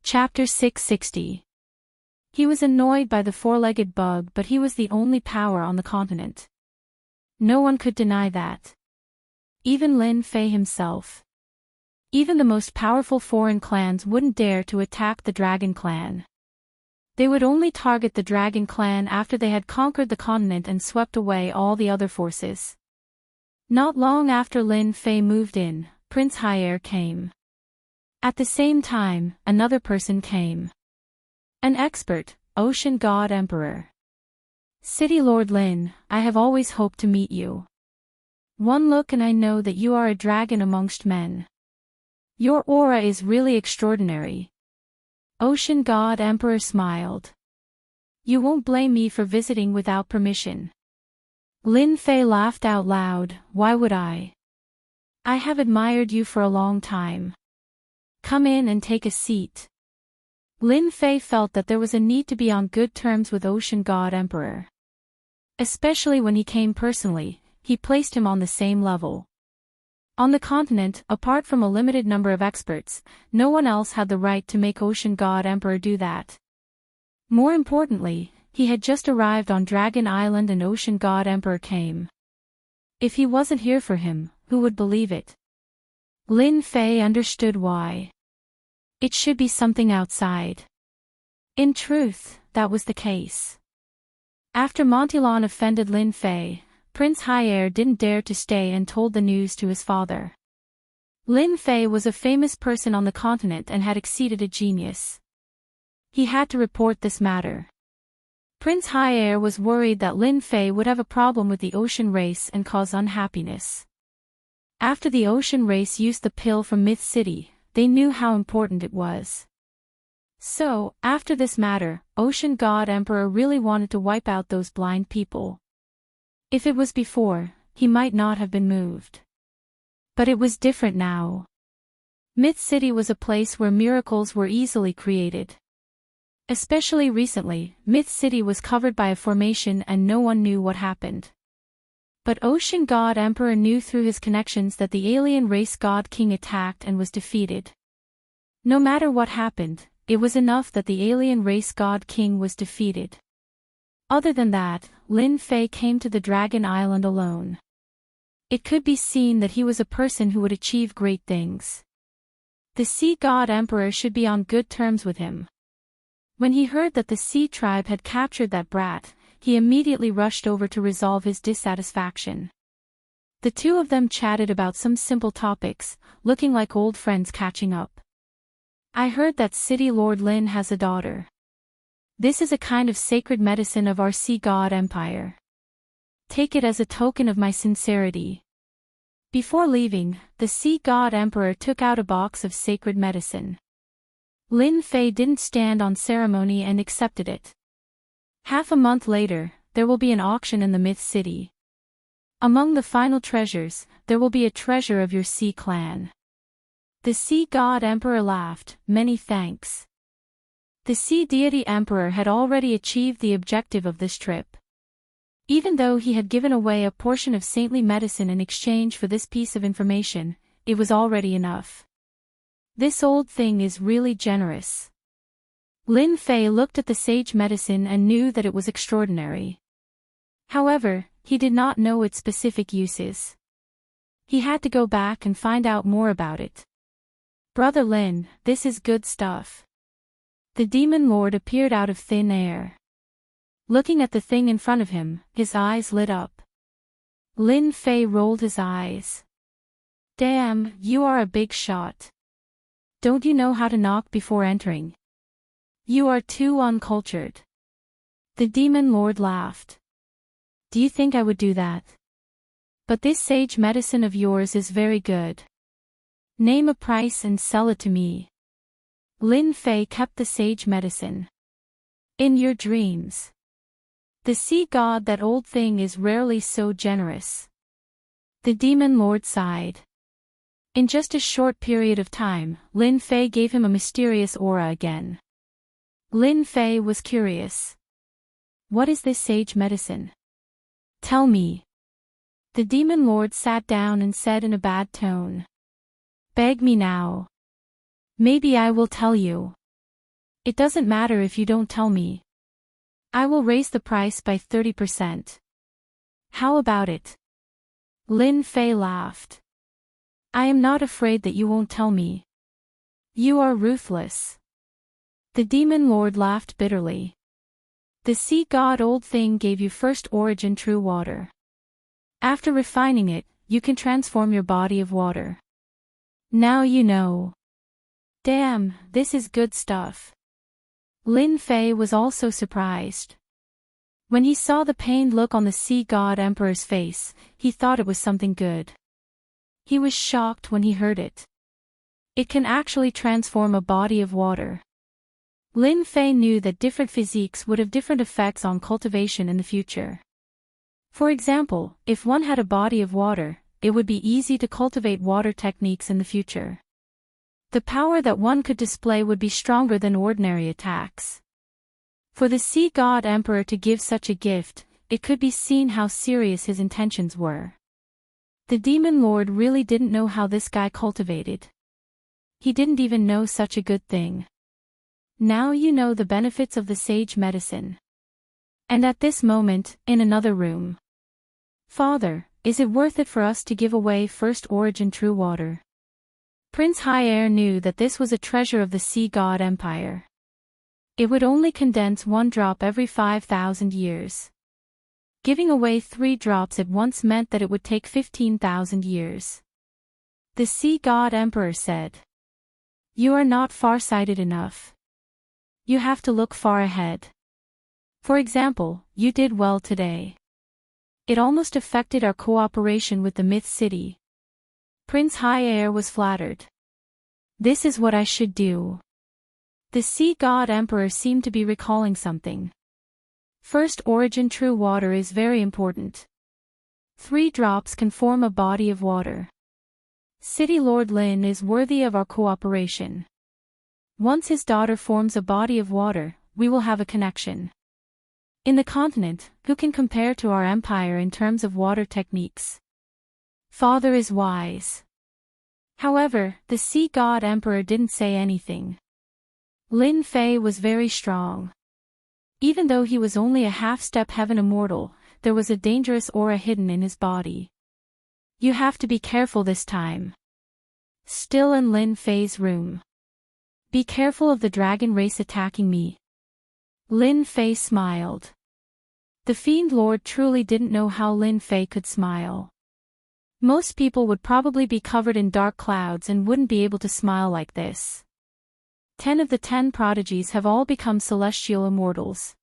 Chapter 660. He was annoyed by the four-legged bug, but he was the only power on the continent. No one could deny that. Even Lin Fei himself. Even the most powerful foreign clans wouldn't dare to attack the Dragon Clan. They would only target the Dragon Clan after they had conquered the continent and swept away all the other forces. Not long after Lin Fei moved in, Prince Haier came. At the same time, another person came. An expert, Ocean God Emperor. City Lord Lin, I have always hoped to meet you. One look and I know that you are a dragon amongst men. Your aura is really extraordinary. Ocean God Emperor smiled. You won't blame me for visiting without permission. Lin Fei laughed out loud. Why would I? I have admired you for a long time. Come in and take a seat. Lin Fei felt that there was a need to be on good terms with Ocean God Emperor. Especially when he came personally, he placed him on the same level. On the continent, apart from a limited number of experts, no one else had the right to make Ocean God Emperor do that. More importantly, he had just arrived on Dragon Island and Ocean God Emperor came. If he wasn't here for him, who would believe it? Lin Fei understood why. It should be something outside. In truth, that was the case. After Montilon offended Lin Fei, Prince Haier didn't dare to stay and told the news to his father. Lin Fei was a famous person on the continent and had exceeded a genius. He had to report this matter. Prince Haier was worried that Lin Fei would have a problem with the ocean race and cause unhappiness. After the ocean race used the pill from Myth City, they knew how important it was. So, after this matter, Ocean God Emperor really wanted to wipe out those blind people. If it was before, he might not have been moved. But it was different now. Myth City was a place where miracles were easily created. Especially recently, Myth City was covered by a formation and no one knew what happened. But Ocean God Emperor knew through his connections that the alien race God King attacked and was defeated. No matter what happened, it was enough that the alien race God King was defeated. Other than that, Lin Fei came to the Dragon Island alone. It could be seen that he was a person who would achieve great things. The Sea God Emperor should be on good terms with him. When he heard that the Sea tribe had captured that brat, he immediately rushed over to resolve his dissatisfaction. The two of them chatted about some simple topics, looking like old friends catching up. I heard that City Lord Lin has a daughter. This is a kind of sacred medicine of our Sea God Empire. Take it as a token of my sincerity. Before leaving, the Sea God Emperor took out a box of sacred medicine. Lin Fei didn't stand on ceremony and accepted it. Half a month later, there will be an auction in the Myth City. Among the final treasures, there will be a treasure of your Sea clan. The Sea God Emperor laughed. Many thanks. The Sea Deity Emperor had already achieved the objective of this trip. Even though he had given away a portion of saintly medicine in exchange for this piece of information, it was already enough. This old thing is really generous. Lin Fei looked at the sage medicine and knew that it was extraordinary. However, he did not know its specific uses. He had to go back and find out more about it. Brother Lin, this is good stuff. The Demon Lord appeared out of thin air. Looking at the thing in front of him, his eyes lit up. Lin Fei rolled his eyes. Damn, you are a big shot. Don't you know how to knock before entering? You are too uncultured. The Demon Lord laughed. Do you think I would do that? But this sage medicine of yours is very good. Name a price and sell it to me. Lin Fei kept the sage medicine. In your dreams. The sea god, that old thing is rarely so generous. The Demon Lord sighed. In just a short period of time, Lin Fei gave him a mysterious aura again. Lin Fei was curious. What is this sage medicine? Tell me. The Demon Lord sat down and said in a bad tone. Beg me now. Maybe I will tell you. It doesn't matter if you don't tell me. I will raise the price by 30%. How about it? Lin Fei laughed. I am not afraid that you won't tell me. You are ruthless. The demon lord laughed bitterly. The sea god old thing gave you first origin true water. After refining it, you can transform your body of water. Now you know. Damn, this is good stuff. Lin Fei was also surprised. When he saw the pained look on the sea god emperor's face, he thought it was something good. He was shocked when he heard it. It can actually transform a body of water. Lin Fei knew that different physiques would have different effects on cultivation in the future. For example, if one had a body of water, it would be easy to cultivate water techniques in the future. The power that one could display would be stronger than ordinary attacks. For the sea god emperor to give such a gift, it could be seen how serious his intentions were. The demon lord really didn't know how this guy cultivated. He didn't even know such a good thing. Now you know the benefits of the sage medicine. And at this moment, in another room. Father, is it worth it for us to give away first origin true water? Prince High-Air knew that this was a treasure of the sea god empire. It would only condense 1 drop every 5,000 years. Giving away 3 drops at once meant that it would take 15,000 years. The sea god emperor said. You are not far-sighted enough. You have to look far ahead. For example, you did well today. It almost affected our cooperation with the Myth City. Prince High-Air was flattered. This is what I should do. The sea god emperor seemed to be recalling something. First origin true water is very important. 3 drops can form a body of water. City Lord Lin is worthy of our cooperation. Once his daughter forms a body of water, we will have a connection. In the continent, who can compare to our empire in terms of water techniques? Father is wise. However, the sea god emperor didn't say anything. Lin Fei was very strong. Even though he was only a half-step heaven immortal, there was a dangerous aura hidden in his body. You have to be careful this time. Still in Lin Fei's room. Be careful of the dragon race attacking me. Lin Fei smiled. The Fiend Lord truly didn't know how Lin Fei could smile. Most people would probably be covered in dark clouds and wouldn't be able to smile like this. 10 of the 10 prodigies have all become celestial immortals.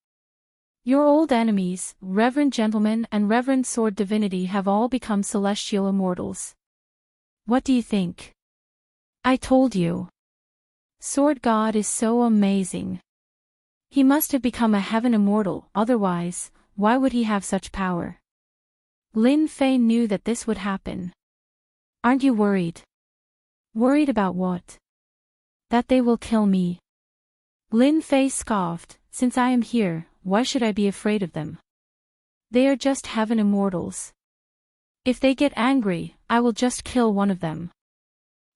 Your old enemies, Reverend Gentleman and Reverend Sword Divinity, have all become celestial immortals. What do you think? I told you. Sword God is so amazing. He must have become a heaven immortal, otherwise, why would he have such power? Lin Fei knew that this would happen. Aren't you worried? Worried about what? That they will kill me. Lin Fei scoffed, since I am here, why should I be afraid of them? They are just heaven immortals. If they get angry, I will just kill one of them.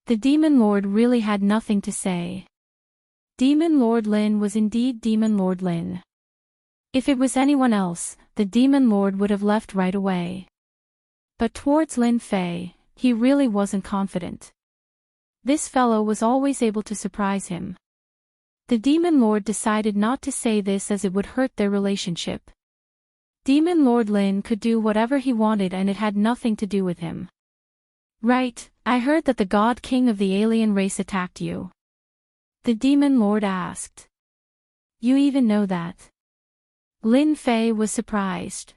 The Demon Lord really had nothing to say. Demon Lord Lin was indeed Demon Lord Lin. If it was anyone else, the Demon Lord would have left right away. But towards Lin Fei, he really wasn't confident. This fellow was always able to surprise him. The Demon Lord decided not to say this as it would hurt their relationship. Demon Lord Lin could do whatever he wanted and it had nothing to do with him. Right, I heard that the God King of the alien race attacked you. The Demon Lord asked. You even know that? Lin Fei was surprised.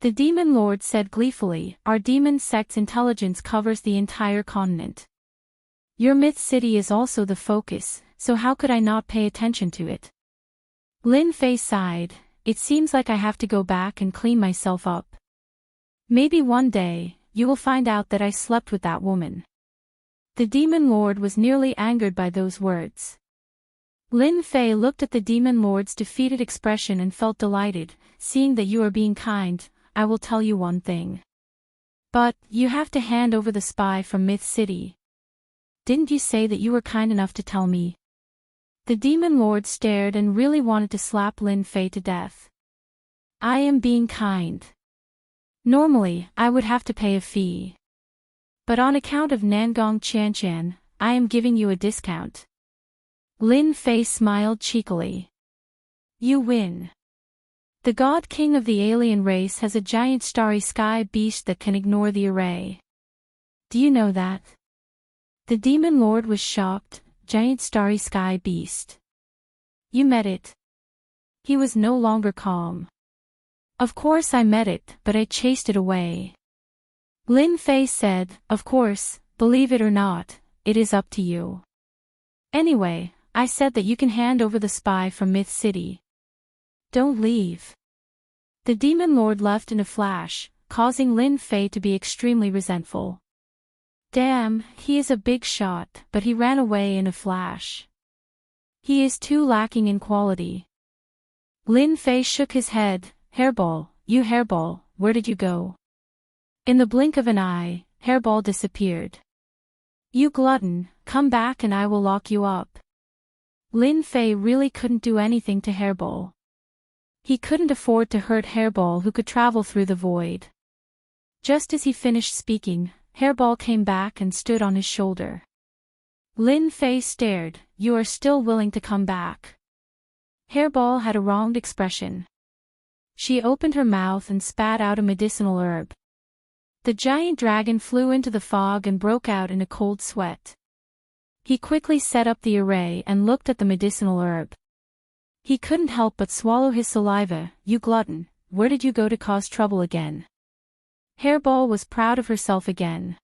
The Demon Lord said gleefully, our demon sect's intelligence covers the entire continent. Your myth city is also the focus, so how could I not pay attention to it? Lin Fei sighed, it seems like I have to go back and clean myself up. Maybe one day, you will find out that I slept with that woman. The Demon Lord was nearly angered by those words. Lin Fei looked at the Demon Lord's defeated expression and felt delighted, seeing that you are being kind, I will tell you one thing. But, you have to hand over the spy from Myth City. Didn't you say that you were kind enough to tell me? The demon lord stared and really wanted to slap Lin Fei to death. I am being kind. Normally, I would have to pay a fee. But on account of Nangong Qianshan, I am giving you a discount. Lin Fei smiled cheekily. You win. The god king of the alien race has a giant starry sky beast that can ignore the array. Do you know that? The demon lord was shocked. Giant starry sky beast. You met it. He was no longer calm. Of course I met it, but I chased it away. Lin Fei said, of course, believe it or not, it is up to you. Anyway, I said that you can hand over the spy from Myth City. Don't leave. The demon lord left in a flash, causing Lin Fei to be extremely resentful. Damn, he is a big shot, but he ran away in a flash. He is too lacking in quality. Lin Fei shook his head. Hairball, you hairball, where did you go? In the blink of an eye, Hairball disappeared. You glutton, come back and I will lock you up. Lin Fei really couldn't do anything to Hairball. He couldn't afford to hurt Hairball, who could travel through the void. Just as he finished speaking, Hairball came back and stood on his shoulder. Lin Fei stared. You are still willing to come back? Hairball had a wronged expression. She opened her mouth and spat out a medicinal herb. The giant dragon flew into the fog and broke out in a cold sweat. He quickly set up the array and looked at the medicinal herb. He couldn't help but swallow his saliva. You glutton, where did you go to cause trouble again? Hairball was proud of herself again.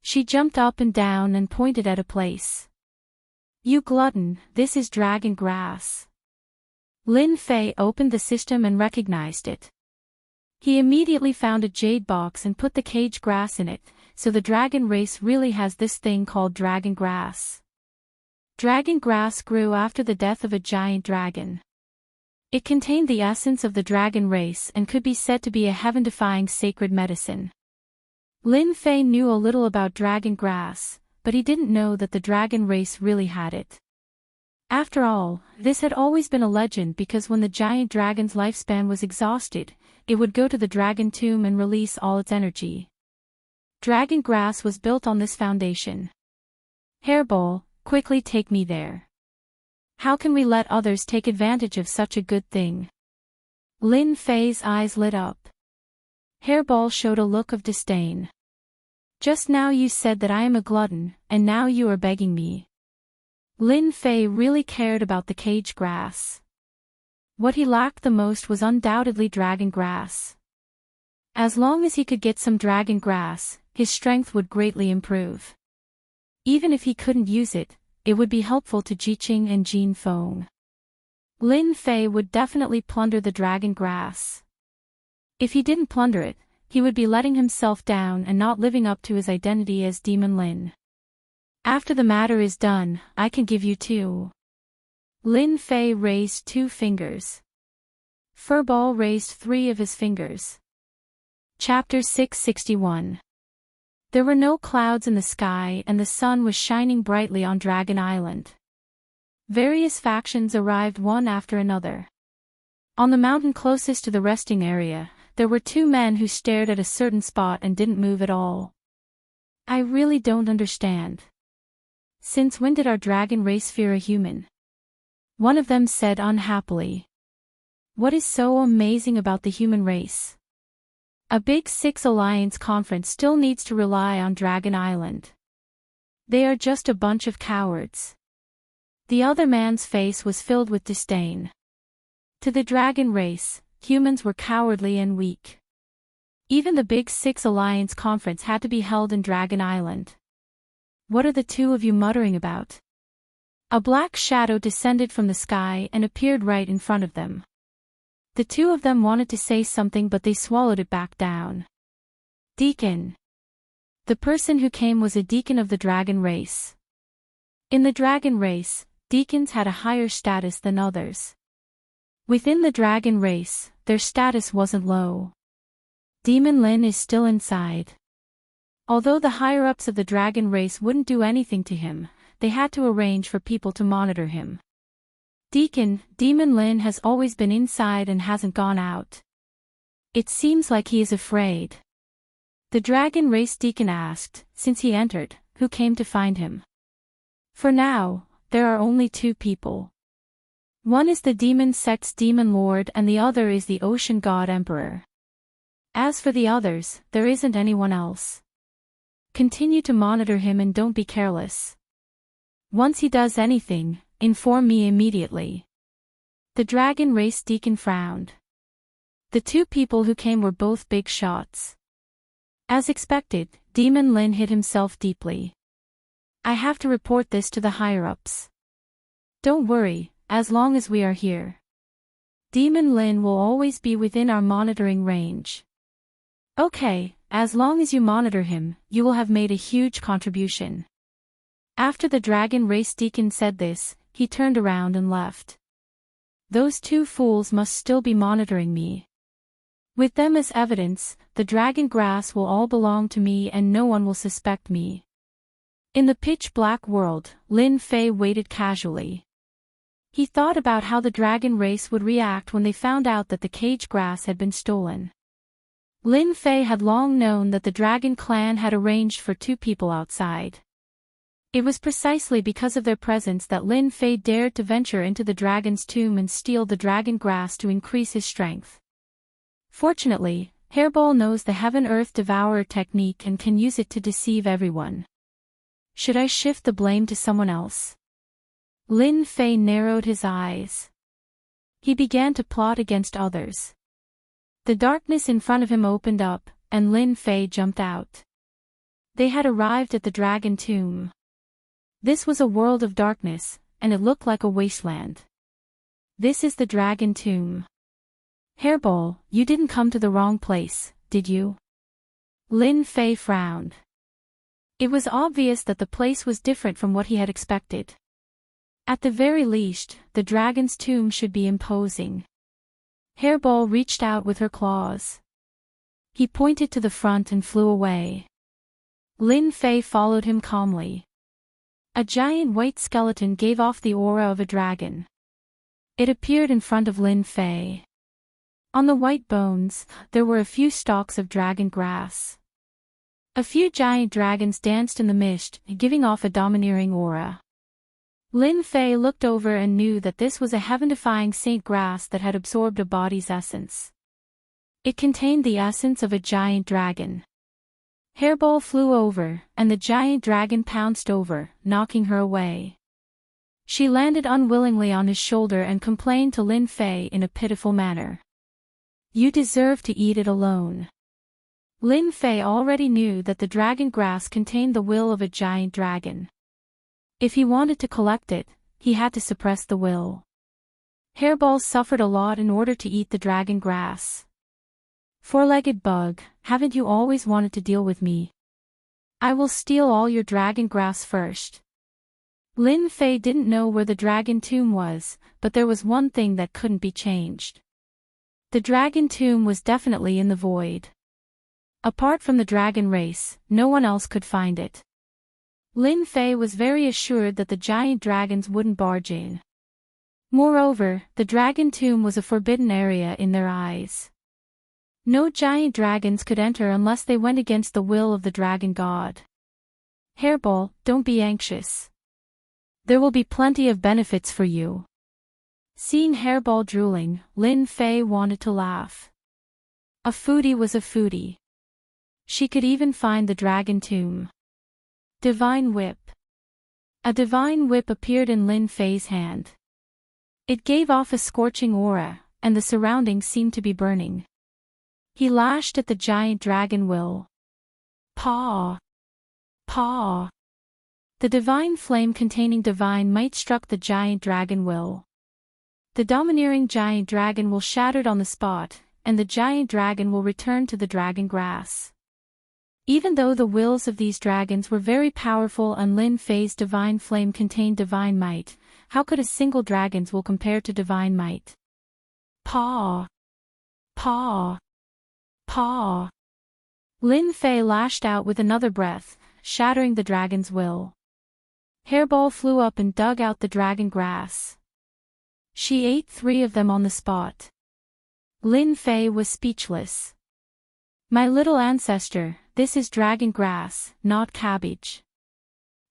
She jumped up and down and pointed at a place. You glutton, this is dragon grass. Lin Fei opened the system and recognized it. He immediately found a jade box and put the cage grass in it, so the dragon race really has this thing called dragon grass. Dragon grass grew after the death of a giant dragon. It contained the essence of the dragon race and could be said to be a heaven-defying sacred medicine. Lin Fei knew a little about dragon grass, but he didn't know that the dragon race really had it. After all, this had always been a legend because when the giant dragon's lifespan was exhausted, it would go to the dragon tomb and release all its energy. Dragon grass was built on this foundation. Hairball, quickly take me there. How can we let others take advantage of such a good thing? Lin Fei's eyes lit up. Hairball showed a look of disdain. Just now you said that I am a glutton, and now you are begging me. Lin Fei really cared about the cage grass. What he lacked the most was undoubtedly dragon grass. As long as he could get some dragon grass, his strength would greatly improve. Even if he couldn't use it, it would be helpful to Jiqing and Jin Feng. Lin Fei would definitely plunder the dragon grass. If he didn't plunder it, he would be letting himself down and not living up to his identity as Demon Lin. After the matter is done, I can give you 2. Lin Fei raised 2 fingers. Furball raised 3 of his fingers. Chapter 661. There were no clouds in the sky and the sun was shining brightly on Dragon Island. Various factions arrived one after another. On the mountain closest to the resting area, there were 2 men who stared at a certain spot and didn't move at all. I really don't understand. Since when did our dragon race fear a human? One of them said unhappily. What is so amazing about the human race? A Big Six Alliance conference still needs to rely on Dragon Island. They are just a bunch of cowards. The other man's face was filled with disdain. To the dragon race, humans were cowardly and weak. Even the Big Six Alliance conference had to be held in Dragon Island. What are the 2 of you muttering about? A black shadow descended from the sky and appeared right in front of them. The 2 of them wanted to say something but they swallowed it back down. Deacon. The person who came was a deacon of the dragon race. In the dragon race, deacons had a higher status than others. Within the dragon race, their status wasn't low. Demon Lin is still inside. Although the higher-ups of the dragon race wouldn't do anything to him, they had to arrange for people to monitor him. Demon Lin has always been inside and hasn't gone out. It seems like he is afraid. The dragon race deacon asked, since he entered, who came to find him. For now, there are only two people. One is the demon sect's demon lord and the other is the ocean god emperor. As for the others, there isn't anyone else. Continue to monitor him and don't be careless. Once he does anything, inform me immediately. The dragon race deacon frowned. The two people who came were both big shots. As expected, Demon Lin hit himself deeply. I have to report this to the higher-ups. Don't worry, as long as we are here. Demon Lin will always be within our monitoring range. Okay, as long as you monitor him, you will have made a huge contribution. After the dragon race deacon said this, he turned around and left. Those two fools must still be monitoring me. With them as evidence, the dragon grass will all belong to me and no one will suspect me. In the pitch-black world, Lin Fei waited casually. He thought about how the dragon race would react when they found out that the cage grass had been stolen. Lin Fei had long known that the dragon clan had arranged for two people outside. It was precisely because of their presence that Lin Fei dared to venture into the dragon's tomb and steal the dragon grass to increase his strength. Fortunately, Hairball knows the Heaven-Earth Devourer technique and can use it to deceive everyone. Should I shift the blame to someone else? Lin Fei narrowed his eyes. He began to plot against others. The darkness in front of him opened up, and Lin Fei jumped out. They had arrived at the dragon tomb. This was a world of darkness, and it looked like a wasteland. This is the dragon tomb. Hairball, you didn't come to the wrong place, did you? Lin Fei frowned. It was obvious that the place was different from what he had expected. At the very least, the dragon's tomb should be imposing. Hairball reached out with her claws. He pointed to the front and flew away. Lin Fei followed him calmly. A giant white skeleton gave off the aura of a dragon. It appeared in front of Lin Fei. On the white bones, there were a few stalks of dragon grass. A few giant dragons danced in the mist, giving off a domineering aura. Lin Fei looked over and knew that this was a heaven-defying saint grass that had absorbed a body's essence. It contained the essence of a giant dragon. Hairball flew over, and the giant dragon pounced over, knocking her away. She landed unwillingly on his shoulder and complained to Lin Fei in a pitiful manner. You deserve to eat it alone. Lin Fei already knew that the dragon grass contained the will of a giant dragon. If he wanted to collect it, he had to suppress the will. Hairball suffered a lot in order to eat the dragon grass. Four-legged bug, haven't you always wanted to deal with me? I will steal all your dragon grass first. Lin Fei didn't know where the dragon tomb was, but there was one thing that couldn't be changed. The dragon tomb was definitely in the void. Apart from the dragon race, no one else could find it. Lin Fei was very assured that the giant dragons wouldn't barge in. Moreover, the dragon tomb was a forbidden area in their eyes. No giant dragons could enter unless they went against the will of the dragon god. Hairball, don't be anxious. There will be plenty of benefits for you. Seeing Hairball drooling, Lin Fei wanted to laugh. A foodie was a foodie. She could even find the dragon tomb. Divine Whip. A divine whip appeared in Lin Fei's hand. It gave off a scorching aura, and the surroundings seemed to be burning. He lashed at the giant dragon will. Paw! Paw! The divine flame containing divine might struck the giant dragon will. The domineering giant dragon will shattered on the spot, and the giant dragon will return to the dragon grass. Even though the wills of these dragons were very powerful and Lin Fei's divine flame contained divine might, how could a single dragon's will compare to divine might? Paw! Paw! Paw! Lin Fei lashed out with another breath, shattering the dragon's will. Hairball flew up and dug out the dragon grass. She ate 3 of them on the spot. Lin Fei was speechless. My little ancestor, this is dragon grass, not cabbage.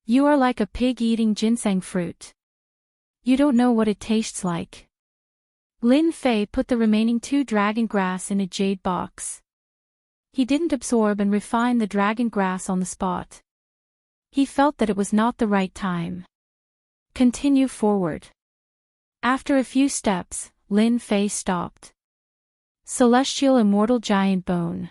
You are like a pig eating ginseng fruit. You don't know what it tastes like. Lin Fei put the remaining 2 dragon grass in a jade box. He didn't absorb and refine the dragon grass on the spot. He felt that it was not the right time. Continue forward. After a few steps, Lin Fei stopped. Celestial Immortal Giant Bone.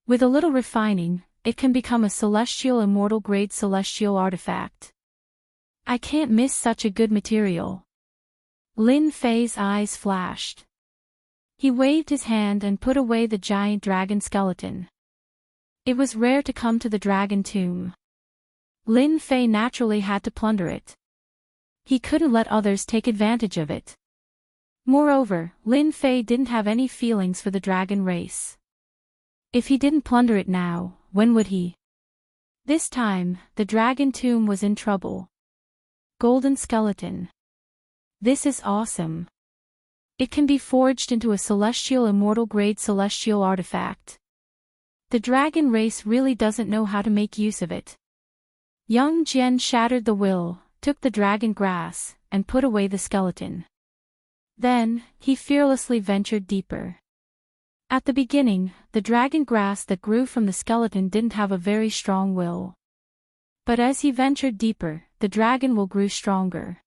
With a little refining, it can become a celestial immortal grade celestial artifact. I can't miss such a good material. Lin Fei's eyes flashed. He waved his hand and put away the giant dragon skeleton. It was rare to come to the dragon tomb. Lin Fei naturally had to plunder it. He couldn't let others take advantage of it. Moreover, Lin Fei didn't have any feelings for the dragon race. If he didn't plunder it now, when would he? This time, the dragon tomb was in trouble. Golden skeleton. This is awesome. It can be forged into a celestial immortal grade celestial artifact. The dragon race really doesn't know how to make use of it. Young Jian shattered the will, took the dragon grass, and put away the skeleton. Then, he fearlessly ventured deeper. At the beginning, the dragon grass that grew from the skeleton didn't have a very strong will. But as he ventured deeper, the dragon will grew stronger.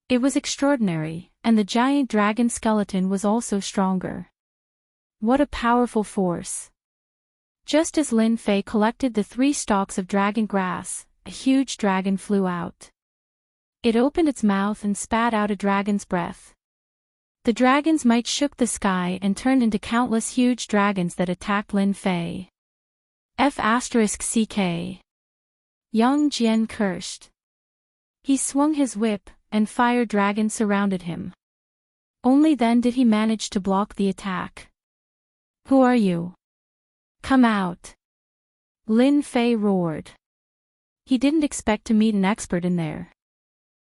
It was extraordinary, and the giant dragon skeleton was also stronger. What a powerful force. Just as Lin Fei collected the 3 stalks of dragon grass, a huge dragon flew out. It opened its mouth and spat out a dragon's breath. The dragon's might shook the sky and turned into countless huge dragons that attacked Lin Fei. F***CK. Young Jian cursed. He swung his whip, and fire dragons surrounded him. Only then did he manage to block the attack. Who are you? Come out. Lin Fei roared. He didn't expect to meet an expert in there.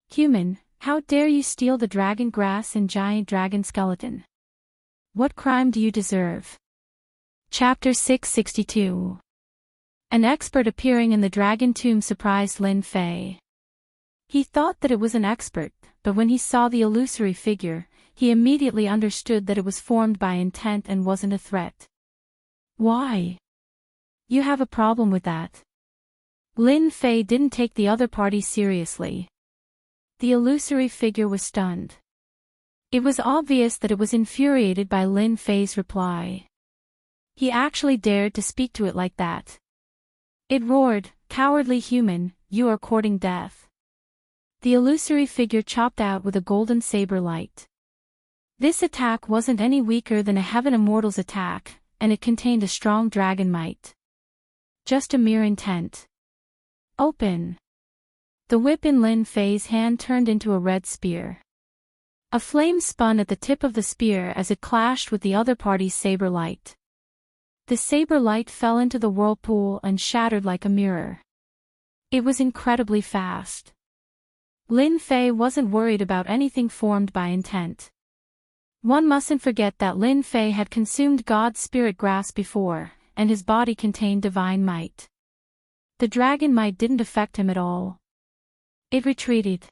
Human, how dare you steal the dragon grass and giant dragon skeleton? What crime do you deserve? Chapter 662. An expert appearing in the dragon tomb surprised Lin Fei. He thought that it was an expert, but when he saw the illusory figure, he immediately understood that it was formed by intent and wasn't a threat. Why? You have a problem with that? Lin Fei didn't take the other party seriously. The illusory figure was stunned. It was obvious that it was infuriated by Lin Fei's reply. He actually dared to speak to it like that. It roared, "Cowardly human, you are courting death." The illusory figure chopped out with a golden saber light. This attack wasn't any weaker than a Heaven Immortal's attack, and it contained a strong dragon might. Just a mere intent. Open. The whip in Lin Fei's hand turned into a red spear. A flame spun at the tip of the spear as it clashed with the other party's saber light. The saber light fell into the whirlpool and shattered like a mirror. It was incredibly fast. Lin Fei wasn't worried about anything formed by intent. One mustn't forget that Lin Fei had consumed God's spirit grass before, and his body contained divine might. The dragon might didn't affect him at all. It retreated.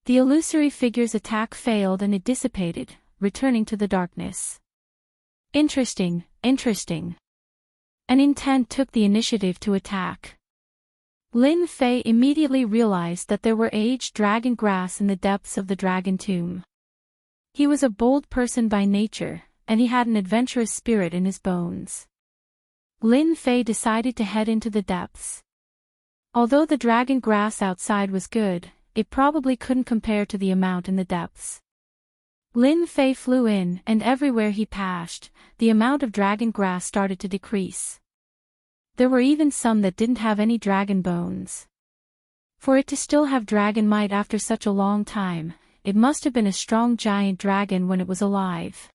The illusory figure's attack failed and it dissipated, returning to the darkness. Interesting, interesting. An intent took the initiative to attack. Lin Fei immediately realized that there were aged dragon grass in the depths of the dragon tomb. He was a bold person by nature, and he had an adventurous spirit in his bones. Lin Fei decided to head into the depths. Although the dragon grass outside was good, it probably couldn't compare to the amount in the depths. Lin Fei flew in, and everywhere he passed, the amount of dragon grass started to decrease. There were even some that didn't have any dragon bones. For it to still have dragon might after such a long time, it must have been a strong giant dragon when it was alive.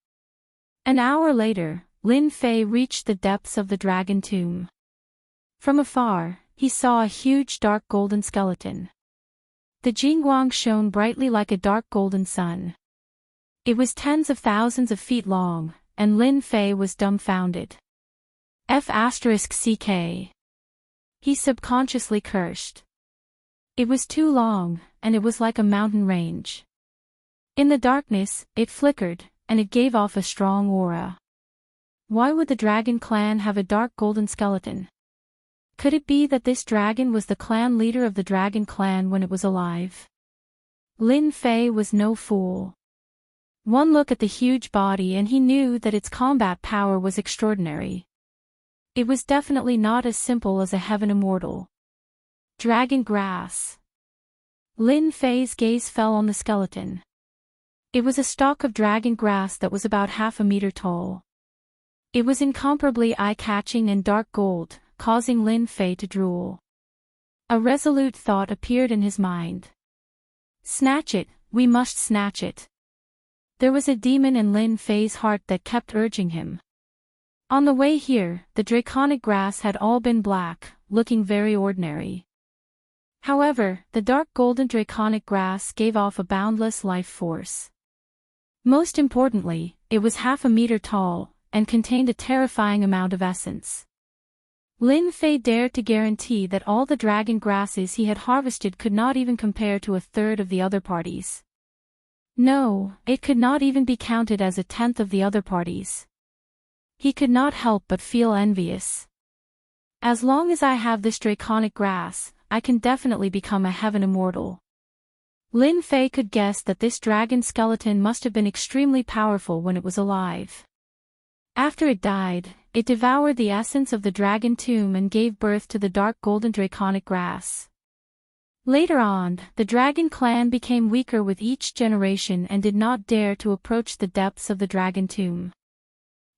An hour later, Lin Fei reached the depths of the dragon tomb. From afar, he saw a huge dark golden skeleton. The Jingguang shone brightly like a dark golden sun. It was tens of thousands of feet long, and Lin Fei was dumbfounded. F***ck. He subconsciously cursed. It was too long, and it was like a mountain range. In the darkness, it flickered, and it gave off a strong aura. Why would the dragon clan have a dark golden skeleton? Could it be that this dragon was the clan leader of the dragon clan when it was alive? Lin Fei was no fool. One look at the huge body and he knew that its combat power was extraordinary. It was definitely not as simple as a heaven immortal. Dragon grass. Lin Fei's gaze fell on the skeleton. It was a stalk of dragon grass that was about half a meter tall. It was incomparably eye-catching and dark gold, causing Lin Fei to drool. A resolute thought appeared in his mind. Snatch it, we must snatch it. There was a demon in Lin Fei's heart that kept urging him. On the way here, the draconic grass had all been black, looking very ordinary. However, the dark golden draconic grass gave off a boundless life force. Most importantly, it was half a meter tall, and contained a terrifying amount of essence. Lin Fei dared to guarantee that all the dragon grasses he had harvested could not even compare to a third of the other parties. No, it could not even be counted as a tenth of the other parties. He could not help but feel envious. As long as I have this draconic grass, I can definitely become a heaven immortal. Lin Fei could guess that this dragon skeleton must have been extremely powerful when it was alive. After it died, it devoured the essence of the dragon tomb and gave birth to the dark golden draconic grass. Later on, the dragon clan became weaker with each generation and did not dare to approach the depths of the dragon tomb.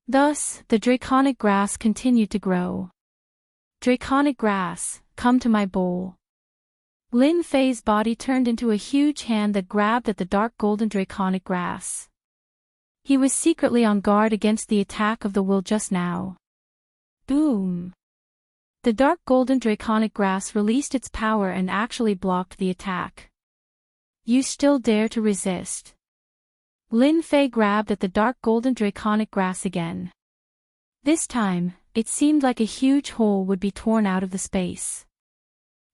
Thus, the draconic grass continued to grow. Draconic grass, come to my bowl. Lin Fei's body turned into a huge hand that grabbed at the dark golden draconic grass. He was secretly on guard against the attack of the will just now. Boom! The dark golden draconic grass released its power and actually blocked the attack. You still dare to resist? Lin Fei grabbed at the dark golden draconic grass again. This time, it seemed like a huge hole would be torn out of the space.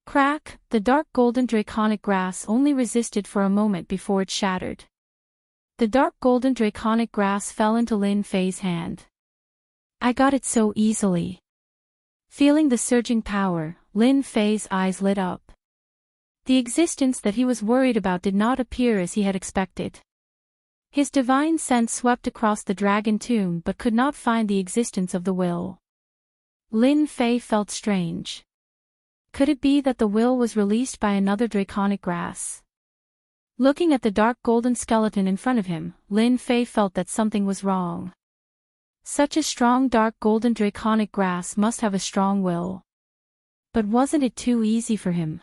Crack, the dark golden draconic grass only resisted for a moment before it shattered. The dark golden draconic grass fell into Lin Fei's hand. I got it so easily. Feeling the surging power, Lin Fei's eyes lit up. The existence that he was worried about did not appear as he had expected. His divine sense swept across the dragon tomb but could not find the existence of the will. Lin Fei felt strange. Could it be that the will was released by another draconic grass? Looking at the dark golden skeleton in front of him, Lin Fei felt that something was wrong. Such a strong dark golden draconic grass must have a strong will. But wasn't it too easy for him?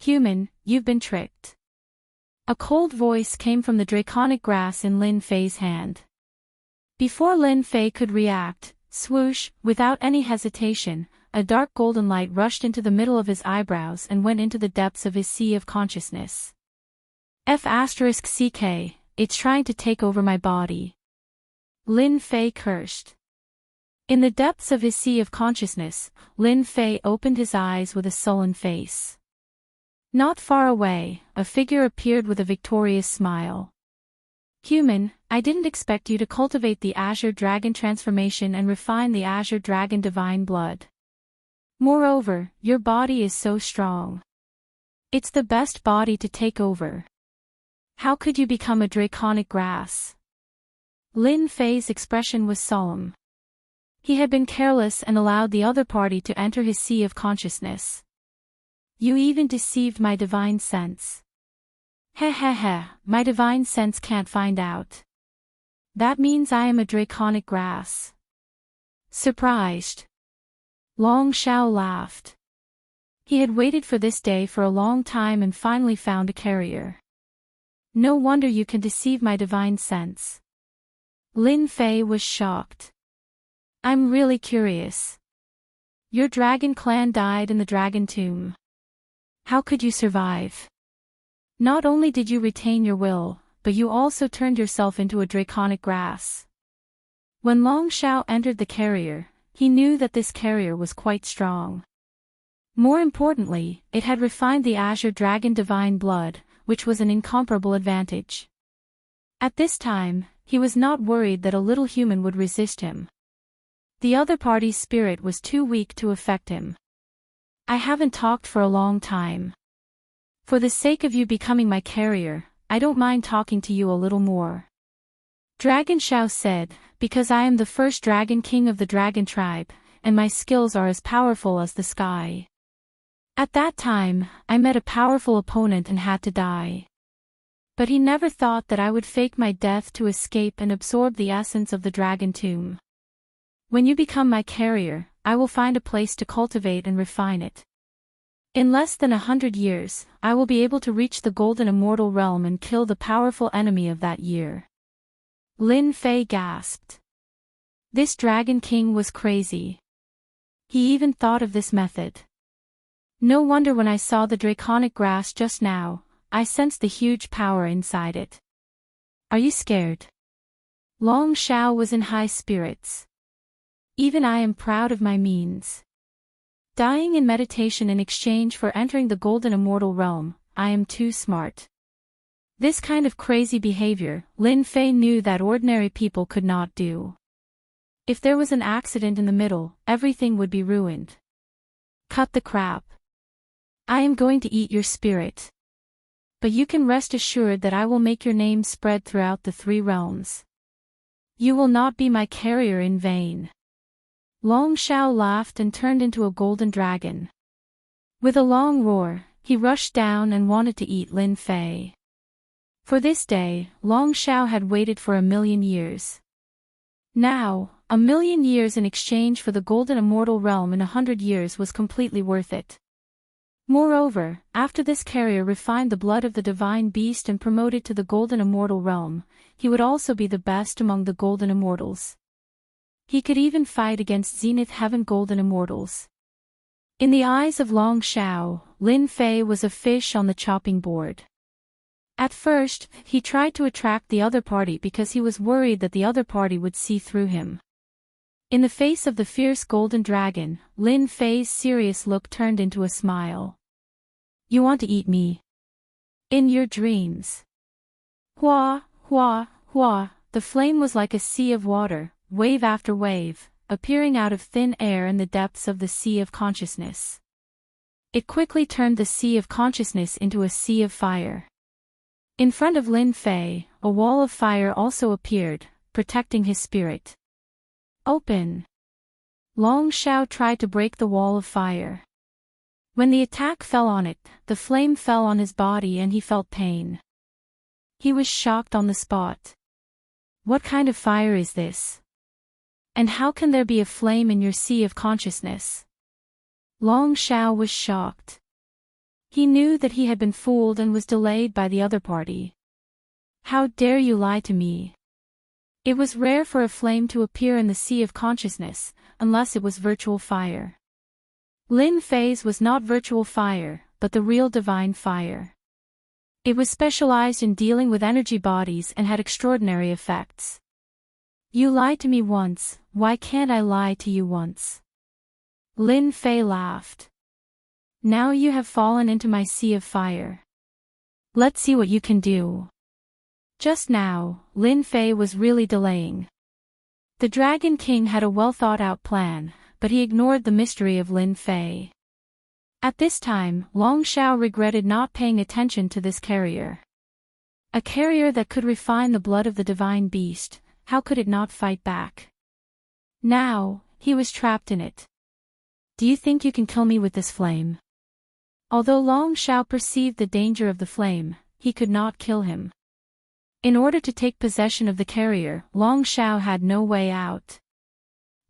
Human, you've been tricked. A cold voice came from the draconic grass in Lin Fei's hand. Before Lin Fei could react, swoosh, without any hesitation, a dark golden light rushed into the middle of his eyebrows and went into the depths of his sea of consciousness. F***ck, it's trying to take over my body. Lin Fei cursed. In the depths of his sea of consciousness, Lin Fei opened his eyes with a sullen face. Not far away, a figure appeared with a victorious smile. Human, I didn't expect you to cultivate the Azure Dragon transformation and refine the Azure Dragon divine blood. Moreover, your body is so strong. It's the best body to take over. How could you become a draconic grass? Lin Fei's expression was solemn. He had been careless and allowed the other party to enter his sea of consciousness. You even deceived my divine sense. Heh, my divine sense can't find out. That means I am a draconic grass. Surprised. Long Shao laughed. He had waited for this day for a long time and finally found a carrier. No wonder you can deceive my divine sense. Lin Fei was shocked. I'm really curious. Your dragon clan died in the dragon tomb. How could you survive? Not only did you retain your will, but you also turned yourself into a draconic grass. When Long Shao entered the carrier, he knew that this carrier was quite strong. More importantly, it had refined the Azure Dragon divine blood, which was an incomparable advantage. At this time, he was not worried that a little human would resist him. The other party's spirit was too weak to affect him. I haven't talked for a long time. For the sake of you becoming my carrier, I don't mind talking to you a little more. Dragon Shao said, because I am the first Dragon King of the Dragon Tribe, and my skills are as powerful as the sky. At that time, I met a powerful opponent and had to die. But he never thought that I would fake my death to escape and absorb the essence of the Dragon Tomb. When you become my carrier, I will find a place to cultivate and refine it. In less than 100 years, I will be able to reach the Golden Immortal Realm and kill the powerful enemy of that year. Lin Fei gasped. This Dragon King was crazy. He even thought of this method. No wonder when I saw the draconic grass just now, I sensed the huge power inside it. Are you scared? Long Shao was in high spirits. Even I am proud of my means. Dying in meditation in exchange for entering the Golden Immortal Realm, I am too smart. This kind of crazy behavior, Lin Fei knew that ordinary people could not do. If there was an accident in the middle, everything would be ruined. Cut the crap. I am going to eat your spirit. But you can rest assured that I will make your name spread throughout the 3 realms. You will not be my carrier in vain. Long Shao laughed and turned into a golden dragon. With a long roar, he rushed down and wanted to eat Lin Fei. For this day, Long Shao had waited for 1,000,000 years. Now, 1,000,000 years in exchange for the Golden Immortal Realm in 100 years was completely worth it. Moreover, after this carrier refined the blood of the divine beast and promoted to the Golden Immortal Realm, he would also be the best among the Golden Immortals. He could even fight against Zenith Heaven Golden Immortals. In the eyes of Long Shao, Lin Fei was a fish on the chopping board. At first, he tried to attract the other party because he was worried that the other party would see through him. In the face of the fierce golden dragon, Lin Fei's serious look turned into a smile. You want to eat me? In your dreams. Hua, hua, hua, the flame was like a sea of water, wave after wave, appearing out of thin air in the depths of the sea of consciousness. It quickly turned the sea of consciousness into a sea of fire. In front of Lin Fei, a wall of fire also appeared, protecting his spirit. Open! Long Shao tried to break the wall of fire. When the attack fell on it, the flame fell on his body and he felt pain. He was shocked on the spot. What kind of fire is this? And how can there be a flame in your sea of consciousness? Long Shao was shocked. He knew that he had been fooled and was delayed by the other party. How dare you lie to me? It was rare for a flame to appear in the sea of consciousness, unless it was virtual fire. Lin Fei's was not virtual fire, but the real divine fire. It was specialized in dealing with energy bodies and had extraordinary effects. You lied to me once, why can't I lie to you once? Lin Fei laughed. Now you have fallen into my sea of fire. Let's see what you can do. Just now, Lin Fei was really delaying. The Dragon King had a well-thought-out plan, but he ignored the mystery of Lin Fei. At this time, Long Shao regretted not paying attention to this carrier. A carrier that could refine the blood of the divine beast, how could it not fight back? Now, he was trapped in it. Do you think you can kill me with this flame? Although Long Shao perceived the danger of the flame, he could not kill him. In order to take possession of the carrier, Long Shao had no way out.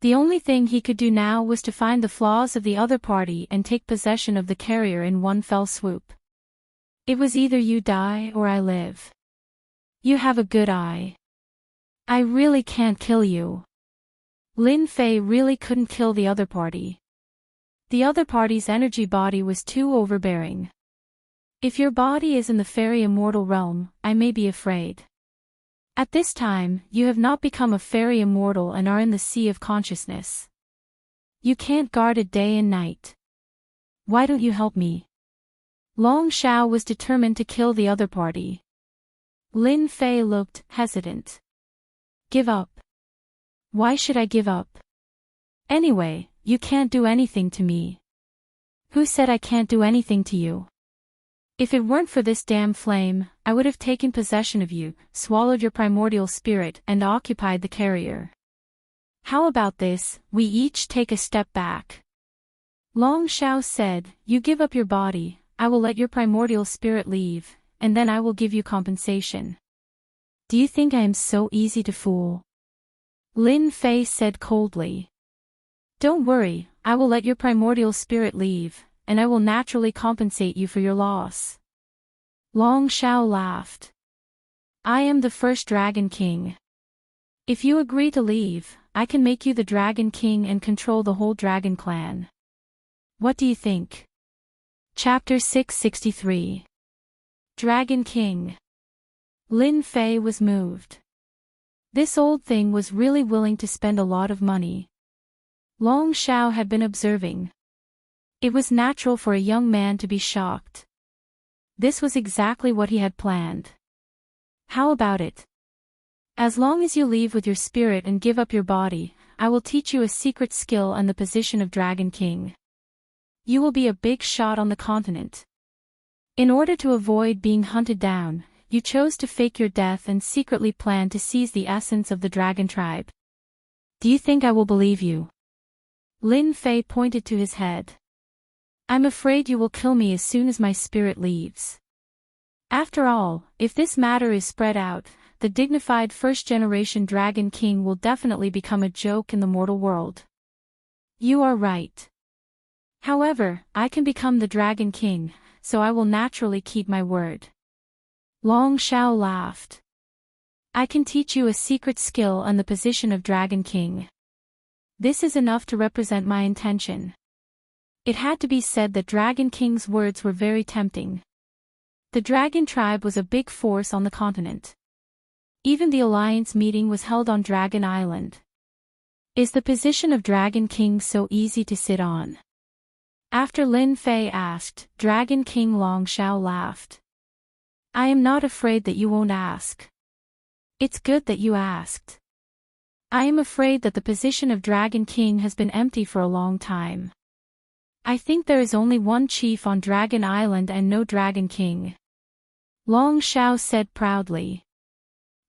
The only thing he could do now was to find the flaws of the other party and take possession of the carrier in one fell swoop. It was either you die or I live. You have a good eye. I really can't kill you. Lin Fei really couldn't kill the other party. The other party's energy body was too overbearing. If your body is in the fairy immortal realm, I may be afraid. At this time, you have not become a fairy immortal and are in the sea of consciousness. You can't guard it day and night. Why don't you help me? Long Xiao was determined to kill the other party. Lin Fei looked hesitant. Give up. Why should I give up? Anyway, you can't do anything to me. Who said I can't do anything to you? If it weren't for this damn flame, I would have taken possession of you, swallowed your primordial spirit, and occupied the carrier. How about this, we each take a step back? Long Xiao said, you give up your body, I will let your primordial spirit leave, and then I will give you compensation. Do you think I am so easy to fool? Lin Fei said coldly. Don't worry, I will let your primordial spirit leave, and I will naturally compensate you for your loss. Long Xiao laughed. I am the first Dragon King. If you agree to leave, I can make you the Dragon King and control the whole Dragon Clan. What do you think? Chapter 663. Dragon King. Lin Fei was moved. This old thing was really willing to spend a lot of money. Long Xiao had been observing. It was natural for a young man to be shocked. This was exactly what he had planned. How about it? As long as you leave with your spirit and give up your body, I will teach you a secret skill and the position of Dragon King. You will be a big shot on the continent. In order to avoid being hunted down, you chose to fake your death and secretly plan to seize the essence of the dragon tribe. Do you think I will believe you? Lin Fei pointed to his head. I'm afraid you will kill me as soon as my spirit leaves. After all, if this matter is spread out, the dignified first-generation Dragon King will definitely become a joke in the mortal world. You are right. However, I can become the Dragon King, so I will naturally keep my word. Long Xiao laughed. I can teach you a secret skill and the position of Dragon King. This is enough to represent my intention. It had to be said that Dragon King's words were very tempting. The Dragon tribe was a big force on the continent. Even the alliance meeting was held on Dragon Island. Is the position of Dragon King so easy to sit on? After Lin Fei asked, Dragon King Long Xiao laughed. I am not afraid that you won't ask. It's good that you asked. I am afraid that the position of Dragon King has been empty for a long time. I think there is only one chief on Dragon Island and no Dragon King. Long Xiao said proudly.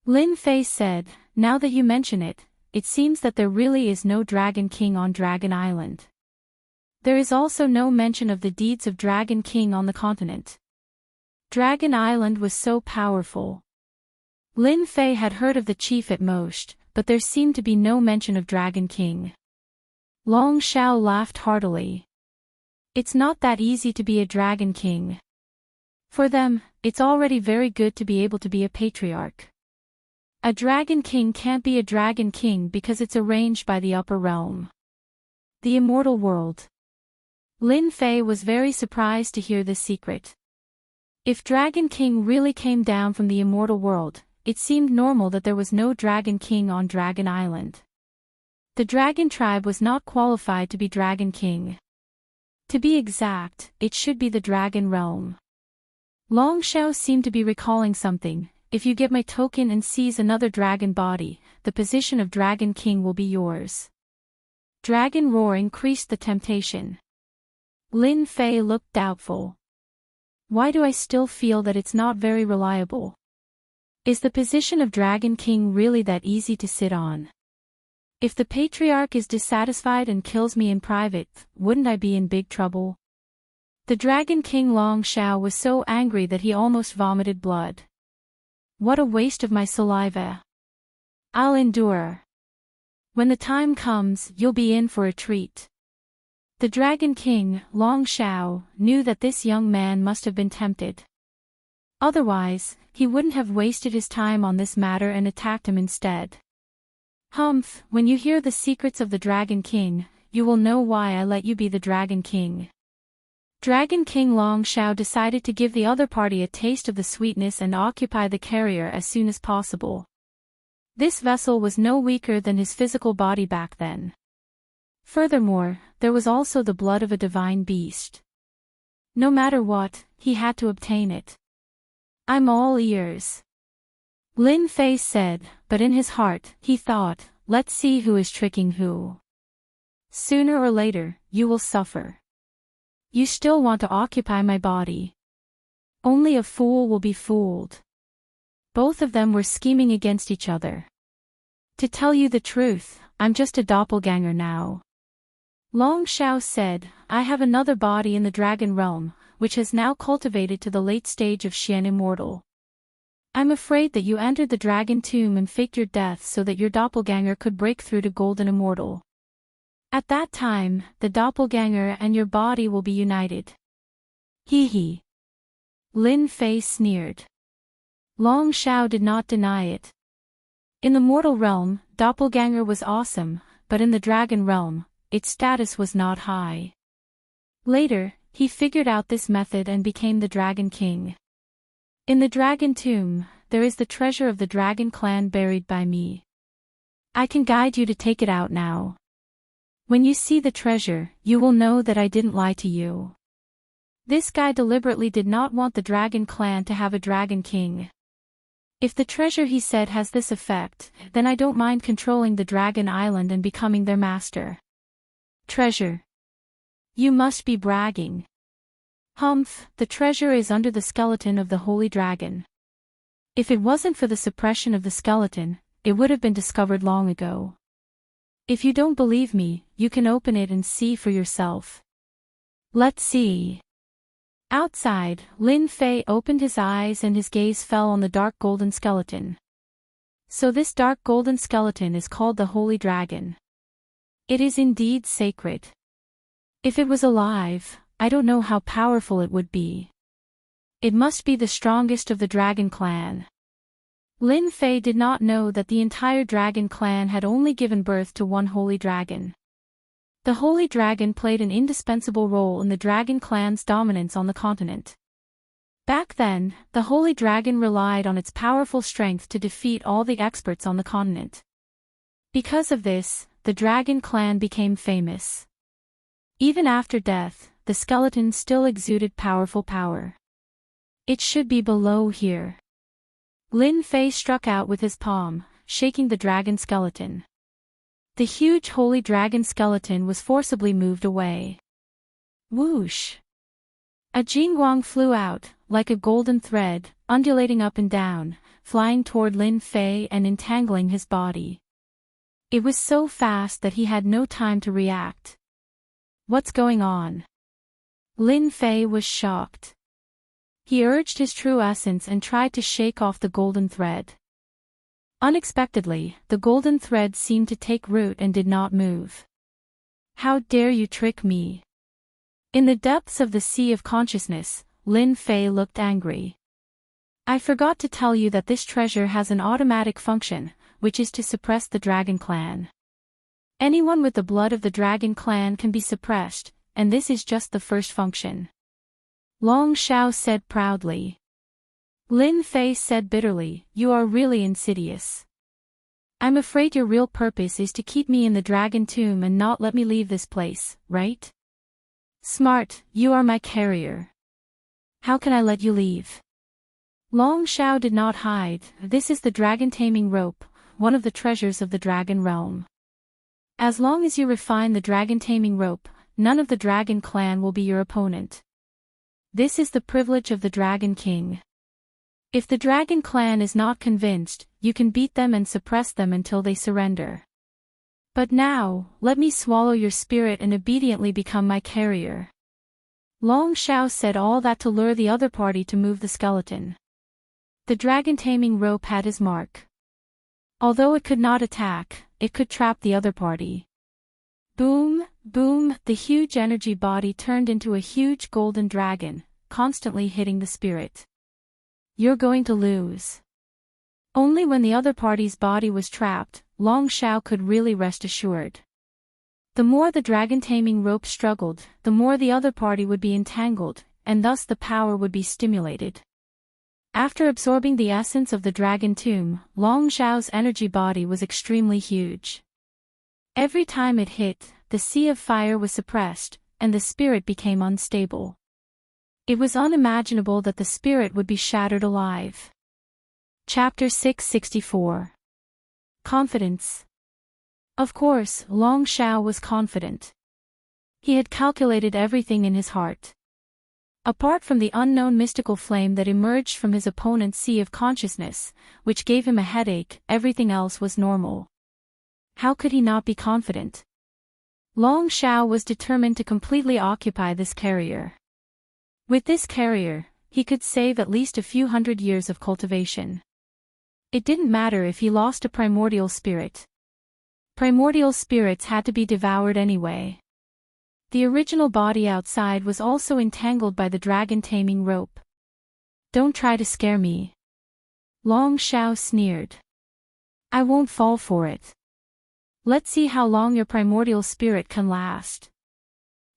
Lin Fei said, now that you mention it, it seems that there really is no Dragon King on Dragon Island. There is also no mention of the deeds of Dragon King on the continent. Dragon Island was so powerful. Lin Fei had heard of the chief at most, but there seemed to be no mention of Dragon King. Long Xiao laughed heartily. It's not that easy to be a Dragon King. For them, it's already very good to be able to be a patriarch. A Dragon King can't be a Dragon King because it's arranged by the upper realm. The immortal world. Lin Fei was very surprised to hear this secret. If Dragon King really came down from the immortal world, it seemed normal that there was no Dragon King on Dragon Island. The Dragon tribe was not qualified to be Dragon King. To be exact, it should be the Dragon realm. Long Xiao seemed to be recalling something. If you get my token and seize another dragon body, the position of Dragon King will be yours. Dragon roar increased the temptation. Lin Fei looked doubtful. Why do I still feel that it's not very reliable? Is the position of Dragon King really that easy to sit on? If the patriarch is dissatisfied and kills me in private, wouldn't I be in big trouble? The Dragon King Long Xiao was so angry that he almost vomited blood. What a waste of my saliva. I'll endure. When the time comes, you'll be in for a treat. The Dragon King, Long Xiao, knew that this young man must have been tempted. Otherwise, he wouldn't have wasted his time on this matter and attacked him instead. Humph, when you hear the secrets of the Dragon King, you will know why I let you be the Dragon King. Dragon King Long Shao decided to give the other party a taste of the sweetness and occupy the carrier as soon as possible. This vessel was no weaker than his physical body back then. Furthermore, there was also the blood of a divine beast. No matter what, he had to obtain it. "I'm all ears," Lin Fei said, but in his heart, he thought, let's see who is tricking who. Sooner or later, you will suffer. You still want to occupy my body. Only a fool will be fooled. Both of them were scheming against each other. To tell you the truth, I'm just a doppelganger now. Long Shao said, I have another body in the dragon realm, which has now cultivated to the late stage of Xian Immortal. I'm afraid that you entered the dragon tomb and faked your death so that your doppelganger could break through to Golden Immortal. At that time, the doppelganger and your body will be united. Hee hee. Lin Fei sneered. Long Shao did not deny it. In the mortal realm, doppelganger was awesome, but in the dragon realm, its status was not high. Later, he figured out this method and became the Dragon King. In the dragon tomb, there is the treasure of the dragon clan buried by me. I can guide you to take it out now. When you see the treasure, you will know that I didn't lie to you. This guy deliberately did not want the dragon clan to have a dragon king. If the treasure he said has this effect, then I don't mind controlling the dragon island and becoming their master. Treasure. You must be bragging. Humph, the treasure is under the skeleton of the holy dragon. If it wasn't for the suppression of the skeleton, it would have been discovered long ago. If you don't believe me, you can open it and see for yourself. Let's see. Outside, Lin Fei opened his eyes and his gaze fell on the dark golden skeleton. So this dark golden skeleton is called the Holy Dragon. It is indeed sacred. If it was alive, I don't know how powerful it would be. It must be the strongest of the dragon clan. Lin Fei did not know that the entire dragon clan had only given birth to one holy dragon. The holy dragon played an indispensable role in the dragon clan's dominance on the continent. Back then, the holy dragon relied on its powerful strength to defeat all the experts on the continent. Because of this, the dragon clan became famous. Even after death, the skeleton still exuded powerful power. It should be below here. Lin Fei struck out with his palm, shaking the dragon skeleton. The huge holy dragon skeleton was forcibly moved away. Whoosh! A jingguang flew out, like a golden thread, undulating up and down, flying toward Lin Fei and entangling his body. It was so fast that he had no time to react. What's going on? Lin Fei was shocked. He urged his true essence and tried to shake off the golden thread. Unexpectedly, the golden thread seemed to take root and did not move. How dare you trick me? In the depths of the sea of consciousness, Lin Fei looked angry. I forgot to tell you that this treasure has an automatic function, which is to suppress the dragon clan. Anyone with the blood of the dragon clan can be suppressed, and this is just the first function. Long Shao said proudly. Lin Fei said bitterly, you are really insidious. I'm afraid your real purpose is to keep me in the dragon tomb and not let me leave this place, right? Smart, you are my carrier. How can I let you leave? Long Shao did not hide, this is the dragon taming rope, one of the treasures of the dragon realm. As long as you refine the dragon taming rope, none of the dragon clan will be your opponent. This is the privilege of the Dragon King. If the dragon clan is not convinced, you can beat them and suppress them until they surrender. But now, let me swallow your spirit and obediently become my carrier. Long Shao said all that to lure the other party to move the skeleton. The dragon taming rope had his mark. Although it could not attack, it could trap the other party. Boom, boom, the huge energy body turned into a huge golden dragon, constantly hitting the spirit. You're going to lose. Only when the other party's body was trapped, Long Shao could really rest assured. The more the dragon-taming rope struggled, the more the other party would be entangled, and thus the power would be stimulated. After absorbing the essence of the dragon tomb, Long Xiao's energy body was extremely huge. Every time it hit, the sea of fire was suppressed, and the spirit became unstable. It was unimaginable that the spirit would be shattered alive. Chapter 664. Confidence. Of course, Long Xiao was confident. He had calculated everything in his heart. Apart from the unknown mystical flame that emerged from his opponent's sea of consciousness, which gave him a headache, everything else was normal. How could he not be confident? Long Xiao was determined to completely occupy this carrier. With this carrier, he could save at least a few hundred years of cultivation. It didn't matter if he lost a primordial spirit. Primordial spirits had to be devoured anyway. The original body outside was also entangled by the dragon-taming rope. Don't try to scare me. Long Xiao sneered. I won't fall for it. Let's see how long your primordial spirit can last.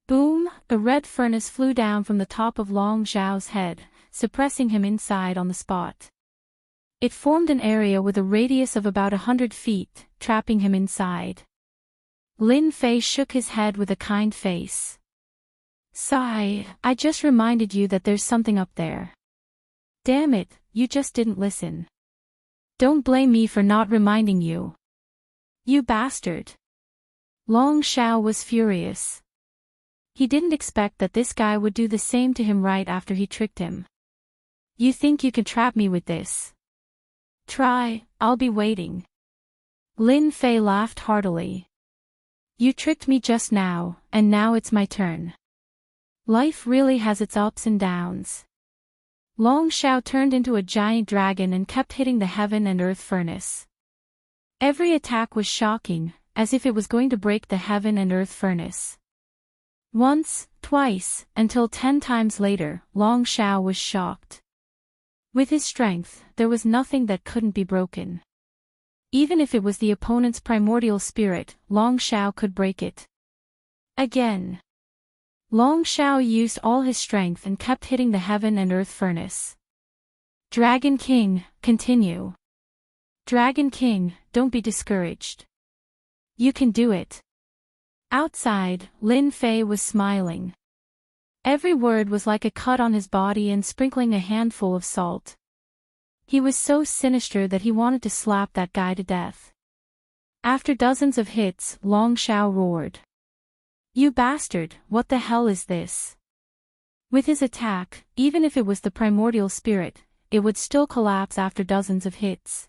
Boom! A red furnace flew down from the top of Long Xiao's head, suppressing him inside on the spot. It formed an area with a radius of about 100 feet, trapping him inside. Lin Fei shook his head with a kind face. Sigh, I just reminded you that there's something up there. Damn it, you just didn't listen. Don't blame me for not reminding you. You bastard. Long Xiao was furious. He didn't expect that this guy would do the same to him right after he tricked him. You think you can trap me with this? Try, I'll be waiting. Lin Fei laughed heartily. You tricked me just now, and now it's my turn. Life really has its ups and downs. Long Xiao turned into a giant dragon and kept hitting the heaven and earth furnace. Every attack was shocking, as if it was going to break the heaven and earth furnace. Once, twice, until 10 times later, Long Xiao was shocked. With his strength, there was nothing that couldn't be broken. Even if it was the opponent's primordial spirit, Long Xiao could break it. Again. Long Xiao used all his strength and kept hitting the heaven and earth furnace. Dragon King, continue. Dragon King, don't be discouraged. You can do it. Outside, Lin Fei was smiling. Every word was like a cut on his body and sprinkling a handful of salt. He was so sinister that he wanted to slap that guy to death. After dozens of hits, Long Xiao roared. You bastard, what the hell is this? With his attack, even if it was the primordial spirit, it would still collapse after dozens of hits.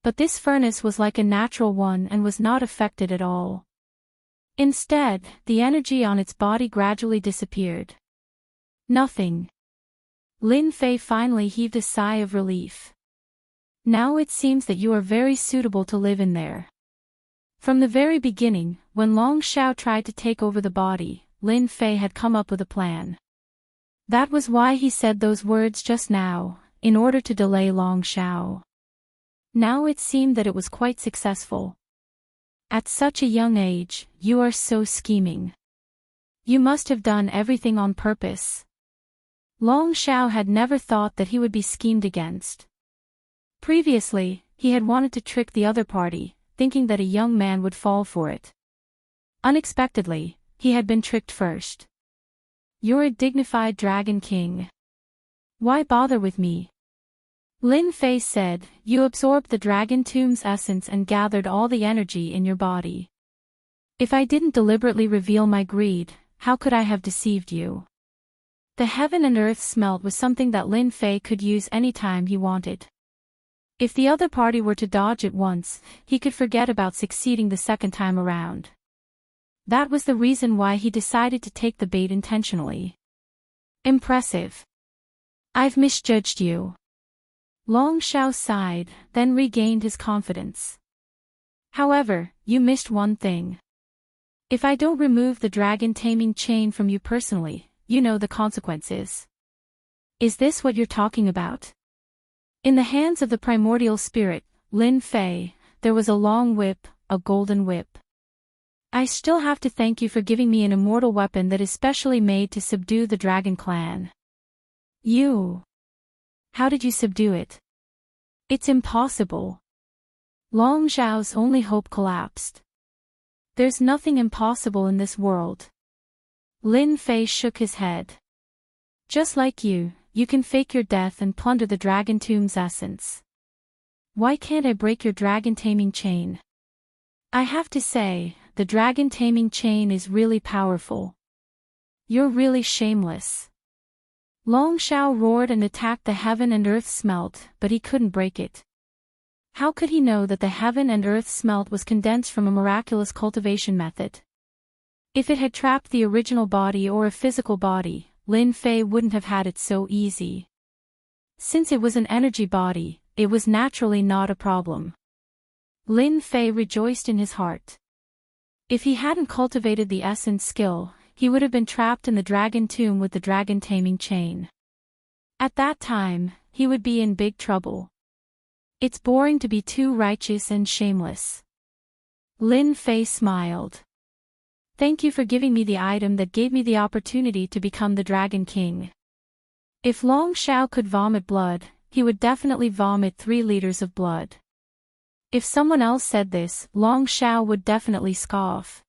But this furnace was like a natural one and was not affected at all. Instead, the energy on its body gradually disappeared. Nothing. Lin Fei finally heaved a sigh of relief. Now it seems that you are very suitable to live in there. From the very beginning, when Long Xiao tried to take over the body, Lin Fei had come up with a plan. That was why he said those words just now, in order to delay Long Xiao. Now it seemed that it was quite successful. At such a young age, you are so scheming. You must have done everything on purpose. Long Xiao had never thought that he would be schemed against. Previously, he had wanted to trick the other party, thinking that a young man would fall for it. Unexpectedly, he had been tricked first. You're a dignified dragon king. Why bother with me? Lin Fei said, you absorbed the dragon tomb's essence and gathered all the energy in your body. If I didn't deliberately reveal my greed, how could I have deceived you? The heaven and earth smelt was something that Lin Fei could use anytime he wanted. If the other party were to dodge it once, he could forget about succeeding the second time around. That was the reason why he decided to take the bait intentionally. Impressive. I've misjudged you. Long Xiao sighed, then regained his confidence. However, you missed one thing. If I don't remove the dragon taming chain from you personally, you know the consequences. Is this what you're talking about? In the hands of the primordial spirit, Lin Fei, there was a long whip, a golden whip. I still have to thank you for giving me an immortal weapon that is specially made to subdue the dragon clan. You. How did you subdue it? It's impossible. Long Zhao's only hope collapsed. There's nothing impossible in this world. Lin Fei shook his head. Just like you can fake your death and plunder the dragon tomb's essence. Why can't I break your dragon taming chain? I have to say, the dragon taming chain is really powerful. You're really shameless. Long Zhao roared and attacked the heaven and earth smelt, but he couldn't break it. How could he know that the heaven and earth smelt was condensed from a miraculous cultivation method? If it had trapped the original body or a physical body, Lin Fei wouldn't have had it so easy. Since it was an energy body, it was naturally not a problem. Lin Fei rejoiced in his heart. If he hadn't cultivated the essence skill, he would have been trapped in the dragon tomb with the dragon taming chain. At that time, he would be in big trouble. It's boring to be too righteous and shameless. Lin Fei smiled. Thank you for giving me the item that gave me the opportunity to become the Dragon King. If Long Zhao could vomit blood, he would definitely vomit 3 liters of blood. If someone else said this, Long Zhao would definitely scoff.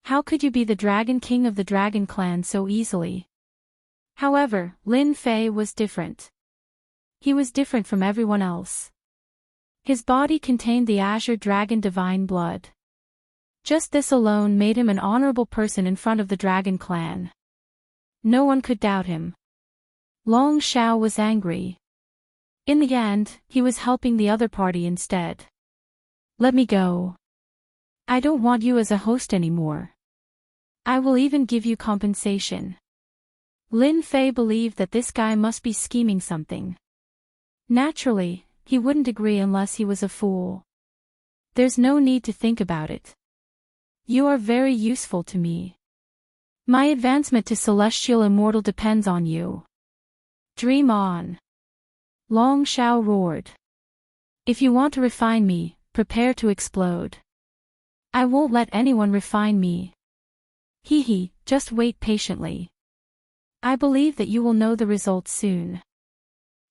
How could you be the Dragon King of the Dragon Clan so easily? However, Lin Fei was different. He was different from everyone else. His body contained the Azure Dragon Divine Blood. Just this alone made him an honorable person in front of the Dragon Clan. No one could doubt him. Long Zhao was angry. In the end, he was helping the other party instead. Let me go. I don't want you as a host anymore. I will even give you compensation. Lin Fei believed that this guy must be scheming something. Naturally, he wouldn't agree unless he was a fool. There's no need to think about it. You are very useful to me. My advancement to Celestial Immortal depends on you. Dream on. Long Zhao roared. If you want to refine me, prepare to explode. I won't let anyone refine me. Hee, just wait patiently. I believe that you will know the results soon.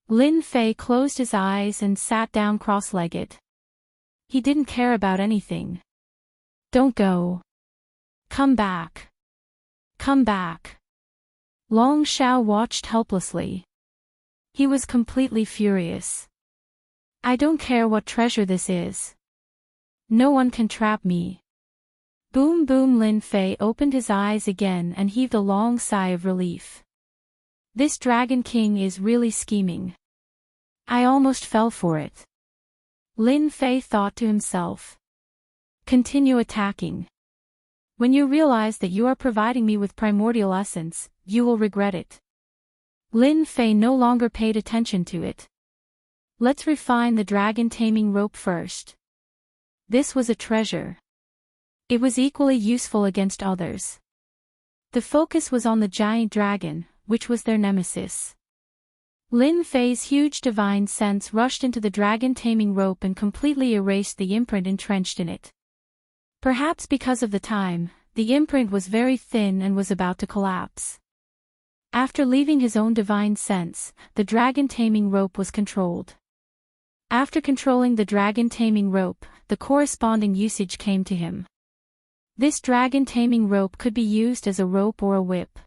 Lin Fei closed his eyes and sat down cross-legged. He didn't care about anything. Don't go. Come back. Come back. Long Zhao watched helplessly. He was completely furious. I don't care what treasure this is. No one can trap me. Boom boom. Lin Fei opened his eyes again and heaved a long sigh of relief. This Dragon King is really scheming. I almost fell for it. Lin Fei thought to himself. Continue attacking. When you realize that you are providing me with primordial essence, you will regret it. Lin Fei no longer paid attention to it. Let's refine the dragon taming rope first. This was a treasure. It was equally useful against others. The focus was on the giant dragon, which was their nemesis. Lin Fei's huge divine sense rushed into the dragon taming rope and completely erased the imprint entrenched in it. Perhaps because of the time, the imprint was very thin and was about to collapse. After leaving his own divine sense, the dragon taming rope was controlled. After controlling the dragon taming rope, the corresponding usage came to him. This dragon taming rope could be used as a rope or a whip.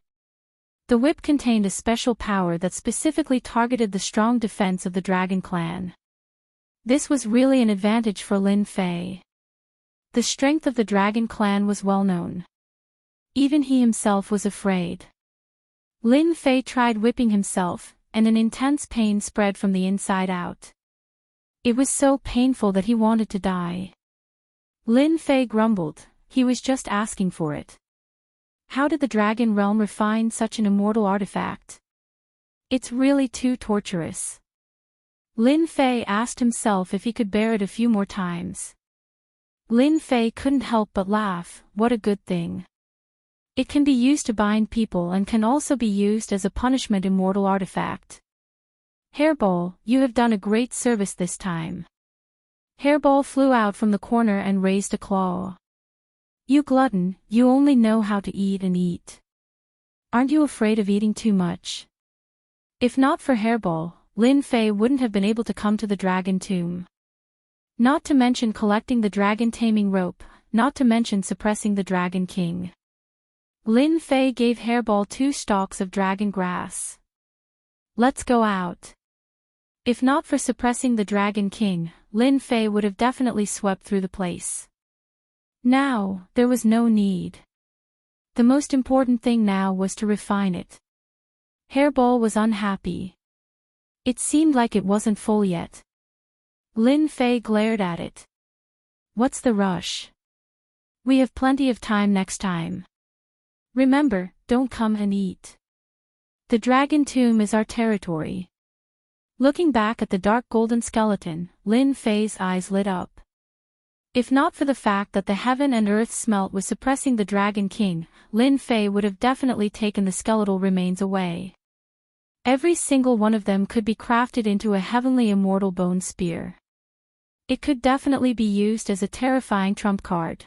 The whip contained a special power that specifically targeted the strong defense of the Dragon Clan. This was really an advantage for Lin Fei. The strength of the Dragon Clan was well known. Even he himself was afraid. Lin Fei tried whipping himself, and an intense pain spread from the inside out. It was so painful that he wanted to die. Lin Fei grumbled, he was just asking for it. How did the Dragon Realm refine such an immortal artifact? It's really too torturous. Lin Fei asked himself if he could bear it a few more times. Lin Fei couldn't help but laugh, what a good thing. It can be used to bind people and can also be used as a punishment immortal artifact. Hairball, you have done a great service this time. Hairball flew out from the corner and raised a claw. You glutton, you only know how to eat and eat. Aren't you afraid of eating too much? If not for Hairball, Lin Fei wouldn't have been able to come to the dragon tomb. Not to mention collecting the dragon taming rope, not to mention suppressing the Dragon King. Lin Fei gave Hairball 2 stalks of dragon grass. Let's go out. If not for suppressing the Dragon King, Lin Fei would have definitely swept through the place. Now, there was no need. The most important thing now was to refine it. Hairball was unhappy. It seemed like it wasn't full yet. Lin Fei glared at it. What's the rush? We have plenty of time next time. Remember, don't come and eat. The dragon tomb is our territory. Looking back at the dark golden skeleton, Lin Fei's eyes lit up. If not for the fact that the heaven and earth smelt was suppressing the Dragon King, Lin Fei would have definitely taken the skeletal remains away. Every single one of them could be crafted into a heavenly immortal bone spear. It could definitely be used as a terrifying trump card.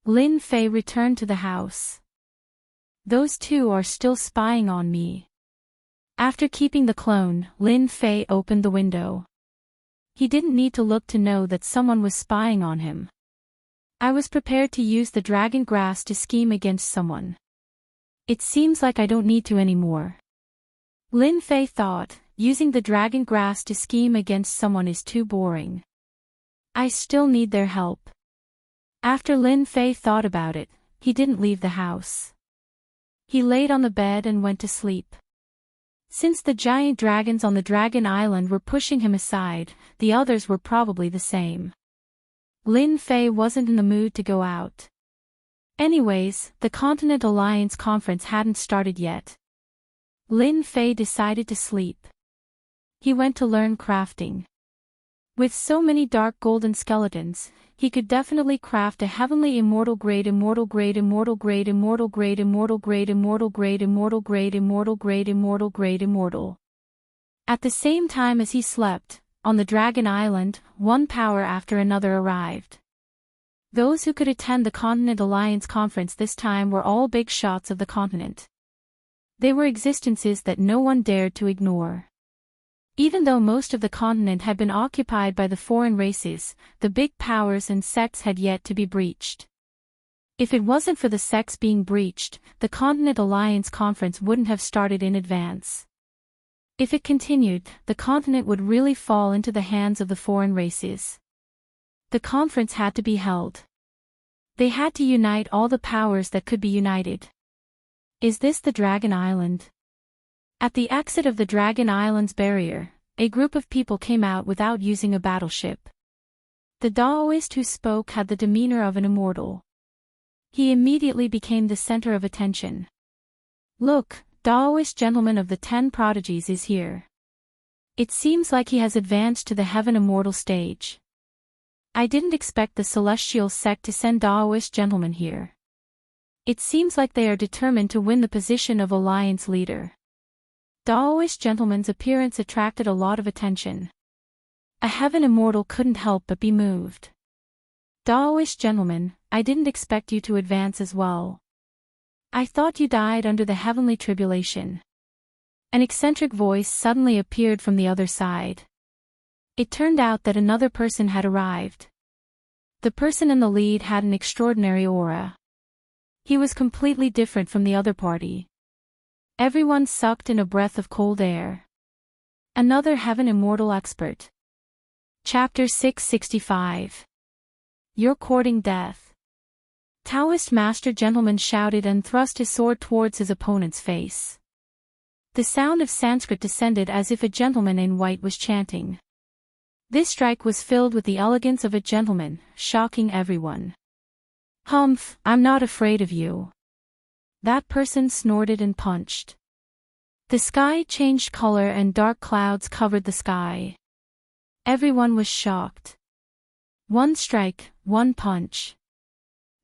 Lin Fei returned to the house. Those 2 are still spying on me. After keeping the clone, Lin Fei opened the window. He didn't need to look to know that someone was spying on him. I was prepared to use the dragon grass to scheme against someone. It seems like I don't need to anymore. Lin Fei thought, using the dragon grass to scheme against someone is too boring. I still need their help. After Lin Fei thought about it, he didn't leave the house. He laid on the bed and went to sleep. Since the giant dragons on the Dragon Island were pushing him aside, the others were probably the same. Lin Fei wasn't in the mood to go out. Anyways, the Continent Alliance conference hadn't started yet. Lin Fei decided to sleep. He went to learn crafting. With so many dark golden skeletons, he could definitely craft a heavenly immortal grade immortal grade immortal grade immortal grade immortal grade immortal grade immortal grade immortal grade immortal grade immortal. At the same time as he slept, on the Dragon Island, one power after another arrived. Those who could attend the Continent Alliance conference this time were all big shots of the continent. They were existences that no one dared to ignore. Even though most of the continent had been occupied by the foreign races, the big powers and sects had yet to be breached. If it wasn't for the sects being breached, the Continent Alliance conference wouldn't have started in advance. If it continued, the continent would really fall into the hands of the foreign races. The conference had to be held. They had to unite all the powers that could be united. Is this the Dragon Island? At the exit of the Dragon Island's barrier, a group of people came out without using a battleship. The Daoist who spoke had the demeanor of an immortal. He immediately became the center of attention. Look, Daoist gentleman of the 10 prodigies is here. It seems like he has advanced to the heaven immortal stage. I didn't expect the celestial sect to send Daoist gentlemen here. It seems like they are determined to win the position of alliance leader. Daoist gentleman's appearance attracted a lot of attention. A heaven immortal couldn't help but be moved. Daoist gentleman, I didn't expect you to advance as well. I thought you died under the heavenly tribulation. An eccentric voice suddenly appeared from the other side. It turned out that another person had arrived. The person in the lead had an extraordinary aura. He was completely different from the other party. Everyone sucked in a breath of cold air. Another heaven immortal expert. Chapter 665. You're courting death. Taoist master gentleman shouted and thrust his sword towards his opponent's face. The sound of Sanskrit descended as if a gentleman in white was chanting. This strike was filled with the elegance of a gentleman, shocking everyone. Humph, I'm not afraid of you. That person snorted and punched. The sky changed color and dark clouds covered the sky. Everyone was shocked. One strike, one punch.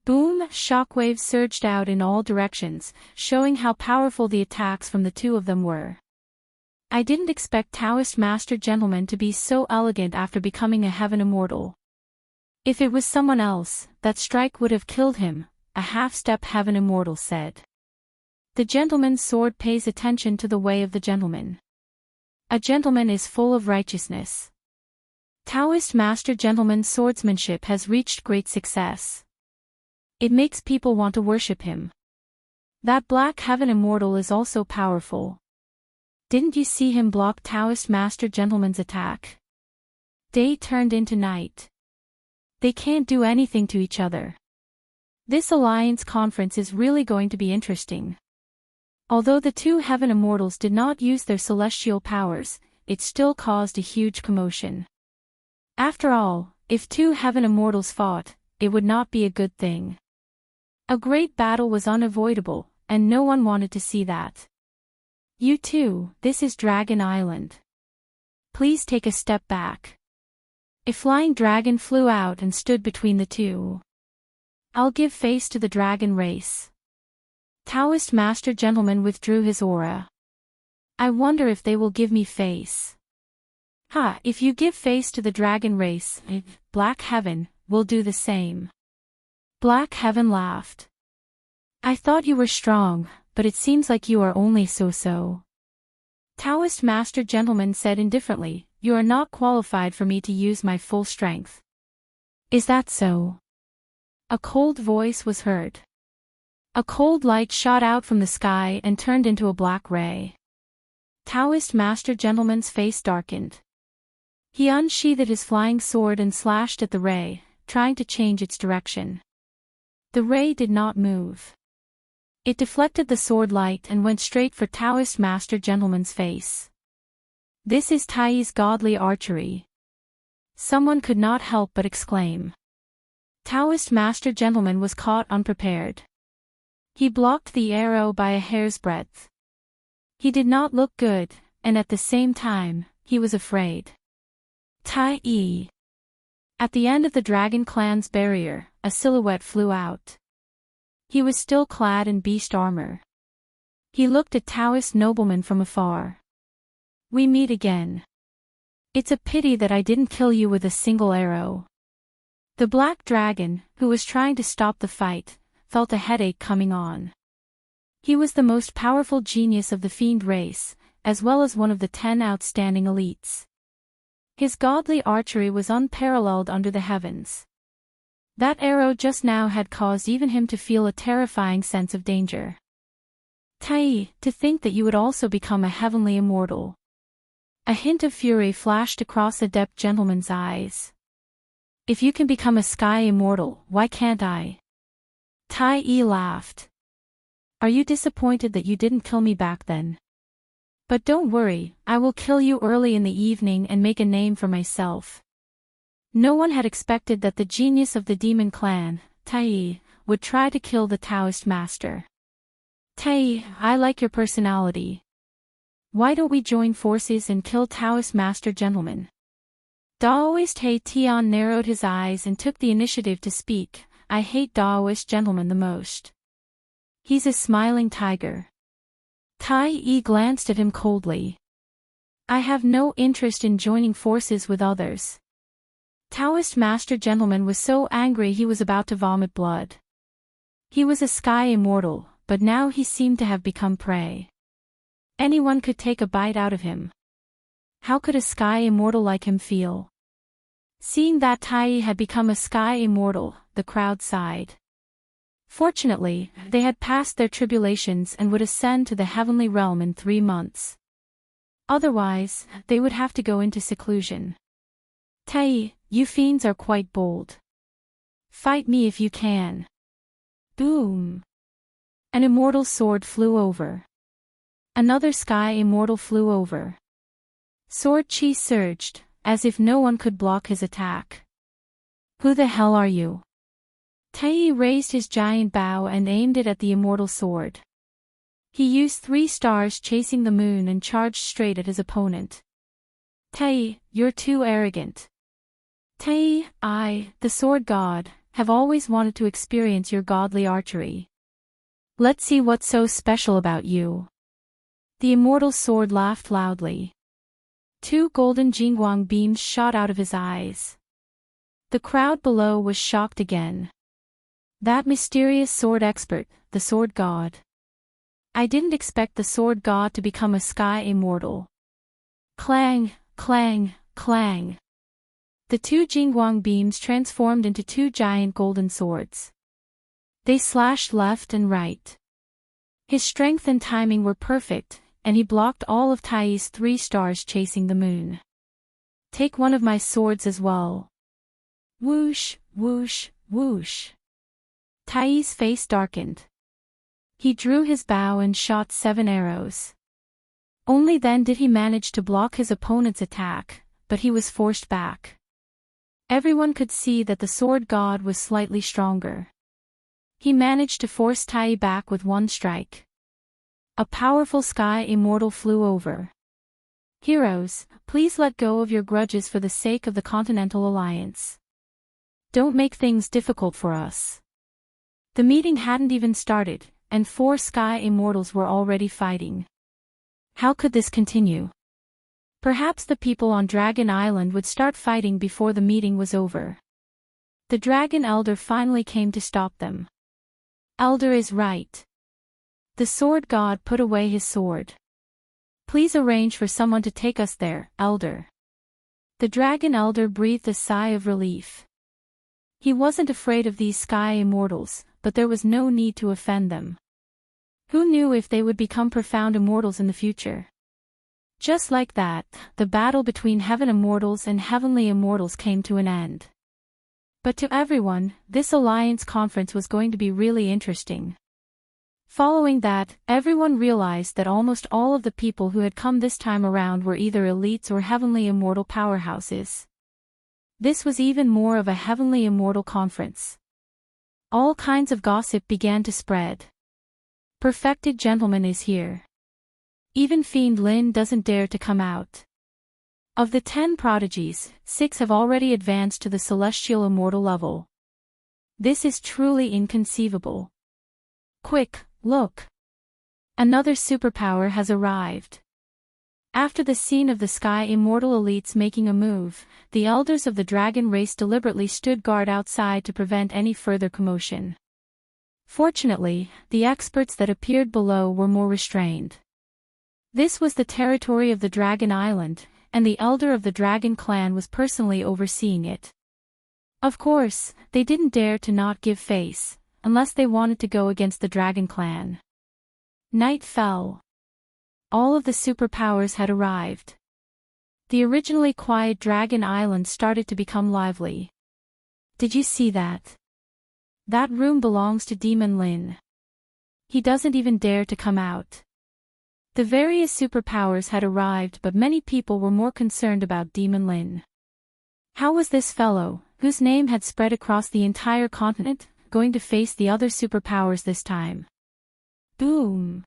Boom! Shockwaves surged out in all directions, showing how powerful the attacks from the two of them were. I didn't expect Taoist Master Gentleman to be so elegant after becoming a heaven immortal. If it was someone else, that strike would have killed him, a half-step heaven immortal said. The gentleman's sword pays attention to the way of the gentleman. A gentleman is full of righteousness. Taoist master gentleman's swordsmanship has reached great success. It makes people want to worship him. That black heaven immortal is also powerful. Didn't you see him block Taoist master gentleman's attack? Day turned into night. They can't do anything to each other. This alliance conference is really going to be interesting. Although the two heaven immortals did not use their celestial powers, it still caused a huge commotion. After all, if two heaven immortals fought, it would not be a good thing. A great battle was unavoidable, and no one wanted to see that. You two, this is Dragon Island. Please take a step back. A flying dragon flew out and stood between the two. I'll give face to the dragon race. Taoist master gentleman withdrew his aura. I wonder if they will give me face. Ha, if you give face to the dragon race, Black Heaven will do the same. Black Heaven laughed. I thought you were strong, but it seems like you are only so-so. Taoist master gentleman said indifferently, you are not qualified for me to use my full strength. Is that so? A cold voice was heard. A cold light shot out from the sky and turned into a black ray. Taoist master gentleman's face darkened. He unsheathed his flying sword and slashed at the ray, trying to change its direction. The ray did not move. It deflected the sword light and went straight for Taoist master gentleman's face. This is Tai's godly archery. Someone could not help but exclaim. Taoist master gentleman was caught unprepared. He blocked the arrow by a hair's breadth. He did not look good, and at the same time, he was afraid. Tai. At the end of the Dragon Clan's barrier, a silhouette flew out. He was still clad in beast armor. He looked at Taoist nobleman from afar. We meet again. It's a pity that I didn't kill you with a single arrow. The black dragon, who was trying to stop the fight, felt a headache coming on. He was the most powerful genius of the fiend race, as well as one of the 10 outstanding elites. His godly archery was unparalleled under the heavens. That arrow just now had caused even him to feel a terrifying sense of danger. Tai, to think that you would also become a heavenly immortal. A hint of fury flashed across the adept gentleman's eyes. If you can become a sky immortal, why can't I? Tai laughed. Are you disappointed that you didn't kill me back then? But don't worry, I will kill you early in the evening and make a name for myself. No one had expected that the genius of the demon clan, Tai, would try to kill the Taoist master. Tai, I like your personality. Why don't we join forces and kill Taoist master gentleman? Daoist He Tian narrowed his eyes and took the initiative to speak. I hate Daoist gentleman the most. He's a smiling tiger. Tai glanced at him coldly. I have no interest in joining forces with others. Taoist master gentleman was so angry he was about to vomit blood. He was a sky immortal, but now he seemed to have become prey. Anyone could take a bite out of him. How could a sky immortal like him feel? Seeing that Tai had become a sky immortal, the crowd sighed. Fortunately, they had passed their tribulations and would ascend to the heavenly realm in 3 months. Otherwise, they would have to go into seclusion. Tai, you fiends are quite bold. Fight me if you can. Boom! An immortal sword flew over. Another sky immortal flew over. Sword chi surged, as if no one could block his attack. Who the hell are you? Tai raised his giant bow and aimed it at the immortal sword. He used 3 stars chasing the moon and charged straight at his opponent. Tai, you're too arrogant. Tai, I, the sword god, have always wanted to experience your godly archery. Let's see what's so special about you. The immortal sword laughed loudly. 2 golden jingguang beams shot out of his eyes. The crowd below was shocked again. That mysterious sword expert, the sword god. I didn't expect the sword god to become a sky immortal. Clang, clang, clang. The two Jingguang beams transformed into two giant golden swords. They slashed left and right. His strength and timing were perfect, and he blocked all of Tai's 3 stars chasing the moon. Take one of my swords as well. Whoosh, whoosh, whoosh. Tai's face darkened. He drew his bow and shot 7 arrows. Only then did he manage to block his opponent's attack, but he was forced back. Everyone could see that the sword god was slightly stronger. He managed to force Tai back with 1 strike. A powerful sky immortal flew over. Heroes, please let go of your grudges for the sake of the Continental Alliance. Don't make things difficult for us. The meeting hadn't even started, and 4 sky immortals were already fighting. How could this continue? Perhaps the people on Dragon Island would start fighting before the meeting was over. The Dragon Elder finally came to stop them. Elder is right. The sword god put away his sword. Please arrange for someone to take us there, Elder. The Dragon Elder breathed a sigh of relief. He wasn't afraid of these sky immortals, but there was no need to offend them. Who knew if they would become profound immortals in the future? Just like that, the battle between heaven immortals and heavenly immortals came to an end. But to everyone, this alliance conference was going to be really interesting. Following that, everyone realized that almost all of the people who had come this time around were either elites or heavenly immortal powerhouses. This was even more of a heavenly immortal conference. All kinds of gossip began to spread. Perfected gentleman is here. Even Fiend Lin doesn't dare to come out. Of the 10 prodigies, 6 have already advanced to the celestial immortal level. This is truly inconceivable. Quick, look! Another superpower has arrived. After the scene of the sky immortal elites making a move, the elders of the dragon race deliberately stood guard outside to prevent any further commotion. Fortunately, the experts that appeared below were more restrained. This was the territory of the Dragon Island, and the elder of the Dragon Clan was personally overseeing it. Of course, they didn't dare to not give face, unless they wanted to go against the Dragon Clan. Night fell. All of the superpowers had arrived. The originally quiet Dragon Island started to become lively. Did you see that? That room belongs to Demon Lin. He doesn't even dare to come out. The various superpowers had arrived, but many people were more concerned about Demon Lin. How was this fellow, whose name had spread across the entire continent, going to face the other superpowers this time? Boom!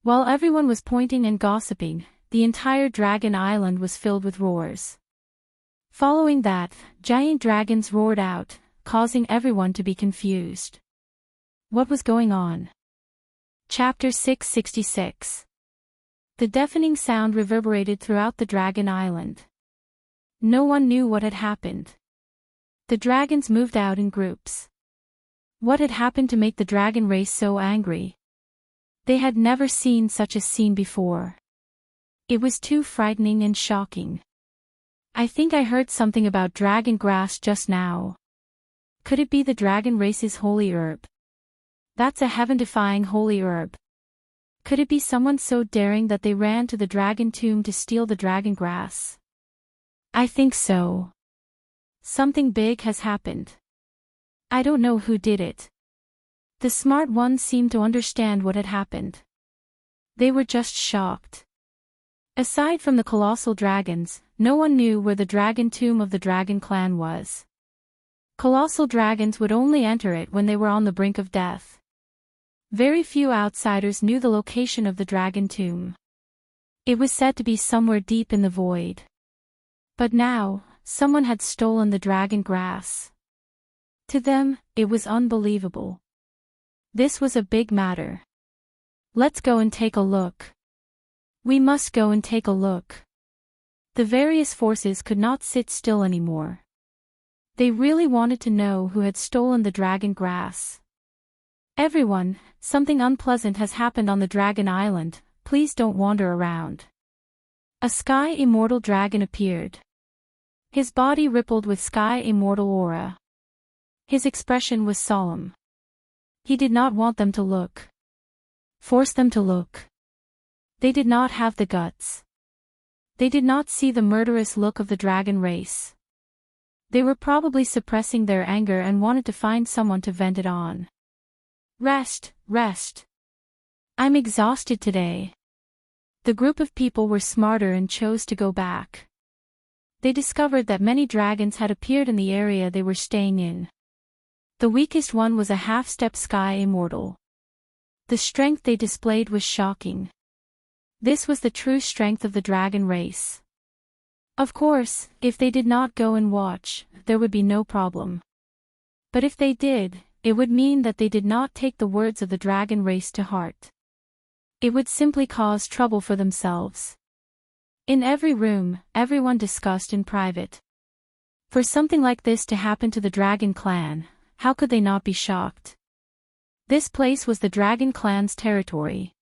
While everyone was pointing and gossiping, the entire Dragon Island was filled with roars. Following that, giant dragons roared out, causing everyone to be confused. What was going on? Chapter 666. The deafening sound reverberated throughout the Dragon Island. No one knew what had happened. The dragons moved out in groups. What had happened to make the dragon race so angry? They had never seen such a scene before. It was too frightening and shocking. I think I heard something about dragon grass just now. Could it be the dragon race's holy herb? That's a heaven-defying holy herb. Could it be someone so daring that they ran to the dragon tomb to steal the dragon grass? I think so. Something big has happened. I don't know who did it. The smart ones seemed to understand what had happened. They were just shocked. Aside from the colossal dragons, no one knew where the dragon tomb of the dragon clan was. Colossal dragons would only enter it when they were on the brink of death. Very few outsiders knew the location of the dragon tomb. It was said to be somewhere deep in the void. But now, someone had stolen the dragon grass. To them, it was unbelievable. This was a big matter. Let's go and take a look. We must go and take a look. The various forces could not sit still anymore. They really wanted to know who had stolen the dragon grass. Everyone, something unpleasant has happened on the Dragon Island, please don't wander around. A Sky Immortal dragon appeared. His body rippled with Sky Immortal aura. His expression was solemn. He did not want them to look. Force them to look. They did not have the guts. They did not see the murderous look of the dragon race. They were probably suppressing their anger and wanted to find someone to vent it on. Rest, rest. I'm exhausted today. The group of people were smarter and chose to go back. They discovered that many dragons had appeared in the area they were staying in. The weakest one was a half-step Sky Immortal. The strength they displayed was shocking. This was the true strength of the dragon race. Of course, if they did not go and watch, there would be no problem. But if they did, it would mean that they did not take the words of the dragon race to heart. It would simply cause trouble for themselves. In every room, everyone discussed in private. For something like this to happen to the dragon clan, how could they not be shocked? This place was the dragon clan's territory.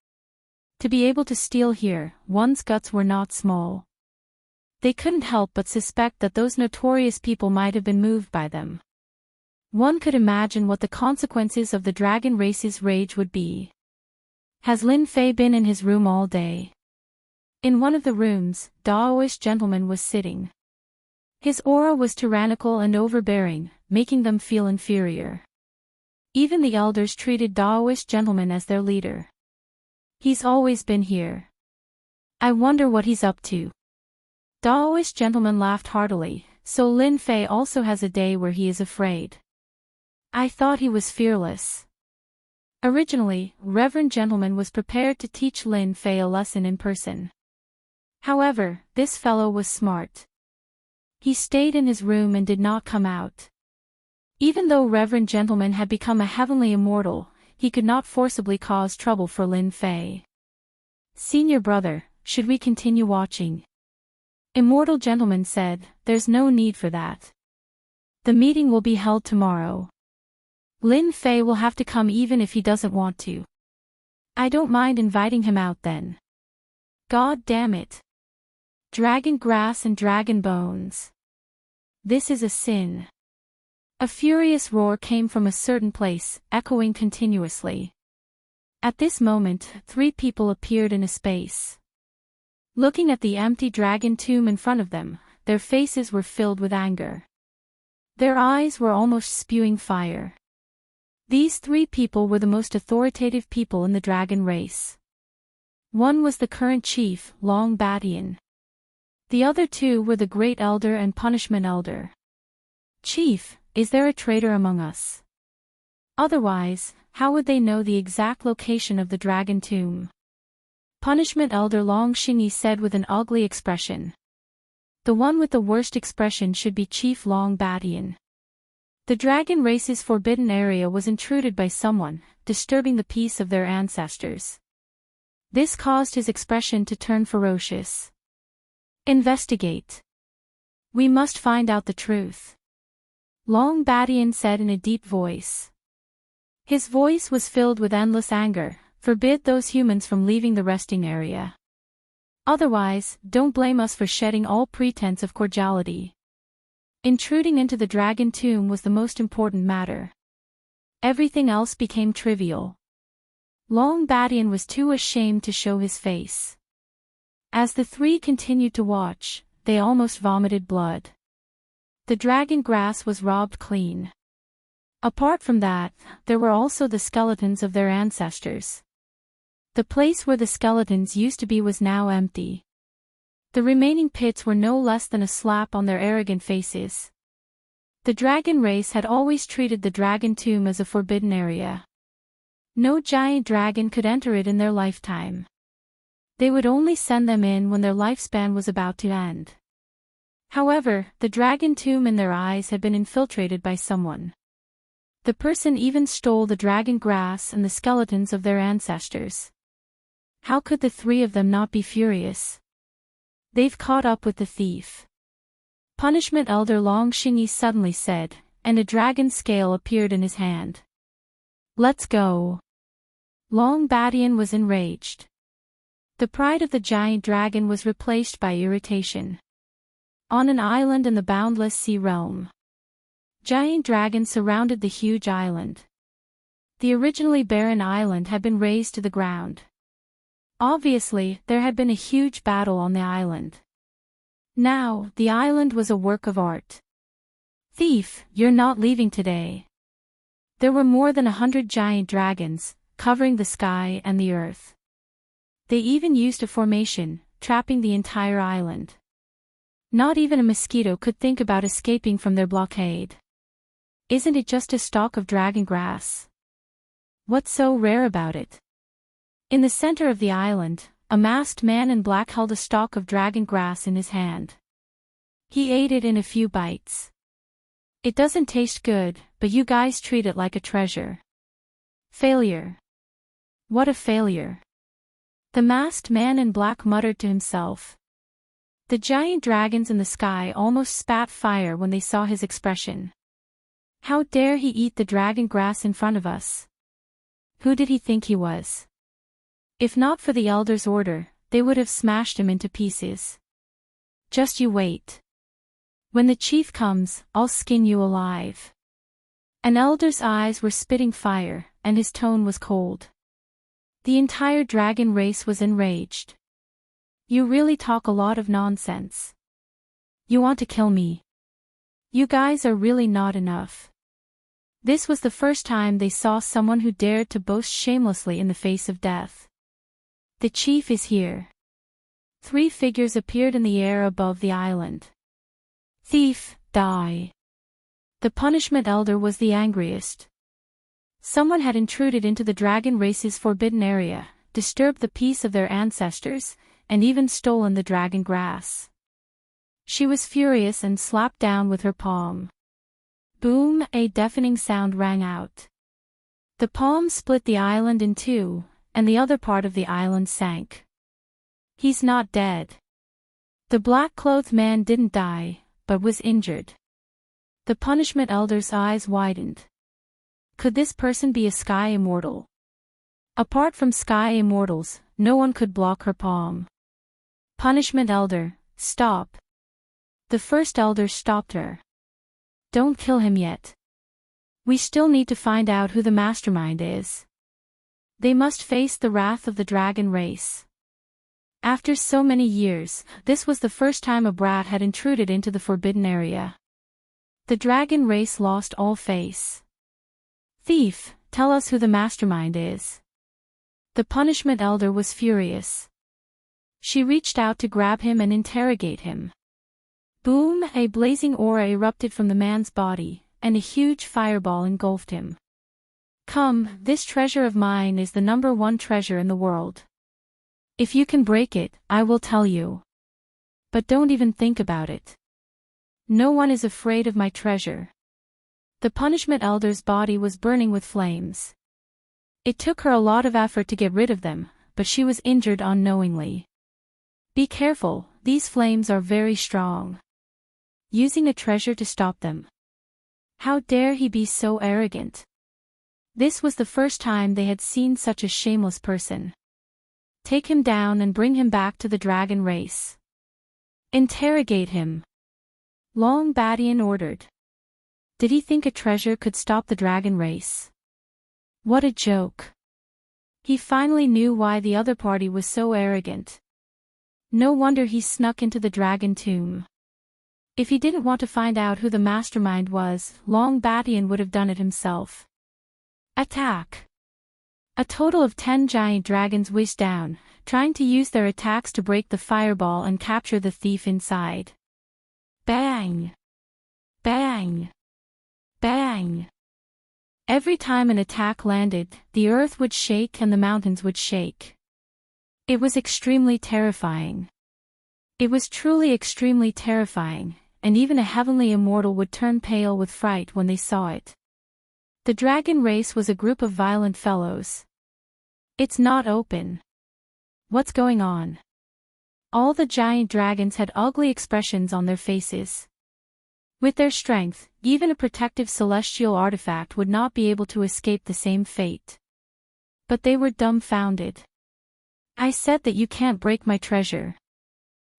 To be able to steal here, one's guts were not small. They couldn't help but suspect that those notorious people might have been moved by them. One could imagine what the consequences of the dragon race's rage would be. Has Lin Fei been in his room all day? In one of the rooms, Daoist gentleman was sitting. His aura was tyrannical and overbearing, making them feel inferior. Even the elders treated Daoist gentleman as their leader. He's always been here. I wonder what he's up to. Daoist gentleman laughed heartily, so Lin Fei also has a day where he is afraid. I thought he was fearless. Originally, Reverend Gentleman was prepared to teach Lin Fei a lesson in person. However, this fellow was smart. He stayed in his room and did not come out. Even though Reverend Gentleman had become a heavenly immortal, he could not forcibly cause trouble for Lin Fei. Senior brother, should we continue watching? Immortal Gentleman said, there's no need for that. The meeting will be held tomorrow. Lin Fei will have to come even if he doesn't want to. I don't mind inviting him out then. God damn it. Dragon grass and dragon bones. This is a sin. A furious roar came from a certain place, echoing continuously. At this moment, 3 people appeared in a space. Looking at the empty dragon tomb in front of them, their faces were filled with anger. Their eyes were almost spewing fire. These 3 people were the most authoritative people in the dragon race. One was the current chief, Long Batian. The other 2 were the Great Elder and Punishment Elder. Chief, is there a traitor among us? Otherwise, how would they know the exact location of the dragon tomb? Punishment Elder Long Xingyi said with an ugly expression. The one with the worst expression should be Chief Long Batian. The dragon race's forbidden area was intruded by someone, disturbing the peace of their ancestors. This caused his expression to turn ferocious. Investigate. We must find out the truth. Long Batian said in a deep voice. His voice was filled with endless anger. Forbid those humans from leaving the resting area. Otherwise, don't blame us for shedding all pretense of cordiality. Intruding into the dragon tomb was the most important matter. Everything else became trivial. Long Batian was too ashamed to show his face. As the 3 continued to watch, they almost vomited blood. The dragon grass was robbed clean. Apart from that, there were also the skeletons of their ancestors. The place where the skeletons used to be was now empty. The remaining pits were no less than a slap on their arrogant faces. The dragon race had always treated the dragon tomb as a forbidden area. No giant dragon could enter it in their lifetime. They would only send them in when their lifespan was about to end. However, the dragon tomb in their eyes had been infiltrated by someone. The person even stole the dragon grass and the skeletons of their ancestors. How could the 3 of them not be furious? They've caught up with the thief. punishment elder Long Shingi suddenly said, and a dragon scale appeared in his hand. Let's go. Long Badian was enraged. The pride of the giant dragon was replaced by irritation. On an island in the Boundless Sea realm, giant dragons surrounded the huge island. The originally barren island had been razed to the ground. Obviously, there had been a huge battle on the island. Now, the island was a work of art. Thief, you're not leaving today. There were more than 100 giant dragons, covering the sky and the earth. They even used a formation, trapping the entire island. Not even a mosquito could think about escaping from their blockade. Isn't it just a stalk of dragon grass? What's so rare about it? In the center of the island, a masked man in black held a stalk of dragon grass in his hand. He ate it in a few bites. It doesn't taste good, but you guys treat it like a treasure. Failure. What a failure. The masked man in black muttered to himself. The giant dragons in the sky almost spat fire when they saw his expression. How dare he eat the dragon grass in front of us? Who did he think he was? If not for the elder's order, they would have smashed him into pieces. Just you wait. When the chief comes, I'll skin you alive. An elder's eyes were spitting fire, and his tone was cold. The entire dragon race was enraged. You really talk a lot of nonsense. You want to kill me. You guys are really not enough. This was the first time they saw someone who dared to boast shamelessly in the face of death. The chief is here. 3 figures appeared in the air above the island. Thief, die. The punishment elder was the angriest. Someone had intruded into the dragon race's forbidden area, disturbed the peace of their ancestors, and even stolen the dragon grass. She was furious and slapped down with her palm. Boom, a deafening sound rang out. The palm split the island in 2, and the other part of the island sank. He's not dead. The black-clothed man didn't die, but was injured. The punishment elder's eyes widened. Could this person be a sky immortal? Apart from sky immortals, no one could block her palm. Punishment elder, stop. The first elder stopped her. Don't kill him yet. We still need to find out who the mastermind is. They must face the wrath of the dragon race. After so many years, this was the first time a brat had intruded into the forbidden area. The dragon race lost all face. Thief, tell us who the mastermind is. The punishment elder was furious. She reached out to grab him and interrogate him. Boom, a blazing aura erupted from the man's body, and a huge fireball engulfed him. Come, this treasure of mine is the #1 treasure in the world. If you can break it, I will tell you. But don't even think about it. No one is afraid of my treasure. The punishment elder's body was burning with flames. It took her a lot of effort to get rid of them, but she was injured unknowingly. Be careful, these flames are very strong. Using a treasure to stop them. How dare he be so arrogant? This was the first time they had seen such a shameless person. Take him down and bring him back to the dragon race. Interrogate him. Long Badian ordered. Did he think a treasure could stop the dragon race? What a joke. He finally knew why the other party was so arrogant. No wonder he snuck into the dragon tomb. If he didn't want to find out who the mastermind was, Long Badian would have done it himself. Attack! A total of 10 giant dragons whizzed down, trying to use their attacks to break the fireball and capture the thief inside. Bang! Bang! Bang! Every time an attack landed, the earth would shake and the mountains would shake. It was extremely terrifying. It was truly extremely terrifying, and even a heavenly immortal would turn pale with fright when they saw it. The dragon race was a group of violent fellows. It's not open. What's going on? All the giant dragons had ugly expressions on their faces. With their strength, even a protective celestial artifact would not be able to escape the same fate. But they were dumbfounded. I said that you can't break my treasure.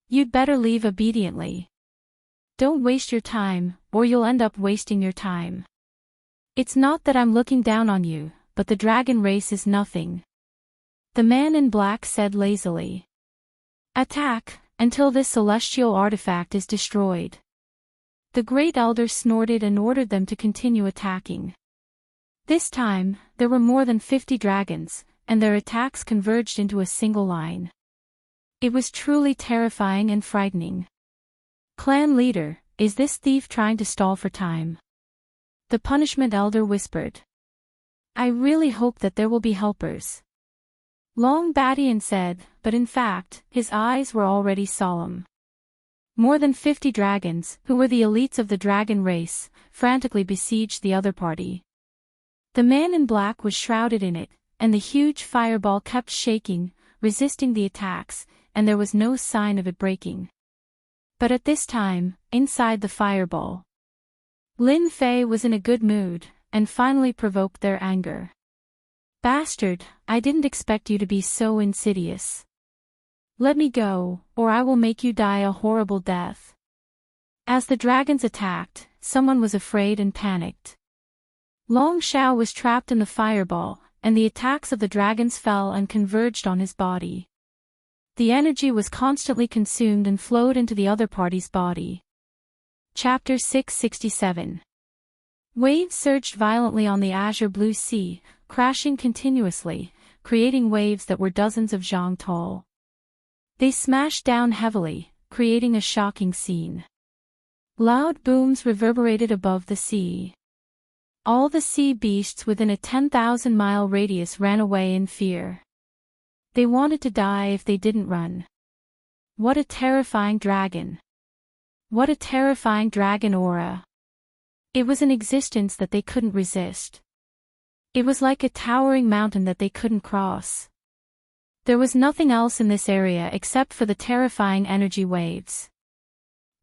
You'd better leave obediently. Don't waste your time, or you'll end up wasting your time. It's not that I'm looking down on you, but the dragon race is nothing. The man in black said lazily. Attack, until this celestial artifact is destroyed. The Great Elder snorted and ordered them to continue attacking. This time, there were more than 50 dragons, and their attacks converged into a single line. It was truly terrifying and frightening. Clan leader, is this thief trying to stall for time? The Punishment Elder whispered. I really hope that there will be helpers. Long Badian said, but in fact, his eyes were already solemn. More than 50 dragons, who were the elites of the dragon race, frantically besieged the other party. The man in black was shrouded in it, and the huge fireball kept shaking, resisting the attacks, and there was no sign of it breaking. But at this time, inside the fireball, Lin Fei was in a good mood, and finally provoked their anger. Bastard, I didn't expect you to be so insidious. Let me go, or I will make you die a horrible death. As the dragons attacked, someone was afraid and panicked. Long Xiao was trapped in the fireball, and the attacks of the dragons fell and converged on his body. The energy was constantly consumed and flowed into the other party's body. Chapter 667. Waves surged violently on the azure blue sea, crashing continuously, creating waves that were dozens of zhang tall. They smashed down heavily, creating a shocking scene. Loud booms reverberated above the sea. All the sea beasts within a 10,000-mile radius ran away in fear. They wanted to die if they didn't run. What a terrifying dragon! What a terrifying dragon aura! It was an existence that they couldn't resist. It was like a towering mountain that they couldn't cross. There was nothing else in this area except for the terrifying energy waves.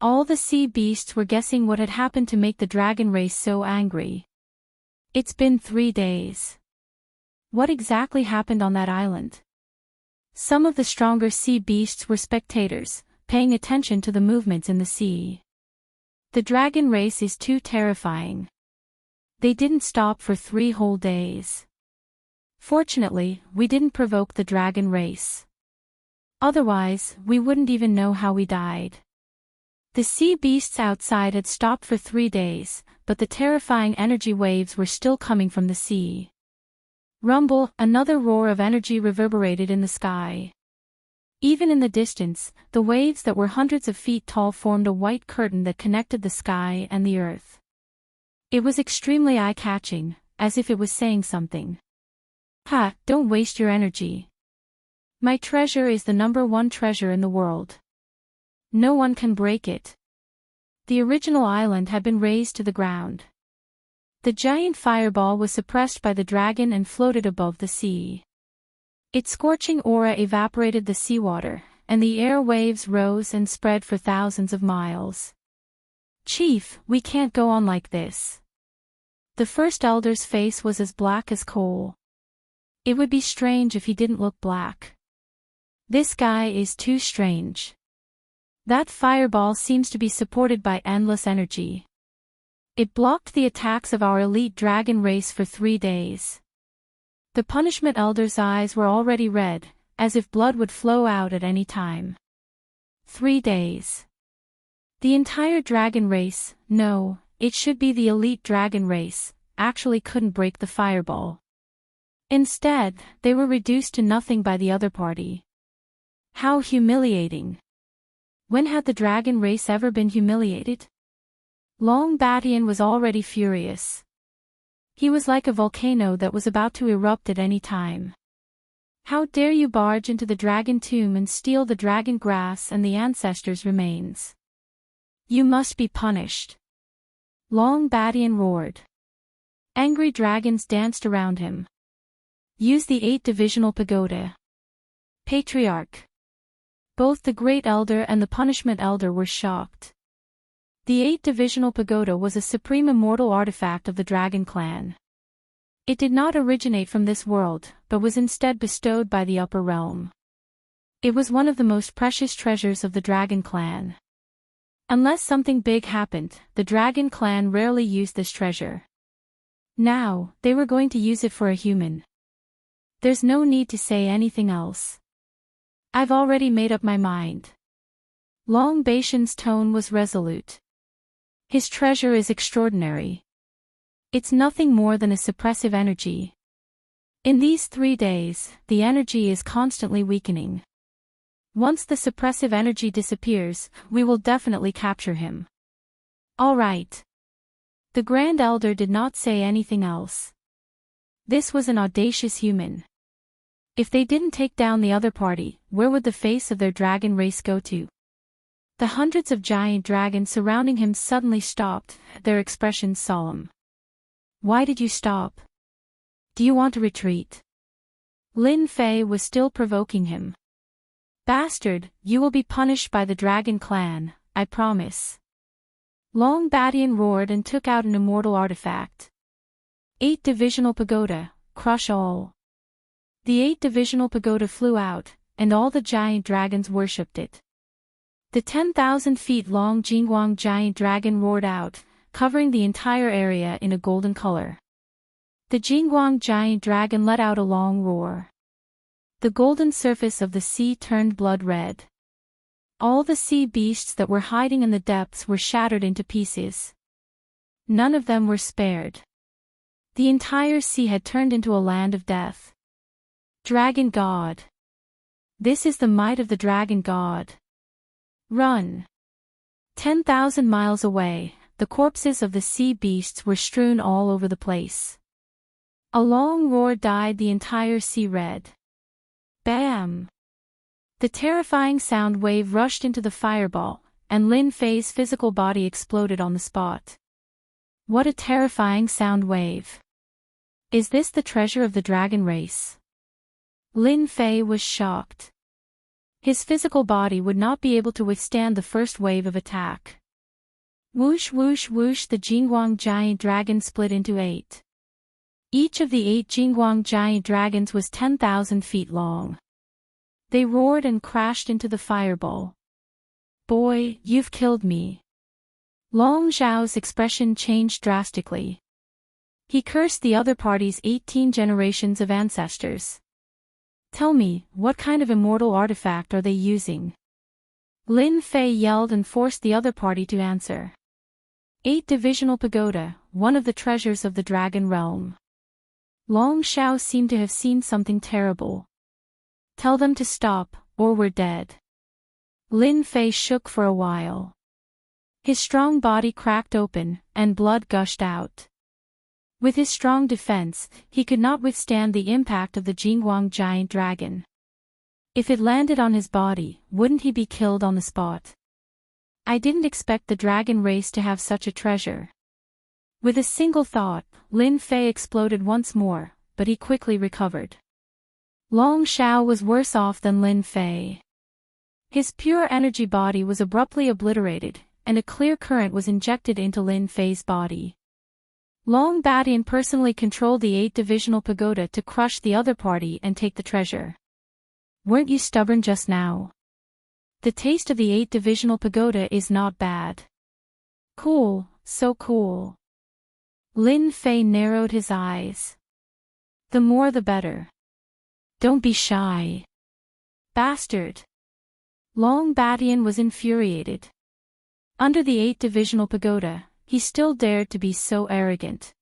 All the sea beasts were guessing what had happened to make the dragon race so angry. It's been 3 days. What exactly happened on that island? Some of the stronger sea beasts were spectators, paying attention to the movements in the sea. The dragon race is too terrifying. They didn't stop for 3 whole days. Fortunately, we didn't provoke the dragon race. Otherwise, we wouldn't even know how we died. The sea beasts outside had stopped for 3 days, but the terrifying energy waves were still coming from the sea. Rumble, another roar of energy reverberated in the sky. Even in the distance, the waves that were hundreds of feet tall formed a white curtain that connected the sky and the earth. It was extremely eye-catching, as if it was saying something. Ha, don't waste your energy. My treasure is the #1 treasure in the world. No one can break it. The original island had been razed to the ground. The giant fireball was suppressed by the dragon and floated above the sea. Its scorching aura evaporated the seawater, and the air waves rose and spread for thousands of miles. Chief, we can't go on like this. The first elder's face was as black as coal. It would be strange if he didn't look black. This guy is too strange. That fireball seems to be supported by endless energy. It blocked the attacks of our elite dragon race for 3 days. The Punishment Elder's eyes were already red, as if blood would flow out at any time. 3 days. The entire dragon race, no, it should be the elite dragon race, actually couldn't break the fireball. Instead, they were reduced to nothing by the other party. How humiliating. When had the dragon race ever been humiliated? Long Batian was already furious. He was like a volcano that was about to erupt at any time. How dare you barge into the dragon tomb and steal the dragon grass and the ancestors' remains? You must be punished. Long Batian roared. Angry dragons danced around him. Use the 8-divisional pagoda. Patriarch. Both the Great Elder and the Punishment Elder were shocked. The 8-divisional pagoda was a supreme immortal artifact of the dragon clan. It did not originate from this world, but was instead bestowed by the upper realm. It was one of the most precious treasures of the dragon clan. Unless something big happened, the dragon clan rarely used this treasure. Now, they were going to use it for a human. There's no need to say anything else. I've already made up my mind. Long Bashan's tone was resolute. His treasure is extraordinary. It's nothing more than a suppressive energy. In these 3 days, the energy is constantly weakening. Once the suppressive energy disappears, we will definitely capture him. All right. The Grand Elder did not say anything else. This was an audacious human. If they didn't take down the other party, where would the face of their dragon race go to? The hundreds of giant dragons surrounding him suddenly stopped, their expressions solemn. Why did you stop? Do you want to retreat? Lin Fei was still provoking him. Bastard, you will be punished by the dragon clan, I promise. Long Badian roared and took out an immortal artifact. 8-divisional pagoda, crush all. The 8-divisional pagoda flew out, and all the giant dragons worshipped it. The 10,000 feet long Jingguang giant dragon roared out, covering the entire area in a golden color. The Jingguang giant dragon let out a long roar. The golden surface of the sea turned blood red. All the sea beasts that were hiding in the depths were shattered into pieces. None of them were spared. The entire sea had turned into a land of death. Dragon God. This is the might of the Dragon God. Run. 10,000 miles away, the corpses of the sea beasts were strewn all over the place. A long roar dyed the entire sea red. Bam! The terrifying sound wave rushed into the fireball, and Lin Fei's physical body exploded on the spot. What a terrifying sound wave! Is this the treasure of the dragon race? Lin Fei was shocked. His physical body would not be able to withstand the first wave of attack. Whoosh whoosh whoosh, the Jingguang giant dragon split into 8. Each of the 8 Jingguang giant dragons was 10,000 feet long. They roared and crashed into the fireball. Boy, you've killed me. Long Zhao's expression changed drastically. He cursed the other party's 18 generations of ancestors. Tell me, what kind of immortal artifact are they using? Lin Fei yelled and forced the other party to answer. 8-divisional pagoda, one of the treasures of the dragon realm. Long Zhao seemed to have seen something terrible. Tell them to stop, or we're dead. Lin Fei shook for a while. His strong body cracked open, and blood gushed out. With his strong defense, he could not withstand the impact of the Jingguang giant dragon. If it landed on his body, wouldn't he be killed on the spot? I didn't expect the dragon race to have such a treasure. With a single thought, Lin Fei exploded once more, but he quickly recovered. Long Zhao was worse off than Lin Fei. His pure energy body was abruptly obliterated, and a clear current was injected into Lin Fei's body. Long Badian personally controlled the 8-divisional pagoda to crush the other party and take the treasure. Weren't you stubborn just now? The taste of the 8-divisional pagoda is not bad. Cool, so cool. Lin Fei narrowed his eyes. The more the better. Don't be shy. Bastard. Long Badian was infuriated. Under the 8-divisional pagoda, he still dared to be so arrogant.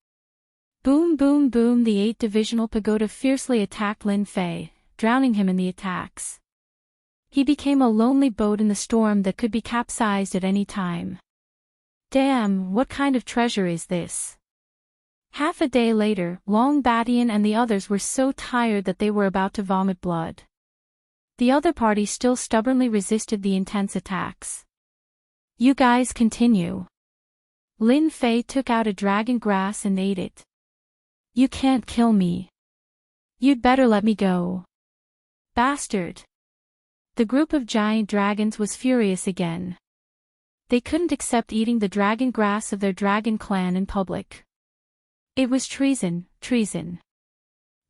Boom boom boom, the 8-divisional pagoda fiercely attacked Lin Fei, drowning him in the attacks. He became a lonely boat in the storm that could be capsized at any time. Damn, what kind of treasure is this? Half a day later, Long Badian and the others were so tired that they were about to vomit blood. The other party still stubbornly resisted the intense attacks. You guys continue. Lin Fei took out a dragon grass and ate it. You can't kill me. You'd better let me go. Bastard. The group of giant dragons was furious again. They couldn't accept eating the dragon grass of their dragon clan in public. It was treason, treason.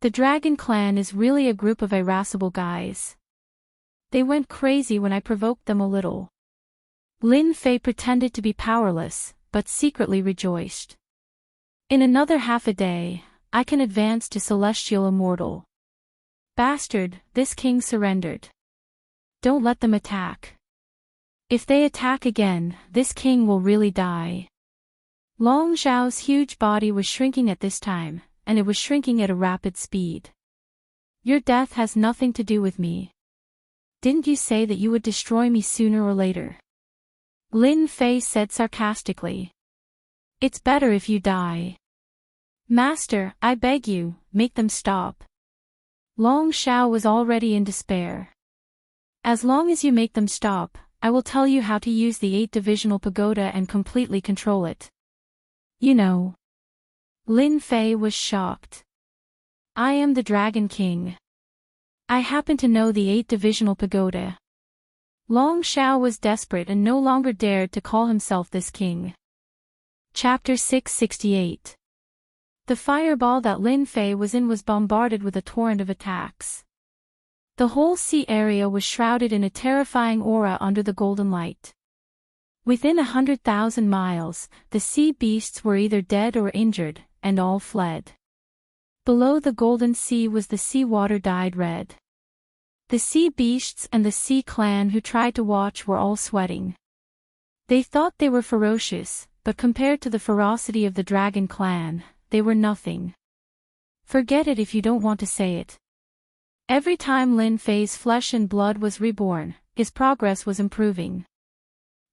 The dragon clan is really a group of irascible guys. They went crazy when I provoked them a little. Lin Fei pretended to be powerless, but secretly rejoiced. In another half a day, I can advance to Celestial Immortal. Bastard, this king surrendered. Don't let them attack. If they attack again, this king will really die. Long Zhao's huge body was shrinking at this time, and it was shrinking at a rapid speed. Your death has nothing to do with me. Didn't you say that you would destroy me sooner or later? Lin Fei said sarcastically. It's better if you die. Master, I beg you, make them stop. Long Zhao was already in despair. As long as you make them stop, I will tell you how to use the 8-divisional pagoda and completely control it. You know. Lin Fei was shocked. I am the Dragon King. I happen to know the 8-divisional pagoda. Long Zhao was desperate and no longer dared to call himself this king. Chapter 668. The fireball that Lin Fei was in was bombarded with a torrent of attacks. The whole sea area was shrouded in a terrifying aura under the golden light. Within 100,000 miles, the sea beasts were either dead or injured, and all fled. Below the golden sea was the sea water dyed red. The sea beasts and the sea clan who tried to watch were all sweating. They thought they were ferocious, but compared to the ferocity of the dragon clan, they were nothing. Forget it if you don't want to say it. Every time Lin Fei's flesh and blood was reborn, his progress was improving.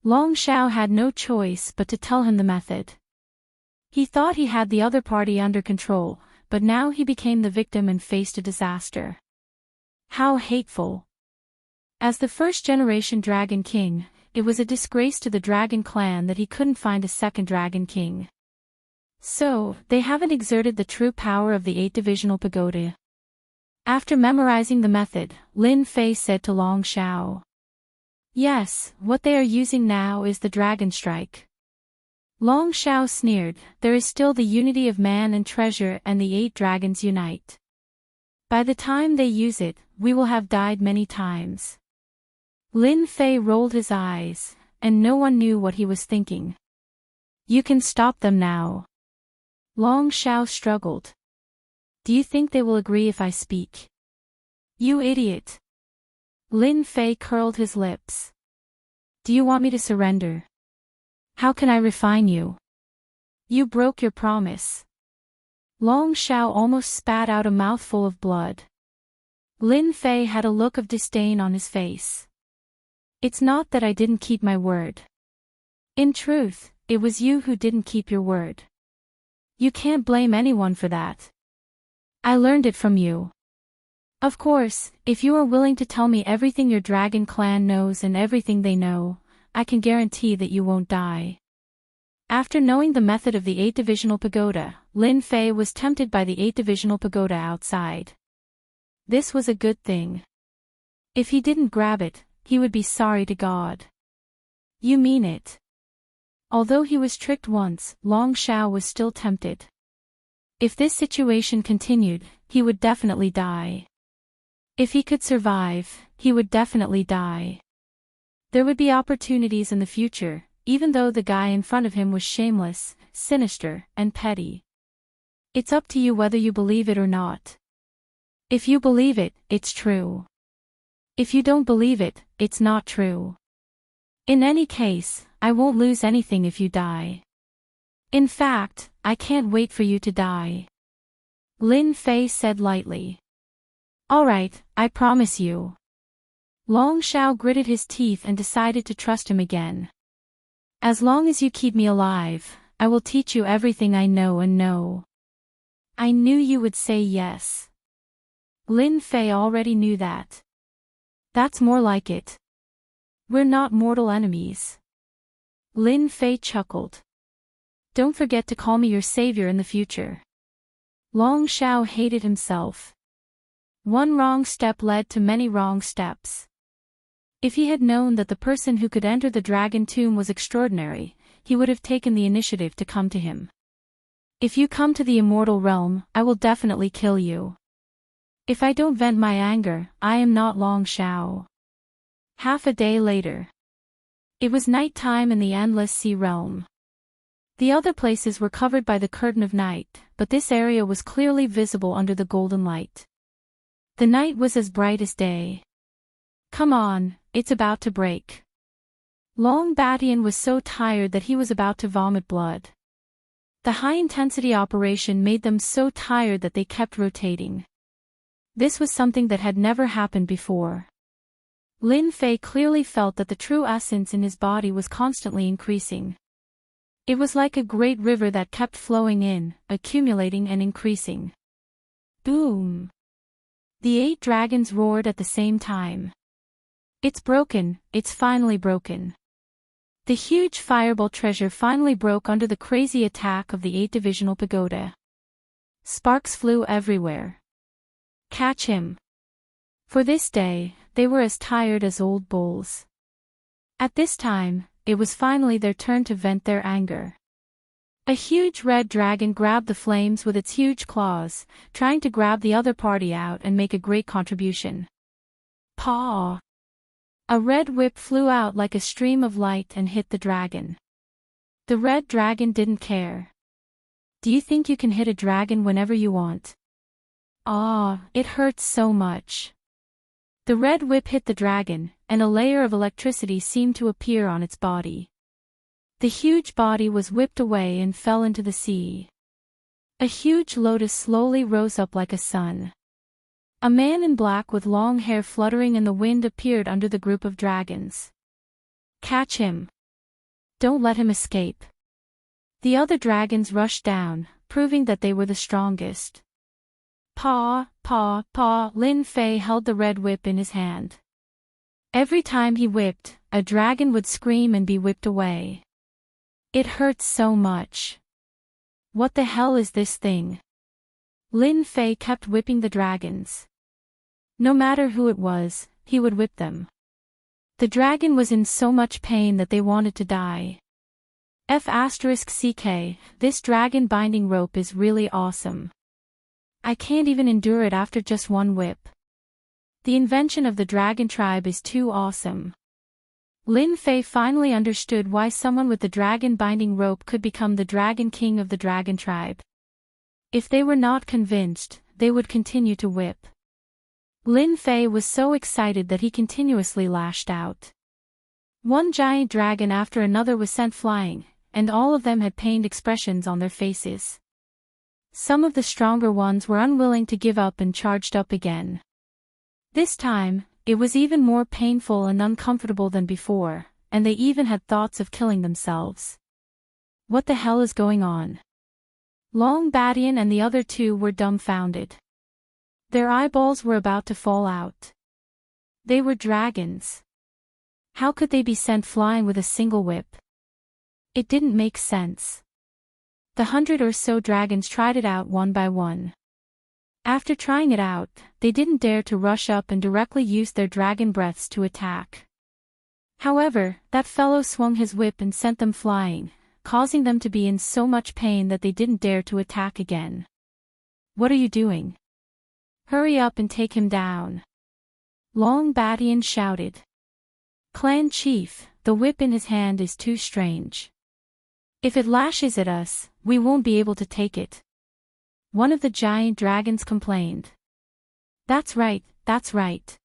Long Zhao had no choice but to tell him the method. He thought he had the other party under control, but now he became the victim and faced a disaster. How hateful. As the first-generation Dragon King, it was a disgrace to the Dragon Clan that he couldn't find a second Dragon King. So, they haven't exerted the true power of the 8-divisional pagoda. After memorizing the method, Lin Fei said to Long Zhao. Yes, what they are using now is the Dragon Strike. Long Zhao sneered, there is still the unity of man and treasure and the 8 dragons unite. By the time they use it, we will have died many times. Lin Fei rolled his eyes, and no one knew what he was thinking. You can stop them now. Long Zhao struggled. Do you think they will agree if I speak? You idiot. Lin Fei curled his lips. Do you want me to surrender? How can I refine you? You broke your promise. Long Zhao almost spat out a mouthful of blood. Lin Fei had a look of disdain on his face. It's not that I didn't keep my word. In truth, it was you who didn't keep your word. You can't blame anyone for that. I learned it from you. Of course, if you are willing to tell me everything your dragon clan knows and everything they know, I can guarantee that you won't die. After knowing the method of the 8-divisional pagoda, Lin Fei was tempted by the 8-divisional pagoda outside. This was a good thing. If he didn't grab it, he would be sorry to God. You mean it? Although he was tricked once, Long Zhao was still tempted. If this situation continued, he would definitely die. If he could survive, he would definitely die. There would be opportunities in the future, even though the guy in front of him was shameless, sinister, and petty. It's up to you whether you believe it or not. If you believe it, it's true. If you don't believe it, it's not true. In any case, I won't lose anything if you die. In fact, I can't wait for you to die. Lin Fei said lightly. All right, I promise you. Long Zhao gritted his teeth and decided to trust him again. As long as you keep me alive, I will teach you everything I know and know. I knew you would say yes. Lin Fei already knew that. That's more like it. We're not mortal enemies. Lin Fei chuckled. Don't forget to call me your savior in the future. Long Zhao hated himself. One wrong step led to many wrong steps. If he had known that the person who could enter the dragon tomb was extraordinary, he would have taken the initiative to come to him. If you come to the immortal realm, I will definitely kill you. If I don't vent my anger, I am not long Shao. Half a day later. It was night time in the endless sea realm. The other places were covered by the curtain of night, but this area was clearly visible under the golden light. The night was as bright as day. Come on, it's about to break. Long Batian was so tired that he was about to vomit blood. The high-intensity operation made them so tired that they kept rotating. This was something that had never happened before. Lin Fei clearly felt that the true essence in his body was constantly increasing. It was like a great river that kept flowing in, accumulating and increasing. Boom! The 8 dragons roared at the same time. It's broken, it's finally broken. The huge fireball treasure finally broke under the crazy attack of the 8 divisional pagoda. Sparks flew everywhere. Catch him. For this day, they were as tired as old bulls. At this time, it was finally their turn to vent their anger. A huge red dragon grabbed the flames with its huge claws, trying to grab the other party out and make a great contribution. Paw! A red whip flew out like a stream of light and hit the dragon. The red dragon didn't care. Do you think you can hit a dragon whenever you want? Ah, it hurts so much. The red whip hit the dragon, and a layer of electricity seemed to appear on its body. The huge body was whipped away and fell into the sea. A huge lotus slowly rose up like a sun. A man in black with long hair fluttering in the wind appeared under the group of dragons. Catch him. Don't let him escape. The other dragons rushed down, proving that they were the strongest. Paw, paw, paw, Lin Fei held the red whip in his hand. Every time he whipped, a dragon would scream and be whipped away. It hurts so much. What the hell is this thing? Lin Fei kept whipping the dragons. No matter who it was, he would whip them. The dragon was in so much pain that they wanted to die. F***CK, this dragon binding rope is really awesome. I can't even endure it after just one whip. The invention of the dragon tribe is too awesome. Lin Fei finally understood why someone with the dragon binding rope could become the dragon king of the dragon tribe. If they were not convinced, they would continue to whip. Lin Fei was so excited that he continuously lashed out. One giant dragon after another was sent flying, and all of them had pained expressions on their faces. Some of the stronger ones were unwilling to give up and charged up again. This time, it was even more painful and uncomfortable than before, and they even had thoughts of killing themselves. What the hell is going on? Long Batian and the other 2 were dumbfounded. Their eyeballs were about to fall out. They were dragons. How could they be sent flying with a single whip? It didn't make sense. The 100 or so dragons tried it out one by one. After trying it out, they didn't dare to rush up and directly use their dragon breaths to attack. However, that fellow swung his whip and sent them flying, causing them to be in so much pain that they didn't dare to attack again. What are you doing? Hurry up and take him down. Long Batian shouted. Clan Chief, the whip in his hand is too strange. If it lashes at us, we won't be able to take it. One of the giant dragons complained. That's right, that's right.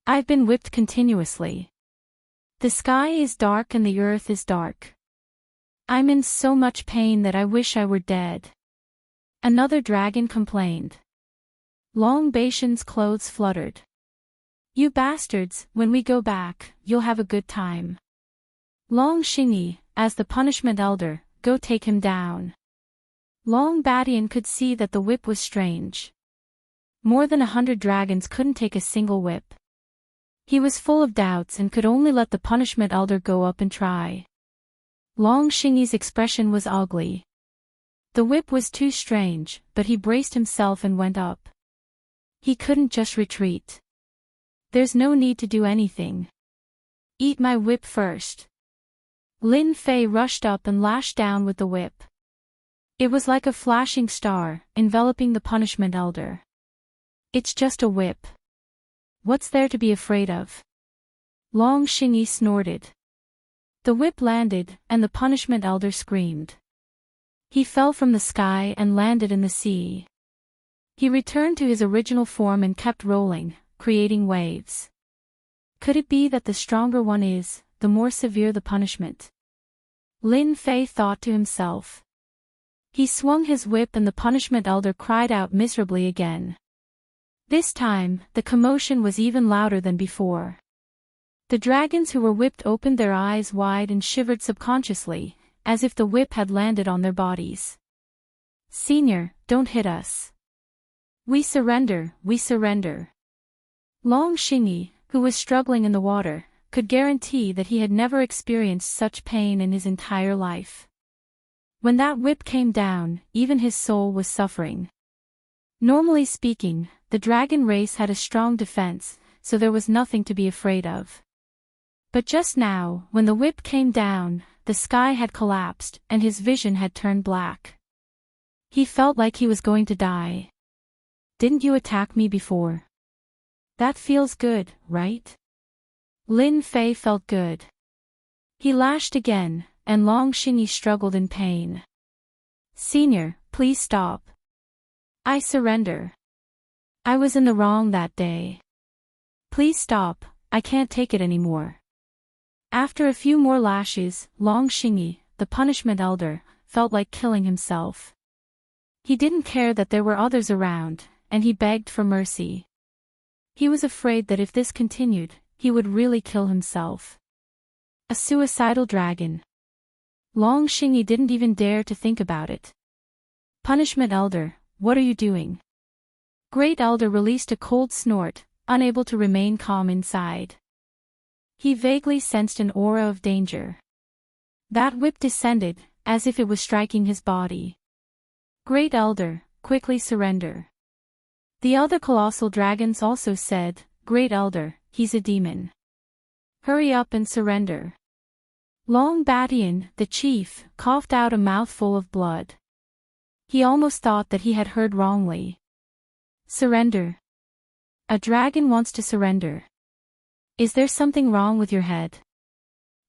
I've been whipped continuously. The sky is dark and the earth is dark. I'm in so much pain that I wish I were dead. Another dragon complained. Long Batian's clothes fluttered. You bastards, when we go back, you'll have a good time. Long Xingyi, as the punishment elder, go take him down. Long Batian could see that the whip was strange. More than 100 dragons couldn't take a single whip. He was full of doubts and could only let the punishment elder go up and try. Long Xingyi's expression was ugly. The whip was too strange, but he braced himself and went up. He couldn't just retreat. There's no need to do anything. Eat my whip first. Lin Fei rushed up and lashed down with the whip. It was like a flashing star, enveloping the punishment elder. It's just a whip. What's there to be afraid of? Long Xingyi snorted. The whip landed, and the punishment elder screamed. He fell from the sky and landed in the sea. He returned to his original form and kept rolling, creating waves. Could it be that the stronger one is, the more severe the punishment? Lin Fei thought to himself. He swung his whip and the punishment elder cried out miserably again. This time, the commotion was even louder than before. The dragons who were whipped opened their eyes wide and shivered subconsciously, as if the whip had landed on their bodies. Senior, don't hit us. We surrender, we surrender. Long Xingyi, who was struggling in the water, could guarantee that he had never experienced such pain in his entire life. When that whip came down, even his soul was suffering. Normally speaking, the dragon race had a strong defense, so there was nothing to be afraid of. But just now, when the whip came down, the sky had collapsed and his vision had turned black. He felt like he was going to die. Didn't you attack me before? That feels good, right? Lin Fei felt good. He lashed again, and Long Xingyi struggled in pain. Senior, please stop. I surrender. I was in the wrong that day. Please stop, I can't take it anymore. After a few more lashes, Long Xingyi, the punishment elder, felt like killing himself. He didn't care that there were others around, and he begged for mercy. He was afraid that if this continued, he would really kill himself. A suicidal dragon. Long Xingyi didn't even dare to think about it. Punishment elder, what are you doing? Great elder released a cold snort, unable to remain calm inside. He vaguely sensed an aura of danger. That whip descended, as if it was striking his body. Great elder, quickly surrender. The other colossal dragons also said, Great elder, he's a demon. Hurry up and surrender. Long Batian, the chief, coughed out a mouthful of blood. He almost thought that he had heard wrongly. Surrender. A dragon wants to surrender. Is there something wrong with your head?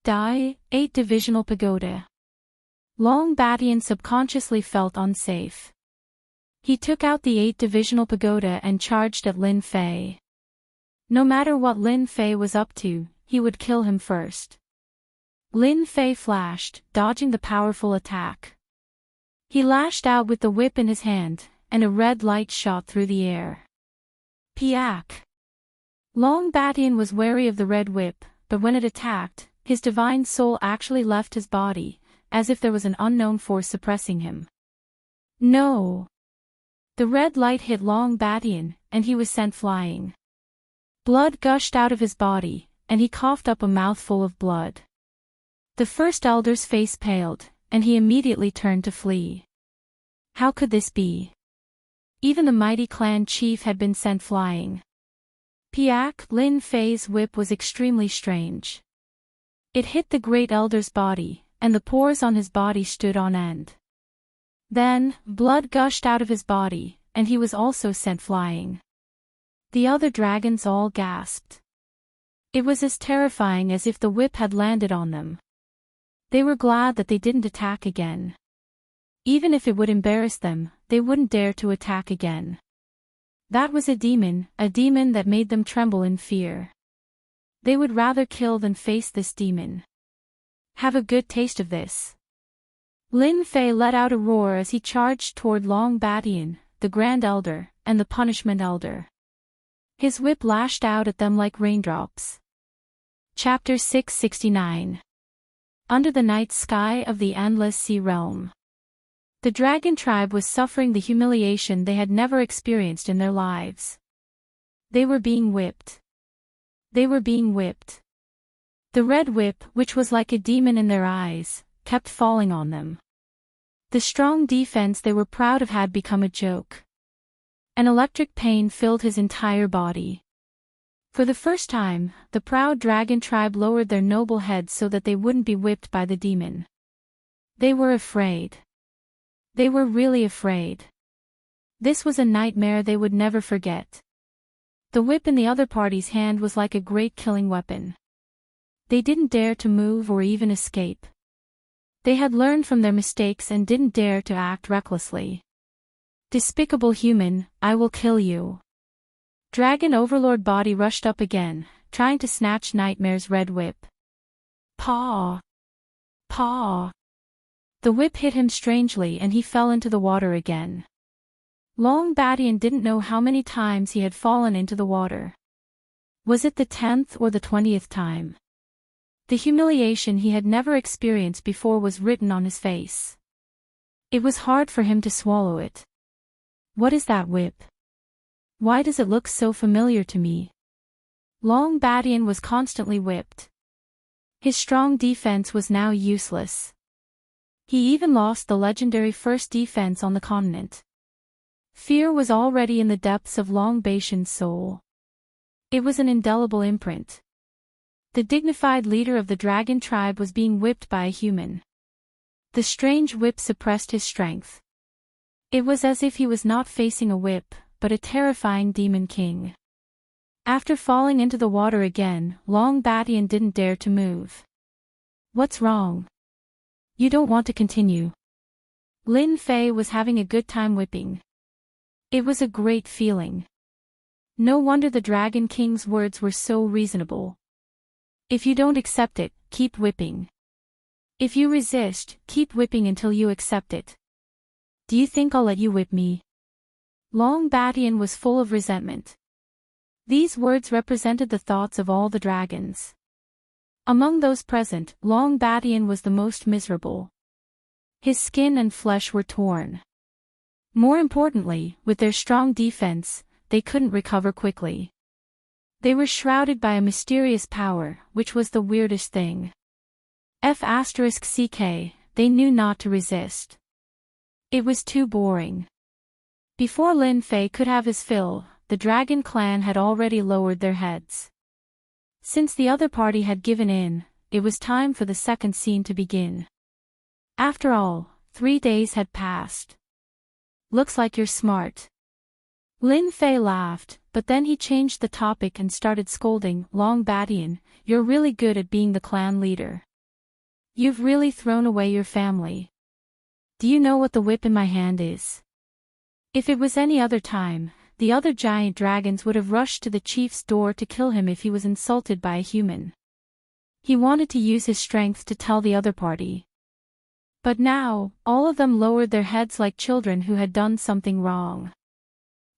Die, 8 divisional pagoda. Long Batian subconsciously felt unsafe. He took out the 8 divisional pagoda and charged at Lin Fei. No matter what Lin Fei was up to, he would kill him first. Lin Fei flashed, dodging the powerful attack. He lashed out with the whip in his hand, and a red light shot through the air. Piak! Long Batian was wary of the red whip, but when it attacked, his divine soul actually left his body, as if there was an unknown force suppressing him. No! The red light hit Long Batian, and he was sent flying. Blood gushed out of his body, and he coughed up a mouthful of blood. The first elder's face paled, and he immediately turned to flee. How could this be? Even the mighty clan chief had been sent flying. Piak, Lin Fei's whip was extremely strange. It hit the great elder's body, and the pores on his body stood on end. Then, blood gushed out of his body, and he was also sent flying. The other dragons all gasped. It was as terrifying as if the whip had landed on them. They were glad that they didn't attack again. Even if it would embarrass them, they wouldn't dare to attack again. That was a demon that made them tremble in fear. They would rather kill than face this demon. Have a good taste of this. Lin Fei let out a roar as he charged toward Long Batian, the Grand Elder, and the Punishment Elder. His whip lashed out at them like raindrops. Chapter 669. Under the night sky of the endless sea realm. The dragon tribe was suffering the humiliation they had never experienced in their lives. They were being whipped. They were being whipped. The red whip, which was like a demon in their eyes, kept falling on them. The strong defense they were proud of had become a joke. An electric pain filled his entire body. For the first time, the proud dragon tribe lowered their noble heads so that they wouldn't be whipped by the demon. They were afraid. They were really afraid. This was a nightmare they would never forget. The whip in the other party's hand was like a great killing weapon. They didn't dare to move or even escape. They had learned from their mistakes and didn't dare to act recklessly. Despicable human, I will kill you. Dragon Overlord Body rushed up again, trying to snatch Nightmare's red whip. Paw! Paw! The whip hit him strangely and he fell into the water again. Long Badian didn't know how many times he had fallen into the water. Was it the 10th or the 20th time? The humiliation he had never experienced before was written on his face. It was hard for him to swallow it. What is that whip? Why does it look so familiar to me? Long Badian was constantly whipped. His strong defense was now useless. He even lost the legendary first defense on the continent. Fear was already in the depths of Long Badian's soul. It was an indelible imprint. The dignified leader of the dragon tribe was being whipped by a human. The strange whip suppressed his strength. It was as if he was not facing a whip, but a terrifying demon king. After falling into the water again, Long Badian didn't dare to move. What's wrong? You don't want to continue. Lin Fei was having a good time whipping. It was a great feeling. No wonder the Dragon King's words were so reasonable. If you don't accept it, keep whipping. If you resist, keep whipping until you accept it. Do you think I'll let you whip me? Long Badian was full of resentment. These words represented the thoughts of all the dragons. Among those present, Long Badian was the most miserable. His skin and flesh were torn. More importantly, with their strong defense, they couldn't recover quickly. They were shrouded by a mysterious power, which was the weirdest thing. *CK, they knew not to resist. It was too boring. Before Lin Fei could have his fill, the dragon clan had already lowered their heads. Since the other party had given in, it was time for the second scene to begin. After all, 3 days had passed. Looks like you're smart. Lin Fei laughed, but then he changed the topic and started scolding. Long Badian, you're really good at being the clan leader. You've really thrown away your family. Do you know what the whip in my hand is? If it was any other time, the other giant dragons would have rushed to the chief's door to kill him if he was insulted by a human. He wanted to use his strength to tell the other party. But now, all of them lowered their heads like children who had done something wrong.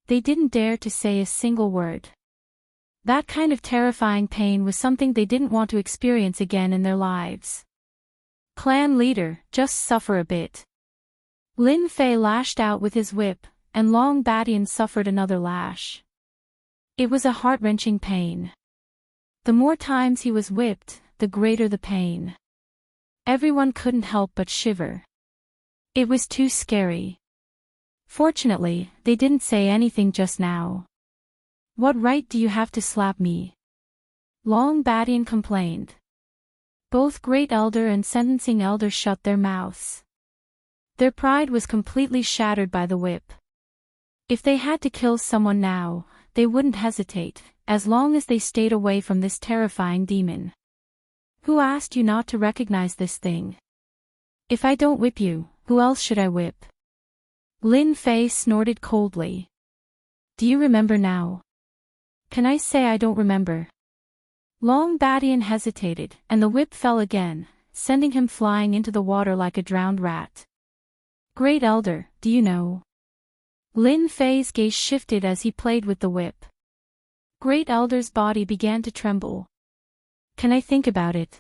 They didn't dare to say a single word. That kind of terrifying pain was something they didn't want to experience again in their lives. Clan leader, just suffer a bit. Lin Fei lashed out with his whip, and Long Badian suffered another lash. It was a heart-wrenching pain. The more times he was whipped, the greater the pain. Everyone couldn't help but shiver. It was too scary. Fortunately, they didn't say anything just now. What right do you have to slap me? Long Badian complained. Both Great Elder and Sentencing Elder shut their mouths. Their pride was completely shattered by the whip. If they had to kill someone now, they wouldn't hesitate, as long as they stayed away from this terrifying demon. Who asked you not to recognize this thing? If I don't whip you, who else should I whip? Lin Fei snorted coldly. Do you remember now? Can I say I don't remember? Long Badian hesitated, and the whip fell again, sending him flying into the water like a drowned rat. Great Elder, do you know? Lin Fei's gaze shifted as he played with the whip. Great Elder's body began to tremble. Can I think about it?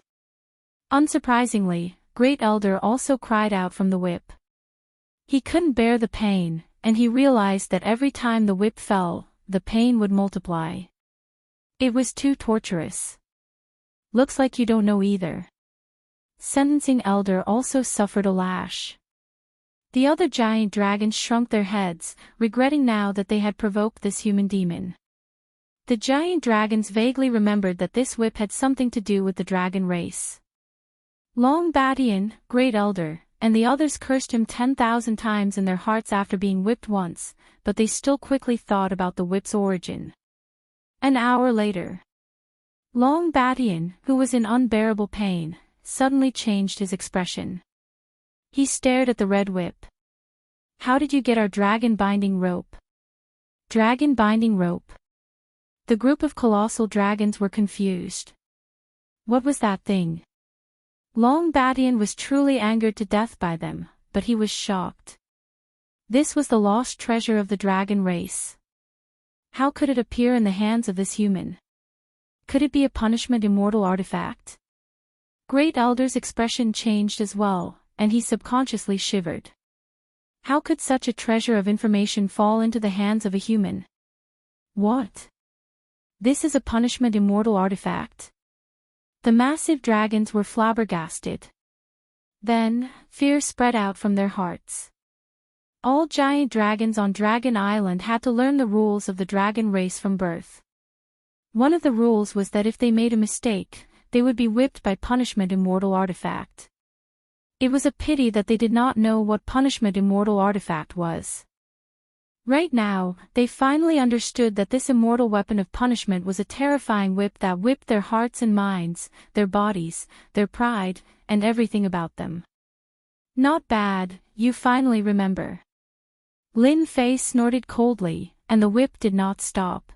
Unsurprisingly, Great Elder also cried out from the whip. He couldn't bear the pain, and he realized that every time the whip fell, the pain would multiply. It was too torturous. Looks like you don't know either. Sentencing Elder also suffered a lash. The other giant dragons shrunk their heads, regretting now that they had provoked this human demon. The giant dragons vaguely remembered that this whip had something to do with the dragon race. Long Badian, Great Elder, and the others cursed him 10,000 times in their hearts after being whipped once, but they still quickly thought about the whip's origin. An hour later, Long Badian, who was in unbearable pain, suddenly changed his expression. He stared at the red whip. "How did you get our dragon binding rope?" Dragon binding rope. The group of colossal dragons were confused. What was that thing? Long Badian was truly angered to death by them, but he was shocked. This was the lost treasure of the dragon race. How could it appear in the hands of this human? Could it be a punishment immortal artifact? Great Elder's expression changed as well, and he subconsciously shivered. How could such a treasure of information fall into the hands of a human? What? This is a punishment immortal artifact. The massive dragons were flabbergasted. Then, fear spread out from their hearts. All giant dragons on Dragon Island had to learn the rules of the dragon race from birth. One of the rules was that if they made a mistake, they would be whipped by punishment immortal artifact. It was a pity that they did not know what punishment immortal artifact was. Right now, they finally understood that this immortal weapon of punishment was a terrifying whip that whipped their hearts and minds, their bodies, their pride, and everything about them. Not bad, you finally remember. Lin Fei snorted coldly, and the whip did not stop.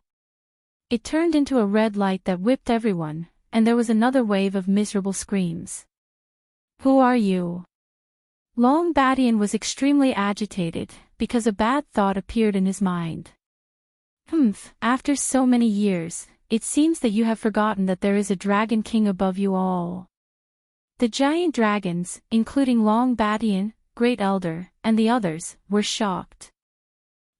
It turned into a red light that whipped everyone, and there was another wave of miserable screams. Who are you? Long Badian was extremely agitated, because a bad thought appeared in his mind. After so many years, it seems that you have forgotten that there is a dragon king above you all. The giant dragons, including Long Badian, Great Elder, and the others, were shocked.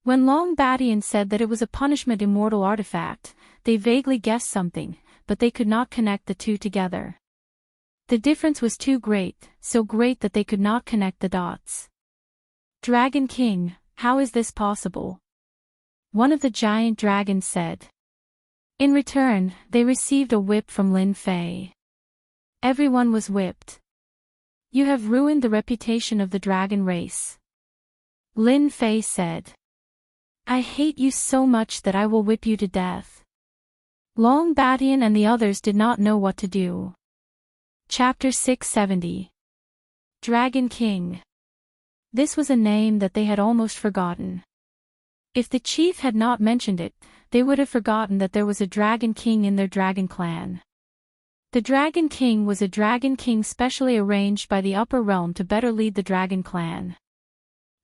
When Long Badian said that it was a punishment immortal artifact, they vaguely guessed something, but they could not connect the two together. The difference was too great, so great that they could not connect the dots. Dragon King, how is this possible? One of the giant dragons said. In return, they received a whip from Lin Fei. Everyone was whipped. You have ruined the reputation of the dragon race. Lin Fei said. I hate you so much that I will whip you to death. Long Badian and the others did not know what to do. Chapter 670. Dragon King. This was a name that they had almost forgotten. If the chief had not mentioned it, they would have forgotten that there was a Dragon King in their dragon clan. The Dragon King was a Dragon King specially arranged by the upper realm to better lead the Dragon clan.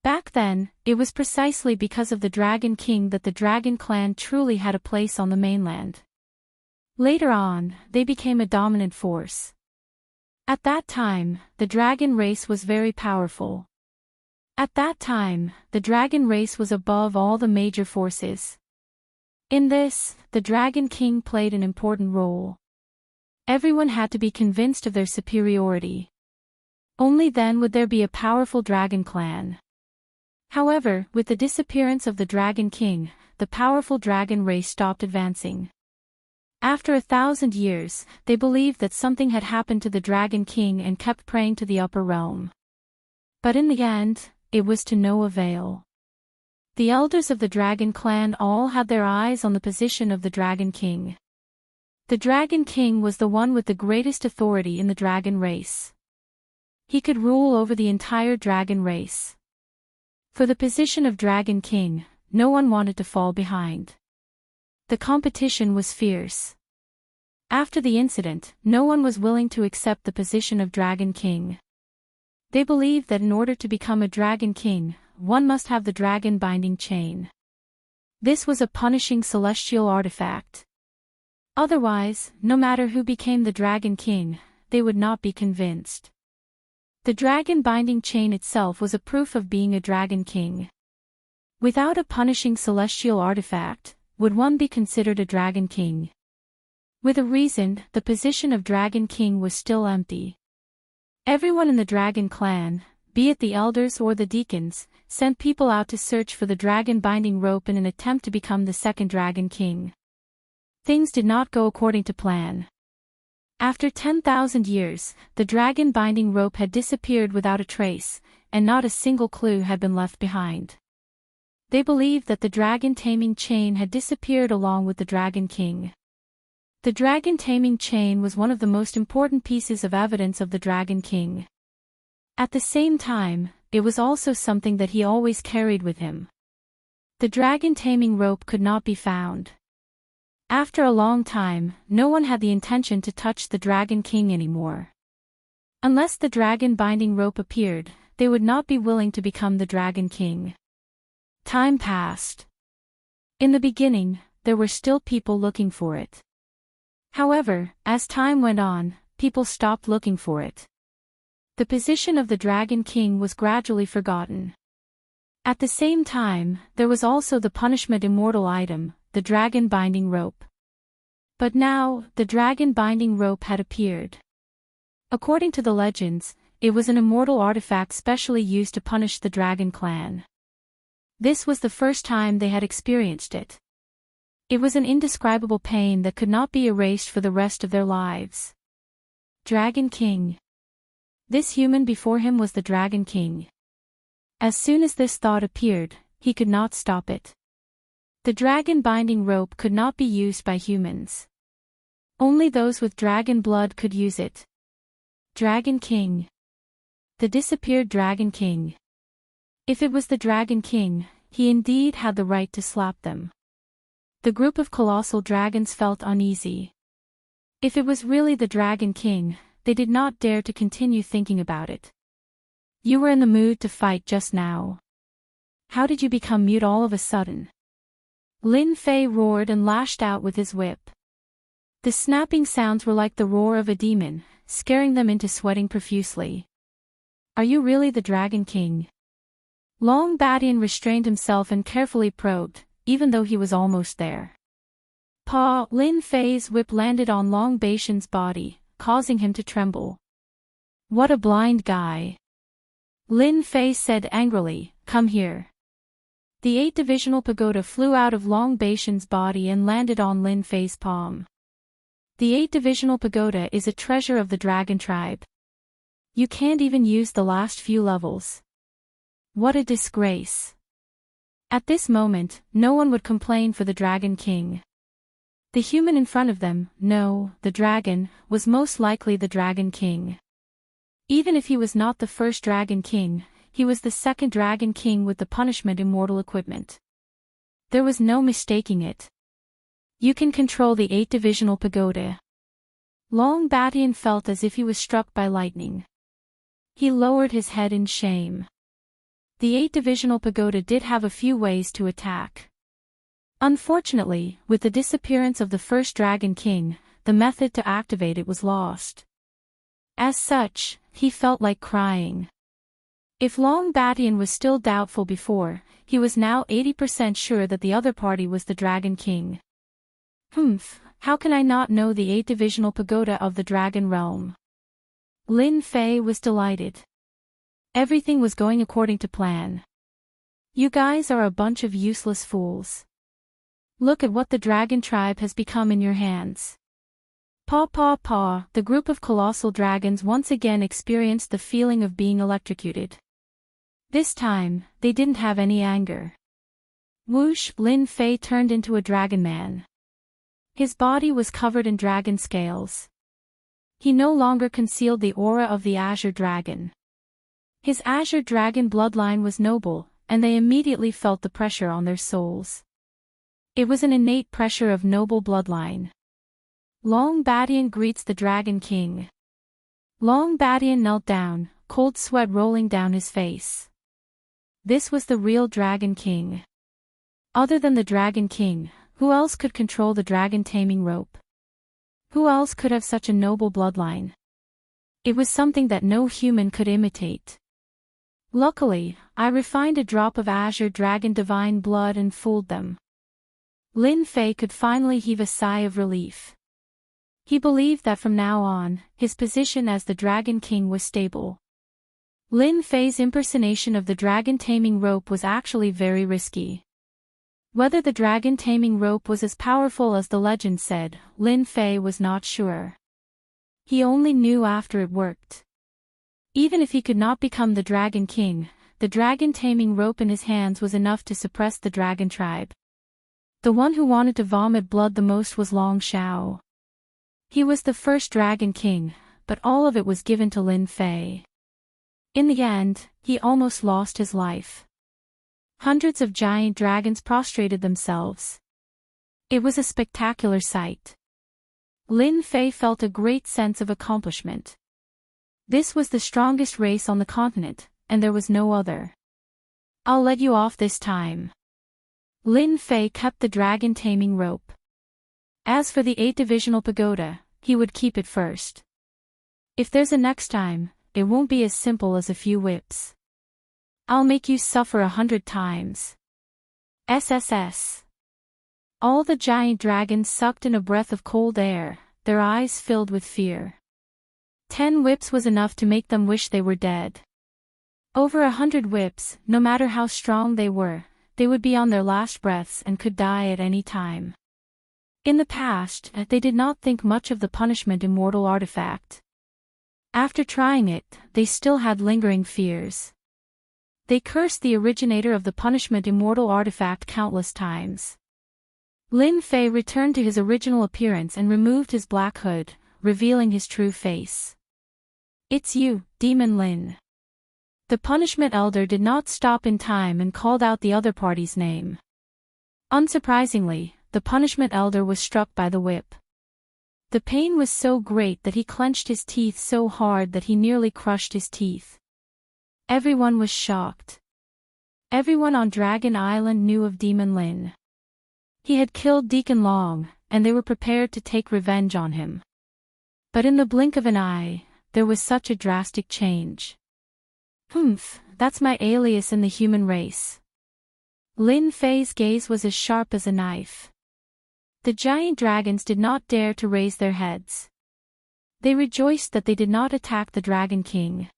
Back then, it was precisely because of the Dragon King that the Dragon clan truly had a place on the mainland. Later on, they became a dominant force. At that time, the dragon race was very powerful. At that time, the dragon race was above all the major forces. In this, the Dragon King played an important role. Everyone had to be convinced of their superiority. Only then would there be a powerful dragon clan. However, with the disappearance of the Dragon King, the powerful dragon race stopped advancing. After 1,000 years, they believed that something had happened to the Dragon King and kept praying to the upper realm. But in the end, it was to no avail. The elders of the Dragon clan all had their eyes on the position of the Dragon King. The Dragon King was the one with the greatest authority in the dragon race. He could rule over the entire dragon race. For the position of Dragon King, no one wanted to fall behind. The competition was fierce. After the incident, no one was willing to accept the position of Dragon King. They believed that in order to become a Dragon King, one must have the dragon binding chain. This was a punishing celestial artifact. Otherwise, no matter who became the Dragon King, they would not be convinced. The dragon binding chain itself was a proof of being a Dragon King. Without a punishing celestial artifact, would one be considered a Dragon King? With a reason, the position of Dragon King was still empty. Everyone in the Dragon clan, be it the elders or the deacons, sent people out to search for the dragon binding rope in an attempt to become the second Dragon King. Things did not go according to plan. After 10,000 years, the dragon binding rope had disappeared without a trace, and not a single clue had been left behind. They believed that the dragon taming chain had disappeared along with the Dragon King. The dragon taming chain was one of the most important pieces of evidence of the Dragon King. At the same time, it was also something that he always carried with him. The dragon taming rope could not be found. After a long time, no one had the intention to touch the Dragon King anymore. Unless the dragon binding rope appeared, they would not be willing to become the Dragon King. Time passed. In the beginning, there were still people looking for it. However, as time went on, people stopped looking for it. The position of the Dragon King was gradually forgotten. At the same time, there was also the punishment immortal item, the dragon binding rope. But now, the dragon binding rope had appeared. According to the legends, it was an immortal artifact specially used to punish the dragon clan. This was the first time they had experienced it. It was an indescribable pain that could not be erased for the rest of their lives. Dragon King. This human before him was the Dragon King. As soon as this thought appeared, he could not stop it. The dragon binding rope could not be used by humans. Only those with dragon blood could use it. Dragon King. The disappeared Dragon King. If it was the Dragon King, he indeed had the right to slap them. The group of colossal dragons felt uneasy. If it was really the Dragon King, they did not dare to continue thinking about it. You were in the mood to fight just now. How did you become mute all of a sudden? Lin Fei roared and lashed out with his whip. The snapping sounds were like the roar of a demon, scaring them into sweating profusely. Are you really the Dragon King? Long Badian restrained himself and carefully probed, even though he was almost there. Lin Fei's whip landed on Long Batian's body, causing him to tremble. What a blind guy. Lin Fei said angrily, come here. The 8-divisional pagoda flew out of Long Batian's body and landed on Lin Fei's palm. The 8-divisional pagoda is a treasure of the dragon tribe. You can't even use the last few levels. What a disgrace. At this moment, no one would complain for the Dragon King. The human in front of them, no, the dragon, was most likely the Dragon King. Even if he was not the first Dragon King, he was the second Dragon King with the punishment immortal equipment. There was no mistaking it. You can control the 8-divisional pagoda. Long Batian felt as if he was struck by lightning. He lowered his head in shame. The 8-divisional pagoda did have a few ways to attack. Unfortunately, with the disappearance of the first Dragon King, the method to activate it was lost. As such, he felt like crying. If Long Batian was still doubtful before, he was now 80% sure that the other party was the Dragon King. How can I not know the 8-divisional pagoda of the Dragon Realm? Lin Fei was delighted. Everything was going according to plan. You guys are a bunch of useless fools. Look at what the dragon tribe has become in your hands. The group of colossal dragons once again experienced the feeling of being electrocuted. This time, they didn't have any anger. Whoosh! Lin Fei turned into a dragon man. His body was covered in dragon scales. He no longer concealed the aura of the Azure Dragon. His Azure Dragon bloodline was noble, and they immediately felt the pressure on their souls. It was an innate pressure of noble bloodline. Long Batian greets the Dragon King. Long Batian knelt down, cold sweat rolling down his face. This was the real Dragon King. Other than the Dragon King, who else could control the dragon taming rope? Who else could have such a noble bloodline? It was something that no human could imitate. Luckily, I refined a drop of Azure Dragon divine blood and fooled them. Lin Fei could finally heave a sigh of relief. He believed that from now on, his position as the Dragon King was stable. Lin Fei's impersonation of the dragon taming rope was actually very risky. Whether the dragon taming rope was as powerful as the legend said, Lin Fei was not sure. He only knew after it worked. Even if he could not become the Dragon King, the dragon taming rope in his hands was enough to suppress the dragon tribe. The one who wanted to vomit blood the most was Long Xiao. He was the first Dragon King, but all of it was given to Lin Fei. In the end, he almost lost his life. Hundreds of giant dragons prostrated themselves. It was a spectacular sight. Lin Fei felt a great sense of accomplishment. This was the strongest race on the continent, and there was no other. I'll let you off this time. Lin Fei kept the dragon taming rope. As for the 8-divisional pagoda, he would keep it first. If there's a next time, it won't be as simple as a few whips. I'll make you suffer 100 times. SSS. All the giant dragons sucked in a breath of cold air, their eyes filled with fear. 10 whips was enough to make them wish they were dead. Over 100 whips, no matter how strong they would be on their last breaths and could die at any time. In the past, they did not think much of the punishment immortal artifact. After trying it, they still had lingering fears. They cursed the originator of the punishment immortal artifact countless times. Lin Fei returned to his original appearance and removed his black hood, revealing his true face. It's you, Demon Lin. The punishment elder did not stop in time and called out the other party's name. Unsurprisingly, the punishment elder was struck by the whip. The pain was so great that he clenched his teeth so hard that he nearly crushed his teeth. Everyone was shocked. Everyone on Dragon Island knew of Demon Lin. He had killed Deacon Long, and they were prepared to take revenge on him. But in the blink of an eye, there was such a drastic change. That's my alias in the human race. Lin Fei's gaze was as sharp as a knife. The giant dragons did not dare to raise their heads. They rejoiced that they did not attack the Dragon King.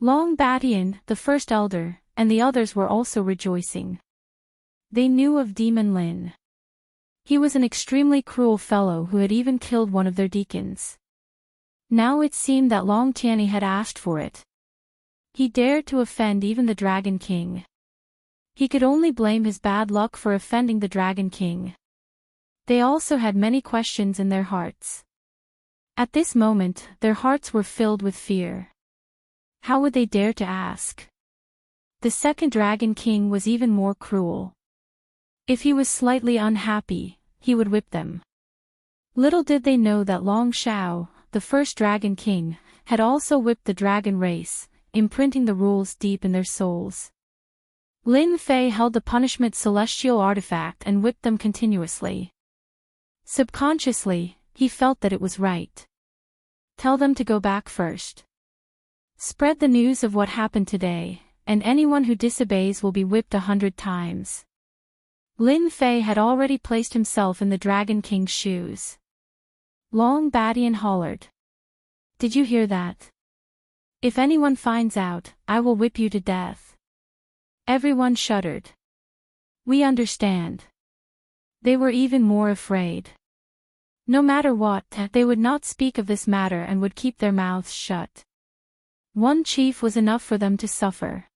Long Batian, the first elder, and the others were also rejoicing. They knew of Demon Lin. He was an extremely cruel fellow who had even killed one of their deacons. Now it seemed that Long Tianyi had asked for it. He dared to offend even the Dragon King. He could only blame his bad luck for offending the Dragon King. They also had many questions in their hearts. At this moment, their hearts were filled with fear. How would they dare to ask? The second Dragon King was even more cruel. If he was slightly unhappy, he would whip them. Little did they know that Long Xiao, the first Dragon King, had also whipped the dragon race, imprinting the rules deep in their souls. Lin Fei held the punishment celestial artifact and whipped them continuously. Subconsciously, he felt that it was right. Tell them to go back first. Spread the news of what happened today, and anyone who disobeys will be whipped 100 times. Lin Fei had already placed himself in the Dragon King's shoes. Long Batian hollered. Did you hear that? If anyone finds out, I will whip you to death. Everyone shuddered. We understand. They were even more afraid. No matter what, they would not speak of this matter and would keep their mouths shut. One chief was enough for them to suffer.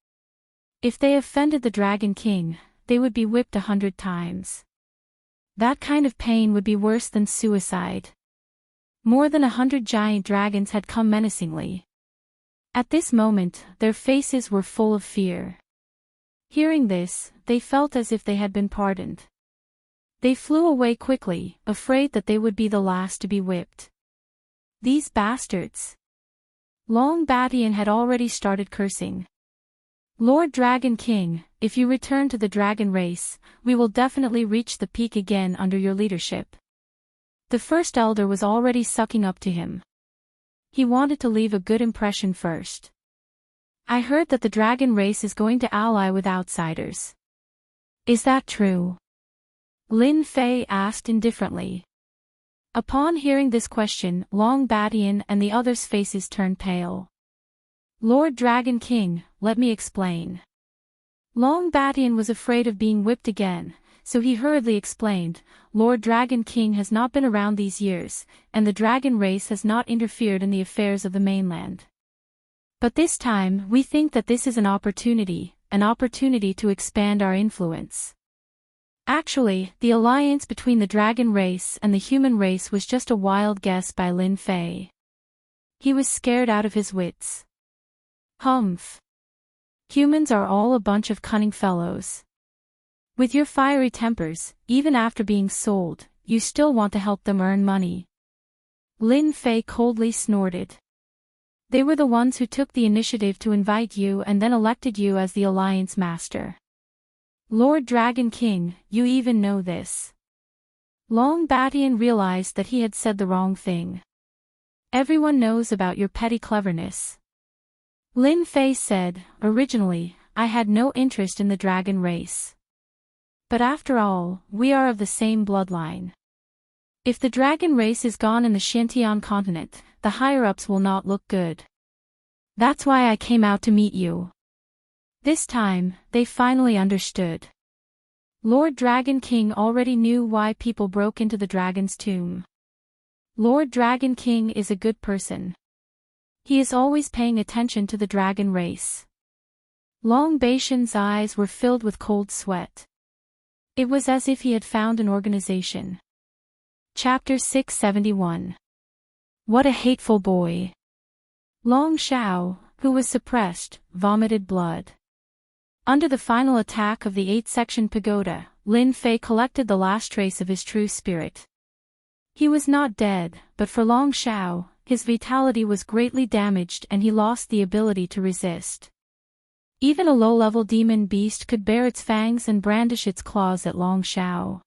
If they offended the Dragon King, they would be whipped 100 times. That kind of pain would be worse than suicide. More than 100 giant dragons had come menacingly. At this moment, their faces were full of fear. Hearing this, they felt as if they had been pardoned. They flew away quickly, afraid that they would be the last to be whipped. These bastards! Long Batian had already started cursing. Lord Dragon King, if you return to the dragon race, we will definitely reach the peak again under your leadership. The first elder was already sucking up to him. He wanted to leave a good impression first. I heard that the dragon race is going to ally with outsiders. Is that true? Lin Fei asked indifferently. Upon hearing this question, Long Batian and the others' faces turned pale. Lord Dragon King, let me explain. Long Batian was afraid of being whipped again, so he hurriedly explained, Lord Dragon King has not been around these years, and the dragon race has not interfered in the affairs of the mainland. But this time, we think that this is an opportunity to expand our influence. Actually, the alliance between the dragon race and the human race was just a wild guess by Lin Fei. He was scared out of his wits. Humph. Humans are all a bunch of cunning fellows. With your fiery tempers, even after being sold, you still want to help them earn money. Lin Fei coldly snorted. They were the ones who took the initiative to invite you and then elected you as the Alliance Master. Lord Dragon King, you even know this. Long Batian realized that he had said the wrong thing. Everyone knows about your petty cleverness. Lin Fei said, originally, I had no interest in the dragon race. But after all, we are of the same bloodline. If the dragon race is gone in the Xintian continent, the higher-ups will not look good. That's why I came out to meet you. This time, they finally understood. Lord Dragon King already knew why people broke into the dragon's tomb. Lord Dragon King is a good person. He is always paying attention to the dragon race. Long Batian's eyes were filled with cold sweat. It was as if he had found an organization. Chapter 671. What a hateful boy. Long Xiao, who was suppressed, vomited blood. Under the final attack of the 8-section pagoda, Lin Fei collected the last trace of his true spirit. He was not dead, but for Long Xiao, his vitality was greatly damaged and he lost the ability to resist. Even a low-level demon beast could bare its fangs and brandish its claws at Long Xiao.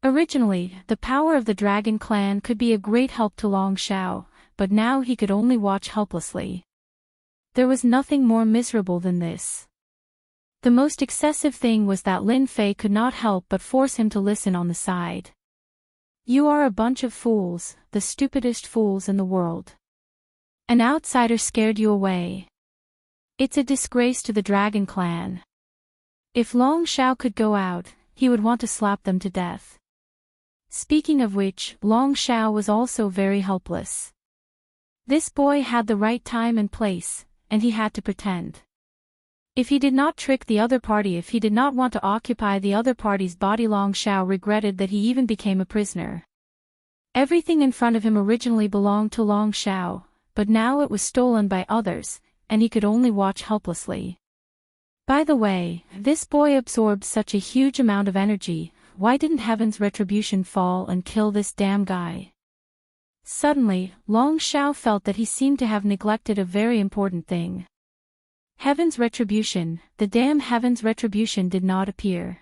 Originally, the power of the Dragon Clan could be a great help to Long Xiao, but now he could only watch helplessly. There was nothing more miserable than this. The most excessive thing was that Lin Fei could not help but force him to listen on the side. You are a bunch of fools, the stupidest fools in the world. An outsider scared you away. It's a disgrace to the Dragon Clan. If Long Xiao could go out, he would want to slap them to death. Speaking of which, Long Xiao was also very helpless. This boy had the right time and place, and he had to pretend. If he did not trick the other party, if he did not want to occupy the other party's body, Long Xiao regretted that he even became a prisoner. Everything in front of him originally belonged to Long Xiao, but now it was stolen by others, and he could only watch helplessly. By the way, this boy absorbed such a huge amount of energy, why didn't Heaven's Retribution fall and kill this damn guy? Suddenly, Long Xiao felt that he seemed to have neglected a very important thing. Heaven's Retribution, the damn Heaven's Retribution did not appear.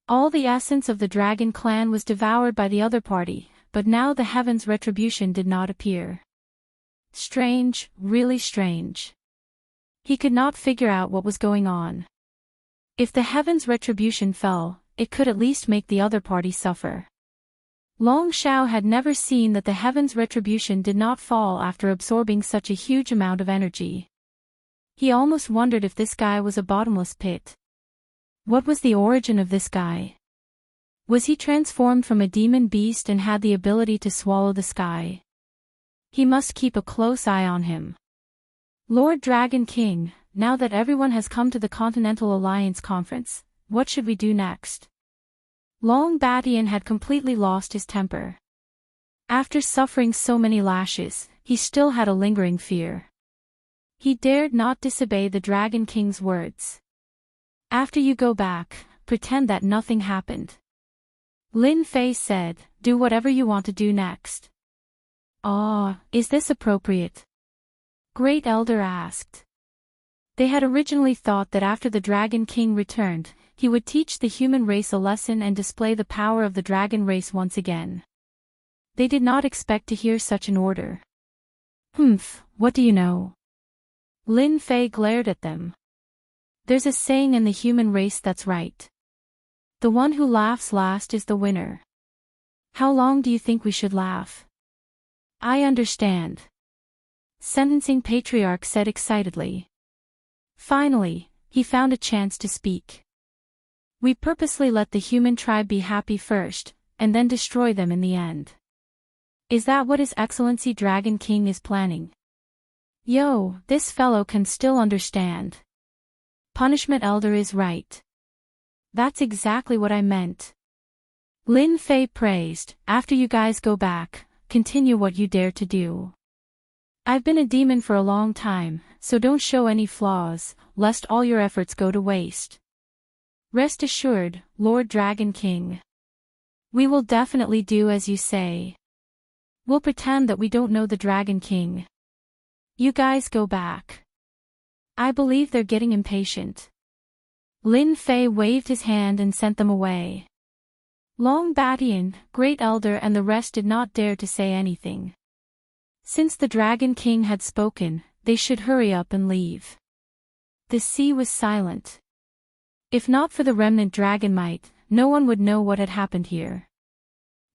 All the essence of the Dragon Clan was devoured by the other party, but now the Heaven's Retribution did not appear. Strange, really strange. He could not figure out what was going on. If the Heaven's Retribution fell, it could at least make the other party suffer. Long Xiao had never seen that the Heaven's Retribution did not fall after absorbing such a huge amount of energy. He almost wondered if this guy was a bottomless pit. What was the origin of this guy? Was he transformed from a demon beast and had the ability to swallow the sky? He must keep a close eye on him. Lord Dragon King, now that everyone has come to the Continental Alliance Conference, what should we do next? Long Batian had completely lost his temper. After suffering so many lashes, he still had a lingering fear. He dared not disobey the Dragon King's words. After you go back, pretend that nothing happened. Lin Fei said, do whatever you want to do next. Is this appropriate? Great Elder asked. They had originally thought that after the Dragon King returned, he would teach the human race a lesson and display the power of the dragon race once again. They did not expect to hear such an order. What do you know? Lin Fei glared at them. There's a saying in the human race that's right. The one who laughs last is the winner. How long do you think we should laugh? I understand. Sentencing Patriarch said excitedly. Finally, he found a chance to speak. We purposely let the human tribe be happy first, and then destroy them in the end. Is that what His Excellency Dragon King is planning? Yo, this fellow can still understand. Punishment Elder is right. That's exactly what I meant. Lin Fei praised, after you guys go back, continue what you dare to do. I've been a demon for a long time, so don't show any flaws, lest all your efforts go to waste. Rest assured, Lord Dragon King. We will definitely do as you say. We'll pretend that we don't know the Dragon King. You guys go back. I believe they're getting impatient. Lin Fei waved his hand and sent them away. Long Batian, Great Elder and the rest did not dare to say anything. Since the Dragon King had spoken, they should hurry up and leave. The sea was silent. If not for the remnant dragon might, no one would know what had happened here.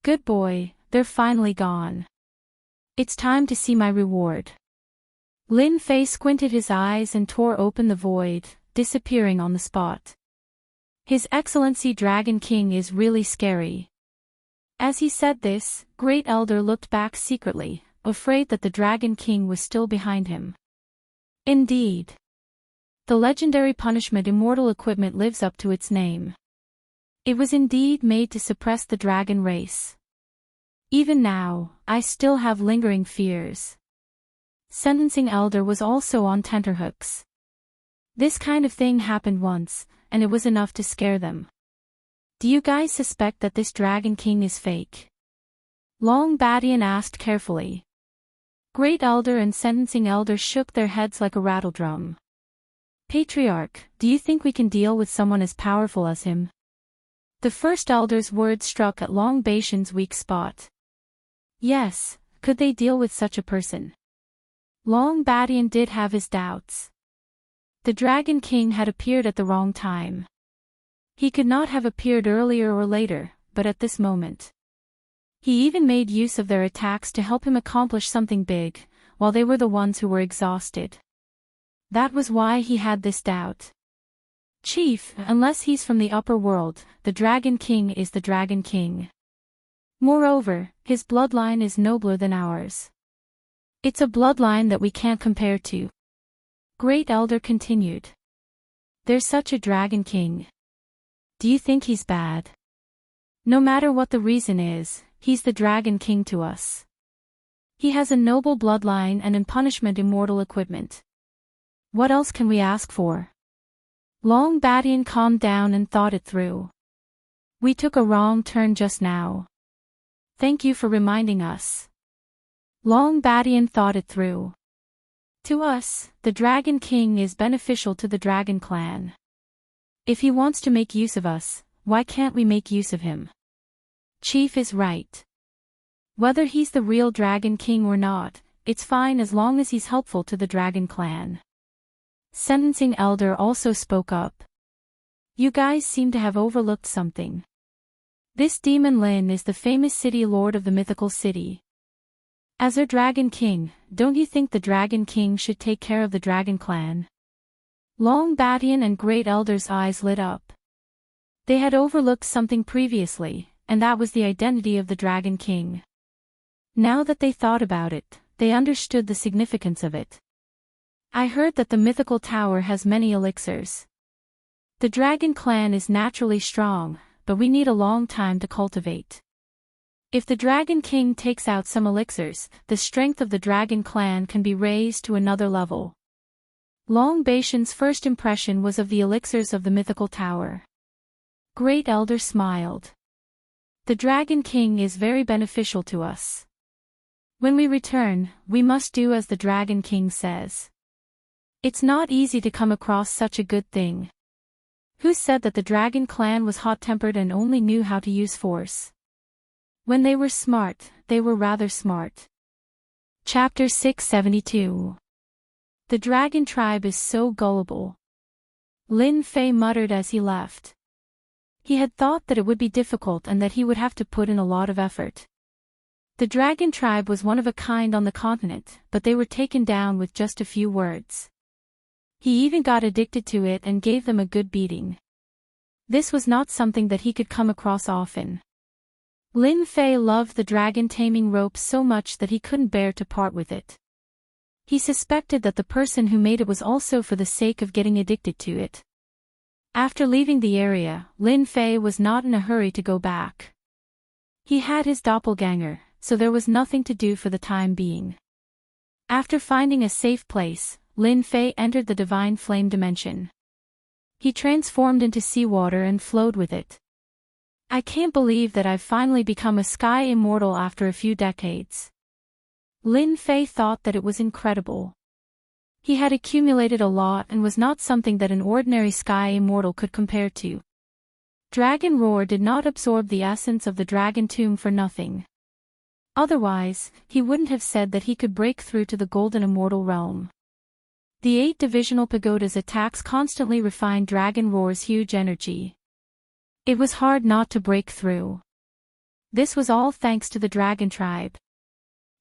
Good boy, they're finally gone. It's time to see my reward. Lin Fei squinted his eyes and tore open the void, disappearing on the spot. His Excellency Dragon King is really scary. As he said this, Great Elder looked back secretly, afraid that the Dragon King was still behind him. Indeed. The legendary punishment immortal equipment lives up to its name. It was indeed made to suppress the dragon race. Even now, I still have lingering fears. Sentencing Elder was also on tenterhooks. This kind of thing happened once, and it was enough to scare them. Do you guys suspect that this Dragon King is fake? Long Batian asked carefully. Great Elder and Sentencing Elder shook their heads like a rattledrum. Patriarch, do you think we can deal with someone as powerful as him? The First Elder's words struck at Long Batian's weak spot. Yes, could they deal with such a person? Long Batian did have his doubts. The Dragon King had appeared at the wrong time. He could not have appeared earlier or later, but at this moment. He even made use of their attacks to help him accomplish something big, while they were the ones who were exhausted. That was why he had this doubt. Chief, unless he's from the upper world, the Dragon King is the Dragon King. Moreover, his bloodline is nobler than ours. It's a bloodline that we can't compare to. Great Elder continued. There's such a Dragon King. Do you think he's bad? No matter what the reason is, he's the Dragon King to us. He has a noble bloodline and in punishment immortal equipment. What else can we ask for? Long Batian calmed down and thought it through. We took a wrong turn just now. Thank you for reminding us. Long Batian thought it through. To us, the Dragon King is beneficial to the Dragon Clan. If he wants to make use of us, why can't we make use of him? Chief is right. Whether he's the real Dragon King or not, it's fine as long as he's helpful to the Dragon Clan. Sentencing Elder also spoke up. You guys seem to have overlooked something. This demon Lin is the famous city lord of the mythical city. As our Dragon King, don't you think the Dragon King should take care of the Dragon Clan? Long Batian and Great Elder's eyes lit up. They had overlooked something previously, and that was the identity of the Dragon King. Now that they thought about it, they understood the significance of it. I heard that the mythical tower has many elixirs. The Dragon Clan is naturally strong, but we need a long time to cultivate. If the Dragon King takes out some elixirs, the strength of the Dragon Clan can be raised to another level. Long Batian's first impression was of the elixirs of the mythical tower. Great Elder smiled. The Dragon King is very beneficial to us. When we return, we must do as the Dragon King says. It's not easy to come across such a good thing. Who said that the Dragon Clan was hot-tempered and only knew how to use force? When they were smart, they were rather smart. Chapter 672. The Dragon Tribe is so gullible. Lin Fei muttered as he left. He had thought that it would be difficult and that he would have to put in a lot of effort. The Dragon Tribe was one of a kind on the continent, but they were taken down with just a few words. He even got addicted to it and gave them a good beating. This was not something that he could come across often. Lin Fei loved the dragon taming rope so much that he couldn't bear to part with it. He suspected that the person who made it was also for the sake of getting addicted to it. After leaving the area, Lin Fei was not in a hurry to go back. He had his doppelganger, so there was nothing to do for the time being. After finding a safe place, Lin Fei entered the divine flame dimension. He transformed into seawater and flowed with it. I can't believe that I've finally become a sky immortal after a few decades. Lin Fei thought that it was incredible. He had accumulated a lot and was not something that an ordinary sky immortal could compare to. Dragon Roar did not absorb the essence of the dragon tomb for nothing. Otherwise, he wouldn't have said that he could break through to the golden immortal realm. The 8 divisional pagoda's attacks constantly refined Dragon Roar's huge energy. It was hard not to break through. This was all thanks to the Dragon Tribe.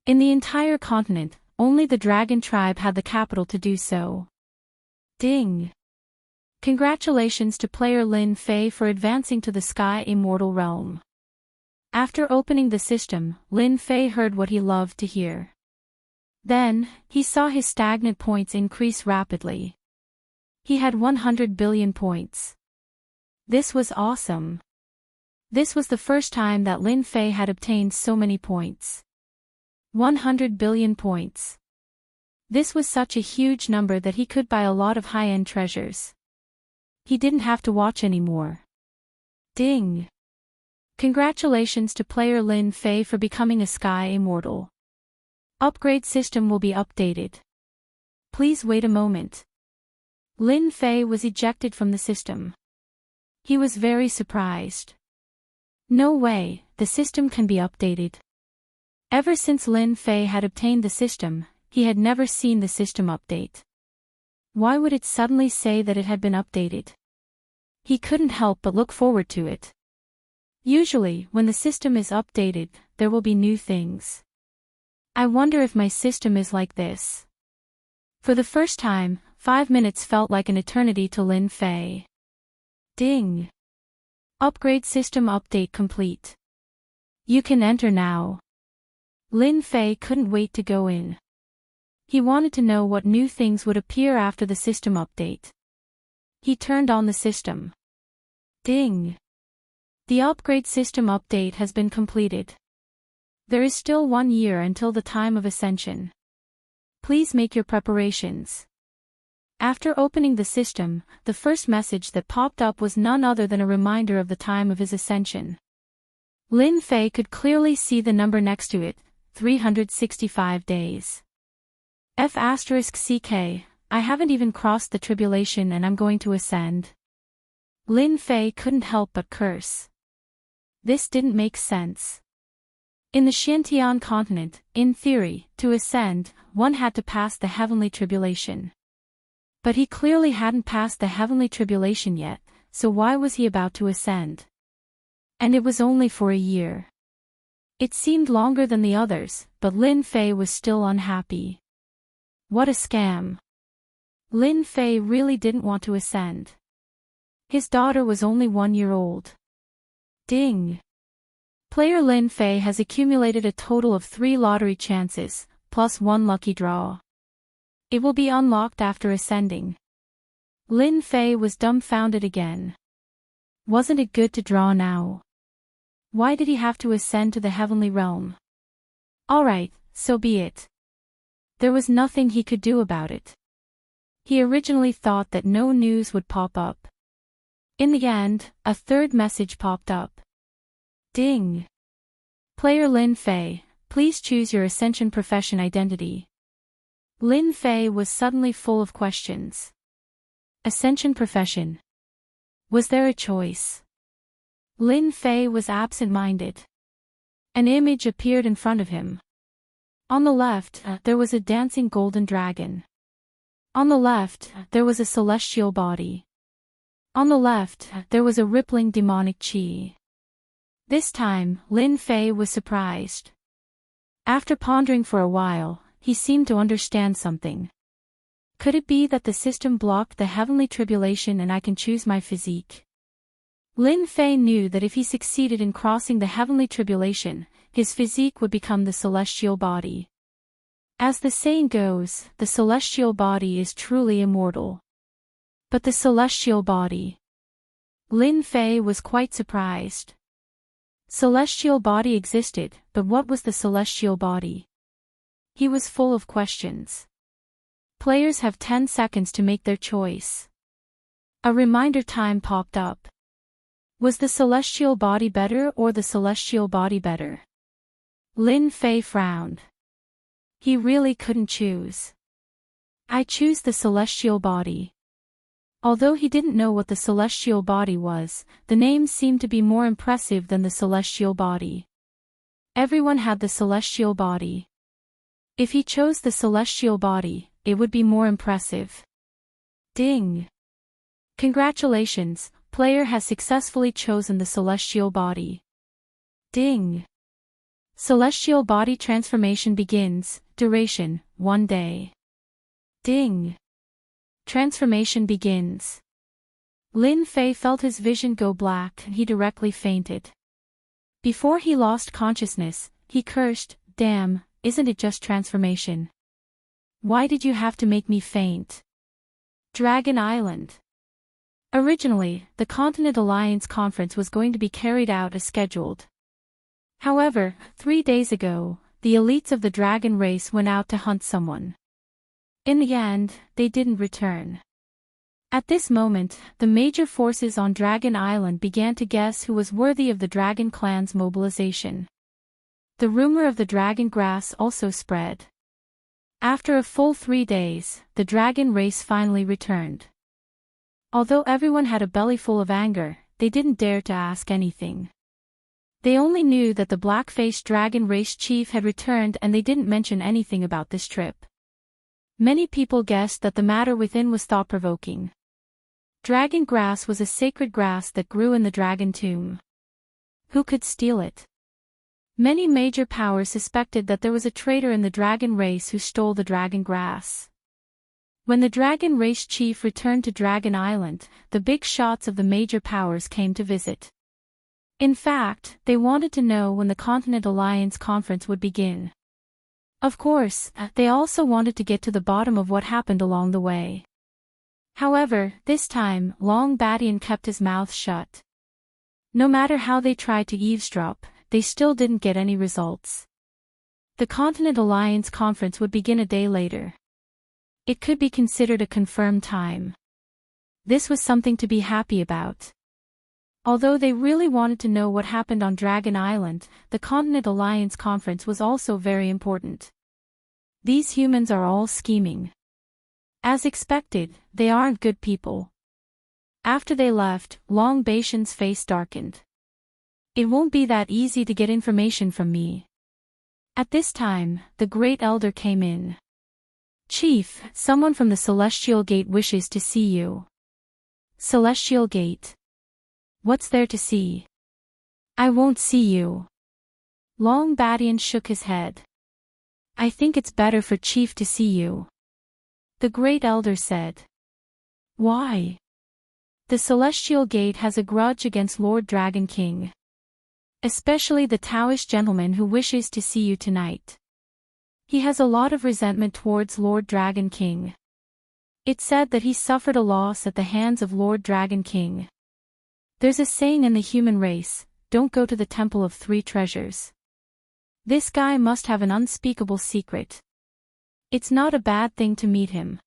In the entire continent, only the Dragon Tribe had the capital to do so. Ding! Congratulations to player Lin Fei for advancing to the Sky Immortal realm. After opening the system, Lin Fei heard what he loved to hear. Then, he saw his stagnant points increase rapidly. He had 100 billion points. This was awesome. This was the first time that Lin Fei had obtained so many points. 100 billion points. This was such a huge number that he could buy a lot of high-end treasures. He didn't have to watch anymore. Ding! Congratulations to player Lin Fei for becoming a Sky Immortal. Upgrade system will be updated. Please wait a moment. Lin Fei was ejected from the system. He was very surprised. No way, the system can be updated. Ever since Lin Fei had obtained the system, he had never seen the system update. Why would it suddenly say that it had been updated? He couldn't help but look forward to it. Usually, when the system is updated, there will be new things. I wonder if my system is like this. For the first time, 5 minutes felt like an eternity to Lin Fei. Ding! Upgrade system update complete. You can enter now. Lin Fei couldn't wait to go in. He wanted to know what new things would appear after the system update. He turned on the system. Ding! The upgrade system update has been completed. There is still 1 year until the time of ascension. Please make your preparations. After opening the system, the first message that popped up was none other than a reminder of the time of his ascension. Lin Fei could clearly see the number next to it, 365 days. F*CK, I haven't even crossed the tribulation and I'm going to ascend. Lin Fei couldn't help but curse. This didn't make sense. In the Xiantian continent, in theory, to ascend, one had to pass the heavenly tribulation. But he clearly hadn't passed the heavenly tribulation yet, so why was he about to ascend? And it was only for a year. It seemed longer than the others, but Lin Fei was still unhappy. What a scam. Lin Fei really didn't want to ascend. His daughter was only 1 year old. Ding! Player Lin Fei has accumulated a total of 3 lottery chances, plus 1 lucky draw. It will be unlocked after ascending. Lin Fei was dumbfounded again. Wasn't it good to draw now? Why did he have to ascend to the heavenly realm? Alright, so be it. There was nothing he could do about it. He originally thought that no news would pop up. In the end, a third message popped up. Ding! Player Lin Fei, please choose your Ascension profession identity. Lin Fei was suddenly full of questions. Ascension profession. Was there a choice? Lin Fei was absent-minded. An image appeared in front of him. On the left, there was a dancing golden dragon. On the left, there was a celestial body. On the left, there was a rippling demonic chi. This time, Lin Fei was surprised. After pondering for a while, he seemed to understand something. Could it be that the system blocked the heavenly tribulation and I can choose my physique? Lin Fei knew that if he succeeded in crossing the heavenly tribulation, his physique would become the celestial body. As the saying goes, the celestial body is truly immortal. But the celestial body. Lin Fei was quite surprised. Celestial body existed, but what was the celestial body? He was full of questions. Players have 10 seconds to make their choice. A reminder time popped up. Was the celestial body better or the celestial body better? Lin Fei frowned. He really couldn't choose. I choose the celestial body. Although he didn't know what the celestial body was, the name seemed to be more impressive than the celestial body. Everyone had the celestial body. If he chose the celestial body, it would be more impressive. Ding! Congratulations, player has successfully chosen the celestial body. Ding! Celestial body transformation begins, duration, 1 day. Ding! Transformation begins. Lin Fei felt his vision go black and he directly fainted. Before he lost consciousness, he cursed, "Damn, isn't it just transformation? Why did you have to make me faint?" Dragon Island. Originally, the Continent Alliance conference was going to be carried out as scheduled. However, 3 days ago, the elites of the dragon race went out to hunt someone. In the end, they didn't return. At this moment, the major forces on Dragon Island began to guess who was worthy of the Dragon Clan's mobilization. The rumor of the dragon grass also spread. After a full 3 days, the dragon race finally returned. Although everyone had a belly full of anger, they didn't dare to ask anything. They only knew that the black-faced dragon race chief had returned and they didn't mention anything about this trip. Many people guessed that the matter within was thought-provoking. Dragon grass was a sacred grass that grew in the dragon tomb. Who could steal it? Many major powers suspected that there was a traitor in the dragon race who stole the dragon grass. When the dragon race chief returned to Dragon Island, the big shots of the major powers came to visit. In fact, they wanted to know when the Continent Alliance conference would begin. Of course, they also wanted to get to the bottom of what happened along the way. However, this time, Long Badian kept his mouth shut. No matter how they tried to eavesdrop, they still didn't get any results. The Continent Alliance conference would begin a day later. It could be considered a confirmed time. This was something to be happy about. Although they really wanted to know what happened on Dragon Island, the Continent Alliance conference was also very important. These humans are all scheming. As expected, they aren't good people. After they left, Long Baishan's face darkened. It won't be that easy to get information from me. At this time, the Great Elder came in. Chief, someone from the Celestial Gate wishes to see you. Celestial Gate. What's there to see? I won't see you. Long Badian shook his head. I think it's better for Chief to see you. The Great Elder said. Why? The Celestial Gate has a grudge against Lord Dragon King. Especially the Taoist gentleman who wishes to see you tonight. He has a lot of resentment towards Lord Dragon King. It's said that he suffered a loss at the hands of Lord Dragon King. There's a saying in the human race, don't go to the Temple of Three Treasures. This guy must have an unspeakable secret. It's not a bad thing to meet him.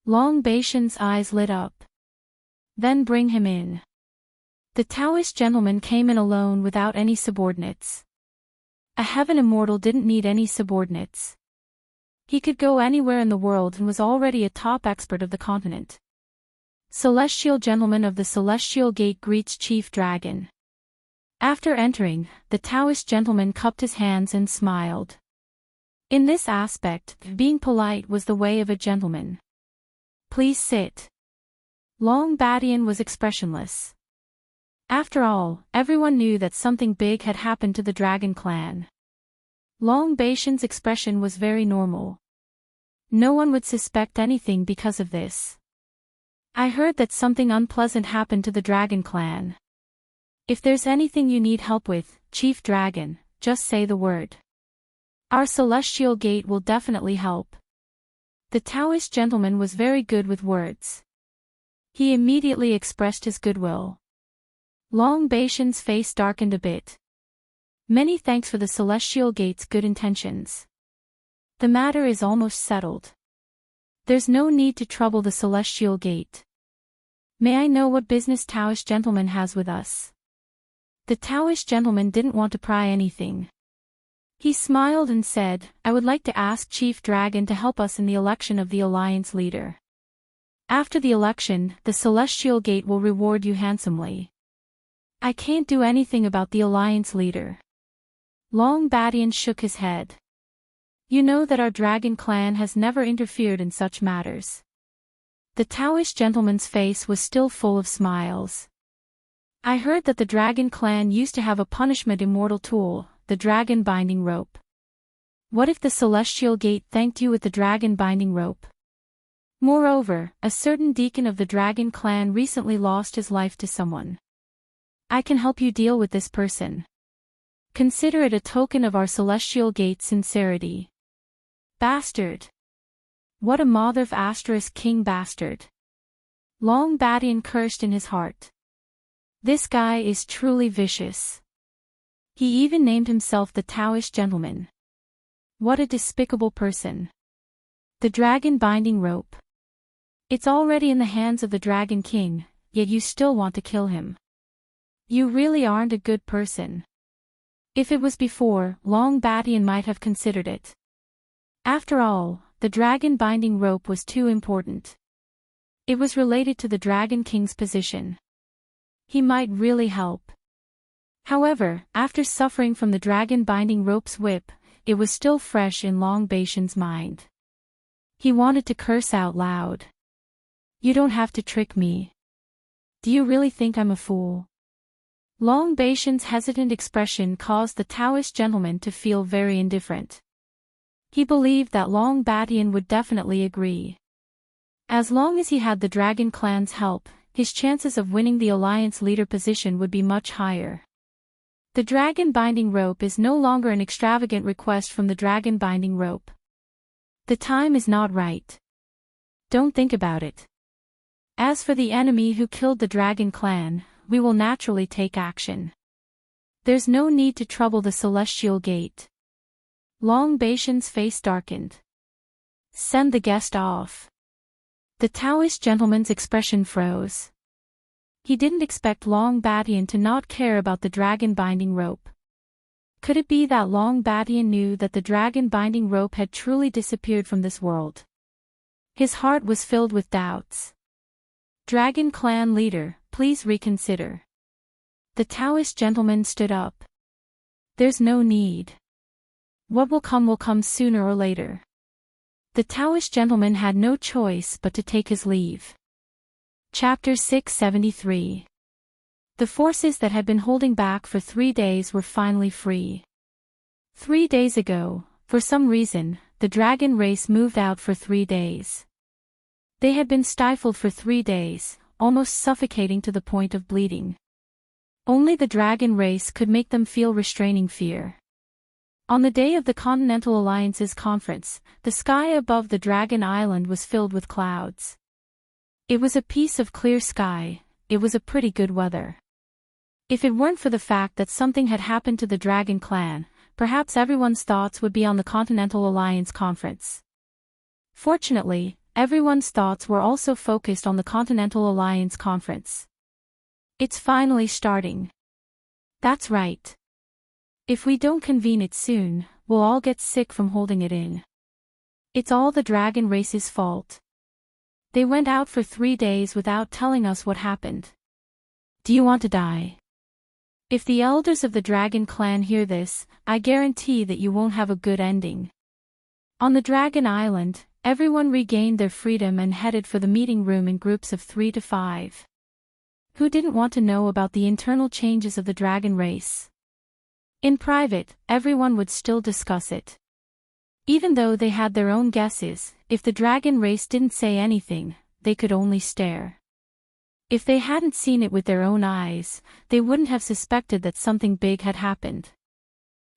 Long Baishan's eyes lit up. Then bring him in. The Taoist gentleman came in alone without any subordinates. A heaven immortal didn't need any subordinates. He could go anywhere in the world and was already a top expert of the continent. Celestial gentleman of the Celestial Gate greets Chief Dragon. After entering, the Taoist gentleman cupped his hands and smiled. In this aspect, being polite was the way of a gentleman. Please sit. Long Badian was expressionless. After all, everyone knew that something big had happened to the Dragon Clan. Long Baishan's expression was very normal. No one would suspect anything because of this. I heard that something unpleasant happened to the Dragon Clan. If there's anything you need help with, Chief Dragon, just say the word. Our celestial gate will definitely help. The Taoist gentleman was very good with words. He immediately expressed his goodwill. Long Baishan's face darkened a bit. Many thanks for the celestial gate's good intentions. The matter is almost settled. There's no need to trouble the celestial gate. May I know what business Taoist gentleman has with us? The Taoist gentleman didn't want to pry anything. He smiled and said, I would like to ask Chief Dragon to help us in the election of the Alliance leader. After the election, the Celestial Gate will reward you handsomely. I can't do anything about the Alliance leader. Long Badian shook his head. You know that our dragon clan has never interfered in such matters. The Taoist gentleman's face was still full of smiles. I heard that the dragon clan used to have a punishment immortal tool, the dragon binding rope. What if the Celestial Gate thanked you with the dragon binding rope? Moreover, a certain deacon of the dragon clan recently lost his life to someone. I can help you deal with this person. Consider it a token of our Celestial Gate's sincerity. Bastard. What a mother of asterisk king bastard. Long Badian cursed in his heart. This guy is truly vicious. He even named himself the Taoist gentleman. What a despicable person. The dragon binding rope. It's already in the hands of the Dragon King, yet you still want to kill him. You really aren't a good person. If it was before, Long Badian might have considered it. After all, the dragon binding rope was too important. It was related to the Dragon King's position. He might really help. However, after suffering from the dragon binding rope's whip, it was still fresh in Long Baishan's mind. He wanted to curse out loud. You don't have to trick me. Do you really think I'm a fool? Long Baishan's hesitant expression caused the Taoist gentleman to feel very indifferent. He believed that Long Badian would definitely agree. As long as he had the Dragon Clan's help, his chances of winning the Alliance leader position would be much higher. The dragon binding rope is no longer an extravagant request from the dragon binding rope. The time is not right. Don't think about it. As for the enemy who killed the dragon clan, we will naturally take action. There's no need to trouble the Celestial Gate. Long Baishan's face darkened. Send the guest off. The Taoist gentleman's expression froze. He didn't expect Long Badian to not care about the dragon binding rope. Could it be that Long Badian knew that the dragon binding rope had truly disappeared from this world? His heart was filled with doubts. Dragon clan leader, please reconsider. The Taoist gentleman stood up. There's no need. What will come sooner or later. The Taoist gentleman had no choice but to take his leave. Chapter 673. The forces that had been holding back for 3 days were finally free. 3 days ago, for some reason, the dragon race moved out for 3 days. They had been stifled for 3 days, almost suffocating to the point of bleeding. Only the dragon race could make them feel restraining fear. On the day of the Continental Alliance's conference, the sky above the Dragon Island was filled with clouds. It was a piece of clear sky, it was a pretty good weather. If it weren't for the fact that something had happened to the Dragon Clan, perhaps everyone's thoughts would be on the Continental Alliance conference. Fortunately, everyone's thoughts were also focused on the Continental Alliance conference. It's finally starting. That's right. If we don't convene it soon, we'll all get sick from holding it in. It's all the dragon race's fault. They went out for 3 days without telling us what happened. Do you want to die? If the elders of the dragon clan hear this, I guarantee that you won't have a good ending. On the Dragon Island, everyone regained their freedom and headed for the meeting room in groups of 3 to 5. Who didn't want to know about the internal changes of the dragon race? In private, everyone would still discuss it. Even though they had their own guesses, if the dragon race didn't say anything, they could only stare. If they hadn't seen it with their own eyes, they wouldn't have suspected that something big had happened.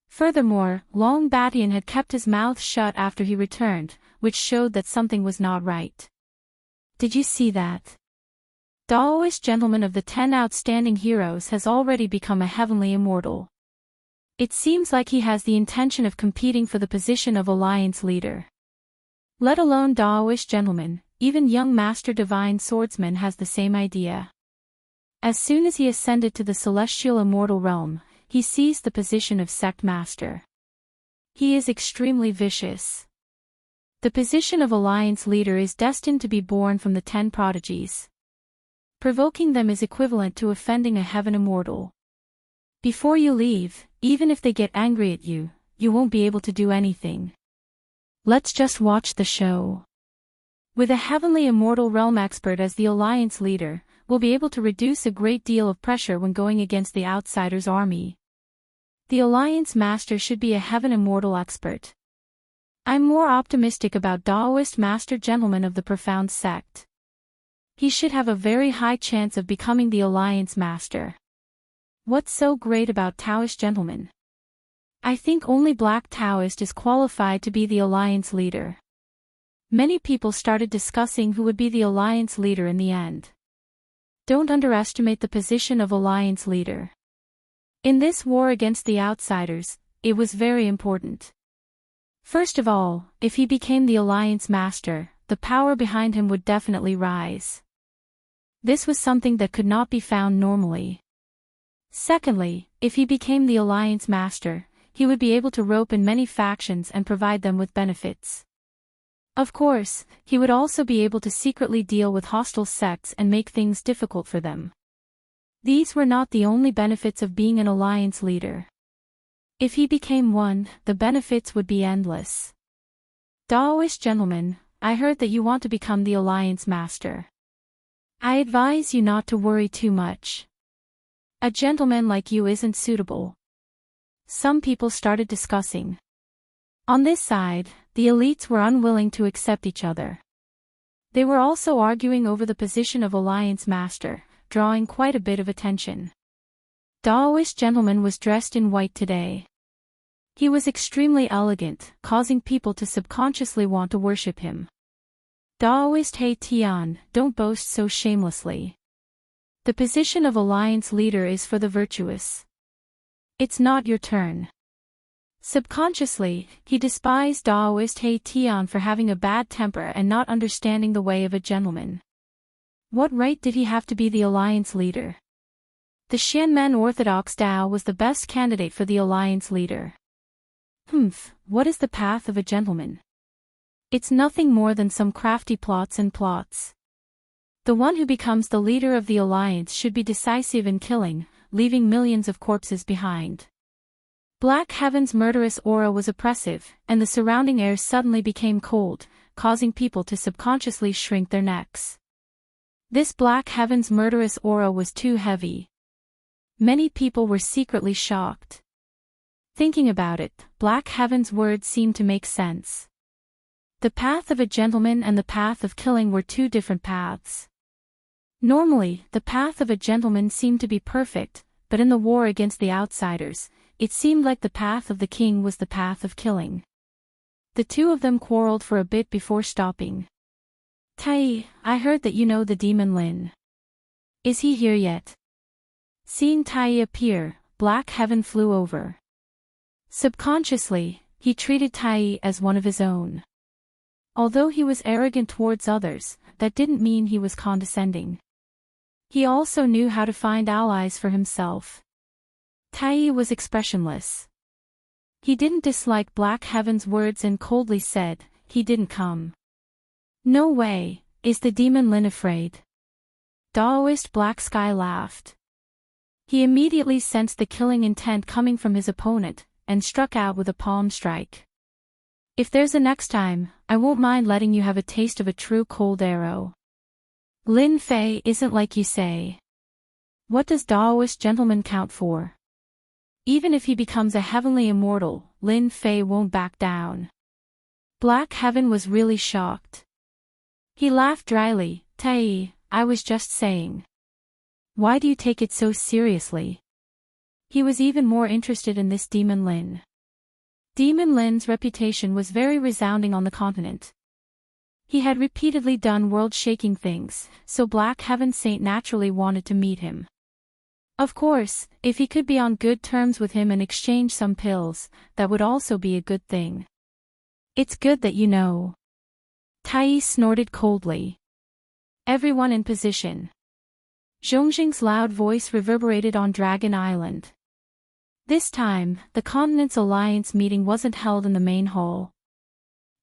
Furthermore, Long Batian had kept his mouth shut after he returned, which showed that something was not right. Did you see that? Daoist Gentleman of the 10 Outstanding Heroes has already become a heavenly immortal. It seems like he has the intention of competing for the position of Alliance leader. Let alone Daoist Gentleman, even young Master Divine Swordsman has the same idea. As soon as he ascended to the Celestial Immortal Realm, he seized the position of Sect Master. He is extremely vicious. The position of Alliance leader is destined to be born from the 10 prodigies. Provoking them is equivalent to offending a heaven immortal. Before you leave, even if they get angry at you, you won't be able to do anything. Let's just watch the show. With a heavenly immortal realm expert as the Alliance leader, we'll be able to reduce a great deal of pressure when going against the Outsiders' army. The Alliance Master should be a heaven immortal expert. I'm more optimistic about Daoist Master Gentleman of the Profound Sect. He should have a very high chance of becoming the Alliance Master. What's so great about Taoist Gentleman? I think only Black Taoist is qualified to be the Alliance leader. Many people started discussing who would be the Alliance leader in the end. Don't underestimate the position of Alliance leader. In this war against the Outsiders, it was very important. First of all, if he became the Alliance Master, the power behind him would definitely rise. This was something that could not be found normally. Secondly, if he became the Alliance Master, he would be able to rope in many factions and provide them with benefits. Of course, he would also be able to secretly deal with hostile sects and make things difficult for them. These were not the only benefits of being an Alliance leader. If he became one, the benefits would be endless. Daoist Gentleman, I heard that you want to become the Alliance Master. I advise you not to worry too much. A gentleman like you isn't suitable. Some people started discussing. On this side, the elites were unwilling to accept each other. They were also arguing over the position of Alliance Master, drawing quite a bit of attention. Daoist Gentleman was dressed in white today. He was extremely elegant, causing people to subconsciously want to worship him. Daoist He Tian, don't boast so shamelessly. The position of Alliance leader is for the virtuous. It's not your turn. Subconsciously, he despised Daoist He Tian for having a bad temper and not understanding the way of a gentleman. What right did he have to be the Alliance leader? The Xianmen Orthodox Dao was the best candidate for the Alliance leader. What is the path of a gentleman? It's nothing more than some crafty plots and plots. The one who becomes the leader of the Alliance should be decisive in killing, leaving millions of corpses behind. Black Heaven's murderous aura was oppressive, and the surrounding air suddenly became cold, causing people to subconsciously shrink their necks. This Black Heaven's murderous aura was too heavy. Many people were secretly shocked. Thinking about it, Black Heaven's words seemed to make sense. The path of a gentleman and the path of killing were two different paths. Normally, the path of a gentleman seemed to be perfect, but in the war against the Outsiders, it seemed like the path of the king was the path of killing. The two of them quarreled for a bit before stopping. Tai, I heard that you know the demon Lin. Is he here yet? Seeing Tai appear, Black Heaven flew over. Subconsciously, he treated Tai as one of his own. Although he was arrogant towards others, that didn't mean he was condescending. He also knew how to find allies for himself. Tai was expressionless. He didn't dislike Black Heaven's words and coldly said, he didn't come. No way, is the demon Lin afraid? Daoist Black Sky laughed. He immediately sensed the killing intent coming from his opponent, and struck out with a palm strike. If there's a next time, I won't mind letting you have a taste of a true cold arrow. Lin Fei isn't like you say. What does Daoist Gentleman count for? Even if he becomes a heavenly immortal, Lin Fei won't back down. Black Heaven was really shocked. He laughed dryly, Tai, I was just saying. Why do you take it so seriously? He was even more interested in this Demon Lin. Demon Lin's reputation was very resounding on the continent. He had repeatedly done world-shaking things, so Black Heaven Saint naturally wanted to meet him. Of course, if he could be on good terms with him and exchange some pills, that would also be a good thing. It's good that you know. Tai snorted coldly. Everyone in position. Zhongjing's loud voice reverberated on Dragon Island. This time, the Continent's Alliance meeting wasn't held in the main hall.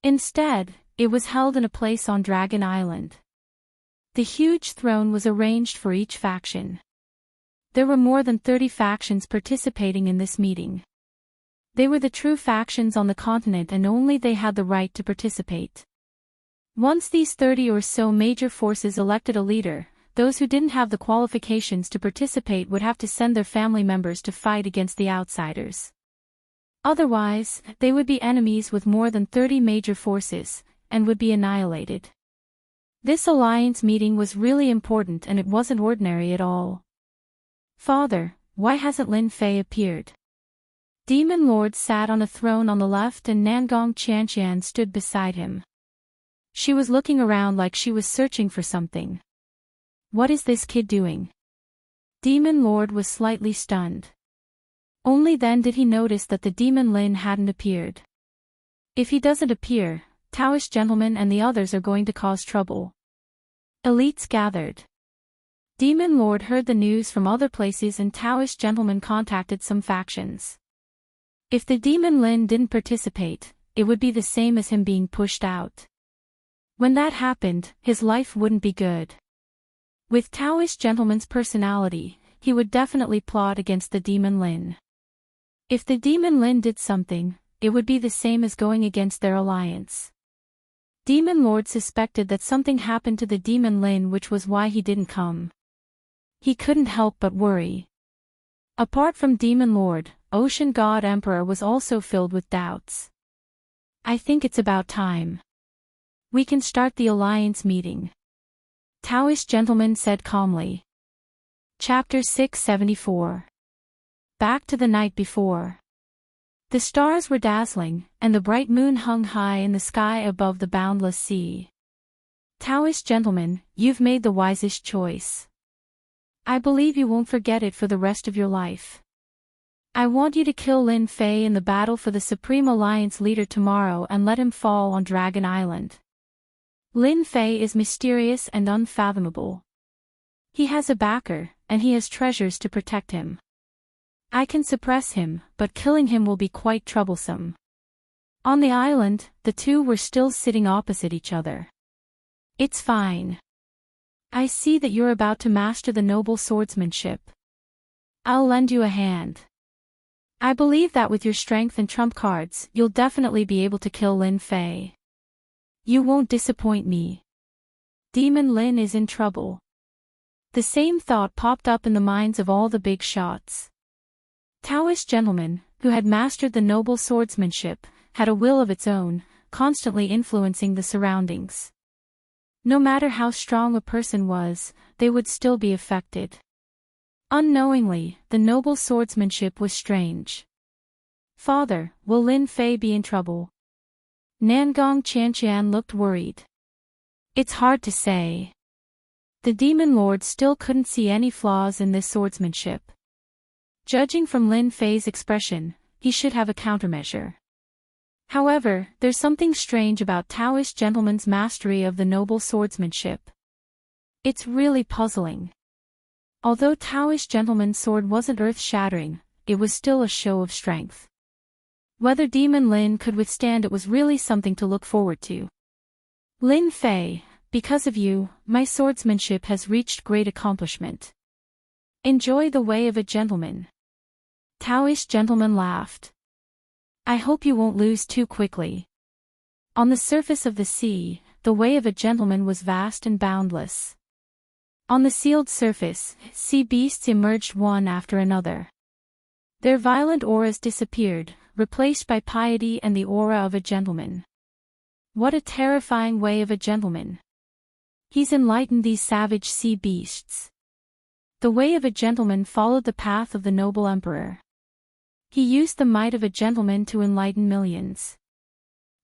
Instead, it was held in a place on Dragon Island. The huge throne was arranged for each faction. There were more than 30 factions participating in this meeting. They were the true factions on the continent and only they had the right to participate. Once these 30 or so major forces elected a leader, those who didn't have the qualifications to participate would have to send their family members to fight against the outsiders. Otherwise, they would be enemies with more than 30 major forces, and would be annihilated. This alliance meeting was really important and it wasn't ordinary at all. Father, why hasn't Lin Fei appeared? Demon Lord sat on a throne on the left and Nangong Qianqian stood beside him. She was looking around like she was searching for something. What is this kid doing? Demon Lord was slightly stunned. Only then did he notice that the Demon Lin hadn't appeared. If he doesn't appear, Taoist gentlemen and the others are going to cause trouble. Elites gathered. Demon Lord heard the news from other places and Taoist gentlemen contacted some factions. If the Demon Lin didn't participate, it would be the same as him being pushed out. When that happened, his life wouldn't be good. With Taoist gentleman's personality, he would definitely plot against the Demon Lin. If the Demon Lin did something, it would be the same as going against their alliance. Demon Lord suspected that something happened to the Demon Lin, which was why he didn't come. He couldn't help but worry. Apart from Demon Lord, Ocean God Emperor was also filled with doubts. I think it's about time. We can start the alliance meeting. Taoist gentleman said calmly. Chapter 674. Back to the night before. The stars were dazzling, and the bright moon hung high in the sky above the boundless sea. Taoist gentleman, you've made the wisest choice. I believe you won't forget it for the rest of your life. I want you to kill Lin Fei in the battle for the Supreme Alliance leader tomorrow and let him fall on Dragon Island. Lin Fei is mysterious and unfathomable. He has a backer, and he has treasures to protect him. I can suppress him, but killing him will be quite troublesome. On the island, the two were still sitting opposite each other. It's fine. I see that you're about to master the noble swordsmanship. I'll lend you a hand. I believe that with your strength and trump cards, you'll definitely be able to kill Lin Fei. You won't disappoint me. Demon Lin is in trouble. The same thought popped up in the minds of all the big shots. Taoist gentlemen, who had mastered the noble swordsmanship, had a will of its own, constantly influencing the surroundings. No matter how strong a person was, they would still be affected. Unknowingly, the noble swordsmanship was strange. Father, will Lin Fei be in trouble? Nangong Qianqian looked worried. It's hard to say. The Demon Lord still couldn't see any flaws in this swordsmanship. Judging from Lin Fei's expression, he should have a countermeasure. However, there's something strange about Taoist gentleman's mastery of the noble swordsmanship. It's really puzzling. Although Taoist gentleman's sword wasn't earth-shattering, it was still a show of strength. Whether Demon Lin could withstand it was really something to look forward to. Lin Fei, because of you, my swordsmanship has reached great accomplishment. Enjoy the way of a gentleman. Taoist gentleman laughed. I hope you won't lose too quickly. On the surface of the sea, the way of a gentleman was vast and boundless. On the sealed surface, sea beasts emerged one after another. Their violent auras disappeared, replaced by piety and the aura of a gentleman. What a terrifying way of a gentleman. He's enlightened these savage sea beasts. The way of a gentleman followed the path of the noble emperor. He used the might of a gentleman to enlighten millions.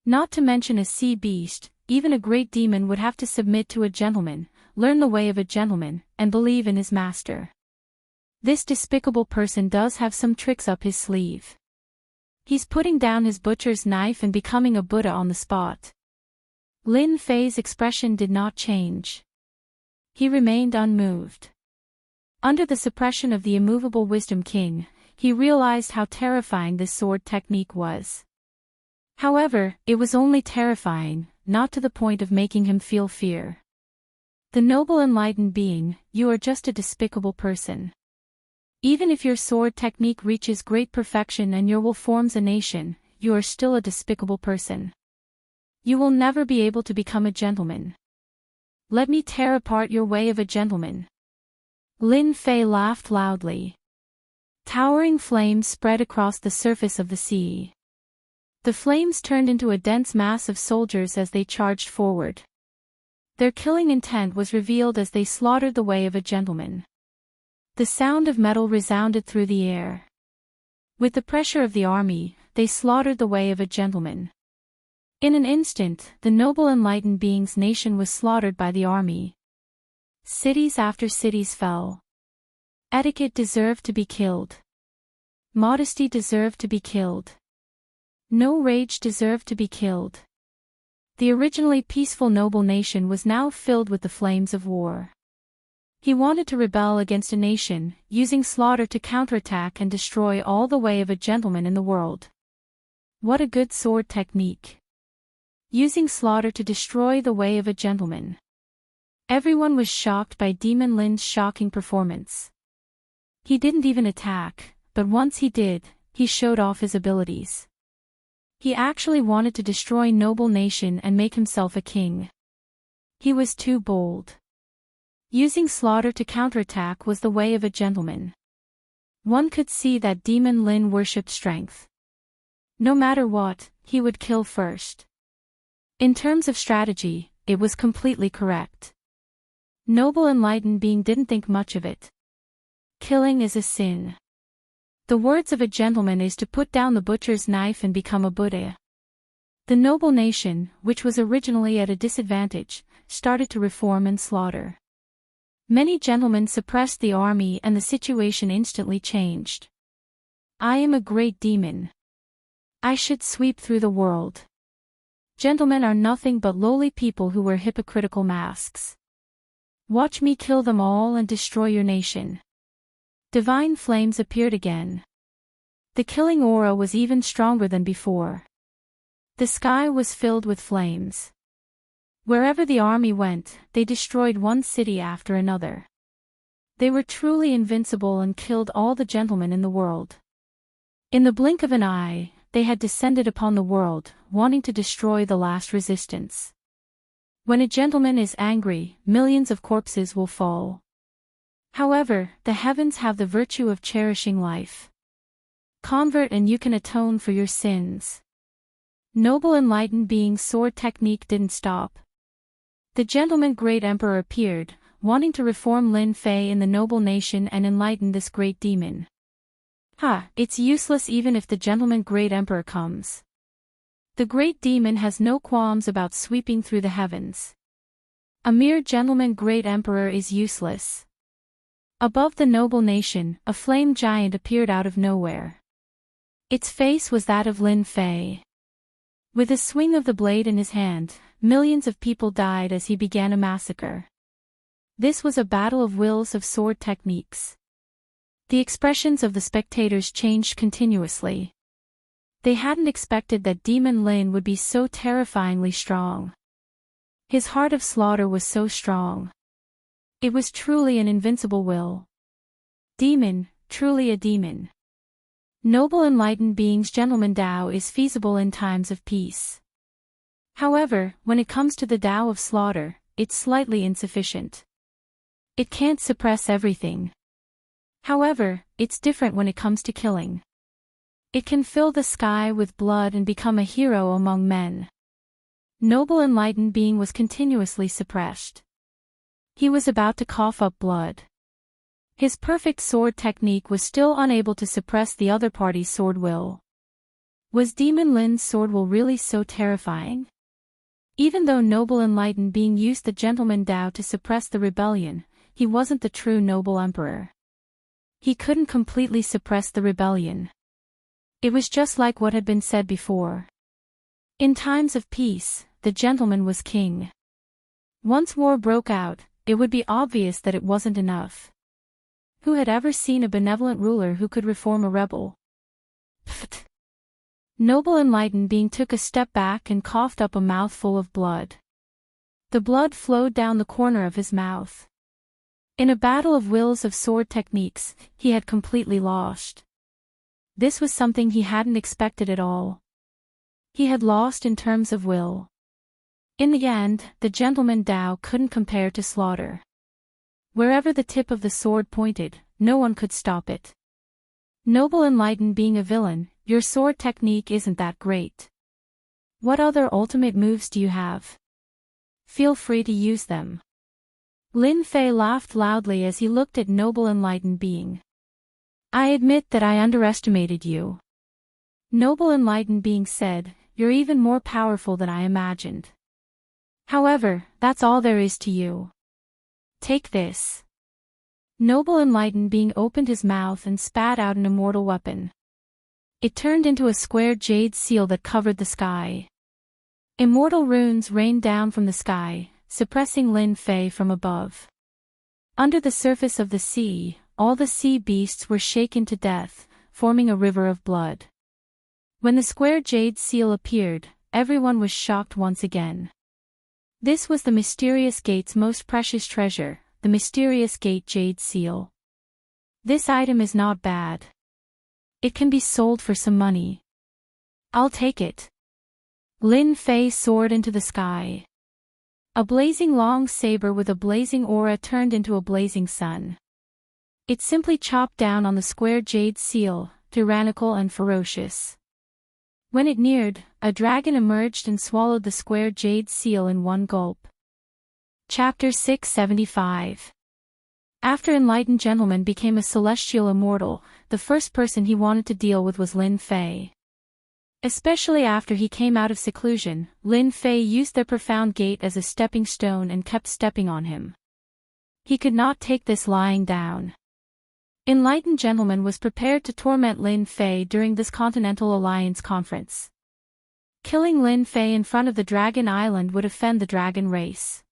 Not to mention a sea beast, even a great demon would have to submit to a gentleman, learn the way of a gentleman, and believe in his master. This despicable person does have some tricks up his sleeve. He's putting down his butcher's knife and becoming a Buddha on the spot. Lin Fei's expression did not change. He remained unmoved. Under the suppression of the immovable Wisdom King, he realized how terrifying this sword technique was. However, it was only terrifying, not to the point of making him feel fear. The noble enlightened being, you are just a despicable person. Even if your sword technique reaches great perfection and your will forms a nation, you are still a despicable person. You will never be able to become a gentleman. Let me tear apart your way of a gentleman. Lin Fei laughed loudly. Towering flames spread across the surface of the sea. The flames turned into a dense mass of soldiers as they charged forward. Their killing intent was revealed as they slaughtered the way of a gentleman. The sound of metal resounded through the air. With the pressure of the army, they slaughtered the way of a gentleman. In an instant, the noble enlightened being's nation was slaughtered by the army. Cities after cities fell. Etiquette deserved to be killed. Modesty deserved to be killed. No rage deserved to be killed. The originally peaceful noble nation was now filled with the flames of war. He wanted to rebel against a nation, using slaughter to counterattack and destroy all the way of a gentleman in the world. What a good sword technique. Using slaughter to destroy the way of a gentleman. Everyone was shocked by Demon Lin's shocking performance. He didn't even attack, but once he did, he showed off his abilities. He actually wanted to destroy noble nation and make himself a king. He was too bold. Using slaughter to counterattack was the way of a gentleman. One could see that Demon Lin worshipped strength. No matter what, he would kill first. In terms of strategy, it was completely correct. Noble enlightened being didn't think much of it. Killing is a sin. The words of a gentleman is to put down the butcher's knife and become a Buddha. The noble nation, which was originally at a disadvantage, started to reform and slaughter. Many gentlemen suppressed the army and the situation instantly changed. I am a great demon. I should sweep through the world. Gentlemen are nothing but lowly people who wear hypocritical masks. Watch me kill them all and destroy your nation. Divine flames appeared again. The killing aura was even stronger than before. The sky was filled with flames. Wherever the army went, they destroyed one city after another. They were truly invincible and killed all the gentlemen in the world. In the blink of an eye, they had descended upon the world, wanting to destroy the last resistance. When a gentleman is angry, millions of corpses will fall. However, the heavens have the virtue of cherishing life. Convert and you can atone for your sins. Noble enlightened being's sword technique didn't stop. The gentleman great emperor appeared, wanting to reform Lin Fei in the noble nation and enlighten this great demon. It's useless even if the gentleman great emperor comes. The great demon has no qualms about sweeping through the heavens. A mere gentleman great emperor is useless. Above the noble nation, a flame giant appeared out of nowhere. Its face was that of Lin Fei. With a swing of the blade in his hand, millions of people died as he began a massacre. This was a battle of wills of sword techniques. The expressions of the spectators changed continuously. They hadn't expected that Demon Lin would be so terrifyingly strong. His heart of slaughter was so strong. It was truly an invincible will. Demon, truly a demon. Noble enlightened being's gentleman Tao is feasible in times of peace. However, when it comes to the Tao of slaughter, it's slightly insufficient. It can't suppress everything. However, it's different when it comes to killing. It can fill the sky with blood and become a hero among men. Noble enlightened being was continuously suppressed. He was about to cough up blood. His perfect sword technique was still unable to suppress the other party's sword will. Was Demon Lin's sword will really so terrifying? Even though Noble Enlightened Being used the Gentleman Dao to suppress the rebellion, he wasn't the true noble emperor. He couldn't completely suppress the rebellion. It was just like what had been said before. In times of peace, the gentleman was king. Once war broke out, it would be obvious that it wasn't enough. Who had ever seen a benevolent ruler who could reform a rebel? Pfft. Noble Enlightened Being took a step back and coughed up a mouthful of blood. The blood flowed down the corner of his mouth. In a battle of wills of sword techniques, he had completely lost. This was something he hadn't expected at all. He had lost in terms of will. In the end, the Gentleman Dao couldn't compare to slaughter. Wherever the tip of the sword pointed, no one could stop it. Noble Enlightened Being a villain, your sword technique isn't that great. What other ultimate moves do you have? Feel free to use them. Lin Fei laughed loudly as he looked at Noble Enlightened Being. I admit that I underestimated you. Noble Enlightened Being said, you're even more powerful than I imagined. However, that's all there is to you. Take this. Noble Enlightened Being opened his mouth and spat out an immortal weapon. It turned into a square jade seal that covered the sky. Immortal runes rained down from the sky, suppressing Lin Fei from above. Under the surface of the sea, all the sea beasts were shaken to death, forming a river of blood. When the square jade seal appeared, everyone was shocked once again. This was the mysterious gate's most precious treasure, the mysterious gate jade seal. This item is not bad. It can be sold for some money. I'll take it. Lin Fei soared into the sky. A blazing long saber with a blazing aura turned into a blazing sun. It simply chopped down on the square jade seal, tyrannical and ferocious. When it neared, a dragon emerged and swallowed the square jade seal in one gulp. Chapter 675. After Enlightened Gentleman became a celestial immortal, the first person he wanted to deal with was Lin Fei. Especially after he came out of seclusion, Lin Fei used their profound gate as a stepping stone and kept stepping on him. He could not take this lying down. Enlightened Gentleman was prepared to torment Lin Fei during this Continental Alliance conference. Killing Lin Fei in front of the Dragon Island would offend the dragon race.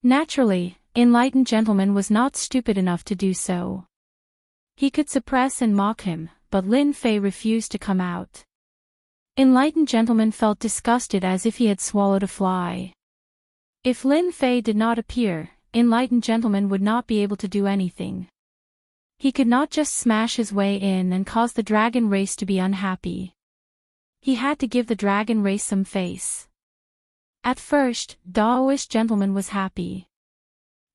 Naturally, Enlightened Gentleman was not stupid enough to do so. He could suppress and mock him, but Lin Fei refused to come out. Enlightened Gentleman felt disgusted as if he had swallowed a fly. If Lin Fei did not appear, Enlightened Gentleman would not be able to do anything. He could not just smash his way in and cause the dragon race to be unhappy. He had to give the dragon race some face. At first, Daoist Gentleman was happy.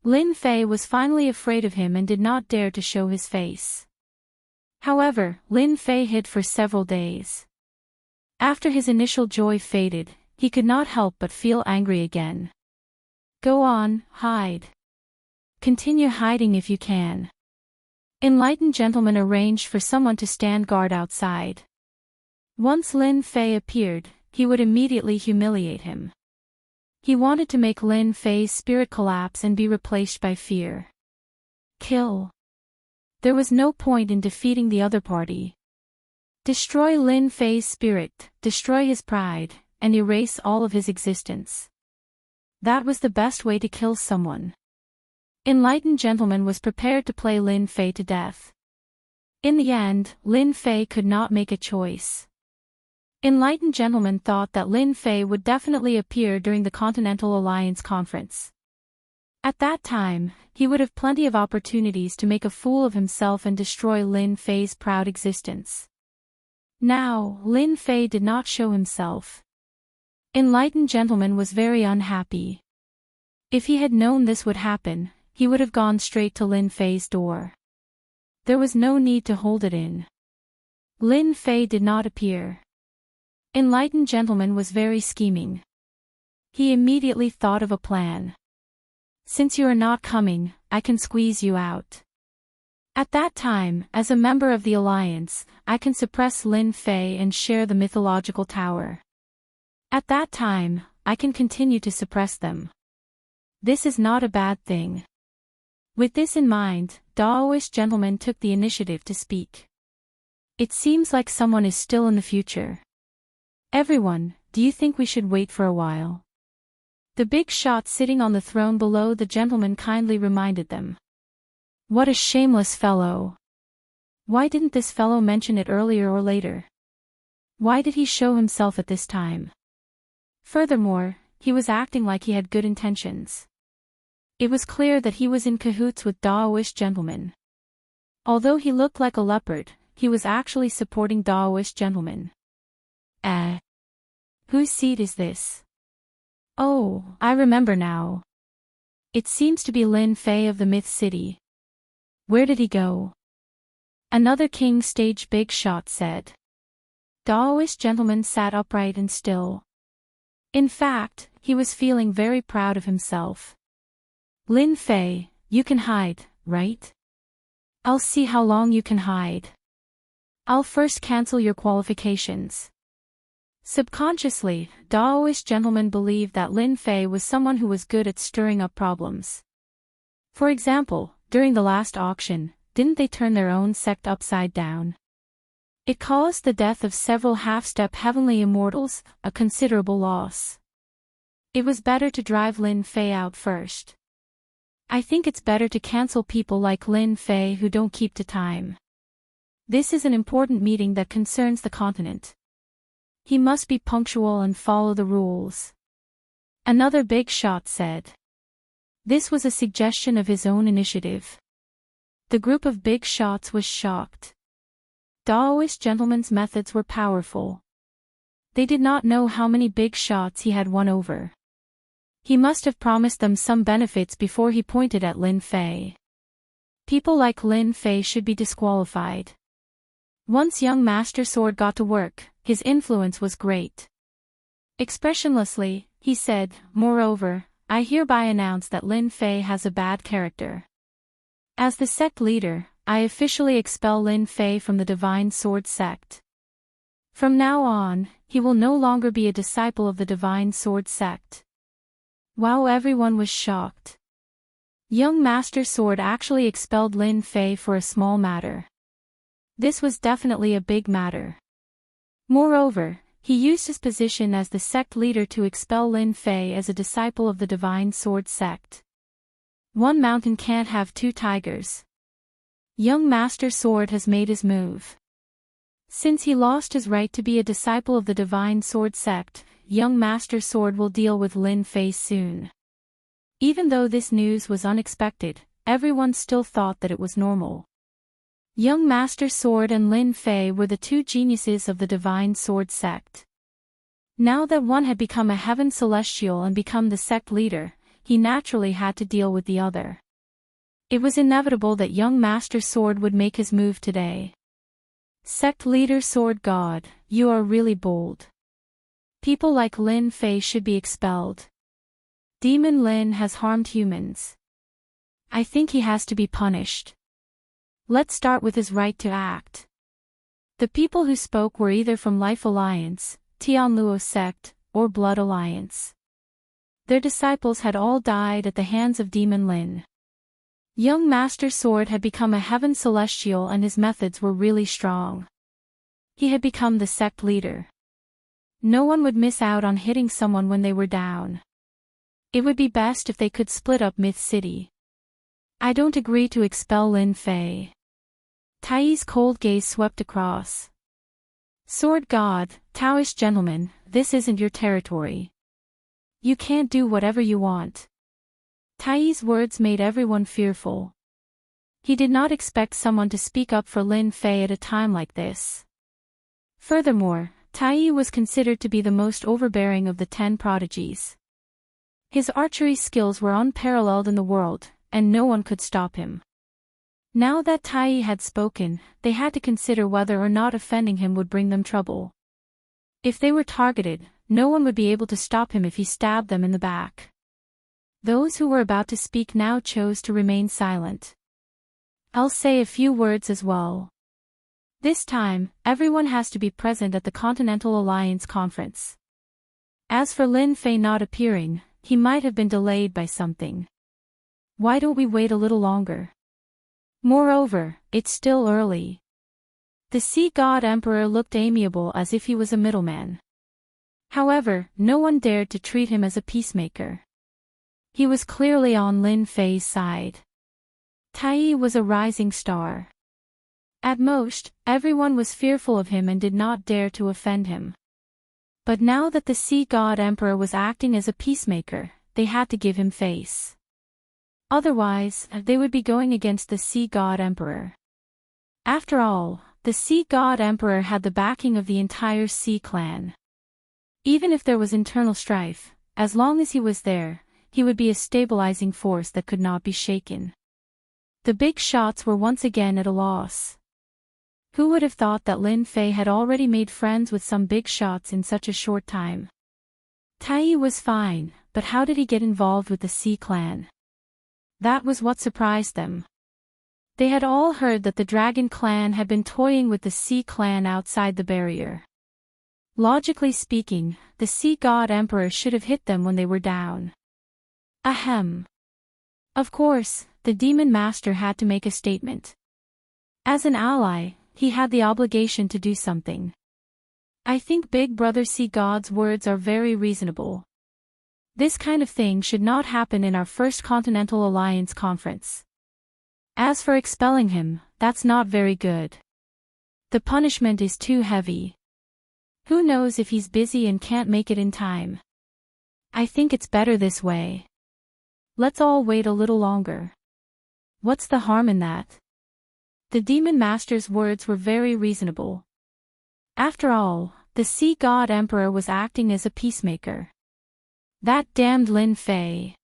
Lin Fei was finally afraid of him and did not dare to show his face. However, Lin Fei hid for several days. After his initial joy faded, he could not help but feel angry again. Go on, hide. Continue hiding if you can. Enlightened Gentleman arranged for someone to stand guard outside. Once Lin Fei appeared, he would immediately humiliate him. He wanted to make Lin Fei's spirit collapse and be replaced by fear. Kill. There was no point in defeating the other party. Destroy Lin Fei's spirit, destroy his pride, and erase all of his existence. That was the best way to kill someone. Enlightened Gentleman was prepared to play Lin Fei to death. In the end, Lin Fei could not make a choice. Enlightened Gentleman thought that Lin Fei would definitely appear during the Continental Alliance conference. At that time, he would have plenty of opportunities to make a fool of himself and destroy Lin Fei's proud existence. Now, Lin Fei did not show himself. Enlightened Gentleman was very unhappy. If he had known this would happen, he would have gone straight to Lin Fei's door. There was no need to hold it in. Lin Fei did not appear. Enlightened Gentleman was very scheming. He immediately thought of a plan. Since you are not coming, I can squeeze you out. At that time, as a member of the Alliance, I can suppress Lin Fei and share the mythological tower. At that time, I can continue to suppress them. This is not a bad thing. With this in mind, Daoist gentleman took the initiative to speak. It seems like someone is still in the future. Everyone, do you think we should wait for a while? The big shot sitting on the throne below the gentleman kindly reminded them. What a shameless fellow. Why didn't this fellow mention it earlier or later? Why did he show himself at this time? Furthermore, he was acting like he had good intentions. It was clear that he was in cahoots with Daoist gentlemen. Although he looked like a leopard, he was actually supporting Daoist gentlemen. Whose seat is this? Oh, I remember now. It seems to be Lin Fei of the Myth City. Where did he go? Another king stage big shot said. Daoist gentleman sat upright and still. In fact, he was feeling very proud of himself. Lin Fei, you can hide, right? I'll see how long you can hide. I'll first cancel your qualifications. Subconsciously, Daoist gentlemen believed that Lin Fei was someone who was good at stirring up problems. For example, during the last auction, didn't they turn their own sect upside down? It caused the death of several half-step heavenly immortals, a considerable loss. It was better to drive Lin Fei out first. I think it's better to cancel people like Lin Fei who don't keep to time. This is an important meeting that concerns the continent. He must be punctual and follow the rules. Another big shot said. This was a suggestion of his own initiative. The group of big shots was shocked. Daoist gentlemen's methods were powerful. They did not know how many big shots he had won over. He must have promised them some benefits before he pointed at Lin Fei. People like Lin Fei should be disqualified. Once young Master Sword got to work, his influence was great. Expressionlessly, he said, moreover, I hereby announce that Lin Fei has a bad character. As the sect leader, I officially expel Lin Fei from the Divine Sword sect. From now on, he will no longer be a disciple of the Divine Sword sect. Wow, everyone was shocked. Young Master Sword actually expelled Lin Fei for a small matter. This was definitely a big matter. Moreover, he used his position as the sect leader to expel Lin Fei as a disciple of the Divine Sword sect. One mountain can't have two tigers. Young Master Sword has made his move. Since he lost his right to be a disciple of the Divine Sword sect, young Master Sword will deal with Lin Fei soon. Even though this news was unexpected, everyone still thought that it was normal. Young Master Sword and Lin Fei were the two geniuses of the Divine Sword sect. Now that one had become a heaven celestial and become the sect leader, he naturally had to deal with the other. It was inevitable that young Master Sword would make his move today. Sect leader Sword God, you are really bold. People like Lin Fei should be expelled. Demon Lin has harmed humans. I think he has to be punished. Let's start with his right to act. The people who spoke were either from Life Alliance, Tianluo sect, or Blood Alliance. Their disciples had all died at the hands of Demon Lin. Young Master Sword had become a heaven celestial and his methods were really strong. He had become the sect leader. No one would miss out on hitting someone when they were down. It would be best if they could split up Myth City. I don't agree to expel Lin Fei. Tai's cold gaze swept across. Sword God, Taoist gentleman, this isn't your territory. You can't do whatever you want. Tai's words made everyone fearful. He did not expect someone to speak up for Lin Fei at a time like this. Furthermore, Tai was considered to be the most overbearing of the 10 prodigies. His archery skills were unparalleled in the world, and no one could stop him. Now that Tai had spoken, they had to consider whether or not offending him would bring them trouble. If they were targeted, no one would be able to stop him if he stabbed them in the back. Those who were about to speak now chose to remain silent. I'll say a few words as well. This time, everyone has to be present at the Continental Alliance conference. As for Lin Fei not appearing, he might have been delayed by something. Why don't we wait a little longer? Moreover, it's still early. The Sea God Emperor looked amiable as if he was a middleman. However, no one dared to treat him as a peacemaker. He was clearly on Lin Fei's side. Tai was a rising star. At most, everyone was fearful of him and did not dare to offend him. But now that the Sea God Emperor was acting as a peacemaker, they had to give him face. Otherwise, they would be going against the Sea God Emperor. After all, the Sea God Emperor had the backing of the entire Sea clan. Even if there was internal strife, as long as he was there, he would be a stabilizing force that could not be shaken. The big shots were once again at a loss. Who would have thought that Lin Fei had already made friends with some big shots in such a short time? Tai was fine, but how did he get involved with the Sea clan? That was what surprised them. They had all heard that the Dragon clan had been toying with the Sea clan outside the barrier. Logically speaking, the Sea God Emperor should have hit them when they were down. Ahem. Of course, the Demon Master had to make a statement. As an ally, he had the obligation to do something. I think Big Brother Sea God's words are very reasonable. This kind of thing should not happen in our first Continental Alliance conference. As for expelling him, that's not very good. The punishment is too heavy. Who knows if he's busy and can't make it in time? I think it's better this way. Let's all wait a little longer. What's the harm in that? The Demon Master's words were very reasonable. After all, the Sea God Emperor was acting as a peacemaker. That damned Lin Fei.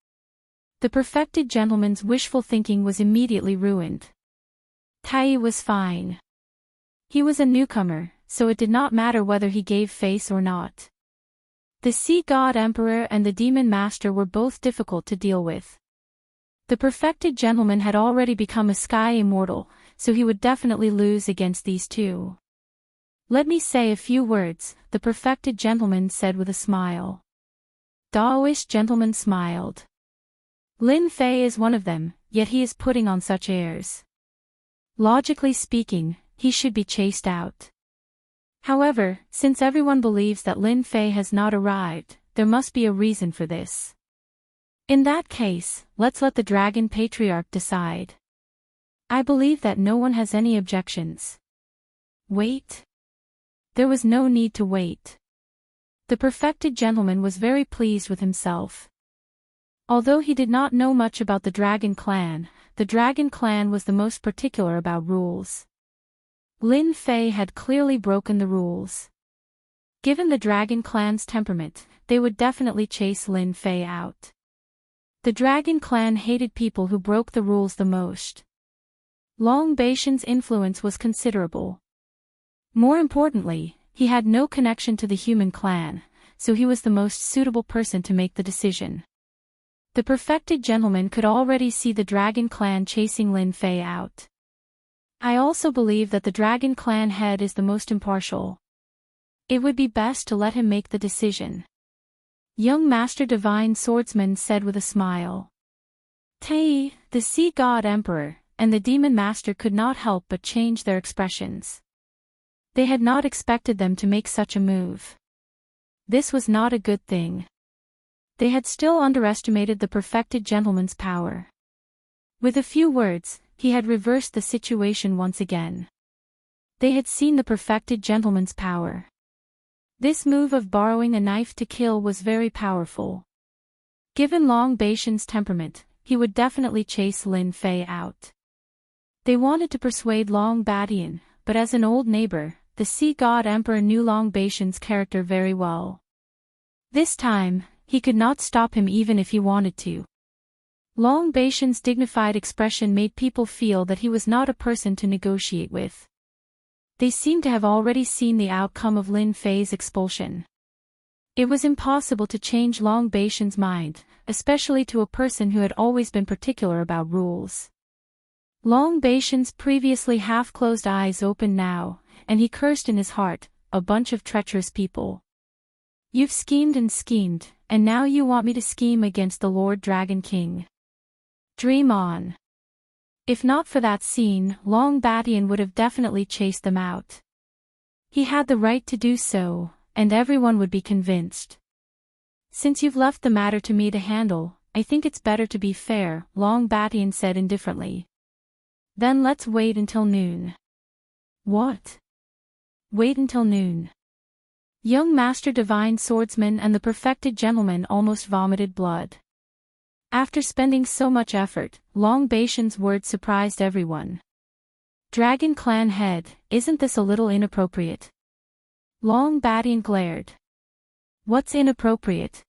The perfected gentleman's wishful thinking was immediately ruined. Tai was fine. He was a newcomer, so it did not matter whether he gave face or not. The Sea God Emperor and the Demon Master were both difficult to deal with. The perfected gentleman had already become a sky immortal, so he would definitely lose against these two. Let me say a few words, the perfected gentleman said with a smile. Daoist gentleman smiled. Lin Fei is one of them, yet he is putting on such airs. Logically speaking, he should be chased out. However, since everyone believes that Lin Fei has not arrived, there must be a reason for this. In that case, let's let the Dragon Patriarch decide. I believe that no one has any objections. Wait? There was no need to wait. The perfected gentleman was very pleased with himself. Although he did not know much about the Dragon clan was the most particular about rules. Lin Fei had clearly broken the rules. Given the Dragon clan's temperament, they would definitely chase Lin Fei out. The Dragon clan hated people who broke the rules the most. Long Baishan's influence was considerable. More importantly, he had no connection to the human clan, so he was the most suitable person to make the decision. The perfected gentleman could already see the Dragon clan chasing Lin Fei out. I also believe that the Dragon clan head is the most impartial. It would be best to let him make the decision. Young Master Divine Swordsman said with a smile. Tai, the Sea God Emperor, and the Demon Master could not help but change their expressions. They had not expected them to make such a move. This was not a good thing. They had still underestimated the perfected gentleman's power. With a few words, he had reversed the situation once again. They had seen the perfected gentleman's power. This move of borrowing a knife to kill was very powerful. Given Long Baishan's temperament, he would definitely chase Lin Fei out. They wanted to persuade Long Badian, but as an old neighbor, the Sea God Emperor knew Long Baishan's character very well. This time, he could not stop him even if he wanted to. Long Baishan's dignified expression made people feel that he was not a person to negotiate with. They seemed to have already seen the outcome of Lin Fei's expulsion. It was impossible to change Long Baishan's mind, especially to a person who had always been particular about rules. Long Baishan's previously half-closed eyes opened now, and he cursed in his heart, a bunch of treacherous people. You've schemed, and now you want me to scheme against the Lord Dragon King. Dream on. If not for that scene, Long Batian would have definitely chased them out. He had the right to do so, and everyone would be convinced. Since you've left the matter to me to handle, I think it's better to be fair, Long Batian said indifferently. Then let's wait until noon. What? Wait until noon. Young Master Divine Swordsman and the Perfected Gentleman almost vomited blood. After spending so much effort, Long Baishan's words surprised everyone. Dragon Clan head, isn't this a little inappropriate? Long Batian glared. What's inappropriate?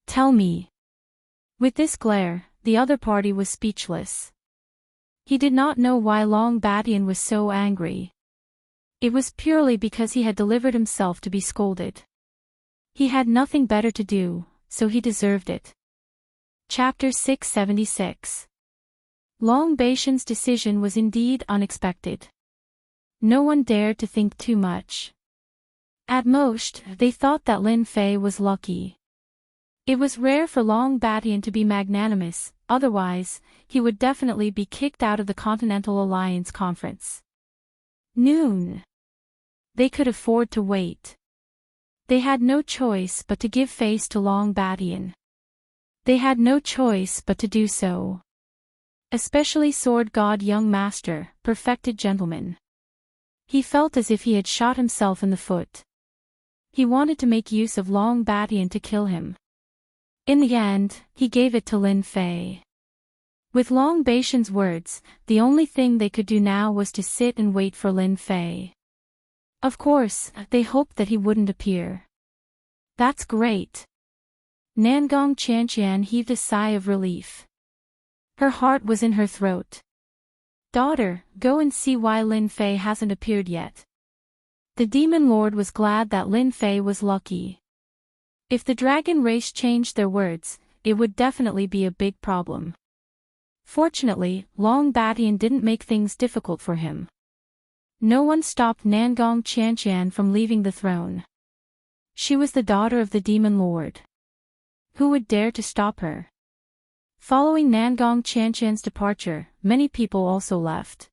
Tell me. With this glare, the other party was speechless. He did not know why Long Batian was so angry. It was purely because he had delivered himself to be scolded. He had nothing better to do, so he deserved it. Chapter 676. Long Baishan's decision was indeed unexpected. No one dared to think too much. At most, they thought that Lin Fei was lucky. It was rare for Long Batian to be magnanimous, otherwise, he would definitely be kicked out of the Continental Alliance Conference. Noon. They could afford to wait. They had no choice but to give face to Long Batian. They had no choice but to do so. Especially Sword God Young Master, Perfected Gentleman. He felt as if he had shot himself in the foot. He wanted to make use of Long Batian to kill him. In the end, he gave it to Lin Fei. With Long Baishan's words, the only thing they could do now was to sit and wait for Lin Fei. Of course, they hoped that he wouldn't appear. That's great. Nangong Chanqian heaved a sigh of relief. Her heart was in her throat. Daughter, go and see why Lin Fei hasn't appeared yet. The Demon Lord was glad that Lin Fei was lucky. If the dragon race changed their words, it would definitely be a big problem. Fortunately, Long Batian didn't make things difficult for him. No one stopped Nangong Chanqian from leaving the throne. She was the daughter of the Demon Lord. Who would dare to stop her? Following Nangong Chanqian's departure, many people also left.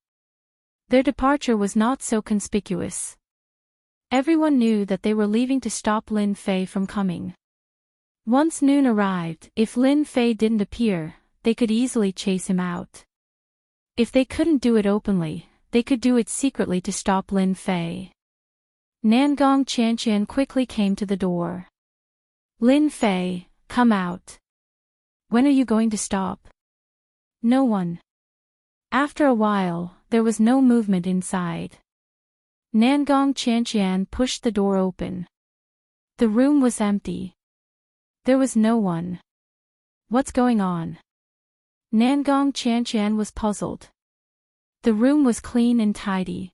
Their departure was not so conspicuous. Everyone knew that they were leaving to stop Lin Fei from coming. Once noon arrived, if Lin Fei didn't appear, they could easily chase him out. If they couldn't do it openly, they could do it secretly to stop Lin Fei. Nangong Chanqian quickly came to the door. Lin Fei, come out. When are you going to stop? No one. After a while, there was no movement inside. Nangong Chanqian pushed the door open. The room was empty. There was no one. What's going on? Nangong Chanqian was puzzled. The room was clean and tidy.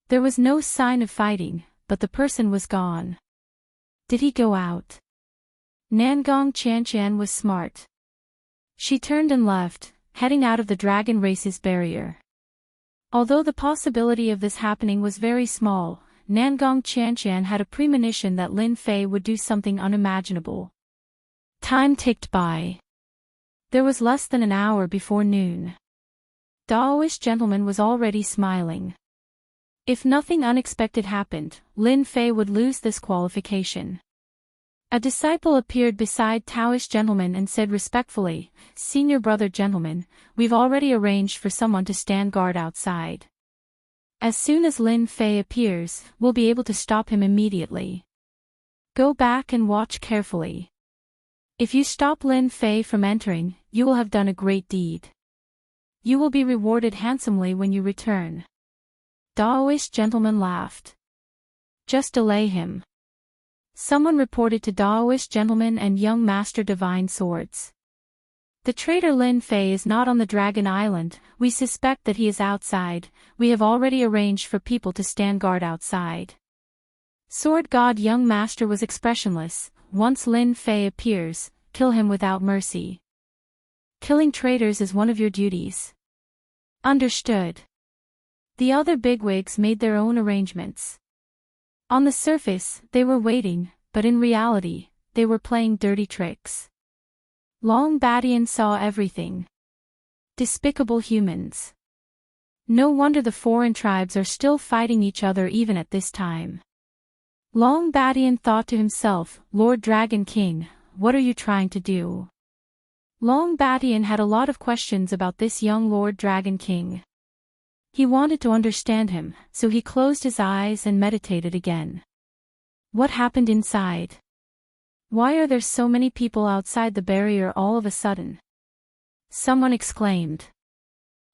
There was no sign of fighting, but the person was gone. Did he go out? Nangong Chanqian was smart. She turned and left, heading out of the dragon race's barrier. Although the possibility of this happening was very small, Nangong Chanqian had a premonition that Lin Fei would do something unimaginable. Time ticked by. There was less than an hour before noon. Daoist Gentleman was already smiling. If nothing unexpected happened, Lin Fei would lose this qualification. A disciple appeared beside Taoist Gentleman and said respectfully, "Senior brother gentleman, we've already arranged for someone to stand guard outside. As soon as Lin Fei appears, we'll be able to stop him immediately. Go back and watch carefully. If you stop Lin Fei from entering, you will have done a great deed. You will be rewarded handsomely when you return." Daoist Gentleman laughed. Just delay him. Someone reported to Daoist Gentleman and Young Master Divine Swords. The traitor Lin Fei is not on the Dragon Island, we suspect that he is outside, we have already arranged for people to stand guard outside. Sword God Young Master was expressionless, once Lin Fei appears, kill him without mercy. Killing traitors is one of your duties. Understood. The other bigwigs made their own arrangements. On the surface, they were waiting, but in reality, they were playing dirty tricks. Long Badian saw everything. Despicable humans. No wonder the foreign tribes are still fighting each other even at this time. Long Badian thought to himself, Lord Dragon King, what are you trying to do? Long Badian had a lot of questions about this young Lord Dragon King. He wanted to understand him, so he closed his eyes and meditated again. What happened inside? Why are there so many people outside the barrier all of a sudden? Someone exclaimed.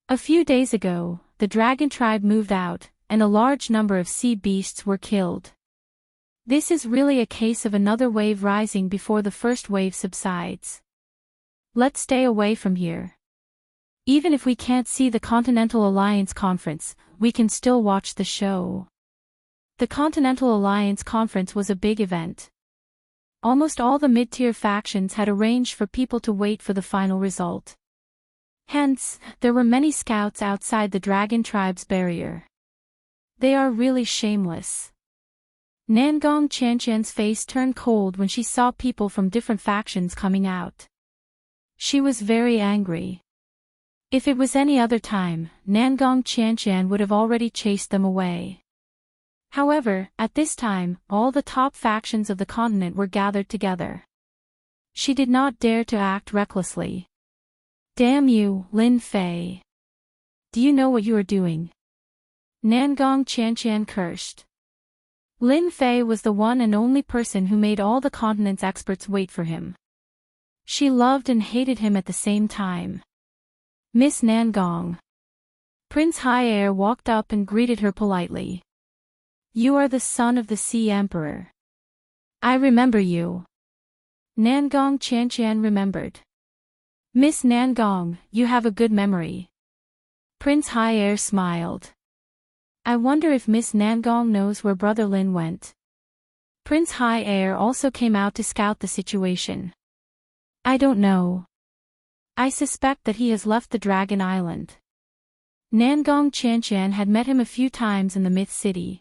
A few days ago, the dragon tribe moved out, and a large number of sea beasts were killed. This is really a case of another wave rising before the first wave subsides. Let's stay away from here. Even if we can't see the Continental Alliance Conference, we can still watch the show. The Continental Alliance Conference was a big event. Almost all the mid-tier factions had arranged for people to wait for the final result. Hence, there were many scouts outside the Dragon Tribe's barrier. They are really shameless. Nangong Qianqian's face turned cold when she saw people from different factions coming out. She was very angry. If it was any other time, Nangong Qianqian would have already chased them away. However, at this time, all the top factions of the continent were gathered together. She did not dare to act recklessly. Damn you, Lin Fei. Do you know what you are doing? Nangong Qianqian cursed. Lin Fei was the one and only person who made all the continent's experts wait for him. She loved and hated him at the same time. Miss Nangong. Prince Haier walked up and greeted her politely. You are the son of the Sea Emperor. I remember you. Nangong Qianqian remembered. Miss Nangong, you have a good memory. Prince Haier smiled. I wonder if Miss Nangong knows where Brother Lin went. Prince Haier also came out to scout the situation. I don't know. I suspect that he has left the Dragon Island. Nangong Qianqian had met him a few times in the Myth City.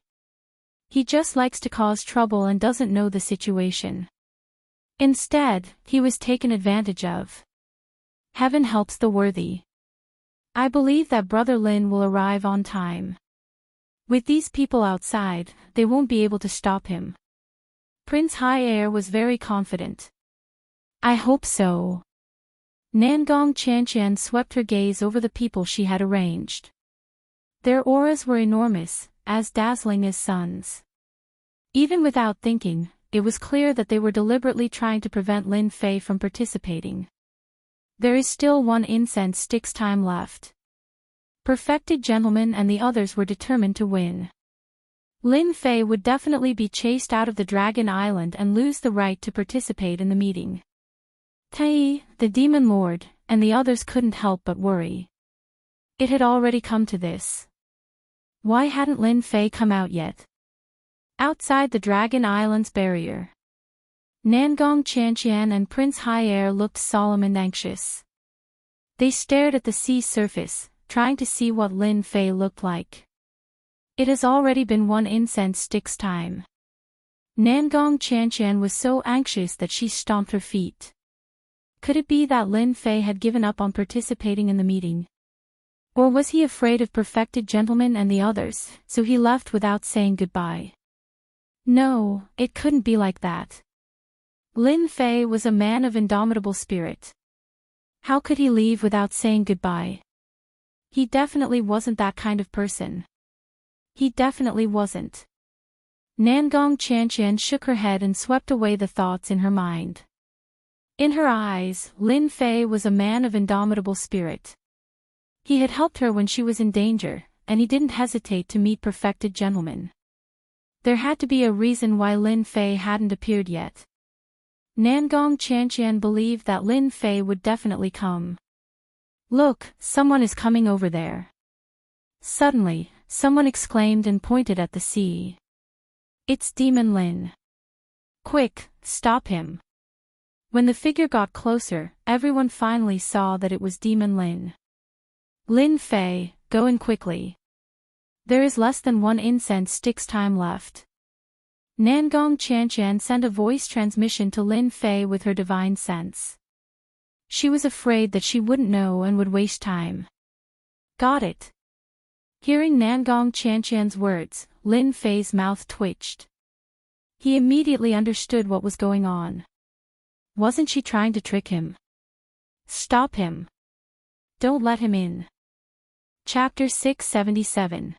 He just likes to cause trouble and doesn't know the situation. Instead, he was taken advantage of. Heaven helps the worthy. I believe that Brother Lin will arrive on time. With these people outside, they won't be able to stop him. Prince Haier was very confident. I hope so. Nangong Qianqian swept her gaze over the people she had arranged. Their auras were enormous, as dazzling as suns. Even without thinking, it was clear that they were deliberately trying to prevent Lin Fei from participating. There is still one incense stick's time left. Perfected Gentleman and the others were determined to win. Lin Fei would definitely be chased out of the Dragon Island and lose the right to participate in the meeting. Tai, the Demon Lord, and the others couldn't help but worry. It had already come to this. Why hadn't Lin Fei come out yet? Outside the Dragon Island's barrier, Nangong Qianqian and Prince Haier looked solemn and anxious. They stared at the sea surface, trying to see what Lin Fei looked like. It has already been one incense stick's time. Nangong Qianqian was so anxious that she stomped her feet. Could it be that Lin Fei had given up on participating in the meeting? Or was he afraid of Perfected Gentleman and the others, so he left without saying goodbye? No, it couldn't be like that. Lin Fei was a man of indomitable spirit. How could he leave without saying goodbye? He definitely wasn't that kind of person. He definitely wasn't. Nangong Qianqian shook her head and swept away the thoughts in her mind. In her eyes, Lin Fei was a man of indomitable spirit. He had helped her when she was in danger, and he didn't hesitate to meet Perfected Gentleman. There had to be a reason why Lin Fei hadn't appeared yet. Nangong Qianqian believed that Lin Fei would definitely come. Look, someone is coming over there. Suddenly, someone exclaimed and pointed at the sea. It's Demon Lin. Quick, stop him. When the figure got closer, everyone finally saw that it was Demon Lin. Lin Fei, go in quickly. There is less than 1 incense stick's time left. Nangong Qianqian sent a voice transmission to Lin Fei with her divine sense. She was afraid that she wouldn't know and would waste time. Got it. Hearing Nangong Qianqian's words, Lin Fei's mouth twitched. He immediately understood what was going on. Wasn't she trying to trick him? Stop him. Don't let him in. Chapter 677.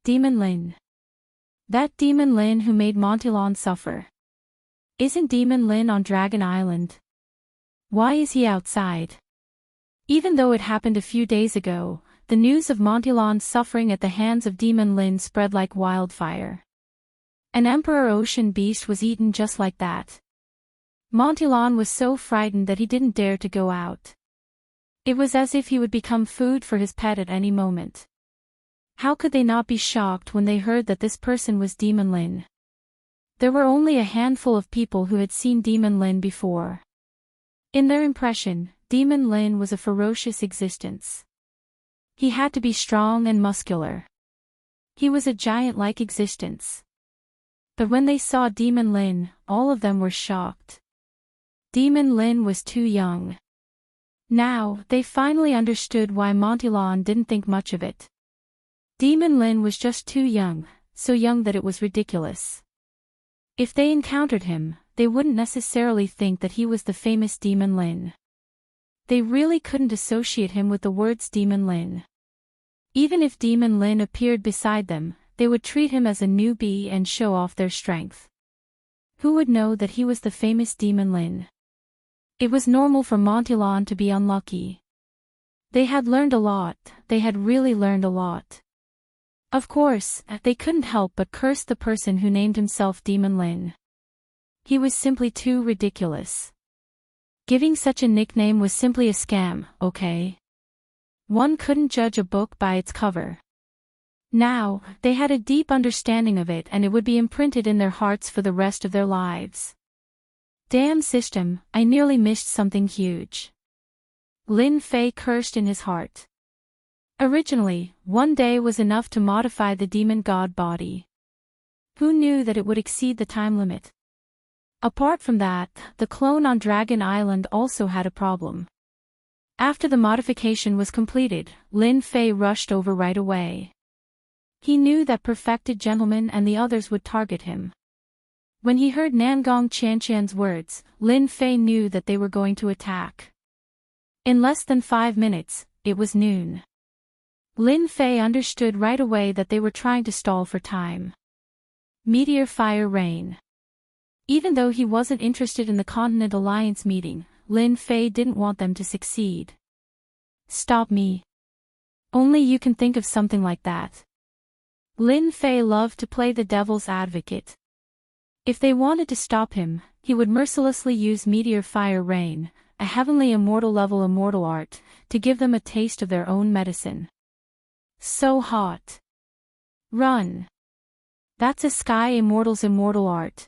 Demon Lin. That Demon Lin who made Montilon suffer. Isn't Demon Lin on Dragon Island? Why is he outside? Even though it happened a few days ago, the news of Montilon's suffering at the hands of Demon Lin spread like wildfire. An Emperor Ocean Beast was eaten just like that. Montilon was so frightened that he didn't dare to go out. It was as if he would become food for his pet at any moment. How could they not be shocked when they heard that this person was Demon Lin? There were only a handful of people who had seen Demon Lin before. In their impression, Demon Lin was a ferocious existence. He had to be strong and muscular. He was a giant-like existence. But when they saw Demon Lin, all of them were shocked. Demon Lin was too young. Now, they finally understood why Montilon didn't think much of it. Demon Lin was just too young, so young that it was ridiculous. If they encountered him, they wouldn't necessarily think that he was the famous Demon Lin. They really couldn't associate him with the words Demon Lin. Even if Demon Lin appeared beside them, they would treat him as a newbie and show off their strength. Who would know that he was the famous Demon Lin? It was normal for Montilon to be unlucky. They had learned a lot, they had really learned a lot. Of course, they couldn't help but curse the person who named himself Demon Lin. He was simply too ridiculous. Giving such a nickname was simply a scam, okay? One couldn't judge a book by its cover. Now, they had a deep understanding of it and it would be imprinted in their hearts for the rest of their lives. Damn system, I nearly missed something huge. Lin Fei cursed in his heart. Originally, 1 day was enough to modify the demon god body. Who knew that it would exceed the time limit? Apart from that, the clone on Dragon Island also had a problem. After the modification was completed, Lin Fei rushed over right away. He knew that perfected gentleman and the others would target him. When he heard Nangong Qianqian's words, Lin Fei knew that they were going to attack. In less than 5 minutes, it was noon. Lin Fei understood right away that they were trying to stall for time. Meteor Fire Rain. Even though he wasn't interested in the Continent Alliance meeting, Lin Fei didn't want them to succeed. Stop me. Only you can think of something like that. Lin Fei loved to play the devil's advocate. If they wanted to stop him, he would mercilessly use Meteor Fire Rain, a heavenly immortal level immortal art, to give them a taste of their own medicine. So hot. Run. That's a Sky Immortal's immortal art.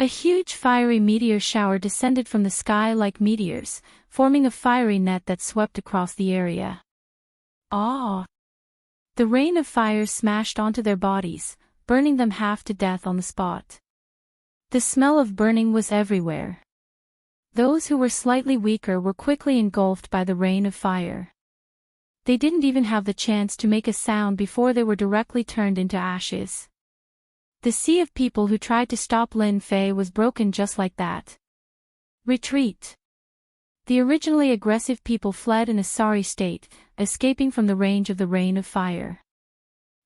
A huge fiery meteor shower descended from the sky like meteors, forming a fiery net that swept across the area. Ah! The rain of fire smashed onto their bodies, burning them half to death on the spot. The smell of burning was everywhere. Those who were slightly weaker were quickly engulfed by the rain of fire. They didn't even have the chance to make a sound before they were directly turned into ashes. The sea of people who tried to stop Lin Fei was broken just like that. Retreat. The originally aggressive people fled in a sorry state, escaping from the range of the rain of fire.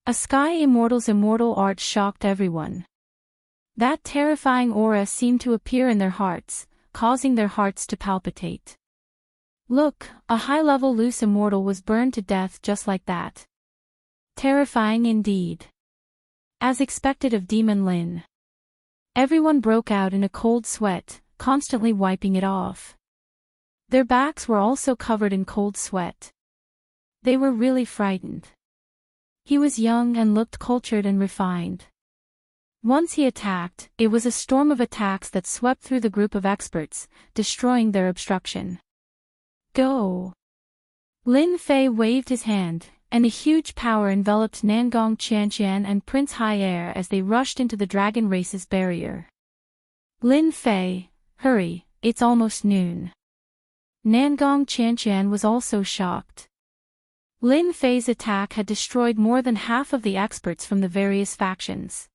A Sky Immortal's immortal art shocked everyone. That terrifying aura seemed to appear in their hearts, causing their hearts to palpitate. Look, a high-level loose immortal was burned to death just like that. Terrifying indeed. As expected of Demon Lin. Everyone broke out in a cold sweat, constantly wiping it off. Their backs were also covered in cold sweat. They were really frightened. He was young and looked cultured and refined. Once he attacked, it was a storm of attacks that swept through the group of experts, destroying their obstruction. Go! Lin Fei waved his hand, and a huge power enveloped Nangong Qianqian and Prince Hai Er as they rushed into the dragon race's barrier. Lin Fei, hurry, it's almost noon. Nangong Qianqian was also shocked. Lin Fei's attack had destroyed more than half of the experts from the various factions.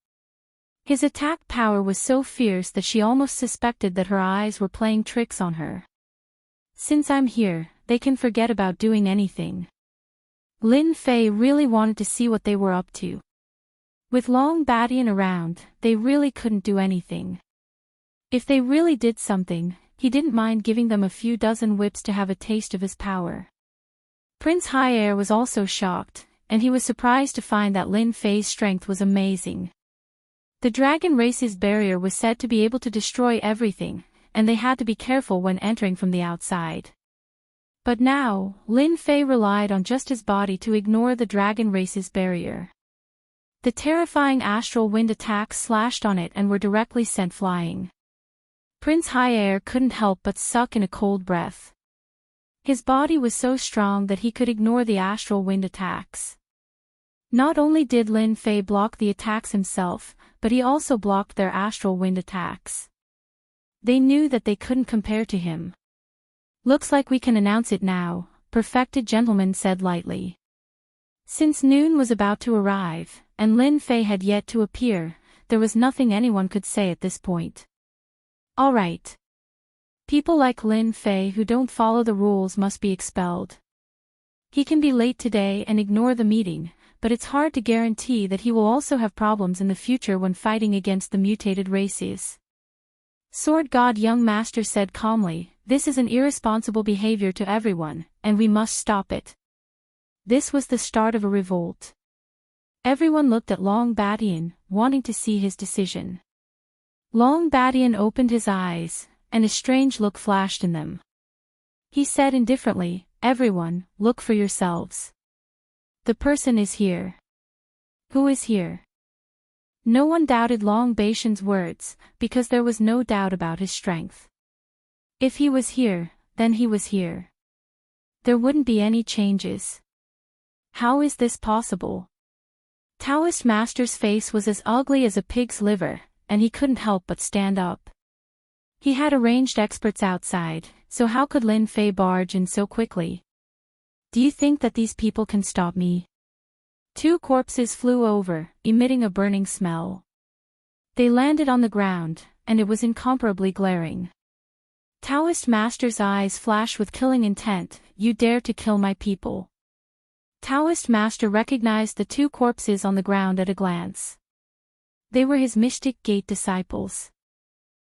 His attack power was so fierce that she almost suspected that her eyes were playing tricks on her. Since I'm here, they can forget about doing anything. Lin Fei really wanted to see what they were up to. With Long Badian around, they really couldn't do anything. If they really did something, he didn't mind giving them a few dozen whips to have a taste of his power. Prince Hai Er was also shocked, and he was surprised to find that Lin Fei's strength was amazing. The dragon race's barrier was said to be able to destroy everything, and they had to be careful when entering from the outside. But now, Lin Fei relied on just his body to ignore the dragon race's barrier. The terrifying astral wind attacks slashed on it and were directly sent flying. Prince Hai Er couldn't help but suck in a cold breath. His body was so strong that he could ignore the astral wind attacks. Not only did Lin Fei block the attacks himself, but he also blocked their astral wind attacks. They knew that they couldn't compare to him. Looks like we can announce it now, Perfected Gentleman said lightly. Since noon was about to arrive, and Lin Fei had yet to appear, there was nothing anyone could say at this point. All right. People like Lin Fei who don't follow the rules must be expelled. He can be late today and ignore the meeting, but it's hard to guarantee that he will also have problems in the future when fighting against the mutated races. Sword God Young Master said calmly, this is an irresponsible behavior to everyone, and we must stop it. This was the start of a revolt. Everyone looked at Long Badian, wanting to see his decision. Long Badian opened his eyes, and a strange look flashed in them. He said indifferently, everyone, look for yourselves. The person is here. Who is here? No one doubted Long Badian's words, because there was no doubt about his strength. If he was here, then he was here. There wouldn't be any changes. How is this possible? Taoist Master's face was as ugly as a pig's liver, and he couldn't help but stand up. He had arranged experts outside, so how could Lin Fei barge in so quickly? Do you think that these people can stop me? 2 corpses flew over, emitting a burning smell. They landed on the ground, and it was incomparably glaring. Taoist Master's eyes flashed with killing intent, you dare to kill my people. Taoist Master recognized the 2 corpses on the ground at a glance. They were his Mystic Gate disciples.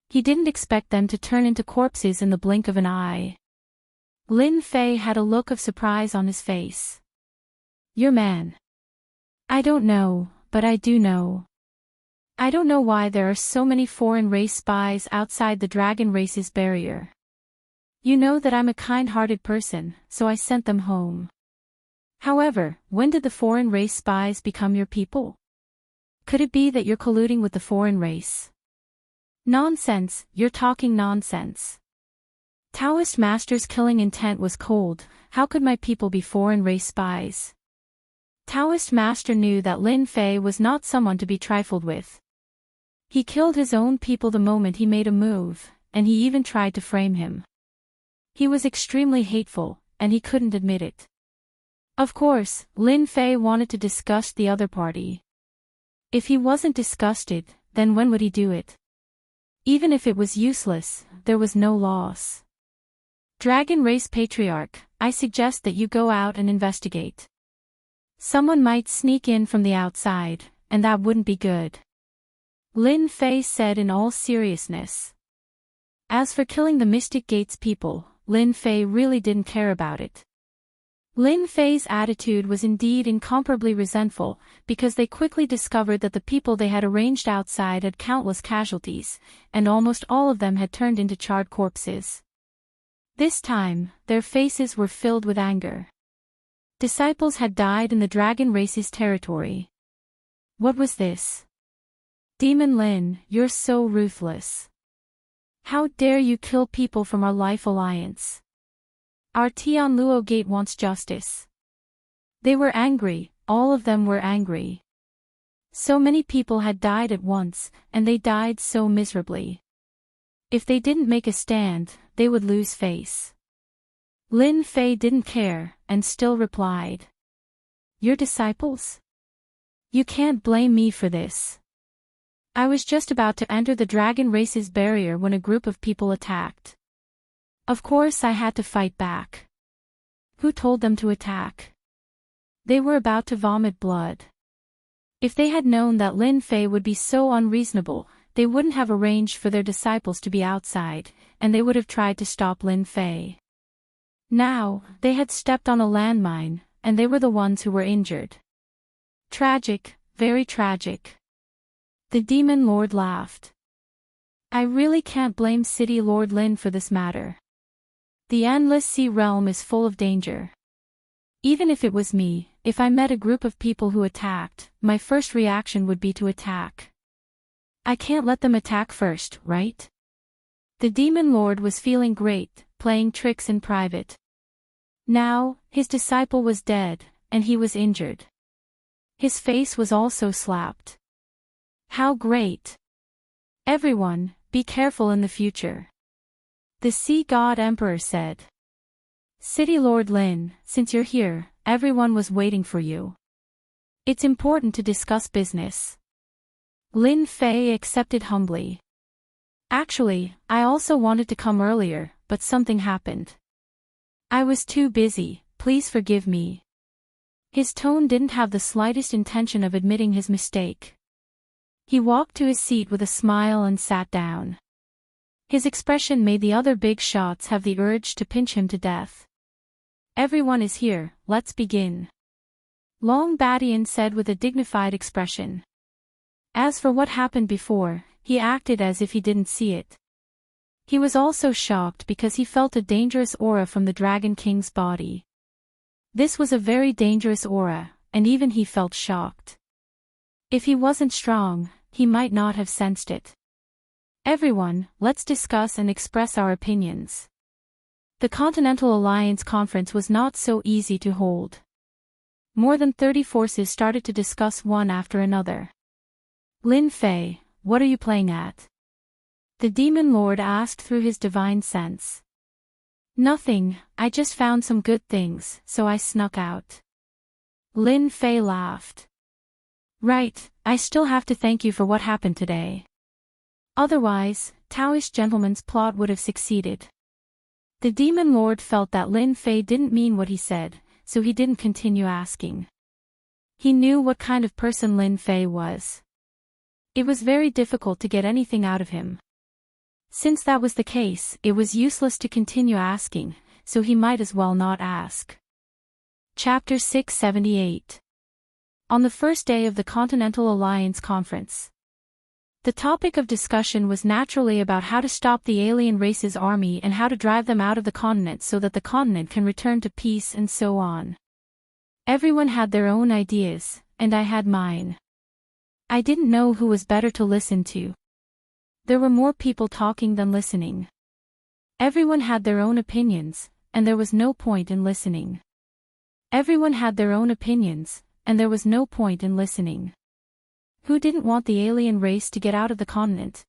He didn't expect them to turn into corpses in the blink of an eye. Lin Fei had a look of surprise on his face. Your man. I don't know, but I do know. I don't know why there are so many foreign race spies outside the dragon race's barrier. You know that I'm a kind-hearted person, so I sent them home. However, when did the foreign race spies become your people? Could it be that you're colluding with the foreign race? Nonsense, you're talking nonsense. Taoist Master's killing intent was cold, how could my people be foreign race spies? Taoist Master knew that Lin Fei was not someone to be trifled with. He killed his own people the moment he made a move, and he even tried to frame him. He was extremely hateful, and he couldn't admit it. Of course, Lin Fei wanted to disgust the other party. If he wasn't disgusted, then when would he do it? Even if it was useless, there was no loss. Dragon Race Patriarch, I suggest that you go out and investigate. Someone might sneak in from the outside, and that wouldn't be good. Lin Fei said in all seriousness. As for killing the Mystic Gate's people, Lin Fei really didn't care about it. Lin Fei's attitude was indeed incomparably resentful, because they quickly discovered that the people they had arranged outside had countless casualties, and almost all of them had turned into charred corpses. This time, their faces were filled with anger. Disciples had died in the dragon race's territory. What was this? Demon Lin, you're so ruthless. How dare you kill people from our life alliance? Our Tianluo Gate wants justice. They were angry, all of them were angry. So many people had died at once, and they died so miserably. If they didn't make a stand, they would lose face. Lin Fei didn't care, and still replied. Your disciples? You can't blame me for this. I was just about to enter the dragon race's barrier when a group of people attacked. Of course I had to fight back. Who told them to attack? They were about to vomit blood. If they had known that Lin Fei would be so unreasonable, they wouldn't have arranged for their disciples to be outside, and they would have tried to stop Lin Fei. Now, they had stepped on a landmine, and they were the ones who were injured. Tragic, very tragic. The Demon Lord laughed. I really can't blame City Lord Lin for this matter. The Endless Sea realm is full of danger. Even if it was me, if I met a group of people who attacked, my first reaction would be to attack. I can't let them attack first, right? The Demon Lord was feeling great, playing tricks in private. Now, his disciple was dead, and he was injured. His face was also slapped. How great! Everyone, be careful in the future. The Sea God Emperor said. City Lord Lin, since you're here, everyone was waiting for you. It's important to discuss business. Lin Fei accepted humbly. Actually, I also wanted to come earlier, but something happened. I was too busy, please forgive me. His tone didn't have the slightest intention of admitting his mistake. He walked to his seat with a smile and sat down. His expression made the other big shots have the urge to pinch him to death. Everyone is here, let's begin. Long Badian said with a dignified expression. As for what happened before, he acted as if he didn't see it. He was also shocked because he felt a dangerous aura from the Dragon King's body. This was a very dangerous aura, and even he felt shocked. If he wasn't strong, he might not have sensed it. Everyone, let's discuss and express our opinions. The Continental Alliance conference was not so easy to hold. More than 30 forces started to discuss one after another. Lin Fei, what are you playing at? The Demon Lord asked through his divine sense. Nothing, I just found some good things, so I snuck out. Lin Fei laughed. Right, I still have to thank you for what happened today. Otherwise, Taoist gentleman's plot would have succeeded. The Demon Lord felt that Lin Fei didn't mean what he said, so he didn't continue asking. He knew what kind of person Lin Fei was. It was very difficult to get anything out of him. Since that was the case, it was useless to continue asking, so he might as well not ask. Chapter 678. On the first day of the Continental Alliance Conference. The topic of discussion was naturally about how to stop the alien race's army and how to drive them out of the continent so that the continent can return to peace and so on. Everyone had their own ideas, and I had mine. I didn't know who was better to listen to. There were more people talking than listening. Everyone had their own opinions, and there was no point in listening. Everyone had their own opinions, and there was no point in listening. Who didn't want the alien race to get out of the continent?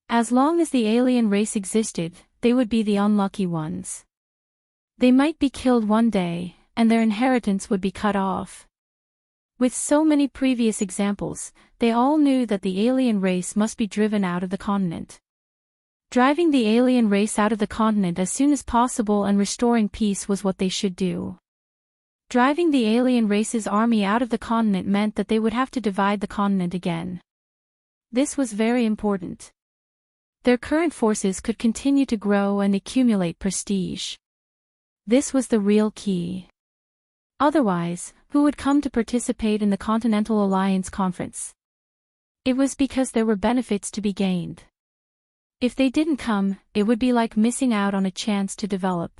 As long as the alien race existed, they would be the unlucky ones. They might be killed one day, and their inheritance would be cut off. With so many previous examples, they all knew that the alien race must be driven out of the continent. Driving the alien race out of the continent as soon as possible and restoring peace was what they should do. Driving the alien race's army out of the continent meant that they would have to divide the continent again. This was very important. Their current forces could continue to grow and accumulate prestige. This was the real key. Otherwise, who would come to participate in the Continental Alliance Conference? It was because there were benefits to be gained. If they didn't come, it would be like missing out on a chance to develop.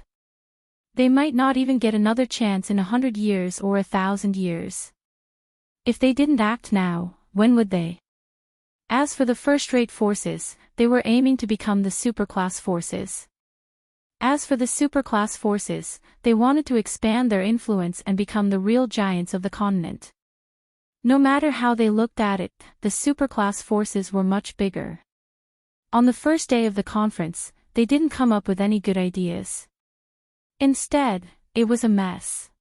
They might not even get another chance in 100 years or 1,000 years. If they didn't act now, when would they? As for the first-rate forces, they were aiming to become the superclass forces. As for the superclass forces, they wanted to expand their influence and become the real giants of the continent. No matter how they looked at it, the superclass forces were much bigger. On the first day of the conference, they didn't come up with any good ideas. Instead, it was a mess.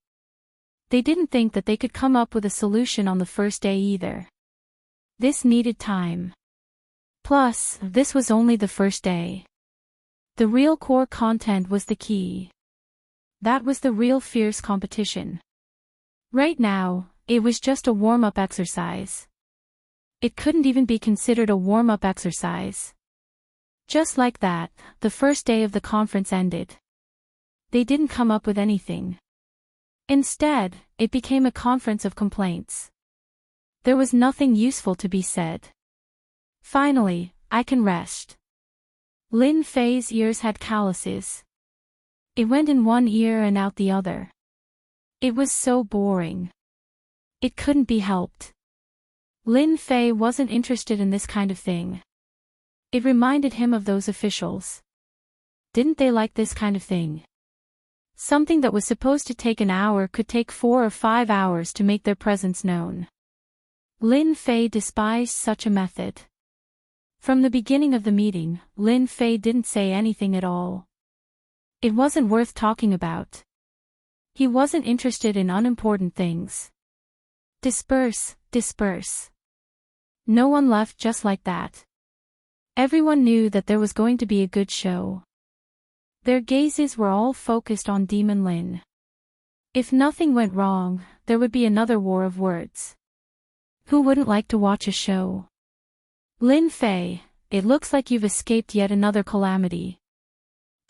They didn't think that they could come up with a solution on the first day either. This needed time. Plus, this was only the first day. The real core content was the key. That was the real fierce competition. Right now, it was just a warm-up exercise. It couldn't even be considered a warm-up exercise. Just like that, the first day of the conference ended. They didn't come up with anything. Instead, it became a conference of complaints. There was nothing useful to be said. Finally, I can rest. Lin Fei's ears had calluses. It went in one ear and out the other. It was so boring. It couldn't be helped. Lin Fei wasn't interested in this kind of thing. It reminded him of those officials. Didn't they like this kind of thing? Something that was supposed to take an hour could take 4 or 5 hours to make their presence known. Lin Fei despised such a method. From the beginning of the meeting, Lin Fei didn't say anything at all. It wasn't worth talking about. He wasn't interested in unimportant things. Disperse, disperse. No one left just like that. Everyone knew that there was going to be a good show. Their gazes were all focused on Demon Lin. If nothing went wrong, there would be another war of words. Who wouldn't like to watch a show? Lin Fei, it looks like you've escaped yet another calamity.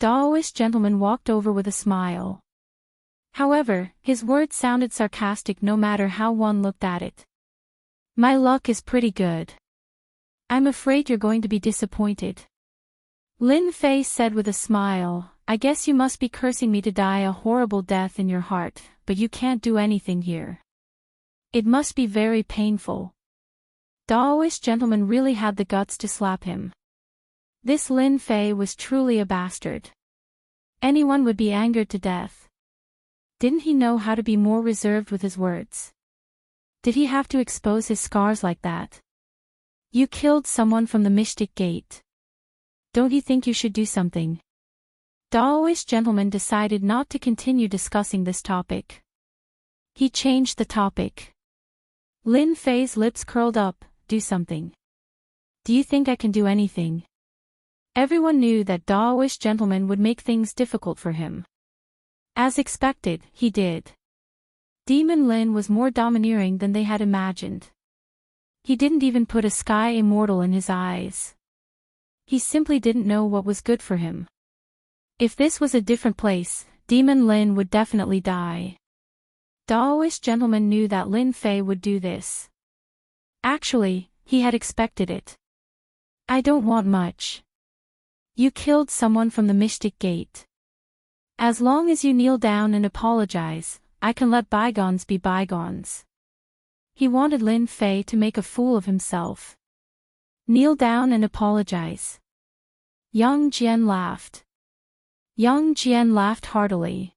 Daoist gentleman walked over with a smile. However, his words sounded sarcastic no matter how one looked at it. My luck is pretty good. I'm afraid you're going to be disappointed. Lin Fei said with a smile, I guess you must be cursing me to die a horrible death in your heart, but you can't do anything here. It must be very painful. Daoist gentleman really had the guts to slap him. This Lin Fei was truly a bastard. Anyone would be angered to death. Didn't he know how to be more reserved with his words? Did he have to expose his scars like that? You killed someone from the Mystic Gate. Don't you think you should do something? Daoist gentleman decided not to continue discussing this topic. He changed the topic. Lin Fei's lips curled up. Do something. Do you think I can do anything? Everyone knew that Daoist gentleman would make things difficult for him. As expected, he did. Demon Lin was more domineering than they had imagined. He didn't even put a sky immortal in his eyes. He simply didn't know what was good for him. If this was a different place, Demon Lin would definitely die. Daoist gentleman knew that Lin Fei would do this. Actually, he had expected it. I don't want much. You killed someone from the Mystic Gate. As long as you kneel down and apologize, I can let bygones be bygones. He wanted Lin Fei to make a fool of himself. Kneel down and apologize. Yang Jian laughed. Yang Jian laughed heartily.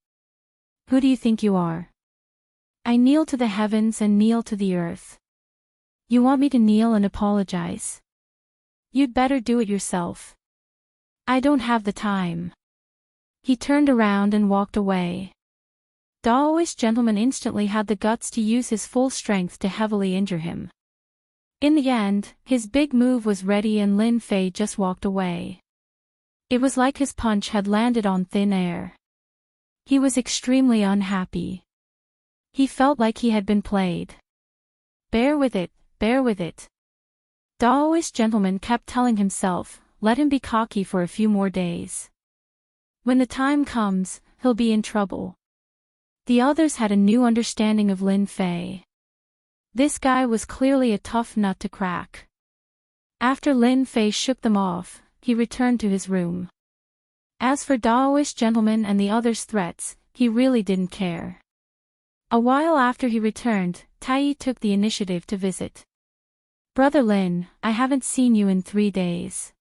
Who do you think you are? I kneel to the heavens and kneel to the earth. You want me to kneel and apologize? You'd better do it yourself. I don't have the time. He turned around and walked away. Daoist gentleman instantly had the guts to use his full strength to heavily injure him. In the end, his big move was ready and Lin Fei just walked away. It was like his punch had landed on thin air. He was extremely unhappy. He felt like he had been played. Bear with it, bear with it. Daoist gentleman kept telling himself, let him be cocky for a few more days. When the time comes, he'll be in trouble. The others had a new understanding of Lin Fei. This guy was clearly a tough nut to crack. After Lin Fei shook them off, he returned to his room. As for Daoist gentleman and the others' threats, he really didn't care. A while after he returned, Tai took the initiative to visit. Brother Lin, I haven't seen you in 3 days.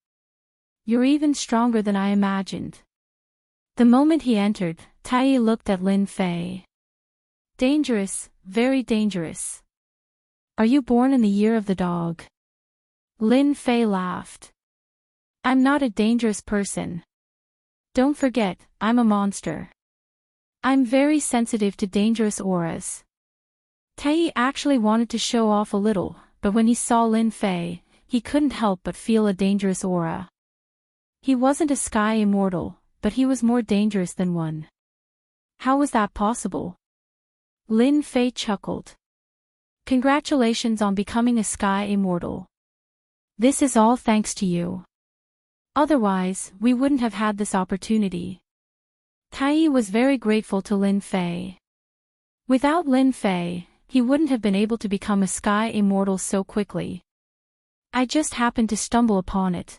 You're even stronger than I imagined. The moment he entered, Tai looked at Lin Fei. Dangerous, very dangerous. Are you born in the year of the dog? Lin Fei laughed. I'm not a dangerous person. Don't forget, I'm a monster. I'm very sensitive to dangerous auras. Tai actually wanted to show off a little, but when he saw Lin Fei, he couldn't help but feel a dangerous aura. He wasn't a sky immortal, but he was more dangerous than one. How was that possible? Lin Fei chuckled. Congratulations on becoming a sky immortal. This is all thanks to you. Otherwise, we wouldn't have had this opportunity. Tai was very grateful to Lin Fei. Without Lin Fei, he wouldn't have been able to become a sky immortal so quickly. I just happened to stumble upon it.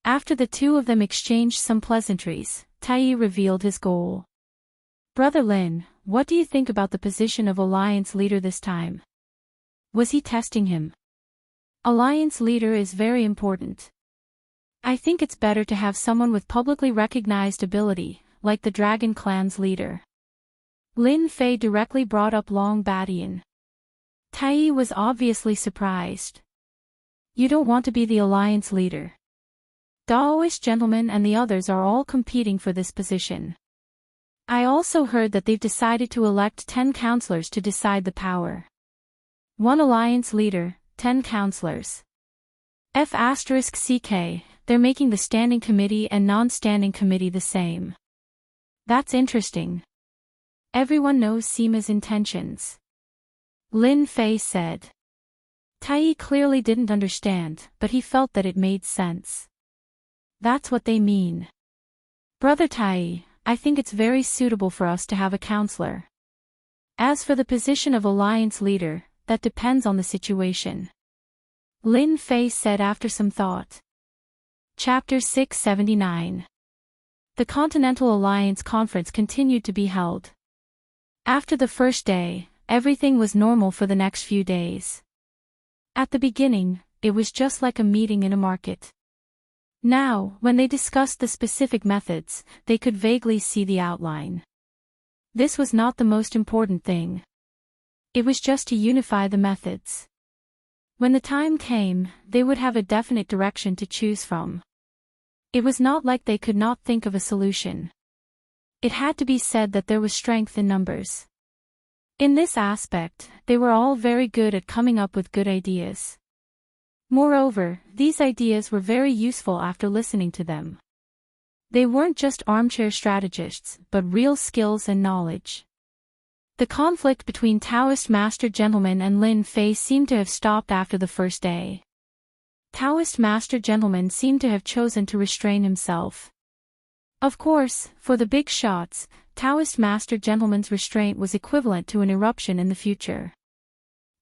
After the two of them exchanged some pleasantries, Tai revealed his goal. Brother Lin, what do you think about the position of Alliance Leader this time? Was he testing him? Alliance Leader is very important. I think it's better to have someone with publicly recognized ability, like the Dragon Clan's leader. Lin Fei directly brought up Long Badian. Tai was obviously surprised. You don't want to be the Alliance Leader. Daoist Gentleman and the others are all competing for this position. I also heard that they've decided to elect 10 counselors to decide the power. 1 Alliance Leader, 10 counselors. F*CK, they're making the standing committee and non-standing committee the same. That's interesting. Everyone knows Sima's intentions. Lin Fei said. Tai clearly didn't understand, but he felt that it made sense. That's what they mean. Brother Tai, I think it's very suitable for us to have a counselor. As for the position of Alliance Leader, that depends on the situation. Lin Fei said after some thought. Chapter 679. The Continental Alliance Conference continued to be held. After the first day, everything was normal for the next few days. At the beginning, it was just like a meeting in a market. Now, when they discussed the specific methods, they could vaguely see the outline. This was not the most important thing. It was just to unify the methods. When the time came, they would have a definite direction to choose from. It was not like they could not think of a solution. It had to be said that there was strength in numbers. In this aspect, they were all very good at coming up with good ideas. Moreover, these ideas were very useful after listening to them. They weren't just armchair strategists, but real skills and knowledge. The conflict between Taoist Master Gentleman and Lin Fei seemed to have stopped after the first day. Taoist Master Gentleman seemed to have chosen to restrain himself. Of course, for the big shots, Taoist Master Gentleman's restraint was equivalent to an eruption in the future.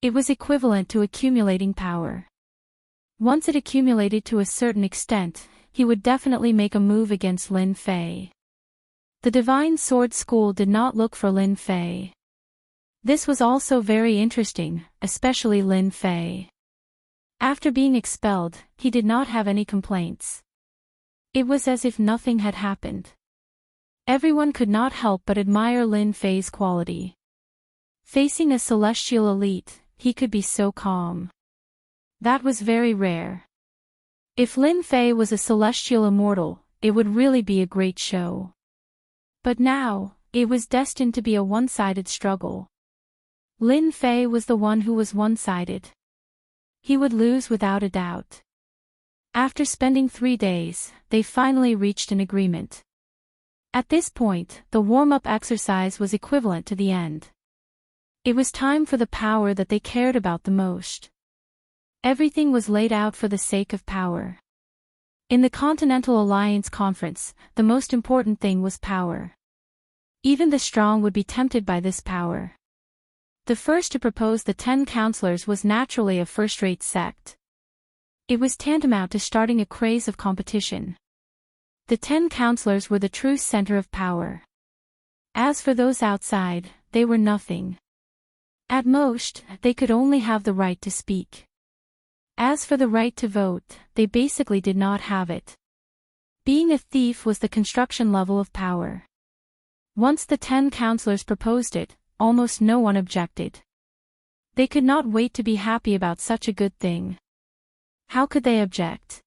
It was equivalent to accumulating power. Once it accumulated to a certain extent, he would definitely make a move against Lin Fei. The Divine Sword School did not look for Lin Fei. This was also very interesting, especially Lin Fei. After being expelled, he did not have any complaints. It was as if nothing had happened. Everyone could not help but admire Lin Fei's quality. Facing a celestial elite, he could be so calm. That was very rare. If Lin Fei was a celestial immortal, it would really be a great show. But now, it was destined to be a one-sided struggle. Lin Fei was the one who was one-sided. He would lose without a doubt. After spending 3 days, they finally reached an agreement. At this point, the warm-up exercise was equivalent to the end. It was time for the power that they cared about the most. Everything was laid out for the sake of power. In the Continental Alliance Conference, the most important thing was power. Even the strong would be tempted by this power. The first to propose the 10 counselors was naturally a first-rate sect. It was tantamount to starting a craze of competition. The 10 counselors were the true center of power. As for those outside, they were nothing. At most, they could only have the right to speak. As for the right to vote, they basically did not have it. Being a thief was the construction level of power. Once the 10 counselors proposed it, almost no one objected. They could not wait to be happy about such a good thing. How could they object?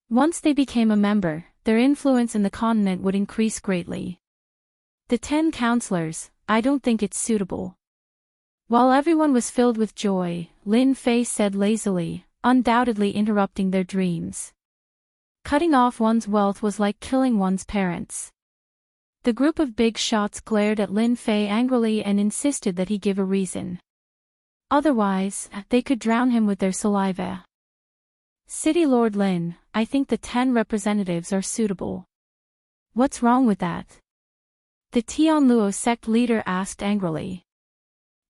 Once they became a member, their influence in the continent would increase greatly. The 10 counselors, I don't think it's suitable. While everyone was filled with joy, Lin Fei said lazily, undoubtedly interrupting their dreams. Cutting off one's wealth was like killing one's parents. The group of big shots glared at Lin Fei angrily and insisted that he give a reason. Otherwise, they could drown him with their saliva. City Lord Lin, I think the 10 representatives are suitable. What's wrong with that? The Tianluo sect leader asked angrily.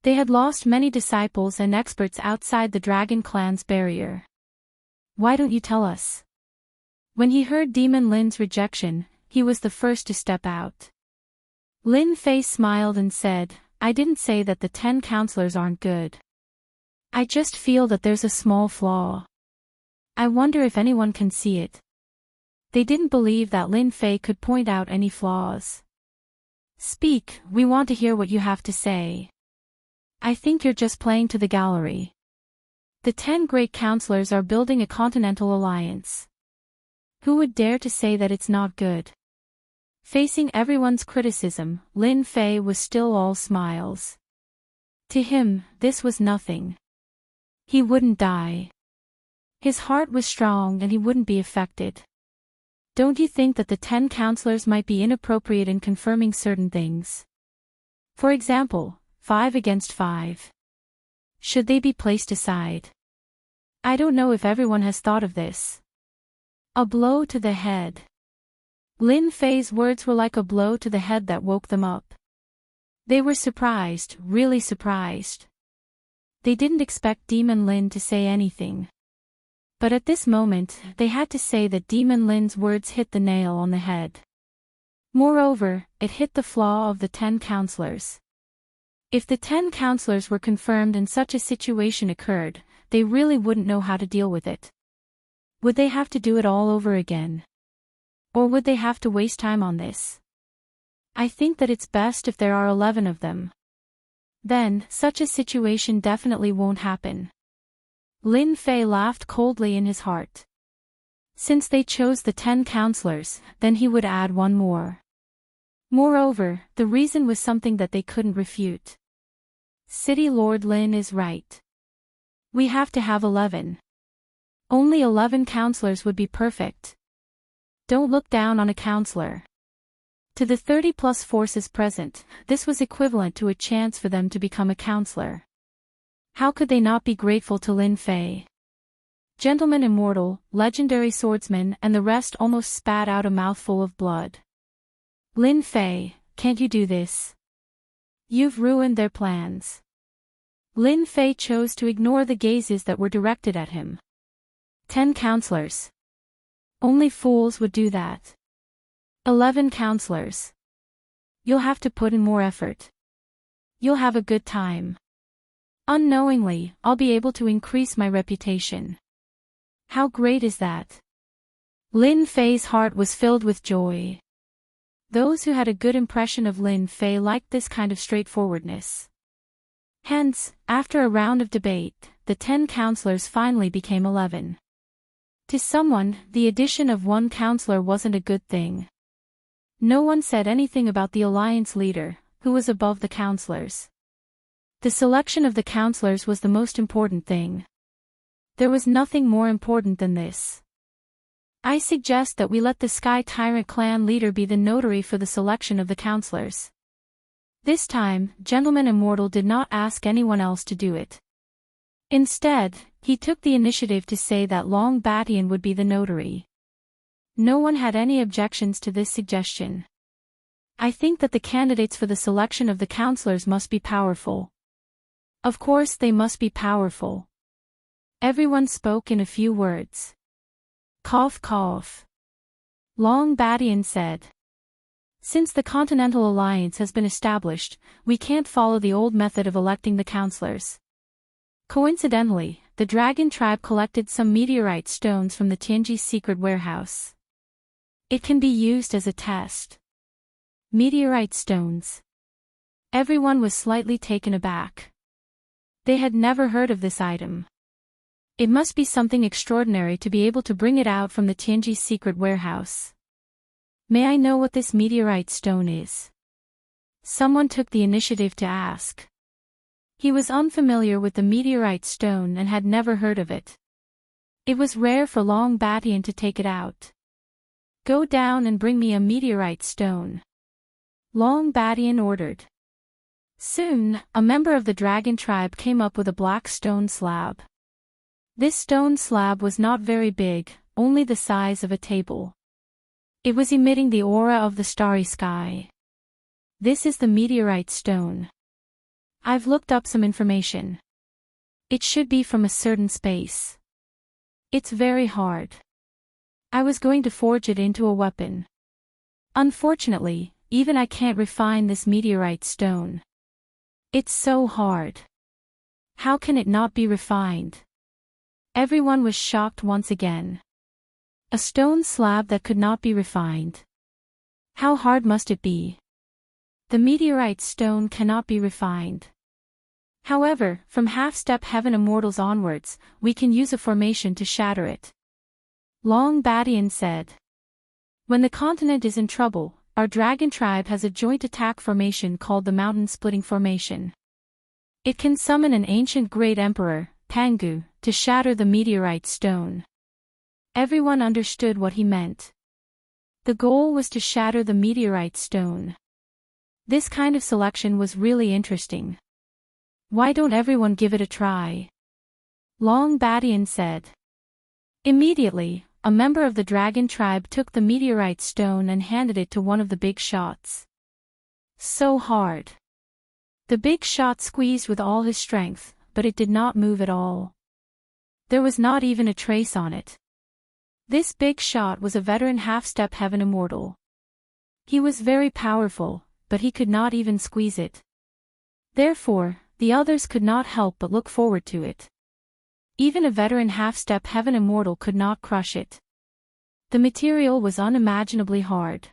They had lost many disciples and experts outside the Dragon Clan's barrier. Why don't you tell us? When he heard Demon Lin's rejection, he was the first to step out. Lin Fei smiled and said, I didn't say that the 10 counselors aren't good. I just feel that there's a small flaw. I wonder if anyone can see it. They didn't believe that Lin Fei could point out any flaws. Speak, we want to hear what you have to say. I think you're just playing to the gallery. The 10 great counselors are building a continental alliance. Who would dare to say that it's not good? Facing everyone's criticism, Lin Fei was still all smiles. To him, this was nothing. He wouldn't die. His heart was strong and he wouldn't be affected. Don't you think that the 10 counselors might be inappropriate in confirming certain things? For example, 5 against 5. Should they be placed aside? I don't know if everyone has thought of this. A blow to the head. Lin Fei's words were like a blow to the head that woke them up. They were surprised, really surprised. They didn't expect Demon Lin to say anything. But at this moment, they had to say that Demon Lin's words hit the nail on the head. Moreover, it hit the flaw of the 10 counselors. If the 10 counselors were confirmed and such a situation occurred, they really wouldn't know how to deal with it. Would they have to do it all over again? Or would they have to waste time on this? I think that it's best if there are 11 of them. Then, such a situation definitely won't happen. Lin Fei laughed coldly in his heart. Since they chose the 10 counselors, then he would add one more. Moreover, the reason was something that they couldn't refute. City Lord Lin is right. We have to have 11. Only 11 counselors would be perfect. Don't look down on a counselor. To the 30+ forces present, this was equivalent to a chance for them to become a counselor. How could they not be grateful to Lin Fei? Gentleman Immortal, Legendary Swordsman and the rest almost spat out a mouthful of blood. Lin Fei, can't you do this? You've ruined their plans. Lin Fei chose to ignore the gazes that were directed at him. 10 counselors. Only fools would do that. 11 counselors. You'll have to put in more effort. You'll have a good time. Unknowingly, I'll be able to increase my reputation. How great is that? Lin Fei's heart was filled with joy. Those who had a good impression of Lin Fei liked this kind of straightforwardness. Hence, after a round of debate, the 10 counselors finally became 11. To someone, the addition of one counselor wasn't a good thing. No one said anything about the alliance leader, who was above the counselors. The selection of the counselors was the most important thing. There was nothing more important than this. I suggest that we let the Sky Tyrant clan leader be the notary for the selection of the counselors. This time, Gentleman Immortal did not ask anyone else to do it. Instead, he took the initiative to say that Long Batian would be the notary. No one had any objections to this suggestion. I think that the candidates for the selection of the counselors must be powerful. Of course they must be powerful. Everyone spoke in a few words. Cough cough. Long Batian said. Since the Continental Alliance has been established, we can't follow the old method of electing the counselors. Coincidentally, the dragon tribe collected some meteorite stones from the Tianji's secret warehouse. It can be used as a test. Meteorite stones. Everyone was slightly taken aback. They had never heard of this item. It must be something extraordinary to be able to bring it out from the Tianji's secret warehouse. May I know what this meteorite stone is? Someone took the initiative to ask. He was unfamiliar with the meteorite stone and had never heard of it. It was rare for Long Batian to take it out. Go down and bring me a meteorite stone. Long Batian ordered. Soon, a member of the dragon tribe came up with a black stone slab. This stone slab was not very big, only the size of a table. It was emitting the aura of the starry sky. This is the meteorite stone. I've looked up some information. It should be from a certain space. It's very hard. I was going to forge it into a weapon. Unfortunately, even I can't refine this meteorite stone. It's so hard. How can it not be refined? Everyone was shocked once again. A stone slab that could not be refined. How hard must it be? The meteorite stone cannot be refined. However, from half-step heaven immortals onwards, we can use a formation to shatter it. Long Batian said. When the continent is in trouble, our dragon tribe has a joint attack formation called the Mountain Splitting Formation. It can summon an ancient great emperor, Pangu, to shatter the meteorite stone. Everyone understood what he meant. The goal was to shatter the meteorite stone. This kind of selection was really interesting. Why don't everyone give it a try? Long Batian said. Immediately, a member of the dragon tribe took the meteorite stone and handed it to one of the big shots. So hard. The big shot squeezed with all his strength, but it did not move at all. There was not even a trace on it. This big shot was a veteran half-step heaven immortal. He was very powerful, but he could not even squeeze it. Therefore, the others could not help but look forward to it. Even a veteran half-step heaven immortal could not crush it. The material was unimaginably hard.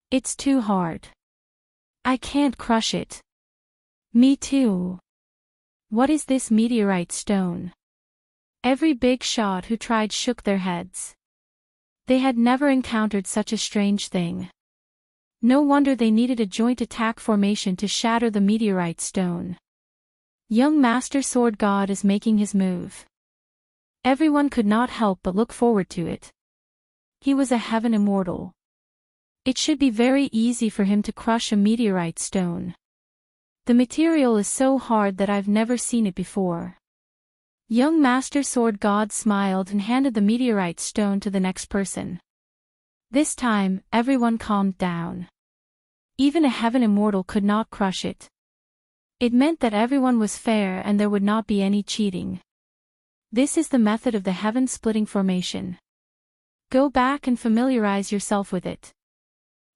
It's too hard. I can't crush it. Me too. What is this meteorite stone? Every big shot who tried shook their heads. They had never encountered such a strange thing. No wonder they needed a joint attack formation to shatter the meteorite stone. Young Master Sword God is making his move. Everyone could not help but look forward to it. He was a heaven immortal. It should be very easy for him to crush a meteorite stone. The material is so hard that I've never seen it before. Young Master Sword God smiled and handed the meteorite stone to the next person. This time, everyone calmed down. Even a heaven immortal could not crush it. It meant that everyone was fair and there would not be any cheating. This is the method of the heaven-splitting formation. Go back and familiarize yourself with it.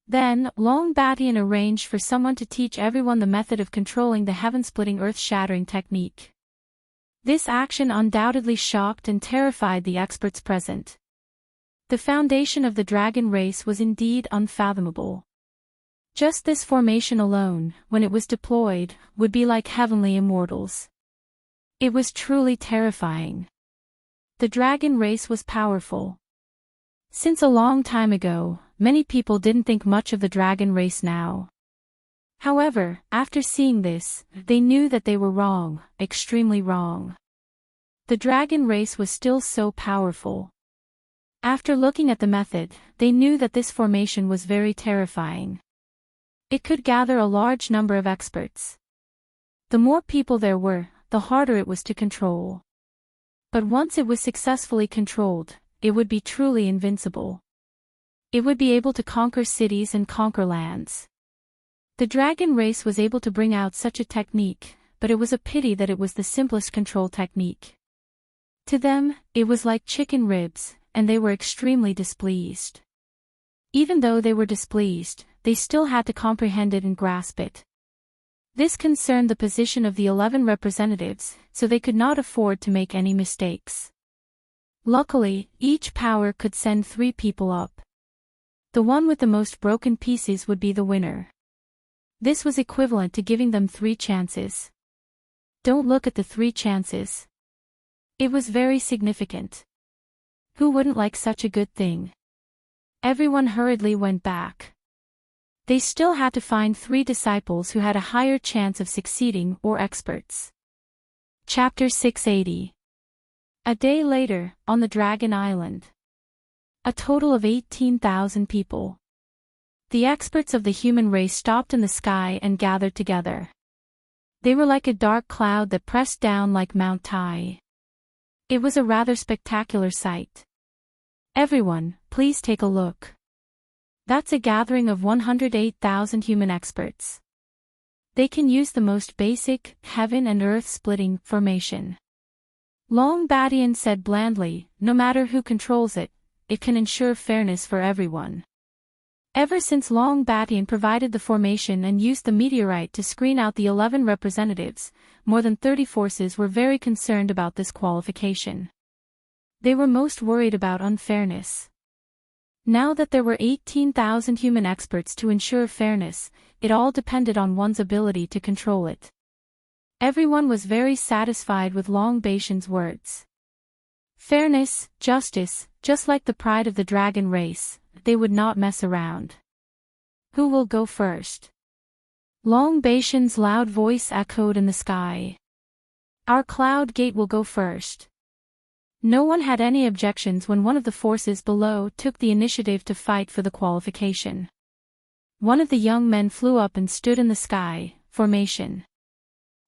Then, Long Batian arranged for someone to teach everyone the method of controlling the heaven-splitting earth-shattering technique. This action undoubtedly shocked and terrified the experts present. The foundation of the dragon race was indeed unfathomable. Just this formation alone, when it was deployed, would be like heavenly immortals. It was truly terrifying. The dragon race was powerful. Since a long time ago, many people didn't think much of the dragon race now. However, after seeing this, they knew that they were wrong, extremely wrong. The dragon race was still so powerful. After looking at the method, they knew that this formation was very terrifying. It could gather a large number of experts. The more people there were, the harder it was to control. But once it was successfully controlled, it would be truly invincible. It would be able to conquer cities and conquer lands. The dragon race was able to bring out such a technique, but it was a pity that it was the simplest control technique. To them, it was like chicken ribs, and they were extremely displeased. Even though they were displeased, they still had to comprehend it and grasp it. This concerned the position of the 11 representatives, so they could not afford to make any mistakes. Luckily, each power could send 3 people up. The one with the most broken pieces would be the winner. This was equivalent to giving them 3 chances. Don't look at the 3 chances. It was very significant. Who wouldn't like such a good thing? Everyone hurriedly went back. They still had to find 3 disciples who had a higher chance of succeeding or experts. Chapter 680. A day later, on the Dragon Island. A total of 18,000 people. The experts of the human race stopped in the sky and gathered together. They were like a dark cloud that pressed down like Mount Tai. It was a rather spectacular sight. Everyone, please take a look. That's a gathering of 108,000 human experts. They can use the most basic, heaven and earth splitting, formation. Long Badian said blandly, no matter who controls it, it can ensure fairness for everyone. Ever since Long Badian provided the formation and used the meteorite to screen out the 11 representatives, more than 30 forces were very concerned about this qualification. They were most worried about unfairness. Now that there were 18,000 human experts to ensure fairness, it all depended on one's ability to control it. Everyone was very satisfied with Long Badian's words. Fairness, justice, just like the pride of the dragon race, they would not mess around. Who will go first? Long Badian's loud voice echoed in the sky. Our cloud gate will go first. No one had any objections when one of the forces below took the initiative to fight for the qualification. One of the young men flew up and stood in the sky, formation.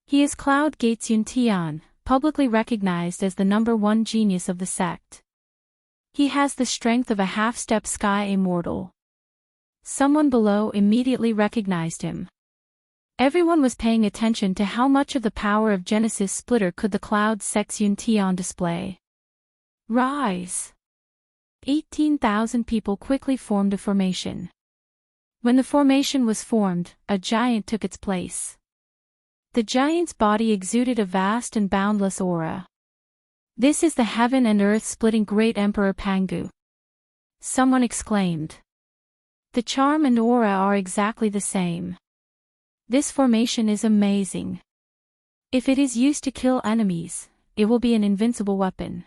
He is Cloud Gate's Yuntian, publicly recognized as the #1 genius of the sect. He has the strength of a half-step sky immortal. Someone below immediately recognized him. Everyone was paying attention to how much of the power of Genesis Splitter could the Cloud Sect's Yuntian display. Rise! 18,000 people quickly formed a formation. When the formation was formed, a giant took its place. The giant's body exuded a vast and boundless aura. This is the heaven and earth splitting great Emperor Pangu. Someone exclaimed. The charm and aura are exactly the same. This formation is amazing. If it is used to kill enemies, it will be an invincible weapon.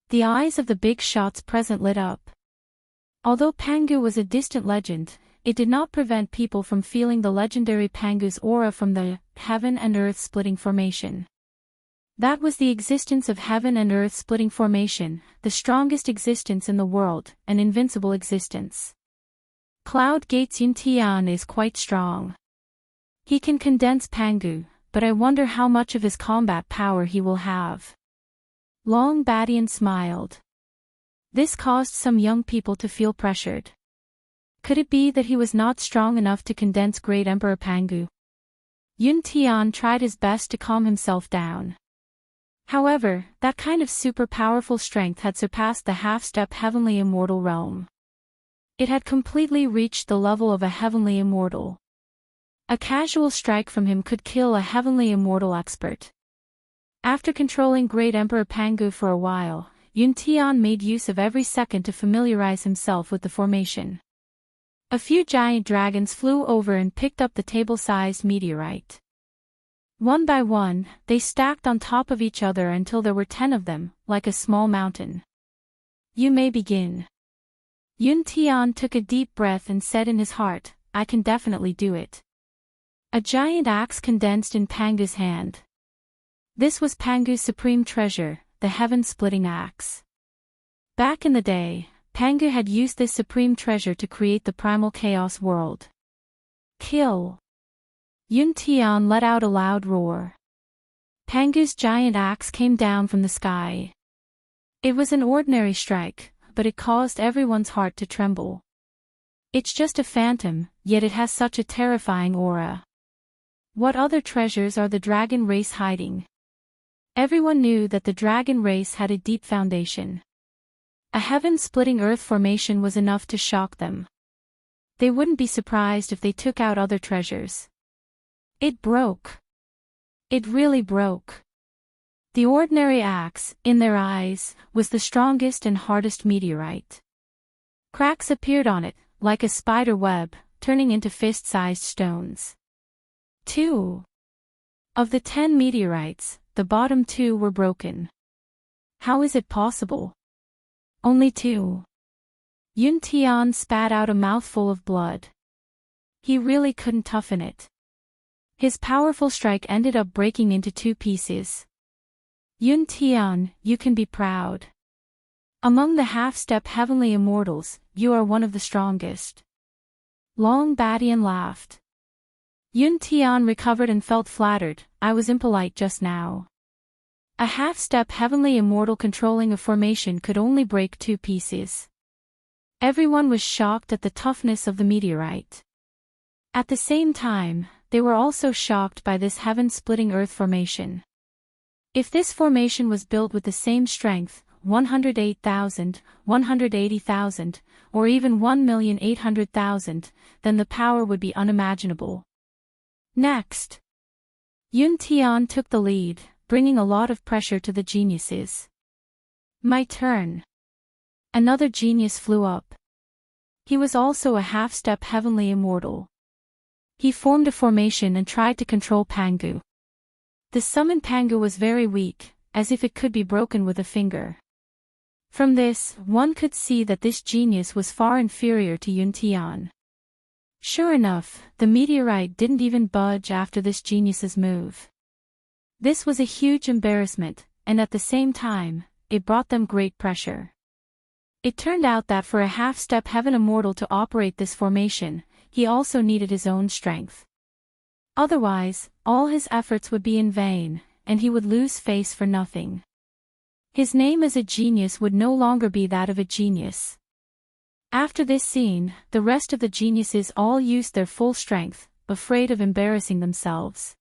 The eyes of the big shots present lit up. Although Pangu was a distant legend, it did not prevent people from feeling the legendary Pangu's aura from the heaven and earth splitting formation. That was the existence of heaven and earth splitting formation, the strongest existence in the world, an invincible existence. Cloud Gate's Yuntian is quite strong. He can condense Pangu, but I wonder how much of his combat power he will have. Long Badian smiled. This caused some young people to feel pressured. Could it be that he was not strong enough to condense Great Emperor Pangu? Yuntian tried his best to calm himself down. However, that kind of super powerful strength had surpassed the half-step heavenly immortal realm. It had completely reached the level of a heavenly immortal. A casual strike from him could kill a heavenly immortal expert. After controlling Great Emperor Pangu for a while, Yuntian made use of every second to familiarize himself with the formation. A few giant dragons flew over and picked up the table-sized meteorite. One by one, they stacked on top of each other until there were 10 of them, like a small mountain. You may begin. Yuntian took a deep breath and said in his heart, I can definitely do it. A giant axe condensed in Pangu's hand. This was Pangu's supreme treasure, the heaven-splitting axe. Back in the day, Pangu had used this supreme treasure to create the primal chaos world. Kill! Yuntian let out a loud roar. Pangu's giant axe came down from the sky. It was an ordinary strike, but it caused everyone's heart to tremble. It's just a phantom, yet it has such a terrifying aura. What other treasures are the dragon race hiding? Everyone knew that the dragon race had a deep foundation. A heaven-splitting earth formation was enough to shock them. They wouldn't be surprised if they took out other treasures. It broke. It really broke. The ordinary axe, in their eyes, was the strongest and hardest meteorite. Cracks appeared on it, like a spider web, turning into fist-sized stones. 2. Of the 10 meteorites, the bottom 2 were broken. How is it possible? Only 2. Yun Tian spat out a mouthful of blood. He really couldn't toughen it. His powerful strike ended up breaking into 2 pieces. Yun Tian, you can be proud. Among the half-step heavenly immortals, you are one of the strongest. Long Badian laughed. Yun Tian recovered and felt flattered. I was impolite just now. A half-step heavenly immortal controlling a formation could only break 2 pieces. Everyone was shocked at the toughness of the meteorite. At the same time, they were also shocked by this heaven-splitting earth formation. If this formation was built with the same strength, 108,000, 180,000, or even 1,800,000, then the power would be unimaginable. Next, Yun Tian took the lead, bringing a lot of pressure to the geniuses. My turn. Another genius flew up. He was also a half-step heavenly immortal. He formed a formation and tried to control Pangu. The summoned Pangu was very weak, as if it could be broken with a finger. From this, one could see that this genius was far inferior to Yun Tian. Sure enough, the meteorite didn't even budge after this genius's move. This was a huge embarrassment, and at the same time, it brought them great pressure. It turned out that for a half-step heaven immortal to operate this formation, he also needed his own strength. Otherwise, all his efforts would be in vain, and he would lose face for nothing. His name as a genius would no longer be that of a genius. After this scene, the rest of the geniuses all used their full strength, afraid of embarrassing themselves.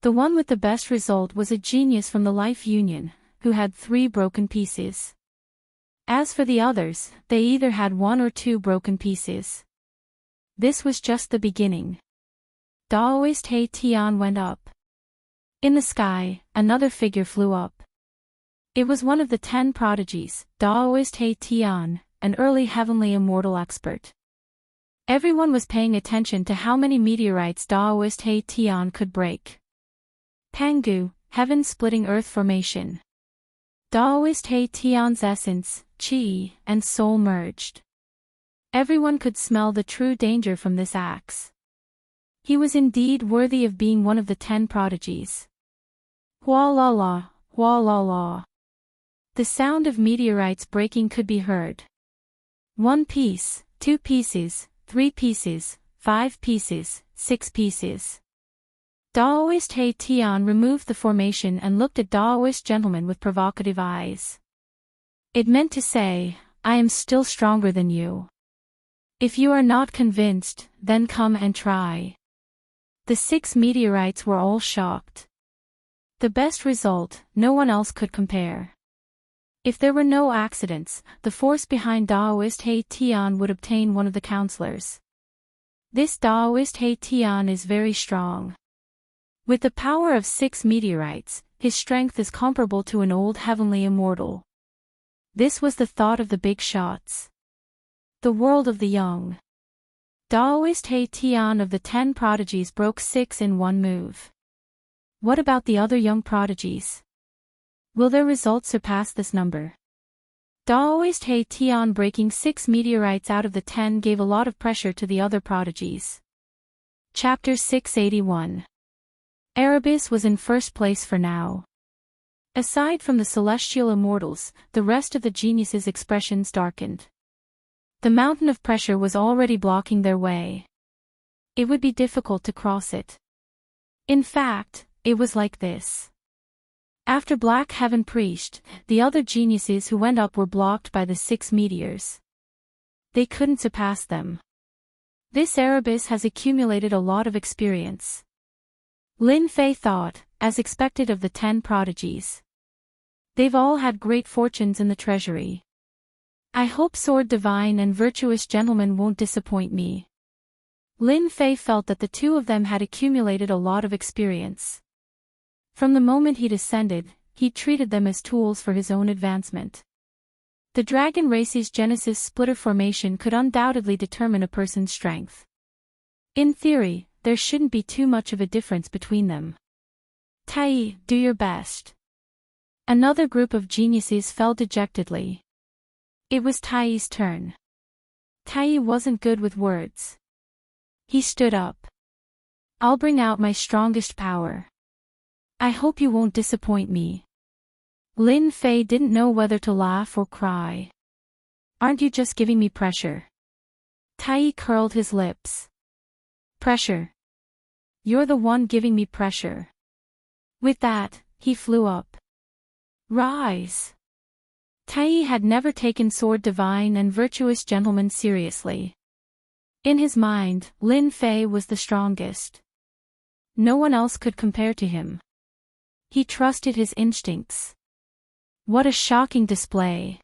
The one with the best result was a genius from the Life Union, who had 3 broken pieces. As for the others, they either had 1 or 2 broken pieces. This was just the beginning. Daoist He Tian went up. In the sky, another figure flew up. It was one of the 10 prodigies, Daoist He Tian, an early heavenly immortal expert. Everyone was paying attention to how many meteorites Daoist He Tian could break. Pangu, heaven-splitting earth formation. Daoist He Tian's essence, qi, and soul merged. Everyone could smell the true danger from this axe. He was indeed worthy of being one of the 10 prodigies. Hua la la, hua la la. The sound of meteorites breaking could be heard. 1 piece, 2 pieces, 3 pieces, 5 pieces, 6 pieces. Daoist He Tian removed the formation and looked at Daoist gentleman with provocative eyes. It meant to say, I am still stronger than you. If you are not convinced, then come and try. The 6 meteorites were all shocked. The best result, no one else could compare. If there were no accidents, the force behind Daoist He Tian would obtain one of the counselors. This Daoist He Tian is very strong. With the power of 6 meteorites, his strength is comparable to an old heavenly immortal. This was the thought of the big shots. The world of the young. Daoist He Tian of the 10 prodigies broke 6 in one move. What about the other young prodigies? Will their results surpass this number? Daoist He Tian breaking 6 meteorites out of the 10 gave a lot of pressure to the other prodigies. Chapter 681. Erebus was in first place for now. Aside from the celestial immortals, the rest of the geniuses' expressions darkened. The mountain of pressure was already blocking their way. It would be difficult to cross it. In fact, it was like this. After Black Heaven preached, the other geniuses who went up were blocked by the 6 meteors. They couldn't surpass them. This Erebus has accumulated a lot of experience. Lin Fei thought, as expected of the 10 prodigies. They've all had great fortunes in the treasury. I hope Sword Divine and Virtuous Gentleman won't disappoint me. Lin Fei felt that the 2 of them had accumulated a lot of experience. From the moment he descended, he treated them as tools for his own advancement. The dragon race's Genesis splitter formation could undoubtedly determine a person's strength. In theory, there shouldn't be too much of a difference between them. Tai, do your best. Another group of geniuses fell dejectedly. It was Tai's turn. Tai wasn't good with words. He stood up. I'll bring out my strongest power. I hope you won't disappoint me. Lin Fei didn't know whether to laugh or cry. Aren't you just giving me pressure? Tai curled his lips. Pressure. You're the one giving me pressure. With that, he flew up. Rise. Tai had never taken Sword Divine and Virtuous Gentleman seriously. In his mind, Lin Fei was the strongest. No one else could compare to him. He trusted his instincts. What a shocking display.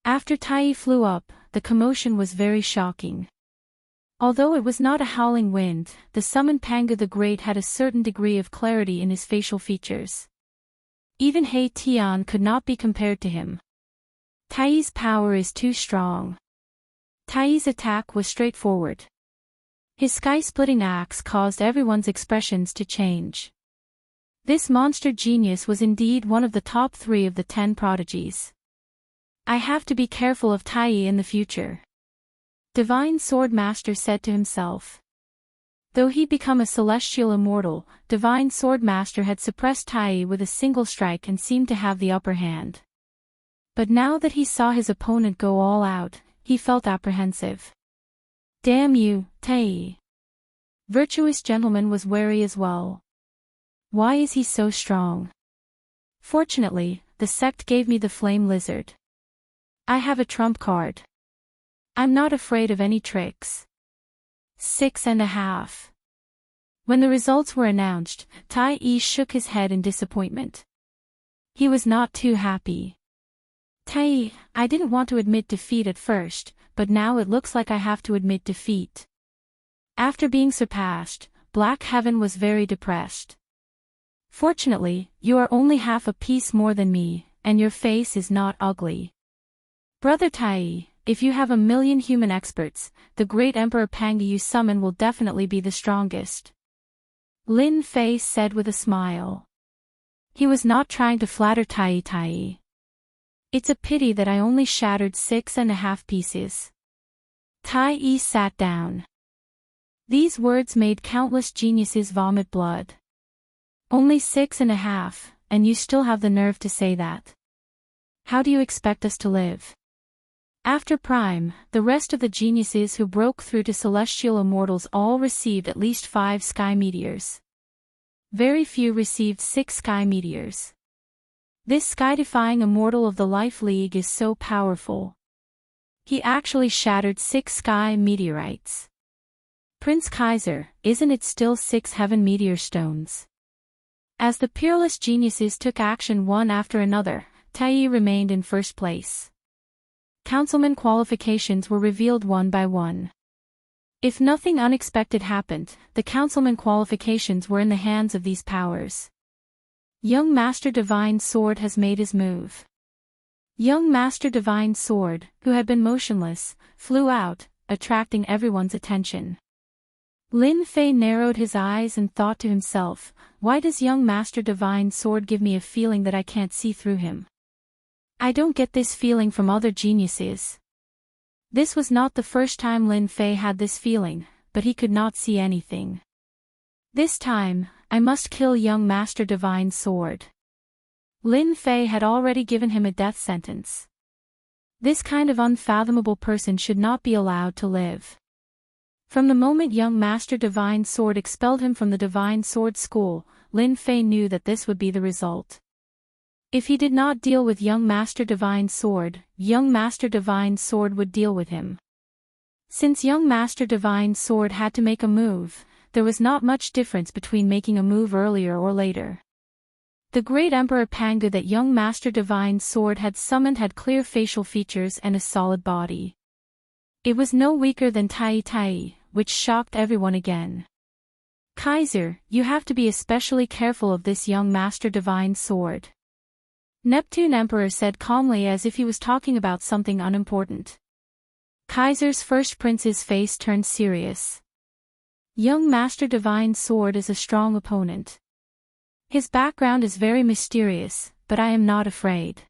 After Tai flew up, the commotion was very shocking. Although it was not a howling wind, the summoned Panga the Great had a certain degree of clarity in his facial features. Even He Tian could not be compared to him. Tai's power is too strong. Tai's attack was straightforward. His sky-splitting axe caused everyone's expressions to change. This monster genius was indeed one of the top 3 of the 10 prodigies. I have to be careful of Tai in the future. Divine Sword Master said to himself. Though he'd become a celestial immortal, Divine Sword Master had suppressed Tai with a single strike and seemed to have the upper hand. But now that he saw his opponent go all out, he felt apprehensive. Damn you, Tai. Virtuous Gentleman was wary as well. Why is he so strong? Fortunately, the sect gave me the Flame Lizard. I have a trump card. I'm not afraid of any tricks. 6.5. When the results were announced, Tai shook his head in disappointment. He was not too happy. Tai, I didn't want to admit defeat at first, but now it looks like I have to admit defeat. After being surpassed, Black Heaven was very depressed. Fortunately, you are only half a piece more than me, and your face is not ugly. Brother Tai, if you have 1,000,000 human experts, the great Emperor Panga you summon will definitely be the strongest. Lin Fei said with a smile. He was not trying to flatter Tai. It's a pity that I only shattered 6.5 pieces. Tai sat down. These words made countless geniuses vomit blood. Only 6.5, and you still have the nerve to say that. How do you expect us to live? After Prime, the rest of the geniuses who broke through to Celestial Immortals all received at least 5 sky meteors. Very few received 6 sky meteors. This sky-defying immortal of the Life League is so powerful. He actually shattered 6 sky meteorites. Prince Kaiser, isn't it still 6 heaven meteor stones? As the peerless geniuses took action one after another, Tai remained in first place. Councilman qualifications were revealed one by one. If nothing unexpected happened, the councilman qualifications were in the hands of these powers. Young Master Divine Sword has made his move. Young Master Divine Sword, who had been motionless, flew out, attracting everyone's attention. Lin Fei narrowed his eyes and thought to himself, why does Young Master Divine Sword give me a feeling that I can't see through him? I don't get this feeling from other geniuses. This was not the first time Lin Fei had this feeling, but he could not see anything. This time, I must kill Young Master Divine Sword. Lin Fei had already given him a death sentence. This kind of unfathomable person should not be allowed to live. From the moment Young Master Divine Sword expelled him from the Divine Sword School, Lin Fei knew that this would be the result. If he did not deal with Young Master Divine Sword, Young Master Divine Sword would deal with him. Since Young Master Divine Sword had to make a move, there was not much difference between making a move earlier or later. The great Emperor Panga that Young Master Divine Sword had summoned had clear facial features and a solid body. It was no weaker than Tai, which shocked everyone again. Kaiser, you have to be especially careful of this Young Master Divine Sword. Neptune Emperor said calmly as if he was talking about something unimportant. Kaiser's first prince's face turned serious. Young Master Divine Sword is a strong opponent. His background is very mysterious, but I am not afraid.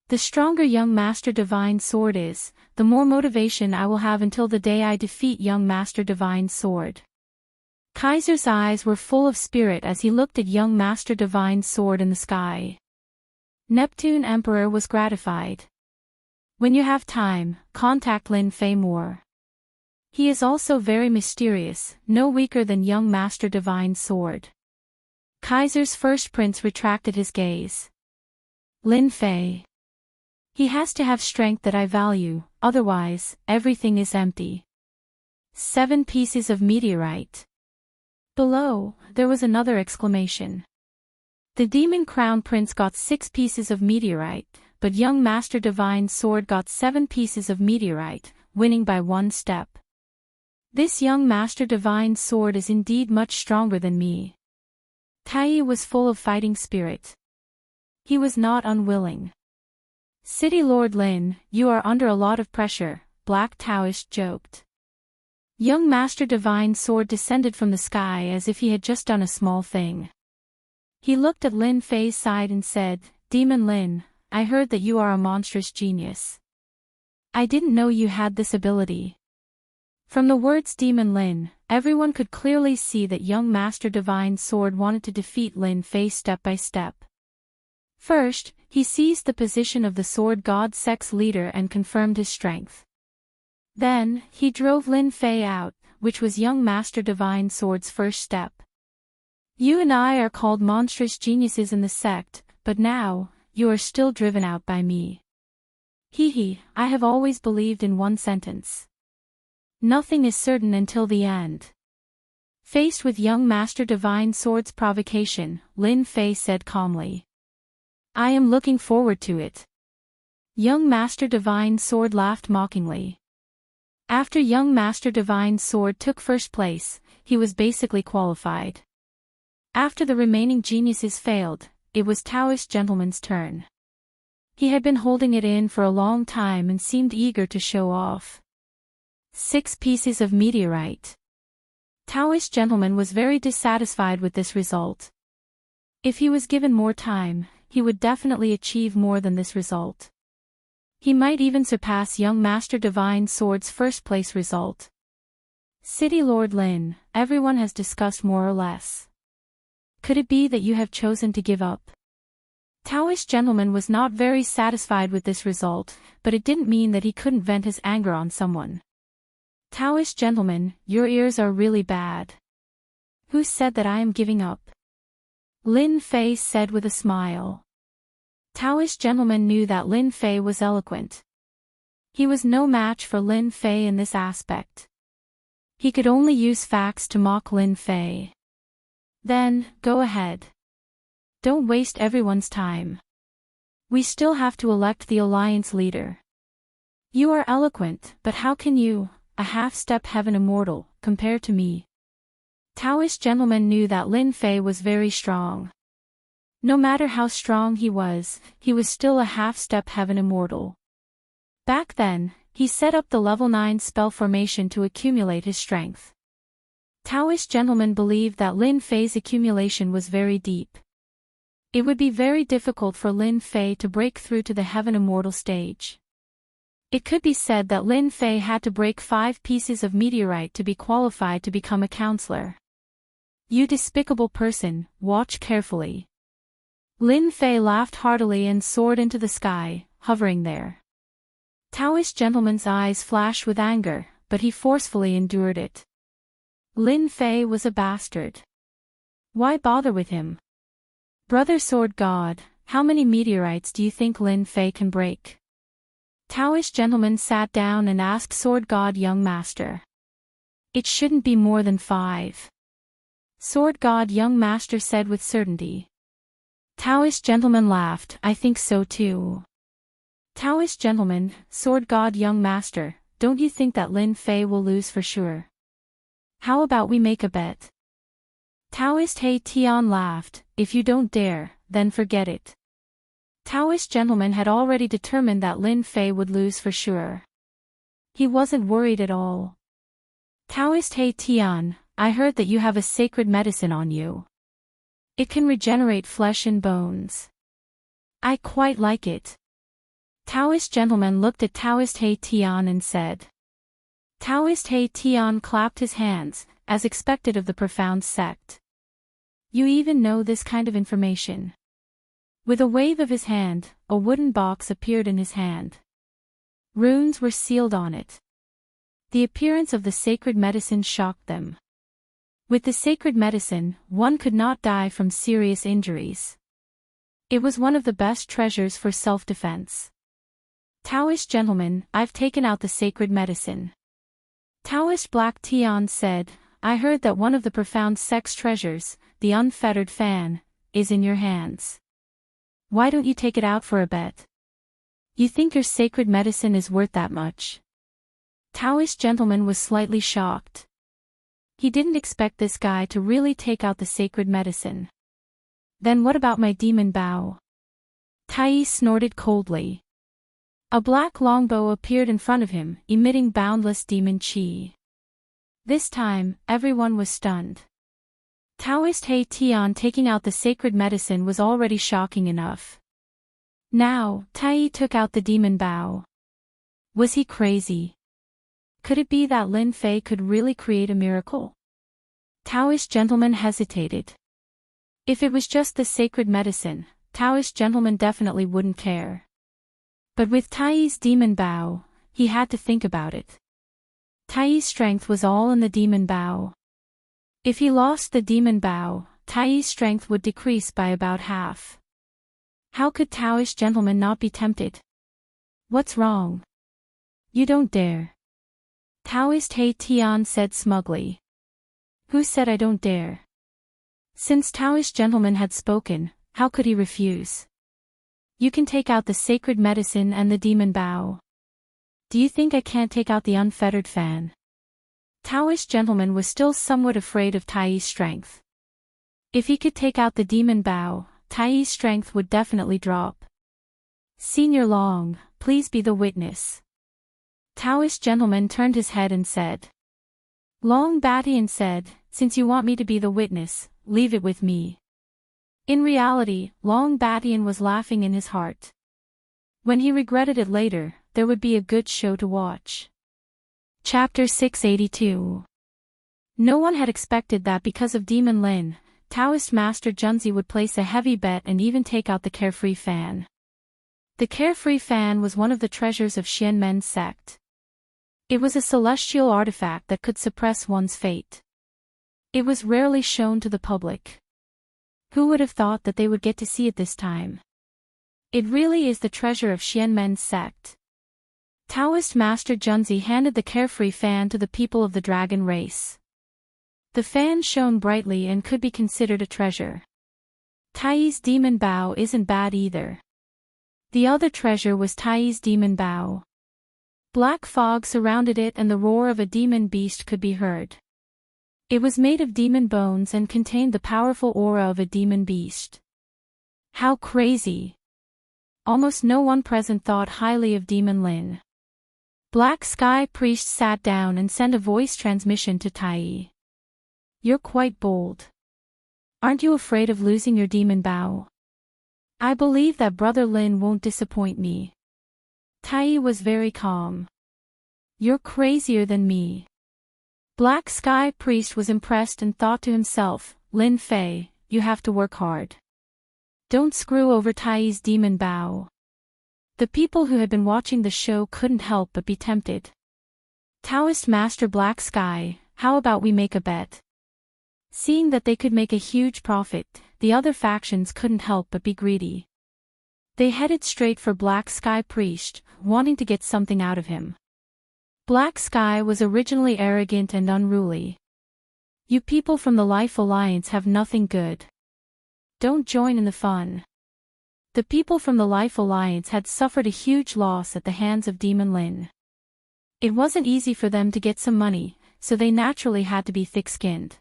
The stronger young Master Divine Sword is, the more motivation I will have until the day I defeat young Master Divine Sword. Kaiser's eyes were full of spirit as he looked at young Master Divine Sword in the sky. Neptune Emperor was gratified. When you have time, contact Lin Fei more. He is also very mysterious, no weaker than young Master Divine Sword. Kaiser's first prince retracted his gaze. Lin Fei. He has to have strength that I value, otherwise, everything is empty. 7 pieces of meteorite. Below, there was another exclamation. The Demon Crown Prince got 6 pieces of meteorite, but young Master Divine Sword got 7 pieces of meteorite, winning by 1 step. This young Master Divine Sword is indeed much stronger than me. Tai was full of fighting spirit. He was not unwilling. City Lord Lin, you are under a lot of pressure, Black Taoist joked. Young Master Divine Sword descended from the sky as if he had just done a small thing. He looked at Lin Fei's side and said, Demon Lin, I heard that you are a monstrous genius. I didn't know you had this ability. From the words Demon Lin, everyone could clearly see that young Master Divine Sword wanted to defeat Lin Fei step by step. First, he seized the position of the Sword God Sex leader and confirmed his strength. Then, he drove Lin Fei out, which was young Master Divine Sword's first step. You and I are called monstrous geniuses in the sect, but now, you are still driven out by me. I have always believed in one sentence. Nothing is certain until the end. Faced with young Master Divine Sword's provocation, Lin Fei said calmly. I am looking forward to it. Young Master Divine Sword laughed mockingly. After young Master Divine Sword took first place, he was basically qualified. After the remaining geniuses failed, it was Taoist Gentleman's turn. He had been holding it in for a long time and seemed eager to show off. 6 pieces of meteorite. Taoist Gentleman was very dissatisfied with this result. If he was given more time, he would definitely achieve more than this result. He might even surpass young Master Divine Sword's first place result. City Lord Lin, everyone has discussed more or less. Could it be that you have chosen to give up? Taoist Gentleman was not very satisfied with this result, but it didn't mean that he couldn't vent his anger on someone. Taoist Gentleman, your ears are really bad. Who said that I am giving up? Lin Fei said with a smile. Taoist Gentleman knew that Lin Fei was eloquent. He was no match for Lin Fei in this aspect. He could only use facts to mock Lin Fei. Then, go ahead. Don't waste everyone's time. We still have to elect the alliance leader. You are eloquent, but how can you, a half-step heaven immortal, compare to me? Taoist Gentleman knew that Lin Fei was very strong. No matter how strong he was still a half-step heaven immortal. Back then, he set up the level 9 spell formation to accumulate his strength. Taoist Gentleman believed that Lin Fei's accumulation was very deep. It would be very difficult for Lin Fei to break through to the heaven immortal stage. It could be said that Lin Fei had to break 5 pieces of meteorite to be qualified to become a counselor. You despicable person, watch carefully. Lin Fei laughed heartily and soared into the sky, hovering there. Taoist Gentleman's eyes flashed with anger, but he forcefully endured it. Lin Fei was a bastard. Why bother with him? Brother Sword God, how many meteorites do you think Lin Fei can break? Taoist Gentleman sat down and asked Sword God Young Master. It shouldn't be more than 5. Sword God Young Master said with certainty. Taoist Gentleman laughed, I think so too. Taoist Gentleman, Sword God Young Master, don't you think that Lin Fei will lose for sure? How about we make a bet? Taoist He Tian laughed, if you don't dare, then forget it. Taoist gentleman had already determined that Lin Fei would lose for sure. He wasn't worried at all. Taoist He Tian, I heard that you have a sacred medicine on you. It can regenerate flesh and bones. I quite like it. Taoist gentleman looked at Taoist He Tian and said. Taoist He Tian clapped his hands, as expected of the profound sect. You even know this kind of information. With a wave of his hand, a wooden box appeared in his hand. Runes were sealed on it. The appearance of the sacred medicine shocked them. With the sacred medicine, one could not die from serious injuries. It was one of the best treasures for self-defense. Taoist gentleman, I've taken out the sacred medicine. Taoist Black Tian said, I heard that one of the profound sect's treasures, the unfettered fan, is in your hands. Why don't you take it out for a bet? You think your sacred medicine is worth that much? Taoist gentleman was slightly shocked. He didn't expect this guy to really take out the sacred medicine. Then what about my demon bow? Tai snorted coldly. A black longbow appeared in front of him, emitting boundless demon chi. This time, everyone was stunned. Taoist He Tian taking out the sacred medicine was already shocking enough. Now, Tai took out the demon bow. Was he crazy? Could it be that Lin Fei could really create a miracle? Taoist gentleman hesitated. If it was just the sacred medicine, Taoist gentleman definitely wouldn't care. But with Tai's demon bow, he had to think about it. Tai's strength was all in the demon bow. If he lost the demon bow, Tai's strength would decrease by about half. How could Taoist gentleman not be tempted? What's wrong? You don't dare. Taoist He Tian said smugly. Who said I don't dare? Since Taoist gentleman had spoken, how could he refuse? You can take out the sacred medicine and the demon bow. Do you think I can't take out the unfettered fan? Taoist gentleman was still somewhat afraid of Tai's strength. If he could take out the demon bow, Tai's strength would definitely drop. Senior Long, please be the witness. Taoist gentleman turned his head and said. Long Batian said, since you want me to be the witness, leave it with me. In reality, Long Batian was laughing in his heart. When he regretted it later, there would be a good show to watch. Chapter 682. No one had expected that because of Demon Lin, Taoist Master Junzi would place a heavy bet and even take out the Carefree Fan. The Carefree Fan was one of the treasures of Xianmen's sect. It was a celestial artifact that could suppress one's fate. It was rarely shown to the public. Who would have thought that they would get to see it this time? It really is the treasure of Xianmen's sect. Taoist Master Junzi handed the Carefree Fan to the people of the dragon race. The fan shone brightly and could be considered a treasure. Tai's demon bow isn't bad either. The other treasure was Tai's demon bow. Black fog surrounded it and the roar of a demon beast could be heard. It was made of demon bones and contained the powerful aura of a demon beast. How crazy! Almost no one present thought highly of Demon Lin. Black Sky Priest sat down and sent a voice transmission to Tai. You're quite bold. Aren't you afraid of losing your demon bow? I believe that Brother Lin won't disappoint me. Tai was very calm. You're crazier than me. Black Sky Priest was impressed and thought to himself, Lin Fei, you have to work hard. Don't screw over Tai's demon bow. The people who had been watching the show couldn't help but be tempted. Taoist Master Black Sky, how about we make a bet? Seeing that they could make a huge profit, the other factions couldn't help but be greedy. They headed straight for Black Sky Priest, wanting to get something out of him. Black Sky was originally arrogant and unruly. You people from the Life Alliance have nothing good. Don't join in the fun. The people from the Life Alliance had suffered a huge loss at the hands of Demon Lin. It wasn't easy for them to get some money, so they naturally had to be thick-skinned.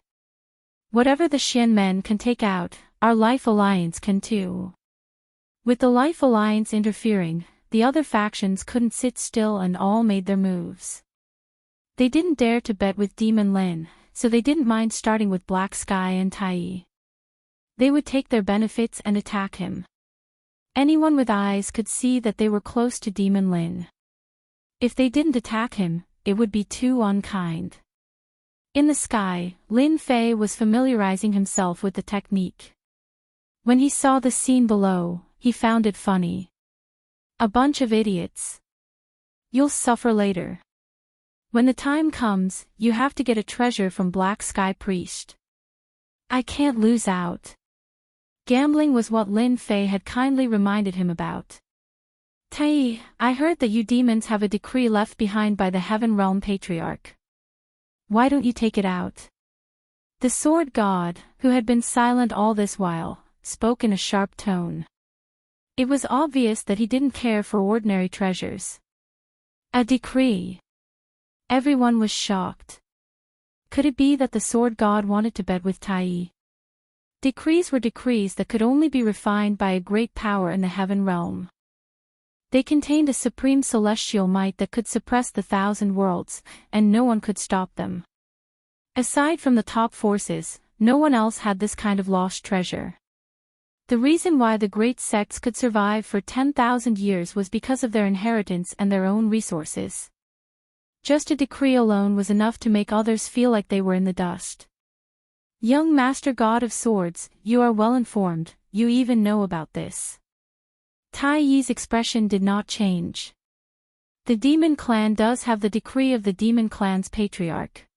Whatever the Xianmen can take out, our Life Alliance can too. With the Life Alliance interfering, the other factions couldn't sit still and all made their moves. They didn't dare to bet with Demon Lin, so they didn't mind starting with Black Sky and Tai. They would take their benefits and attack him. Anyone with eyes could see that they were close to Demon Lin. If they didn't attack him, it would be too unkind. In the sky, Lin Fei was familiarizing himself with the technique. When he saw the scene below, he found it funny. A bunch of idiots. You'll suffer later. When the time comes, you have to get a treasure from Black Sky Priest. I can't lose out. Gambling was what Lin Fei had kindly reminded him about. Tai, I heard that you demons have a decree left behind by the Heaven Realm Patriarch. Why don't you take it out? The sword god, who had been silent all this while, spoke in a sharp tone. It was obvious that he didn't care for ordinary treasures. A decree. Everyone was shocked. Could it be that the sword god wanted to bet with Tai? Decrees were decrees that could only be refined by a great power in the Heaven Realm. They contained a supreme celestial might that could suppress the 1,000 worlds, and no one could stop them. Aside from the top forces, no one else had this kind of lost treasure. The reason why the great sects could survive for 10,000 years was because of their inheritance and their own resources. Just a decree alone was enough to make others feel like they were in the dust. Young Master God of Swords, you are well informed, you even know about this. Tai Yi's expression did not change. The Demon Clan does have the decree of the Demon Clan's Patriarch.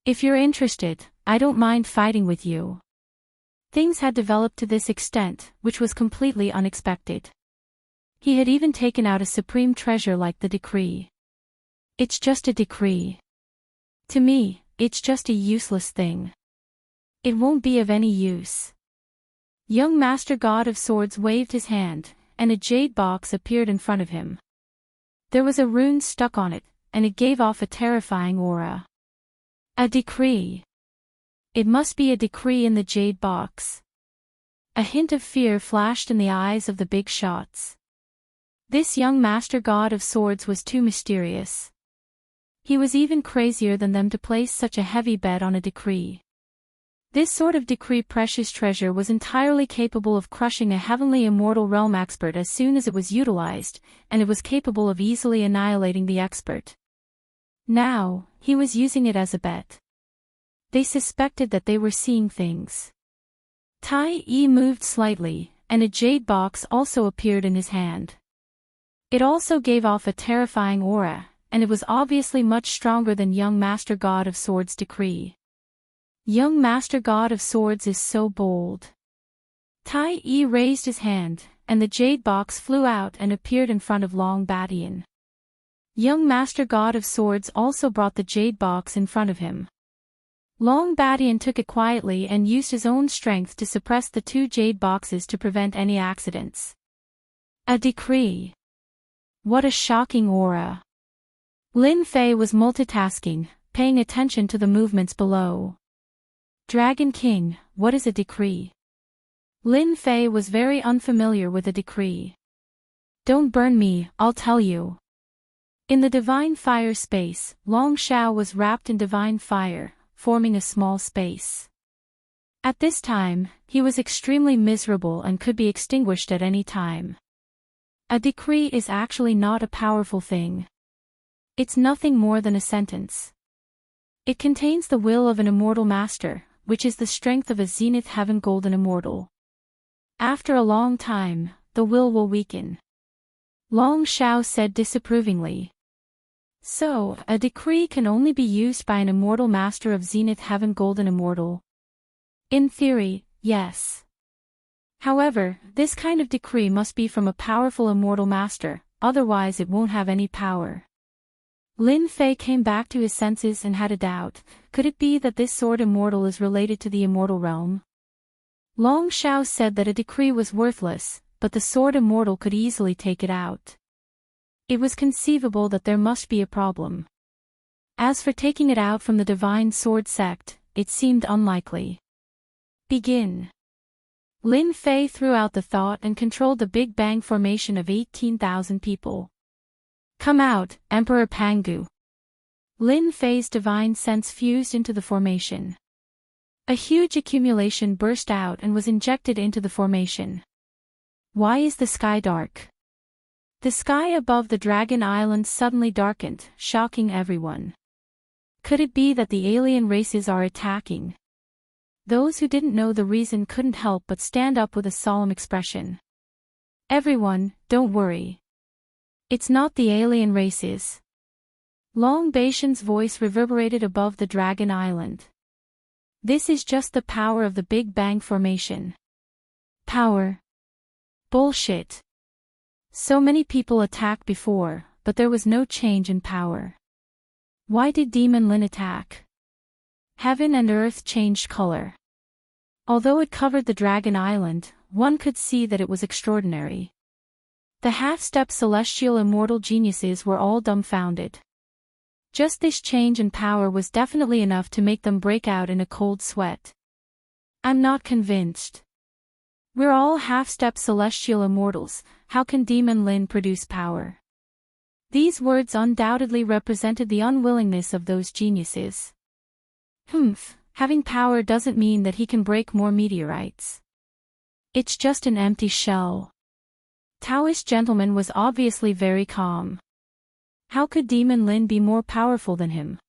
If you're interested, I don't mind fighting with you. Things had developed to this extent, which was completely unexpected. He had even taken out a supreme treasure like the decree. It's just a decree. To me, it's just a useless thing. It won't be of any use. Young Master God of Swords waved his hand, and a jade box appeared in front of him. There was a rune stuck on it, and it gave off a terrifying aura. A decree. It must be a decree in the jade box. A hint of fear flashed in the eyes of the big shots. This young Master God of Swords was too mysterious. He was even crazier than them to place such a heavy bet on a decree. This sort of decree precious treasure was entirely capable of crushing a heavenly immortal realm expert as soon as it was utilized, and it was capable of easily annihilating the expert. Now, he was using it as a bet. They suspected that they were seeing things. Tai Yi moved slightly, and a jade box also appeared in his hand. It also gave off a terrifying aura, and it was obviously much stronger than young Master God of Swords' decree. Young Master God of Swords is so bold. Tai Yi raised his hand, and the jade box flew out and appeared in front of Long Badian. Young Master God of Swords also brought the jade box in front of him. Long Badian took it quietly and used his own strength to suppress the two jade boxes to prevent any accidents. A decree. What a shocking aura. Lin Fei was multitasking, paying attention to the movements below. Dragon King, what is a decree? Lin Fei was very unfamiliar with a decree. Don't burn me, I'll tell you. In the divine fire space, Long Shao was wrapped in divine fire, forming a small space. At this time, he was extremely miserable and could be extinguished at any time. A decree is actually not a powerful thing. It's nothing more than a sentence. It contains the will of an immortal master, which is the strength of a Zenith Heaven Golden Immortal. After a long time, the will weaken. Long Shao said disapprovingly. So, a decree can only be used by an immortal master of Zenith Heaven Golden Immortal? In theory, yes. However, this kind of decree must be from a powerful immortal master, otherwise it won't have any power. Lin Fei came back to his senses and had a doubt. Could it be that this sword immortal is related to the immortal realm? Long Shao said that a decree was worthless, but the sword immortal could easily take it out. It was conceivable that there must be a problem. As for taking it out from the Divine Sword Sect, it seemed unlikely. Begin. Lin Fei threw out the thought and controlled the Big Bang formation of 18,000 people. Come out, Emperor Pangu. Lin Fei's divine sense fused into the formation. A huge accumulation burst out and was injected into the formation. Why is the sky dark? The sky above the Dragon Island suddenly darkened, shocking everyone. Could it be that the alien races are attacking? Those who didn't know the reason couldn't help but stand up with a solemn expression. Everyone, don't worry. It's not the alien races. Long Baishan's voice reverberated above the Dragon Island. This is just the power of the Big Bang formation. Power? Bullshit. So many people attacked before, but there was no change in power. Why did Demon Lin attack? Heaven and earth changed color. Although it covered the Dragon Island, one could see that it was extraordinary. The half-step celestial immortal geniuses were all dumbfounded. Just this change in power was definitely enough to make them break out in a cold sweat. I'm not convinced. We're all half-step celestial immortals, how can Demon Lin produce power? These words undoubtedly represented the unwillingness of those geniuses. Having power doesn't mean that he can break more meteorites. It's just an empty shell. Taoist gentleman was obviously very calm. How could Demon Lin be more powerful than him?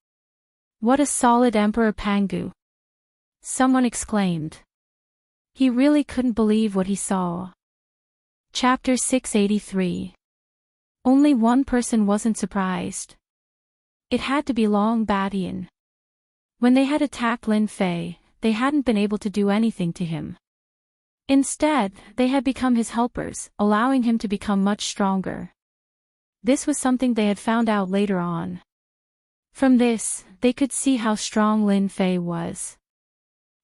What a solid Emperor Pangu! Someone exclaimed. He really couldn't believe what he saw. Chapter 683. Only one person wasn't surprised. It had to be Long Batian. When they had attacked Lin Fei, they hadn't been able to do anything to him. Instead, they had become his helpers, allowing him to become much stronger. This was something they had found out later on. From this, they could see how strong Lin Fei was.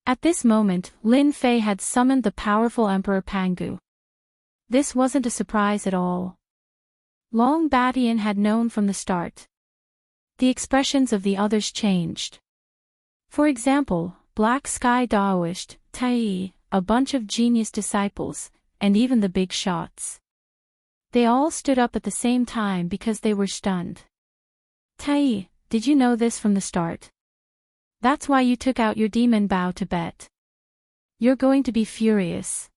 At this moment, Lin Fei had summoned the powerful Emperor Pangu. This wasn't a surprise at all. Long Batian had known from the start. The expressions of the others changed. For example, Black Sky Daoist, Tai, a bunch of genius disciples, and even the big shots. They all stood up at the same time because they were stunned. Tai, did you know this from the start? That's why you took out your demon bow to bet. You're going to be furious.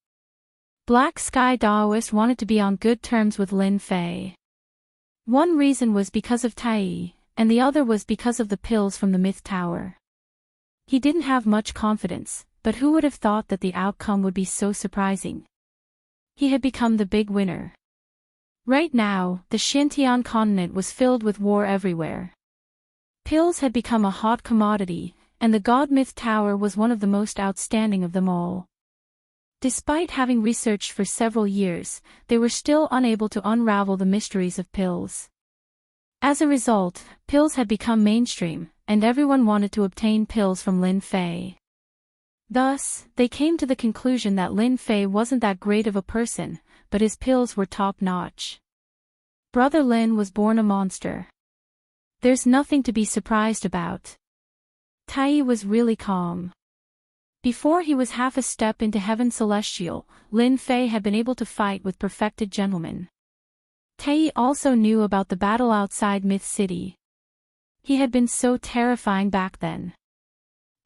Black Sky Daoist wanted to be on good terms with Lin Fei. One reason was because of Tai, and the other was because of the pills from the Myth Tower. He didn't have much confidence, but who would have thought that the outcome would be so surprising? He had become the big winner. Right now, the Xintian continent was filled with war everywhere. Pills had become a hot commodity, and the God Myth Tower was one of the most outstanding of them all. Despite having researched for several years, they were still unable to unravel the mysteries of pills. As a result, pills had become mainstream, and everyone wanted to obtain pills from Lin Fei. Thus, they came to the conclusion that Lin Fei wasn't that great of a person, but his pills were top-notch. Brother Lin was born a monster. There's nothing to be surprised about. Tai was really calm. Before he was half a step into heaven celestial, Lin Fei had been able to fight with perfected gentlemen. Tai also knew about the battle outside Myth City. He had been so terrifying back then.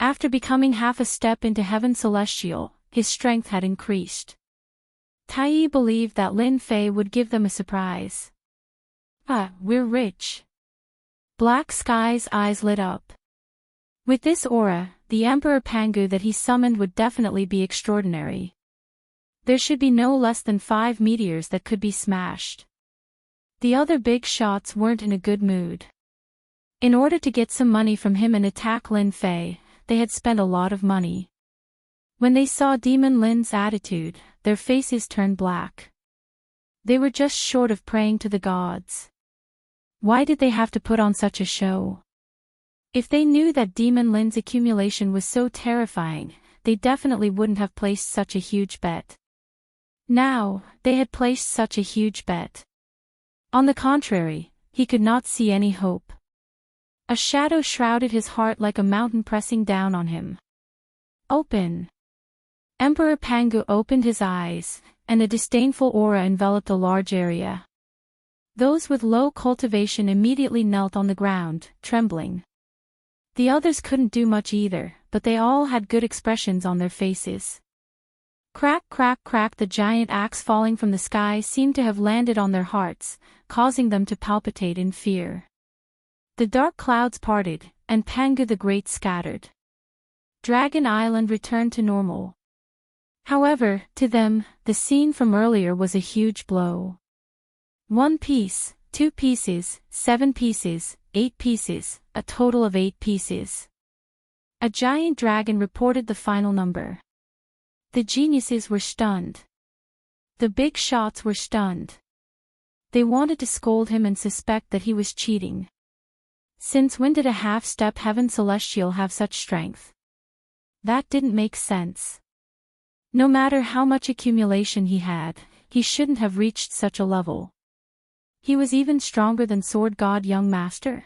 After becoming half a step into heaven celestial, his strength had increased. Tai believed that Lin Fei would give them a surprise. We're rich. Black Sky's eyes lit up. With this aura, the Emperor Pangu that he summoned would definitely be extraordinary. There should be no less than 5 meteors that could be smashed. The other big shots weren't in a good mood. In order to get some money from him and attack Lin Fei, they had spent a lot of money. When they saw Demon Lin's attitude, their faces turned black. They were just short of praying to the gods. Why did they have to put on such a show? If they knew that Demon Lin's accumulation was so terrifying, they definitely wouldn't have placed such a huge bet. Now, they had placed such a huge bet. On the contrary, he could not see any hope. A shadow shrouded his heart like a mountain pressing down on him. Open. Emperor Pangu opened his eyes, and a disdainful aura enveloped a large area. Those with low cultivation immediately knelt on the ground, trembling. The others couldn't do much either, but they all had good expressions on their faces. Crack, crack, crack. The giant axe falling from the sky seemed to have landed on their hearts, causing them to palpitate in fear. The dark clouds parted, and Pangu the Great scattered. Dragon Island returned to normal. However, to them, the scene from earlier was a huge blow. 1 piece, 2 pieces, 7 pieces, 8 pieces, a total of 8 pieces. A giant dragon reported the final number. The geniuses were stunned. The big shots were stunned. They wanted to scold him and suspect that he was cheating. Since when did a half-step heaven celestial have such strength? That didn't make sense. No matter how much accumulation he had, he shouldn't have reached such a level. He was even stronger than Sword God Young Master.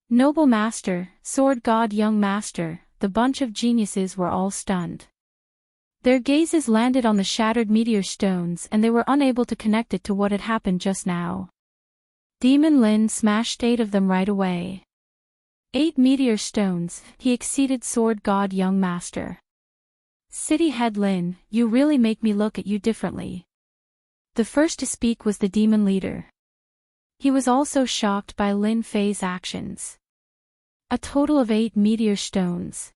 Noble Master, Sword God Young Master, the bunch of geniuses were all stunned. Their gazes landed on the shattered meteor stones and they were unable to connect it to what had happened just now. Demon Lin smashed 8 of them right away. 8 meteor stones, he exceeded Sword God Young Master. City Head Lin, you really make me look at you differently. The first to speak was the demon leader. He was also shocked by Lin Fei's actions. A total of 8 meteor stones.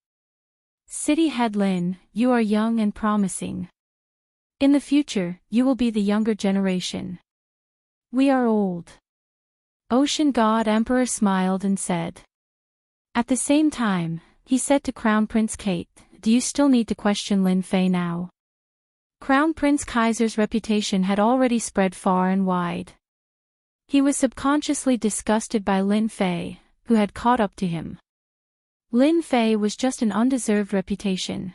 City Head Lin, you are young and promising. In the future, you will be the younger generation. We are old. Ocean God Emperor smiled and said. At the same time, he said to Crown Prince Kate, do you still need to question Lin Fei now? Crown Prince Kaiser's reputation had already spread far and wide. He was subconsciously disgusted by Lin Fei, who had caught up to him. Lin Fei was just an undeserved reputation.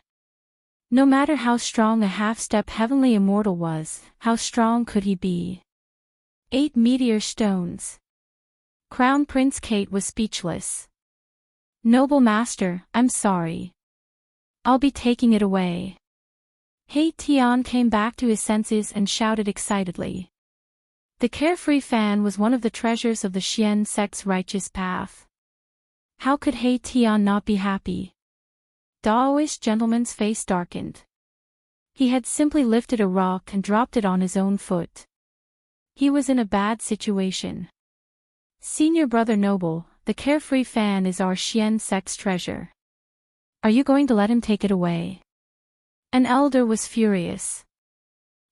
No matter how strong a half-step heavenly immortal was, how strong could he be? 8 meteor stones. Crown Prince Kate was speechless. Noble Master, I'm sorry. I'll be taking it away. He Tian came back to his senses and shouted excitedly. The carefree fan was one of the treasures of the Xian sect's righteous path. How could He Tian not be happy? Daoist gentleman's face darkened. He had simply lifted a rock and dropped it on his own foot. He was in a bad situation. Senior Brother Noble, the carefree fan is our Xian sect's treasure. Are you going to let him take it away? An elder was furious.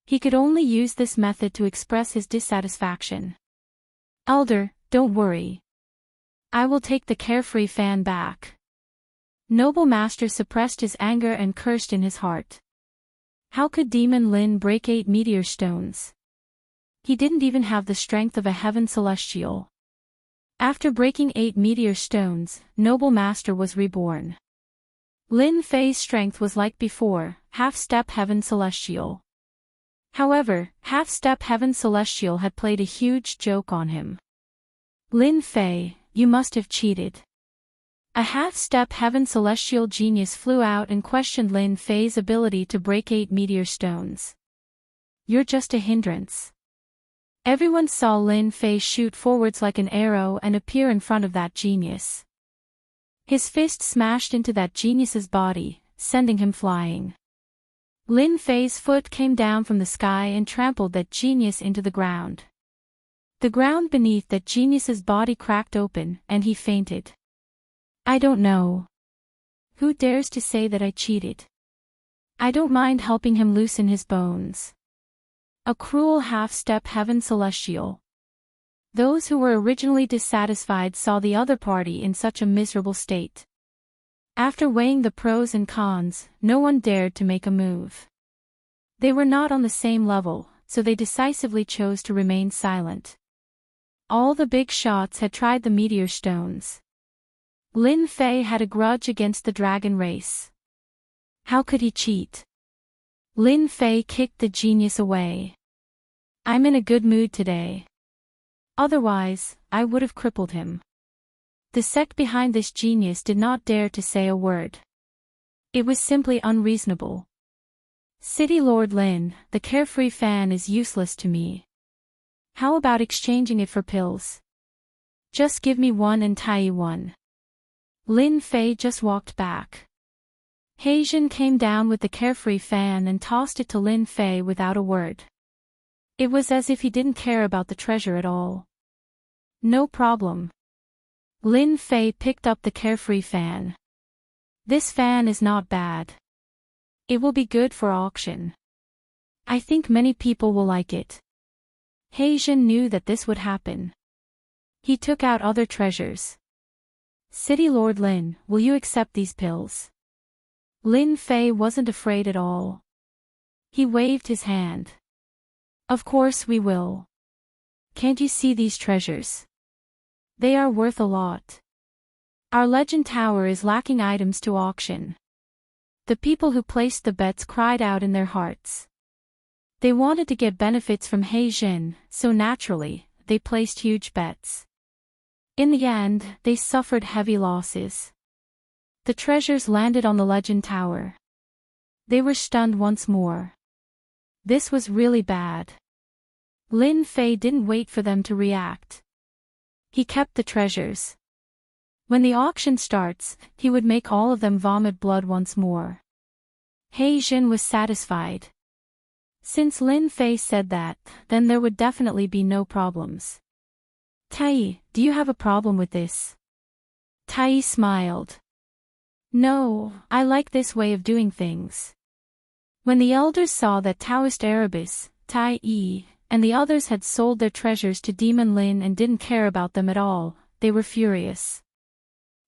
He could only use this method to express his dissatisfaction. Elder, don't worry. I will take the carefree fan back. Noble Master suppressed his anger and cursed in his heart. How could Demon Lin break 8 meteor stones? He didn't even have the strength of a heaven celestial. After breaking 8 meteor stones, Noble Master was reborn. Lin Fei's strength was like before, half-step heaven celestial. However, half-step heaven celestial had played a huge joke on him. Lin Fei, you must have cheated. A half-step heaven celestial genius flew out and questioned Lin Fei's ability to break 8 meteor stones. You're just a hindrance. Everyone saw Lin Fei shoot forwards like an arrow and appear in front of that genius. His fist smashed into that genius's body, sending him flying. Lin Fei's foot came down from the sky and trampled that genius into the ground. The ground beneath that genius's body cracked open, and he fainted. I don't know. Who dares to say that I cheated? I don't mind helping him loosen his bones. A cruel half-step heaven celestial. Those who were originally dissatisfied saw the other party in such a miserable state. After weighing the pros and cons, no one dared to make a move. They were not on the same level, so they decisively chose to remain silent. All the big shots had tried the meteor stones. Lin Fei had a grudge against the dragon race. How could he cheat? Lin Fei kicked the genius away. I'm in a good mood today. Otherwise, I would have crippled him. The sect behind this genius did not dare to say a word. It was simply unreasonable. City Lord Lin, the carefree fan is useless to me. How about exchanging it for pills? Just give me one and Tai one. Lin Fei just walked back. Heijin came down with the carefree fan and tossed it to Lin Fei without a word. It was as if he didn't care about the treasure at all. No problem. Lin Fei picked up the carefree fan. This fan is not bad. It will be good for auction. I think many people will like it. Heijin knew that this would happen. He took out other treasures. City Lord Lin, will you accept these pills? Lin Fei wasn't afraid at all. He waved his hand. Of course we will. Can't you see these treasures? They are worth a lot. Our legend tower is lacking items to auction. The people who placed the bets cried out in their hearts. They wanted to get benefits from Heijin, so naturally, they placed huge bets. In the end, they suffered heavy losses. The treasures landed on the legend tower. They were stunned once more. This was really bad. Lin Fei didn't wait for them to react. He kept the treasures. When the auction starts, he would make all of them vomit blood once more. Heijin was satisfied. Since Lin Fei said that, then there would definitely be no problems. Tai, do you have a problem with this? Tai smiled. No, I like this way of doing things. When the elders saw that Taoist Erebus, Tai, and the others had sold their treasures to Demon Lin and didn't care about them at all, they were furious.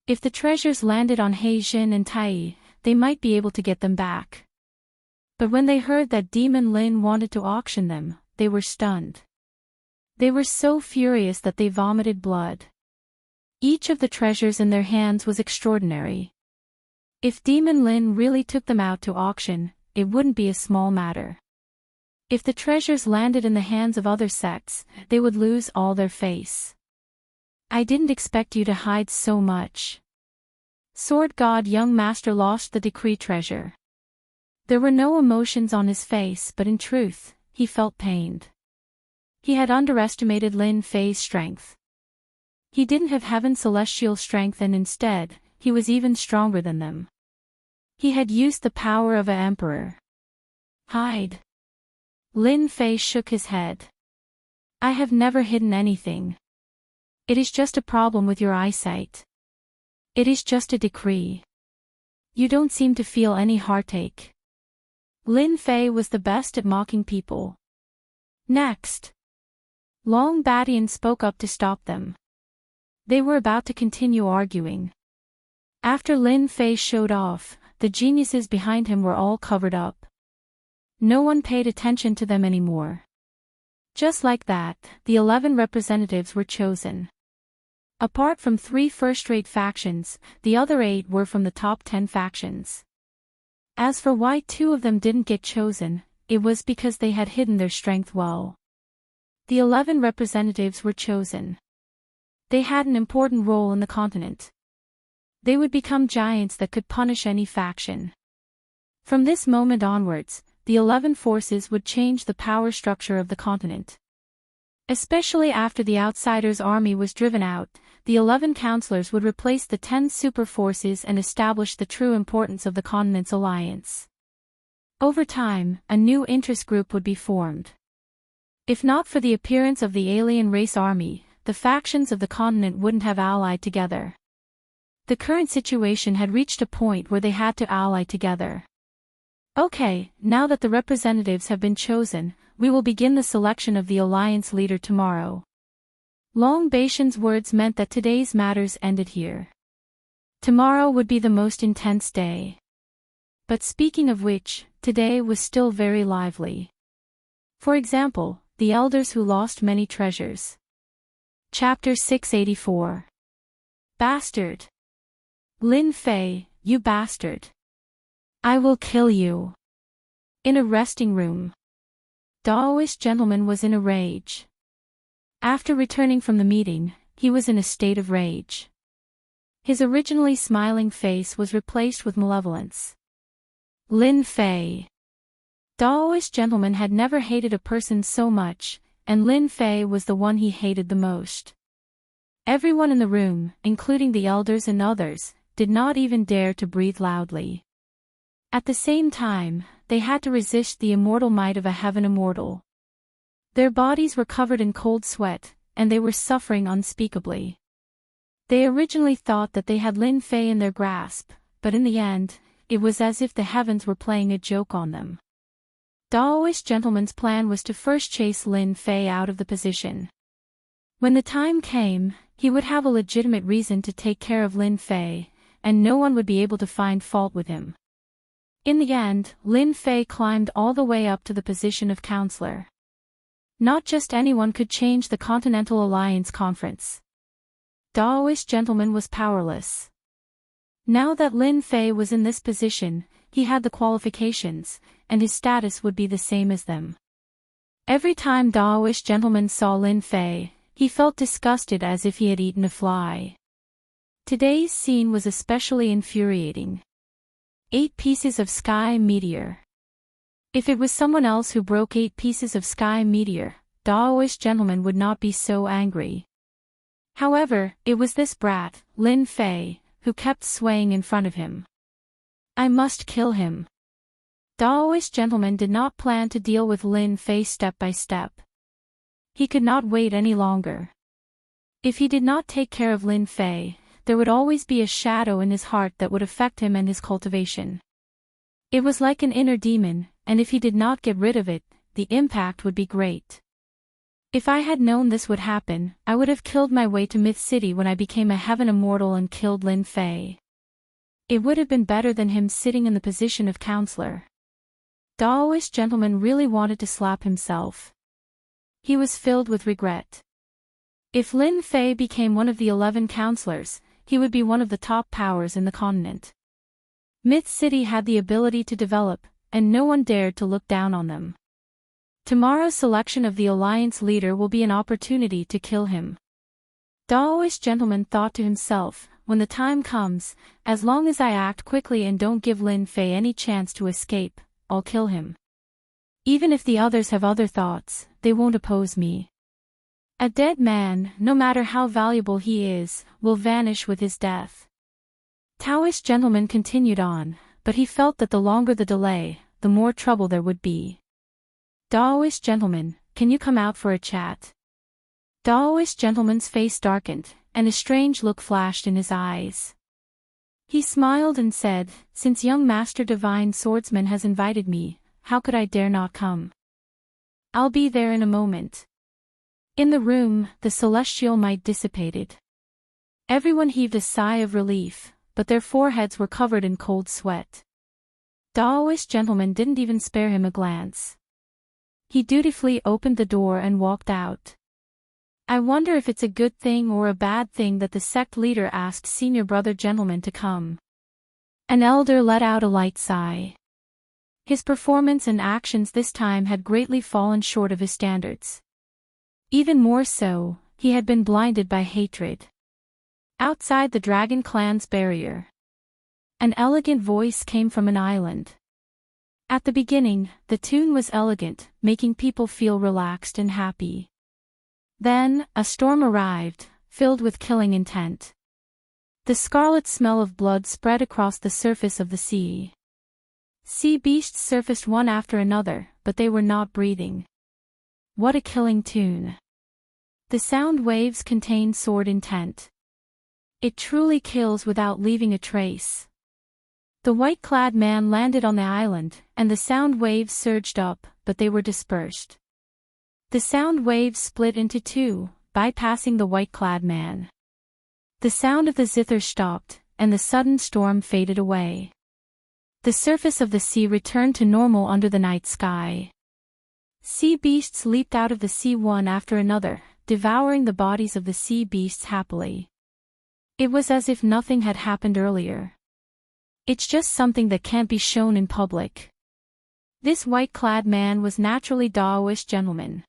If the treasures landed on Heijin and Tai, they might be able to get them back. But when they heard that Demon Lin wanted to auction them, they were stunned. They were so furious that they vomited blood. Each of the treasures in their hands was extraordinary. If Demon Lin really took them out to auction, it wouldn't be a small matter. If the treasures landed in the hands of other sects, they would lose all their face. I didn't expect you to hide so much. Sword God Young Master lost the decree treasure. There were no emotions on his face, but in truth, he felt pained. He had underestimated Lin Fei's strength. He didn't have heaven's celestial strength and instead, he was even stronger than them. He had used the power of an emperor. Hide. Lin Fei shook his head. I have never hidden anything. It is just a problem with your eyesight. It is just a decree. You don't seem to feel any heartache. Lin Fei was the best at mocking people. Next. Long Badian spoke up to stop them. They were about to continue arguing. After Lin Fei showed off, the geniuses behind him were all covered up. No one paid attention to them anymore. Just like that, the 11 representatives were chosen. Apart from 3 first-rate factions, the other 8 were from the top 10 factions. As for why 2 of them didn't get chosen, it was because they had hidden their strength well. The 11 representatives were chosen. They had an important role in the continent. They would become giants that could punish any faction. From this moment onwards, the 11 forces would change the power structure of the continent. Especially after the outsiders' army was driven out, the 11 counselors would replace the 10 super forces and establish the true importance of the continent's alliance. Over time, a new interest group would be formed. If not for the appearance of the alien race army, the factions of the continent wouldn't have allied together. The current situation had reached a point where they had to ally together. Okay, now that the representatives have been chosen, we will begin the selection of the alliance leader tomorrow. Long Baishan's words meant that today's matters ended here. Tomorrow would be the most intense day. But speaking of which, today was still very lively. For example, the elders who lost many treasures. Chapter 684. Bastard. Lin Fei, you bastard. I will kill you. In a resting room. Daoist gentleman was in a rage. After returning from the meeting, he was in a state of rage. His originally smiling face was replaced with malevolence. Lin Fei. Daoist gentleman had never hated a person so much, and Lin Fei was the one he hated the most. Everyone in the room, including the elders and others, did not even dare to breathe loudly. At the same time, they had to resist the immortal might of a heaven immortal. Their bodies were covered in cold sweat, and they were suffering unspeakably. They originally thought that they had Lin Fei in their grasp, but in the end, it was as if the heavens were playing a joke on them. Daoist gentleman's plan was to first chase Lin Fei out of the position. When the time came, he would have a legitimate reason to take care of Lin Fei, and no one would be able to find fault with him. In the end, Lin Fei climbed all the way up to the position of counselor. Not just anyone could change the Continental Alliance Conference. Daoist gentleman was powerless. Now that Lin Fei was in this position, he had the qualifications, and his status would be the same as them. Every time Daoist gentleman saw Lin Fei, he felt disgusted as if he had eaten a fly. Today's scene was especially infuriating. 8 pieces of sky meteor. If it was someone else who broke 8 pieces of sky meteor, Daoist gentleman would not be so angry. However, it was this brat, Lin Fei, who kept swaying in front of him. I must kill him. Daoist gentleman did not plan to deal with Lin Fei step by step. He could not wait any longer. If he did not take care of Lin Fei, there would always be a shadow in his heart that would affect him and his cultivation. It was like an inner demon, and if he did not get rid of it, the impact would be great. If I had known this would happen, I would have killed my way to Myth City when I became a heaven immortal and killed Lin Fei. It would have been better than him sitting in the position of counselor. Daoist gentleman really wanted to slap himself. He was filled with regret. If Lin Fei became one of the 11 counselors, he would be one of the top powers in the continent. Myth City had the ability to develop, and no one dared to look down on them. Tomorrow's selection of the Alliance leader will be an opportunity to kill him. Daoist gentleman thought to himself, when the time comes, as long as I act quickly and don't give Lin Fei any chance to escape, I'll kill him. Even if the others have other thoughts, they won't oppose me. A dead man, no matter how valuable he is, will vanish with his death. Taoist gentleman continued on, but he felt that the longer the delay, the more trouble there would be. Daoist gentleman, can you come out for a chat? Daoist gentleman's face darkened, and a strange look flashed in his eyes. He smiled and said, since young Master Divine Swordsman has invited me, how could I dare not come? I'll be there in a moment. In the room, the celestial might dissipated. Everyone heaved a sigh of relief, but their foreheads were covered in cold sweat. Daoist gentleman didn't even spare him a glance. He dutifully opened the door and walked out. I wonder if it's a good thing or a bad thing that the sect leader asked senior brother gentleman to come. An elder let out a light sigh. His performance and actions this time had greatly fallen short of his standards. Even more so, he had been blinded by hatred. Outside the Dragon Clan's barrier, an elegant voice came from an island. At the beginning, the tune was elegant, making people feel relaxed and happy. Then, a storm arrived, filled with killing intent. The scarlet smell of blood spread across the surface of the sea. Sea beasts surfaced one after another, but they were not breathing. What a killing tune. The sound waves contain sword intent. It truly kills without leaving a trace. The white-clad man landed on the island, and the sound waves surged up, but they were dispersed. The sound waves split into 2, bypassing the white-clad man. The sound of the zither stopped, and the sudden storm faded away. The surface of the sea returned to normal under the night sky. Sea beasts leaped out of the sea one after another, devouring the bodies of the sea beasts happily. It was as if nothing had happened earlier. It's just something that can't be shown in public. This white-clad man was naturally Daoist gentleman.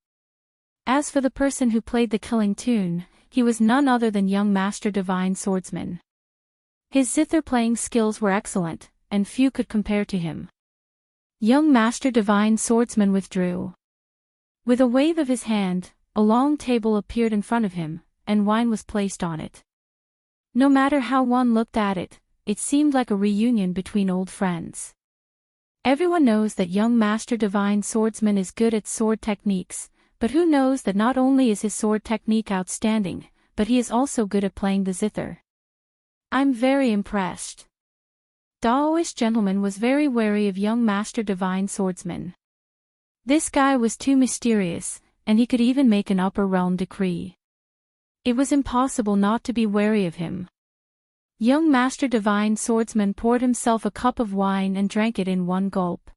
As for the person who played the killing tune, he was none other than young Master Divine Swordsman. His zither playing skills were excellent, and few could compare to him. Young Master Divine Swordsman withdrew. With a wave of his hand, a long table appeared in front of him, and wine was placed on it. No matter how one looked at it, it seemed like a reunion between old friends. Everyone knows that young Master Divine Swordsman is good at sword techniques, but who knows that not only is his sword technique outstanding, but he is also good at playing the zither. I'm very impressed. Daoist gentleman was very wary of young Master Divine Swordsman. This guy was too mysterious, and he could even make an upper realm decree. It was impossible not to be wary of him. Young Master Divine Swordsman poured himself a cup of wine and drank it in one gulp.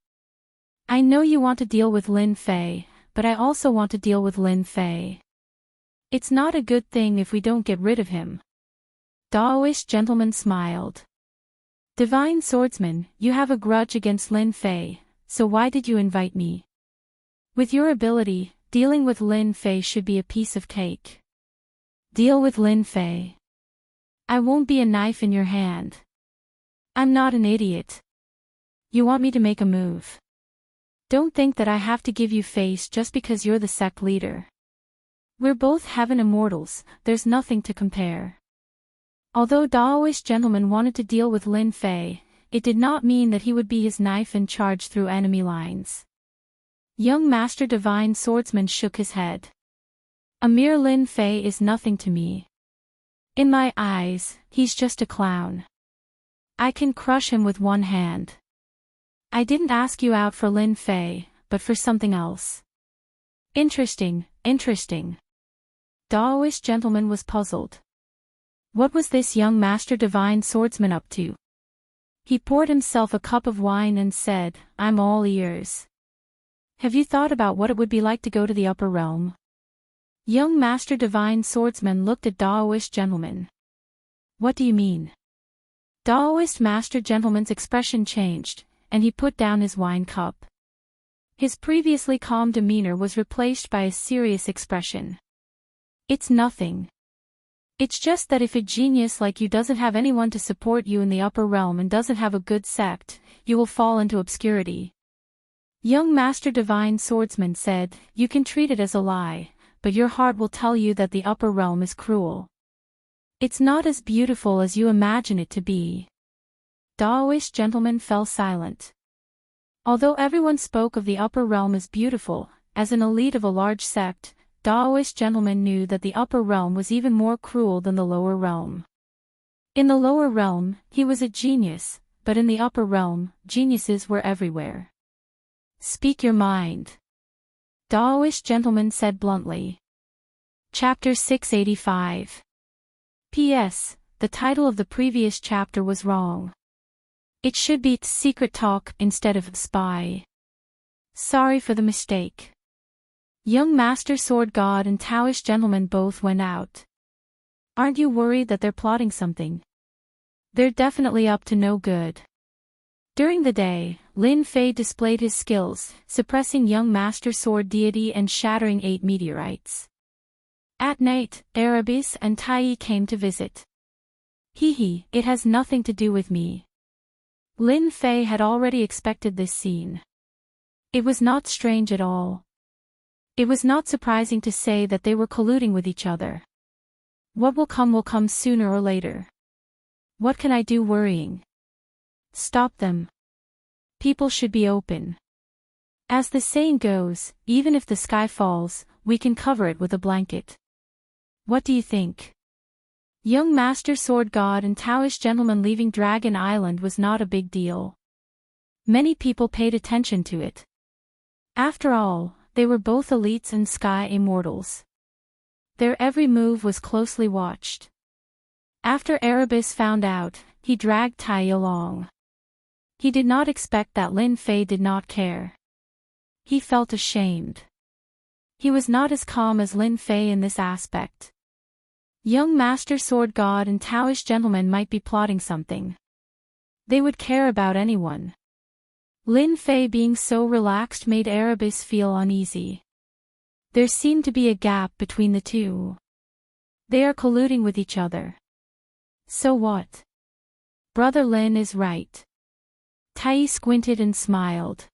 I know you want to deal with Lin Fei, but I also want to deal with Lin Fei. It's not a good thing if we don't get rid of him. Daoist gentleman smiled. Divine Swordsman, you have a grudge against Lin Fei, so why did you invite me? With your ability, dealing with Lin Fei should be a piece of cake. Deal with Lin Fei. I won't be a knife in your hand. I'm not an idiot. You want me to make a move. Don't think that I have to give you face just because you're the sect leader. We're both heaven immortals, there's nothing to compare. Although Daoist gentleman wanted to deal with Lin Fei, it did not mean that he would be his knife and charge through enemy lines. Young Master Divine Swordsman shook his head. A mere Lin Fei is nothing to me. In my eyes, he's just a clown. I can crush him with one hand. I didn't ask you out for Lin Fei, but for something else. Interesting, interesting. Daoist gentleman was puzzled. What was this young Master Divine Swordsman up to? He poured himself a cup of wine and said, I'm all ears. Have you thought about what it would be like to go to the upper realm? Young Master Divine Swordsman looked at Daoist gentleman. What do you mean? Daoist Master Gentleman's expression changed, and he put down his wine cup. His previously calm demeanor was replaced by a serious expression. It's nothing. It's just that if a genius like you doesn't have anyone to support you in the upper realm and doesn't have a good sect, you will fall into obscurity. Young Master Divine Swordsman said, you can treat it as a lie, but your heart will tell you that the upper realm is cruel. It's not as beautiful as you imagine it to be. Daoist gentleman fell silent. Although everyone spoke of the upper realm as beautiful, as an elite of a large sect, Daoist gentleman knew that the upper realm was even more cruel than the lower realm. In the lower realm, he was a genius, but in the upper realm, geniuses were everywhere. Speak your mind. Daoist gentleman said bluntly. Chapter 685. P.S. The title of the previous chapter was wrong. It should be Secret Talk instead of Spy. Sorry for the mistake. Young Master Sword God and Taoist gentleman both went out. Aren't you worried that they're plotting something? They're definitely up to no good. During the day, Lin Fei displayed his skills, suppressing young Master Sword Deity and shattering 8 meteorites. At night, Erebus and Tai came to visit. Hee, it has nothing to do with me. Lin Fei had already expected this scene. It was not strange at all. It was not surprising to say that they were colluding with each other. What will come sooner or later. What can I do worrying? Stop them. People should be open. As the saying goes, even if the sky falls, we can cover it with a blanket. What do you think? Young Master Sword God and Taoist gentleman leaving Dragon Island was not a big deal. Many people paid attention to it. After all, they were both elites and sky immortals. Their every move was closely watched. After Erebus found out, he dragged Tai along. He did not expect that Lin Fei did not care. He felt ashamed. He was not as calm as Lin Fei in this aspect. Young Master Sword God and Taoist gentleman might be plotting something. They would care about anyone. Lin Fei being so relaxed made Erebus feel uneasy. There seemed to be a gap between the two. They are colluding with each other. So what? Brother Lin is right. Tai squinted and smiled.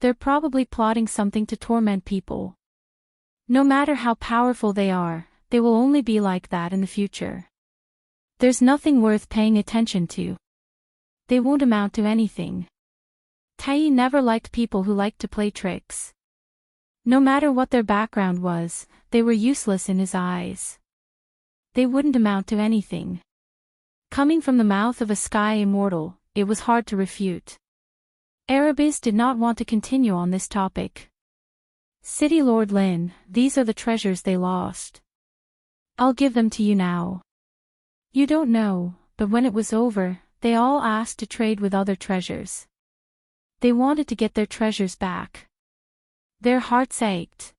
They're probably plotting something to torment people. No matter how powerful they are, they will only be like that in the future. There's nothing worth paying attention to. They won't amount to anything. Tai never liked people who liked to play tricks. No matter what their background was, they were useless in his eyes. They wouldn't amount to anything. Coming from the mouth of a sky immortal, it was hard to refute. Erebus did not want to continue on this topic. City Lord Lin, these are the treasures they lost. I'll give them to you now. You don't know, but when it was over, they all asked to trade with other treasures. They wanted to get their treasures back. Their hearts ached.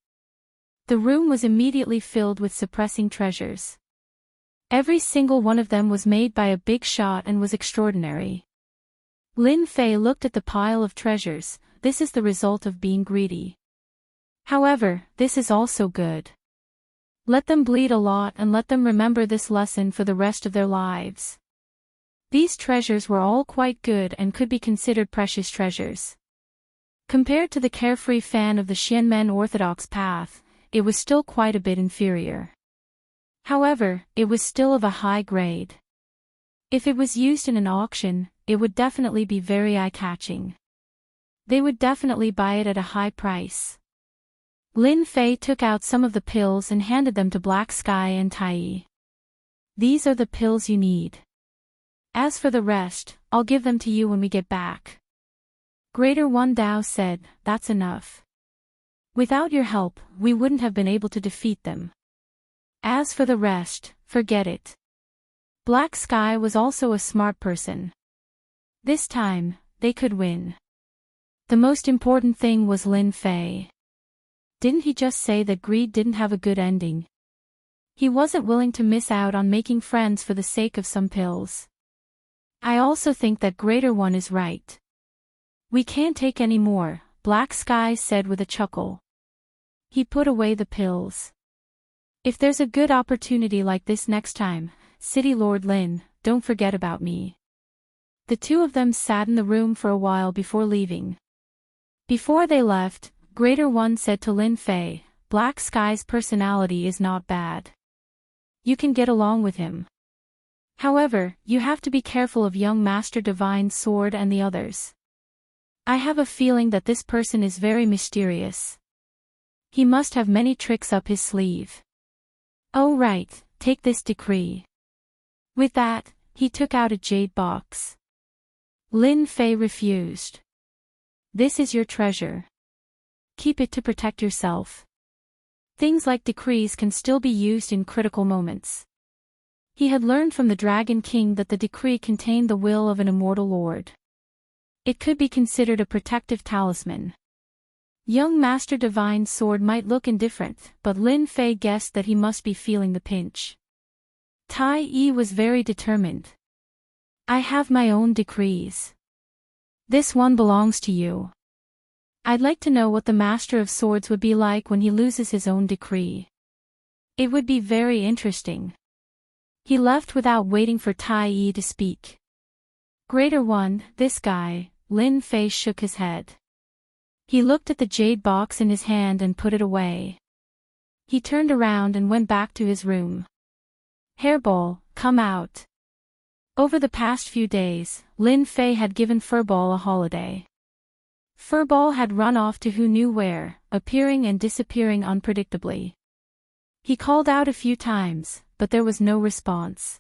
The room was immediately filled with suppressing treasures. Every single one of them was made by a big shot and was extraordinary. Lin Fei looked at the pile of treasures. This is the result of being greedy. However, this is also good. Let them bleed a lot and let them remember this lesson for the rest of their lives. These treasures were all quite good and could be considered precious treasures. Compared to the carefree fan of the Xianmen orthodox path, it was still quite a bit inferior. However, it was still of a high grade. If it was used in an auction, it would definitely be very eye-catching. They would definitely buy it at a high price. Lin Fei took out some of the pills and handed them to Black Sky and Tai. These are the pills you need. As for the rest, I'll give them to you when we get back. Greater One Dao said, that's enough. Without your help, we wouldn't have been able to defeat them. As for the rest, forget it. Black Sky was also a smart person. This time, they could win. The most important thing was Lin Fei. Didn't he just say that greed didn't have a good ending? He wasn't willing to miss out on making friends for the sake of some pills. I also think that Greater One is right. We can't take any more, Black Sky said with a chuckle. He put away the pills. If there's a good opportunity like this next time, City Lord Lin, don't forget about me. The two of them sat in the room for a while before leaving. Before they left, Greater One said to Lin Fei, Black Sky's personality is not bad. You can get along with him. However, you have to be careful of young Master Divine Sword and the others. I have a feeling that this person is very mysterious. He must have many tricks up his sleeve. Oh right, take this decree. With that, he took out a jade box. Lin Fei refused. This is your treasure. Keep it to protect yourself. Things like decrees can still be used in critical moments. He had learned from the Dragon King that the decree contained the will of an immortal lord. It could be considered a protective talisman. Young Master Divine Sword might look indifferent, but Lin Fei guessed that he must be feeling the pinch. Tai Yi was very determined. I have my own decrees. This one belongs to you. I'd like to know what the Master of Swords would be like when he loses his own decree. It would be very interesting. He left without waiting for Tai Yi to speak. Greater One, this guy, Lin Fei shook his head. He looked at the jade box in his hand and put it away. He turned around and went back to his room. Hairball, come out. Over the past few days, Lin Fei had given Furball a holiday. Furball had run off to who knew where, appearing and disappearing unpredictably. He called out a few times, but there was no response.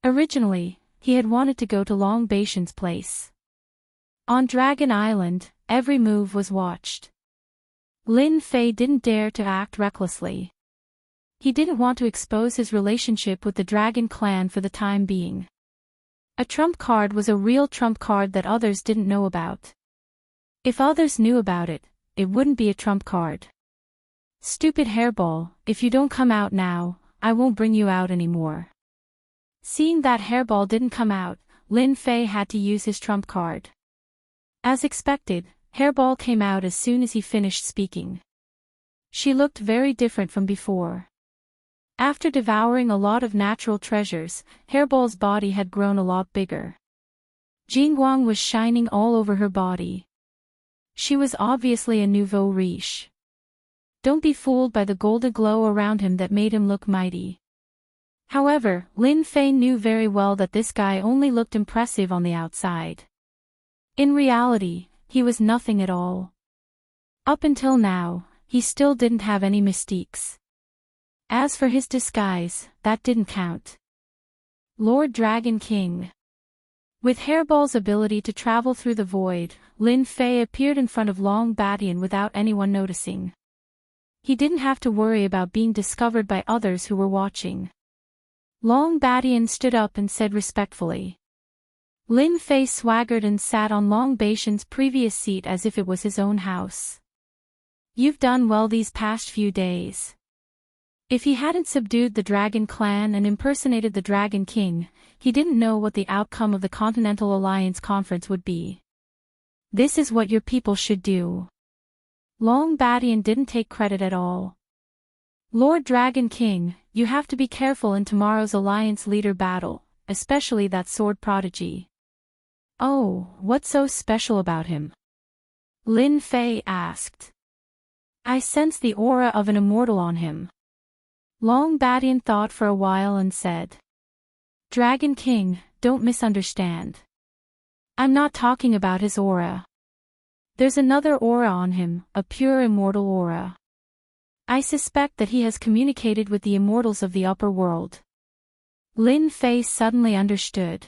Originally, he had wanted to go to Long Baishan's place. On Dragon Island, every move was watched. Lin Fei didn't dare to act recklessly. He didn't want to expose his relationship with the Dragon Clan for the time being. A trump card was a real trump card that others didn't know about. If others knew about it, it wouldn't be a trump card. Stupid Hairball, if you don't come out now, I won't bring you out anymore. Seeing that Hairball didn't come out, Lin Fei had to use his trump card. As expected, Hairball came out as soon as he finished speaking. She looked very different from before. After devouring a lot of natural treasures, Hairball's body had grown a lot bigger. Jingguang was shining all over her body. She was obviously a nouveau riche. Don't be fooled by the golden glow around him that made him look mighty. However, Lin Fei knew very well that this guy only looked impressive on the outside. In reality, he was nothing at all. Up until now, he still didn't have any mystiques. As for his disguise, that didn't count. Lord Dragon King. With Hairball's ability to travel through the void, Lin Fei appeared in front of Long Badian without anyone noticing. He didn't have to worry about being discovered by others who were watching. Long Badian stood up and said respectfully. Lin Fei swaggered and sat on Long Badian's previous seat as if it was his own house. You've done well these past few days. If he hadn't subdued the Dragon Clan and impersonated the Dragon King, he didn't know what the outcome of the Continental Alliance Conference would be. This is what your people should do. Long Badian didn't take credit at all. Lord Dragon King, you have to be careful in tomorrow's Alliance leader battle, especially that sword prodigy. Oh, what's so special about him? Lin Fei asked. I sense the aura of an immortal on him. Long Badian thought for a while and said. Dragon King, don't misunderstand. I'm not talking about his aura. There's another aura on him, a pure immortal aura. I suspect that he has communicated with the immortals of the upper world. Lin Fei suddenly understood.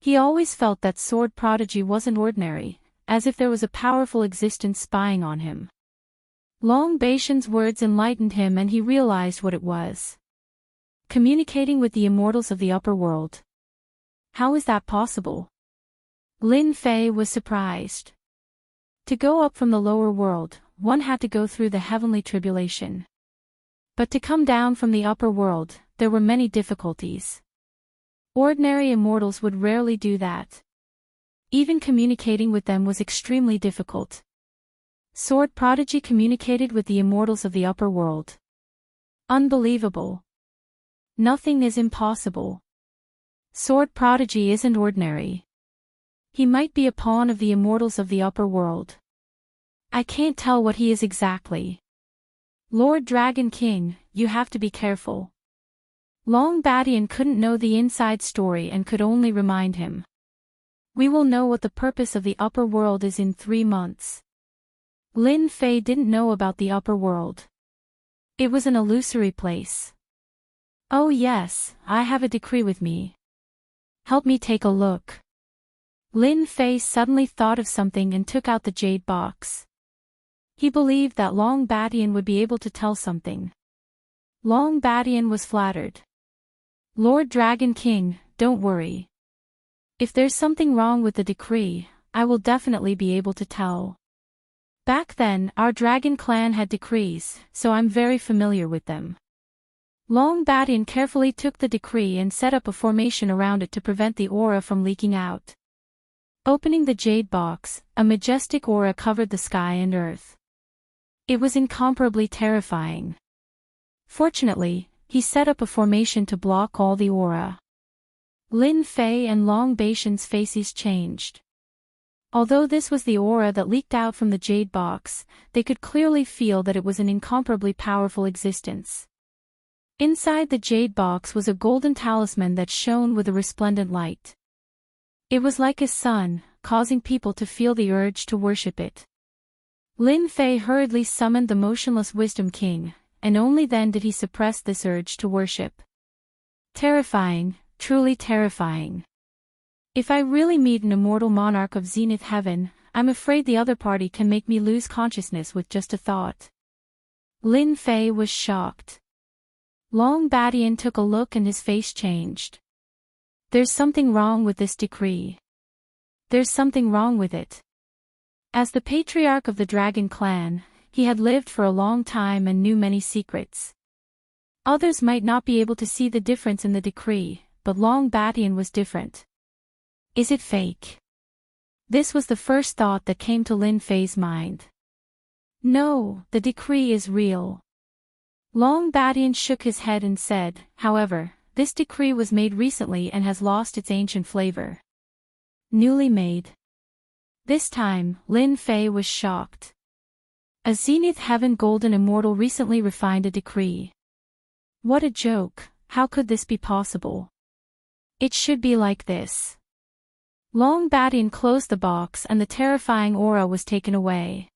He always felt that sword prodigy wasn't ordinary, as if there was a powerful existence spying on him. Long Badian's words enlightened him and he realized what it was. Communicating with the immortals of the upper world. How is that possible? Lin Fei was surprised. To go up from the lower world, one had to go through the heavenly tribulation. But to come down from the upper world, there were many difficulties. Ordinary immortals would rarely do that. Even communicating with them was extremely difficult. Sword prodigy communicated with the immortals of the upper world. Unbelievable. Nothing is impossible. Sword prodigy isn't ordinary. He might be a pawn of the immortals of the upper world. I can't tell what he is exactly. Lord Dragon King, you have to be careful. Long Badian couldn't know the inside story and could only remind him. We will know what the purpose of the upper world is in 3 months. Lin Fei didn't know about the upper world. It was an illusory place. Oh yes, I have a decree with me. Help me take a look. Lin Fei suddenly thought of something and took out the jade box. He believed that Long Badian would be able to tell something. Long Badian was flattered. Lord Dragon King, don't worry. If there's something wrong with the decree, I will definitely be able to tell. Back then, our Dragon Clan had decrees, so I'm very familiar with them. Long Badian carefully took the decree and set up a formation around it to prevent the aura from leaking out. Opening the jade box, a majestic aura covered the sky and earth. It was incomparably terrifying. Fortunately, he set up a formation to block all the aura. Lin Fei and Long Badian's faces changed. Although this was the aura that leaked out from the jade box, they could clearly feel that it was an incomparably powerful existence. Inside the jade box was a golden talisman that shone with a resplendent light. It was like a sun, causing people to feel the urge to worship it. Lin Fei hurriedly summoned the motionless Wisdom King, and only then did he suppress this urge to worship. Terrifying, truly terrifying. If I really meet an immortal monarch of Zenith Heaven, I'm afraid the other party can make me lose consciousness with just a thought. Lin Fei was shocked. Long Badian took a look and his face changed. There's something wrong with this decree. There's something wrong with it. As the patriarch of the Dragon Clan, he had lived for a long time and knew many secrets. Others might not be able to see the difference in the decree, but Long Badian was different. Is it fake? This was the first thought that came to Lin Fei's mind. No, the decree is real. Long Badian shook his head and said, however, this decree was made recently and has lost its ancient flavor. Newly made. This time, Lin Fei was shocked. A Zenith Heaven Golden Immortal recently refined a decree. What a joke, how could this be possible? It should be like this. Long Badian closed the box and the terrifying aura was taken away.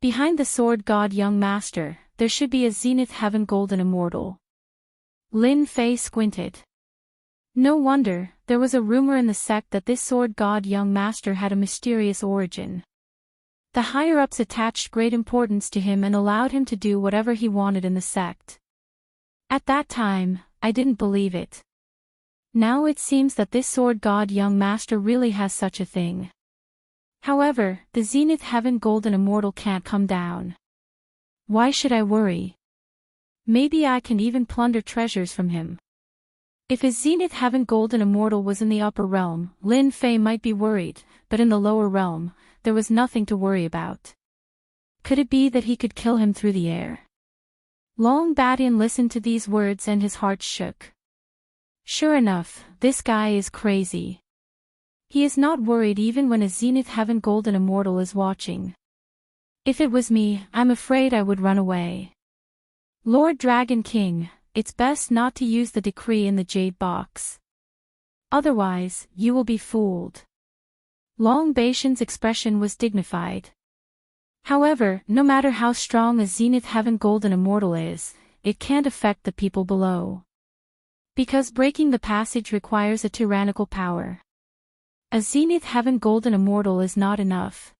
Behind the sword god young master, there should be a Zenith Heaven Golden Immortal. Lin Fei squinted. No wonder, there was a rumor in the sect that this sword god young master had a mysterious origin. The higher-ups attached great importance to him and allowed him to do whatever he wanted in the sect. At that time, I didn't believe it. Now it seems that this sword god young master really has such a thing. However, the Zenith Heaven Golden Immortal can't come down. Why should I worry? Maybe I can even plunder treasures from him. If his Zenith Heaven Golden Immortal was in the upper realm, Lin Fei might be worried, but in the lower realm, there was nothing to worry about. Could it be that he could kill him through the air? Long Badian listened to these words and his heart shook. Sure enough, this guy is crazy. He is not worried even when a Zenith Heaven Golden Immortal is watching. If it was me, I'm afraid I would run away. Lord Dragon King, it's best not to use the decree in the jade box. Otherwise, you will be fooled. Long Baishan's expression was dignified. However, no matter how strong a Zenith Heaven Golden Immortal is, it can't affect the people below. Because breaking the passage requires a tyrannical power. A Zenith Heaven Golden Immortal is not enough.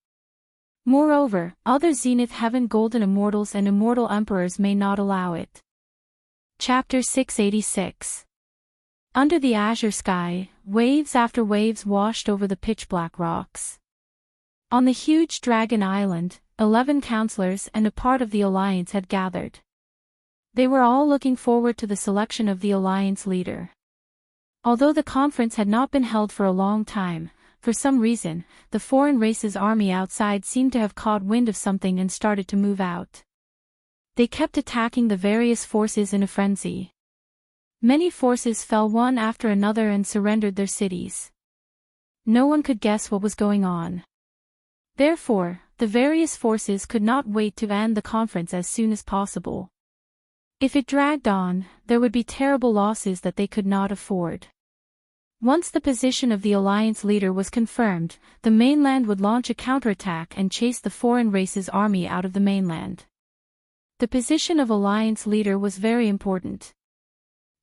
Moreover, other Zenith Heaven Golden Immortals and Immortal Emperors may not allow it. Chapter 686. Under the azure sky, waves after waves washed over the pitch-black rocks. On the huge Dragon Island, 11 counselors and a part of the Alliance had gathered. They were all looking forward to the selection of the Alliance leader. Although the conference had not been held for a long time, for some reason, the foreign race's army outside seemed to have caught wind of something and started to move out. They kept attacking the various forces in a frenzy. Many forces fell one after another and surrendered their cities. No one could guess what was going on. Therefore, the various forces could not wait to end the conference as soon as possible. If it dragged on, there would be terrible losses that they could not afford. Once the position of the Alliance leader was confirmed, the mainland would launch a counterattack and chase the foreign race's army out of the mainland. The position of Alliance leader was very important.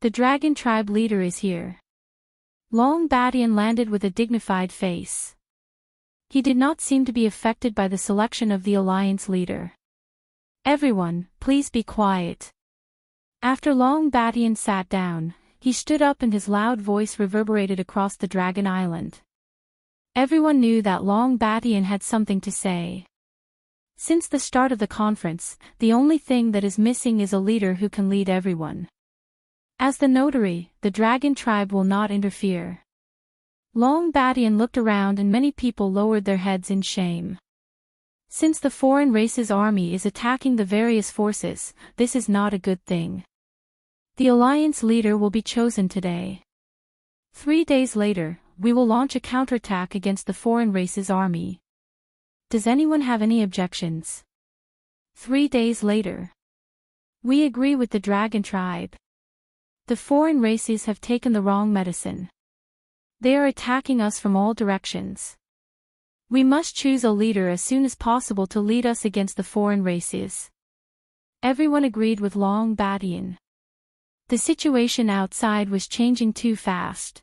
The Dragon Tribe leader is here. Long Badian landed with a dignified face. He did not seem to be affected by the selection of the Alliance leader. Everyone, please be quiet. After Long Badian sat down, he stood up and his loud voice reverberated across the Dragon Island. Everyone knew that Long Badian had something to say. Since the start of the conference, the only thing that is missing is a leader who can lead everyone. As the notary, the Dragon Tribe will not interfere. Long Badian looked around and many people lowered their heads in shame. Since the foreign race's army is attacking the various forces, this is not a good thing. The Alliance leader will be chosen today. 3 days later, we will launch a counterattack against the foreign race's army. Does anyone have any objections? 3 days later. We agree with the Dragon Tribe. The foreign races have taken the wrong medicine. They are attacking us from all directions. We must choose a leader as soon as possible to lead us against the foreign races. Everyone agreed with Long Badian. The situation outside was changing too fast.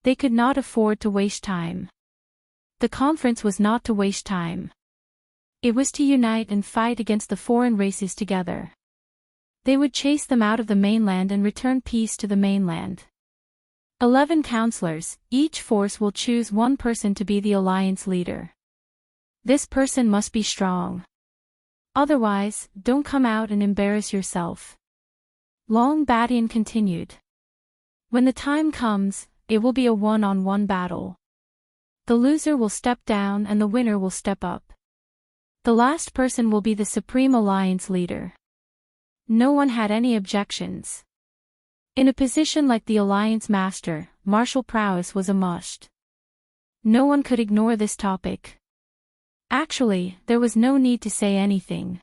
They could not afford to waste time. The conference was not to waste time. It was to unite and fight against the foreign races together. They would chase them out of the mainland and return peace to the mainland. 11 counselors, each force will choose one person to be the Alliance leader. This person must be strong. Otherwise, don't come out and embarrass yourself. Long Badian continued. When the time comes, it will be a one-on-one battle. The loser will step down and the winner will step up. The last person will be the Supreme Alliance leader. No one had any objections. In a position like the Alliance Master, martial prowess was a must. No one could ignore this topic. Actually, there was no need to say anything.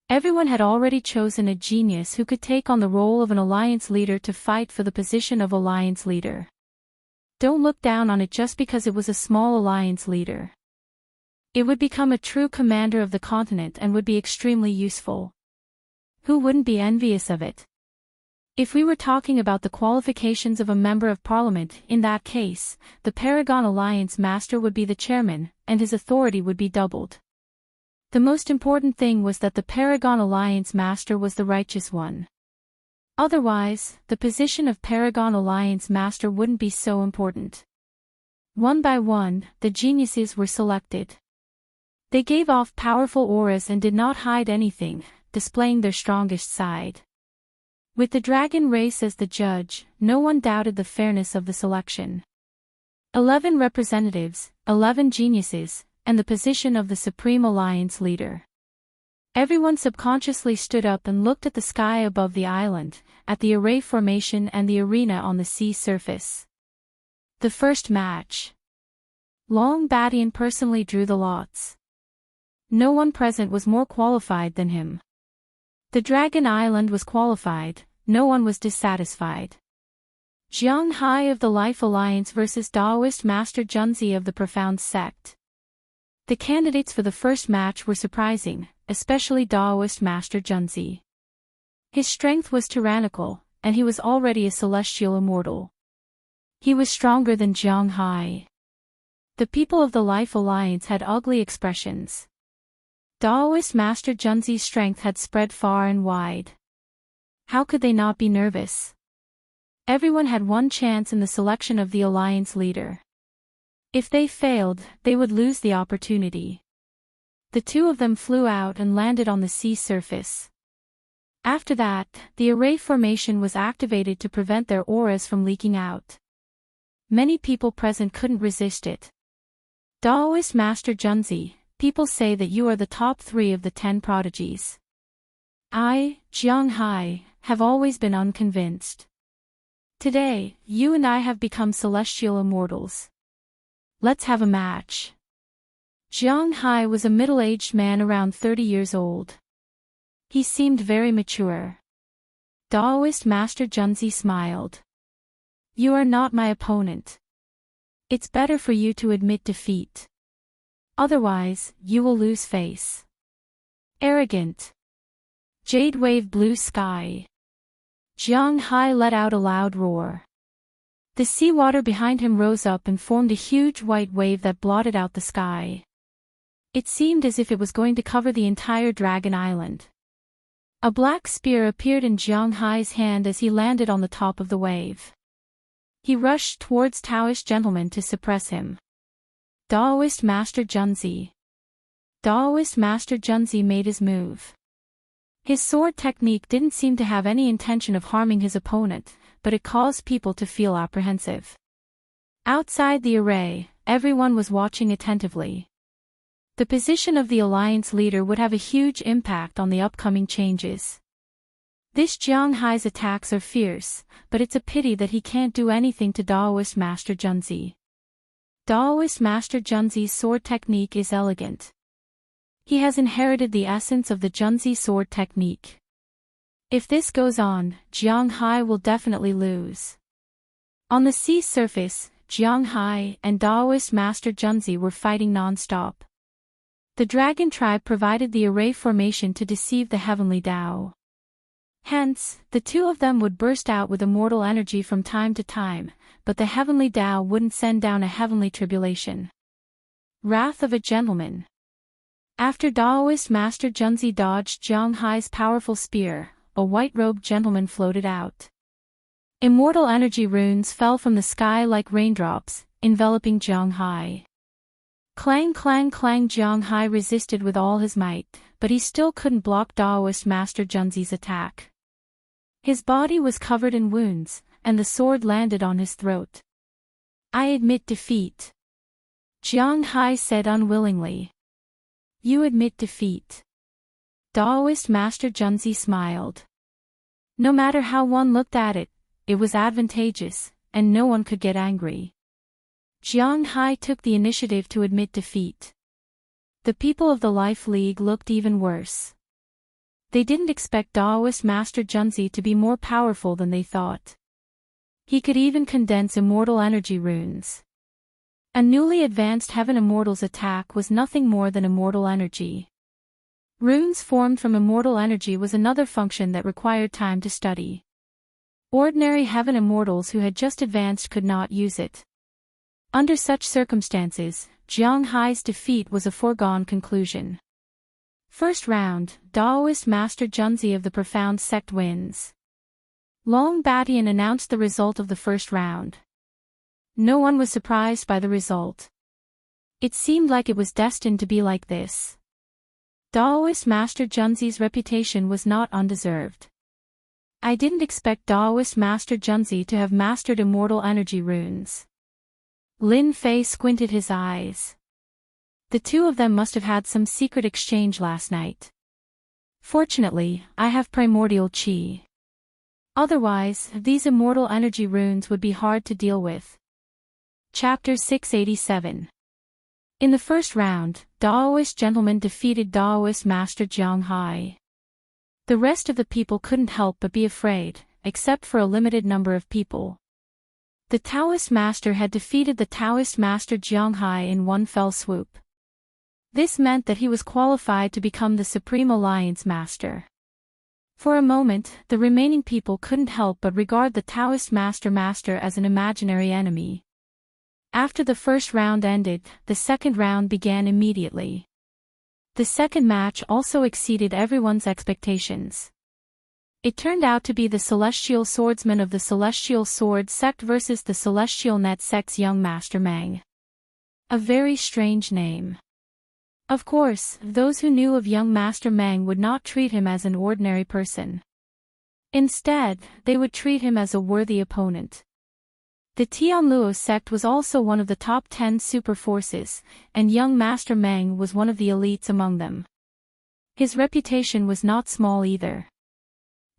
Everyone had already chosen a genius who could take on the role of an alliance leader to fight for the position of alliance leader. Don't look down on it just because it was a small alliance leader. It would become a true commander of the continent and would be extremely useful. Who wouldn't be envious of it? If we were talking about the qualifications of a member of parliament, in that case, the Paragon Alliance Master would be the chairman, and his authority would be doubled. The most important thing was that the Paragon Alliance Master was the righteous one. Otherwise, the position of Paragon Alliance Master wouldn't be so important. One by one, the geniuses were selected. They gave off powerful auras and did not hide anything, displaying their strongest side. With the dragon race as the judge, no one doubted the fairness of the selection. 11 representatives, 11 geniuses, and the position of the Supreme Alliance leader. Everyone subconsciously stood up and looked at the sky above the island, at the array formation and the arena on the sea surface. The first match. Long Badian personally drew the lots. No one present was more qualified than him. The Dragon Island was qualified, no one was dissatisfied. Jiang Hai of the Life Alliance versus Daoist Master Junzi of the Profound Sect. The candidates for the first match were surprising, especially Daoist Master Junzi. His strength was tyrannical, and he was already a celestial immortal. He was stronger than Jiang Hai. The people of the Life Alliance had ugly expressions. Daoist Master Junzi's strength had spread far and wide. How could they not be nervous? Everyone had one chance in the selection of the alliance leader. If they failed, they would lose the opportunity. The two of them flew out and landed on the sea surface. After that, the array formation was activated to prevent their auras from leaking out. Many people present couldn't resist it. Daoist Master Junzi, people say that you are the top 3 of the 10 prodigies. I, Jiang Hai, have always been unconvinced. Today, you and I have become celestial immortals. Let's have a match. Jiang Hai was a middle-aged man around 30 years old. He seemed very mature. Daoist Master Junzi smiled. You are not my opponent. It's better for you to admit defeat. Otherwise, you will lose face. Arrogant. Jade wave blue sky. Jiang Hai let out a loud roar. The seawater behind him rose up and formed a huge white wave that blotted out the sky. It seemed as if it was going to cover the entire Dragon Island. A black spear appeared in Jiang Hai's hand as he landed on the top of the wave. He rushed towards Taoist gentleman to suppress him. Daoist Master Junzi. Daoist Master Junzi made his move. His sword technique didn't seem to have any intention of harming his opponent, but it caused people to feel apprehensive. Outside the array, everyone was watching attentively. The position of the alliance leader would have a huge impact on the upcoming changes. This Jiang Hai's attacks are fierce, but it's a pity that he can't do anything to Daoist Master Junzi. Daoist Master Junzi's sword technique is elegant. He has inherited the essence of the Junzi sword technique. If this goes on, Jiang Hai will definitely lose. On the sea surface, Jiang Hai and Daoist Master Junzi were fighting non-stop. The dragon tribe provided the array formation to deceive the heavenly Tao. Hence, the two of them would burst out with immortal energy from time to time, but the heavenly Tao wouldn't send down a heavenly tribulation. Wrath of a Gentleman. After Daoist Master Junzi dodged Jiang Hai's powerful spear, a white-robed gentleman floated out. Immortal energy runes fell from the sky like raindrops, enveloping Jiang Hai. Clang clang clang. Jiang Hai resisted with all his might, but he still couldn't block Daoist Master Junzi's attack. His body was covered in wounds, and the sword landed on his throat. I admit defeat. Jiang Hai said unwillingly. You admit defeat. Daoist Master Junzi smiled. No matter how one looked at it, it was advantageous, and no one could get angry. Jiang Hai took the initiative to admit defeat. The people of the Life League looked even worse. They didn't expect Daoist Master Junzi to be more powerful than they thought. He could even condense immortal energy runes. A newly advanced Heaven Immortal's attack was nothing more than immortal energy. Runes formed from immortal energy was another function that required time to study. Ordinary Heaven Immortals who had just advanced could not use it. Under such circumstances, Jiang Hai's defeat was a foregone conclusion. First round, Daoist Master Junzi of the Profound Sect wins. Long Batian announced the result of the first round. No one was surprised by the result. It seemed like it was destined to be like this. Daoist Master Junzi's reputation was not undeserved. I didn't expect Daoist Master Junzi to have mastered immortal energy runes. Lin Fei squinted his eyes. The two of them must have had some secret exchange last night. Fortunately, I have primordial qi. Otherwise, these immortal energy runes would be hard to deal with. Chapter 687. In the first round, Daoist gentlemen defeated Daoist Master Jiang Hai. The rest of the people couldn't help but be afraid, except for a limited number of people. The Taoist Master had defeated the Taoist Master Jiang Hai in one fell swoop. This meant that he was qualified to become the Supreme Alliance Master. For a moment, the remaining people couldn't help but regard the Taoist Master as an imaginary enemy. After the first round ended, the second round began immediately. The second match also exceeded everyone's expectations. It turned out to be the Celestial Swordsman of the Celestial Sword Sect versus the Celestial Net Sect's young Master Meng. A very strange name. Of course, those who knew of young Master Meng would not treat him as an ordinary person. Instead, they would treat him as a worthy opponent. The Tianluo sect was also one of the top 10 super forces, and young Master Meng was one of the elites among them. His reputation was not small either.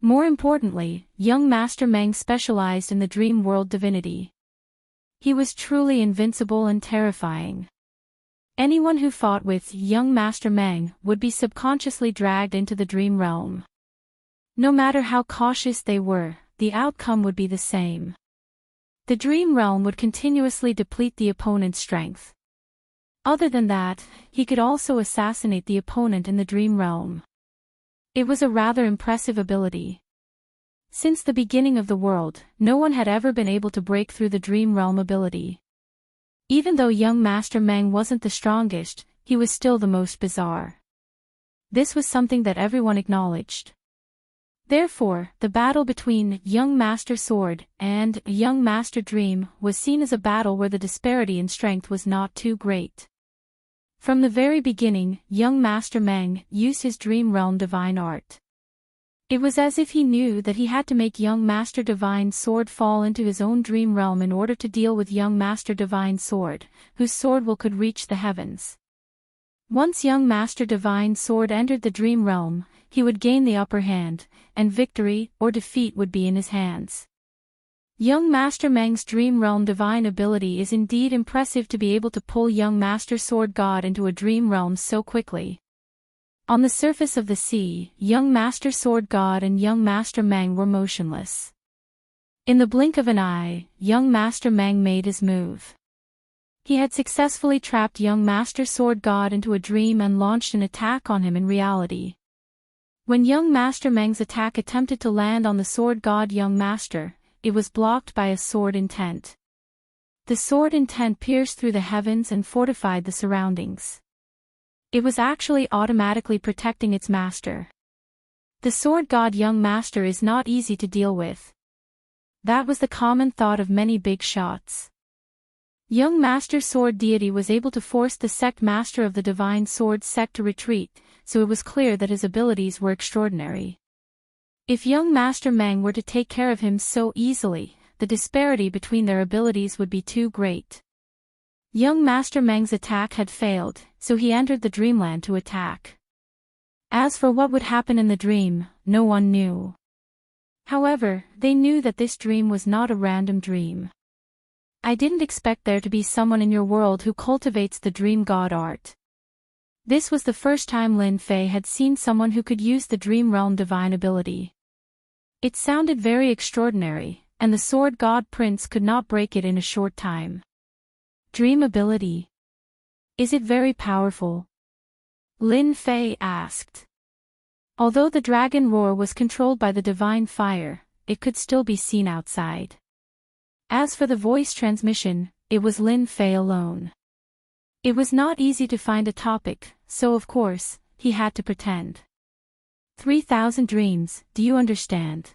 More importantly, young Master Meng specialized in the dream world divinity. He was truly invincible and terrifying. Anyone who fought with young Master Meng would be subconsciously dragged into the dream realm. No matter how cautious they were, the outcome would be the same. The dream realm would continuously deplete the opponent's strength. Other than that, he could also assassinate the opponent in the dream realm. It was a rather impressive ability. Since the beginning of the world, no one had ever been able to break through the dream realm ability. Even though young Master Meng wasn't the strongest, he was still the most bizarre. This was something that everyone acknowledged. Therefore, the battle between young Master Sword and young Master Dream was seen as a battle where the disparity in strength was not too great. From the very beginning, young Master Meng used his Dream Realm Divine Art. It was as if he knew that he had to make young Master Divine Sword fall into his own dream realm in order to deal with young Master Divine Sword, whose sword will could reach the heavens. Once young Master Divine Sword entered the dream realm, he would gain the upper hand, and victory or defeat would be in his hands. Young Master Meng's Dream Realm Divine ability is indeed impressive to be able to pull young Master Sword God into a dream realm so quickly. On the surface of the sea, young Master Sword God and young Master Meng were motionless. In the blink of an eye, young Master Meng made his move. He had successfully trapped young Master Sword God into a dream and launched an attack on him in reality. When young Master Meng's attack attempted to land on the Sword God young Master, it was blocked by a sword intent. The sword intent pierced through the heavens and fortified the surroundings. It was actually automatically protecting its master. The Sword God young Master is not easy to deal with. That was the common thought of many big shots. Young Master Sword Deity was able to force the sect master of the Divine Sword sect to retreat, so it was clear that his abilities were extraordinary. If young Master Meng were to take care of him so easily, the disparity between their abilities would be too great. Young Master Meng's attack had failed, so he entered the dreamland to attack. As for what would happen in the dream, no one knew. However, they knew that this dream was not a random dream. I didn't expect there to be someone in your world who cultivates the dream god art. This was the first time Lin Fei had seen someone who could use the dream realm divine ability. It sounded very extraordinary, and the sword god prince could not break it in a short time. Dream ability. Is it very powerful? Lin Fei asked. Although the dragon roar was controlled by the divine fire, it could still be seen outside. As for the voice transmission, it was Lin Fei alone. It was not easy to find a topic, so of course, he had to pretend. 3,000 dreams, do you understand?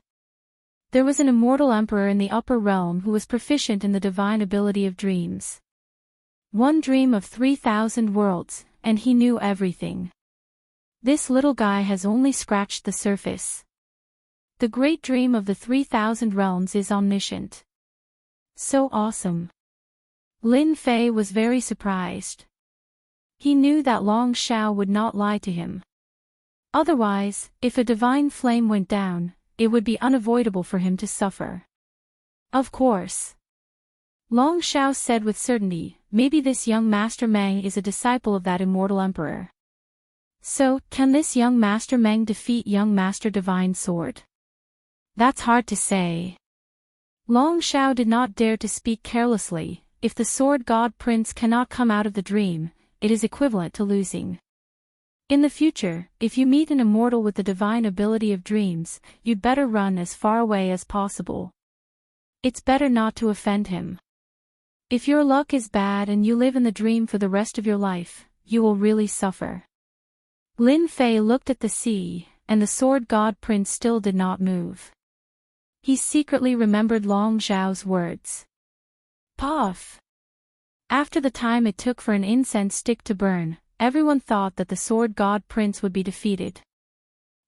There was an immortal emperor in the upper realm who was proficient in the divine ability of dreams. One dream of 3,000 worlds, and he knew everything. This little guy has only scratched the surface. The great dream of the 3,000 realms is omniscient. So awesome. Lin Fei was very surprised. He knew that Long Xiao would not lie to him. Otherwise, if a divine flame went down, it would be unavoidable for him to suffer. Of course. Long Xiao said with certainty, maybe this young Master Meng is a disciple of that immortal emperor. So, can this young Master Meng defeat young Master Divine Sword? That's hard to say. Long Xiao did not dare to speak carelessly. If the sword god prince cannot come out of the dream, it is equivalent to losing. In the future, if you meet an immortal with the divine ability of dreams, you'd better run as far away as possible. It's better not to offend him. If your luck is bad and you live in the dream for the rest of your life, you will really suffer. Lin Fei looked at the sea, and the sword god prince still did not move. He secretly remembered Long Xiao's words. Puff! After the time it took for an incense stick to burn, everyone thought that the sword god prince would be defeated.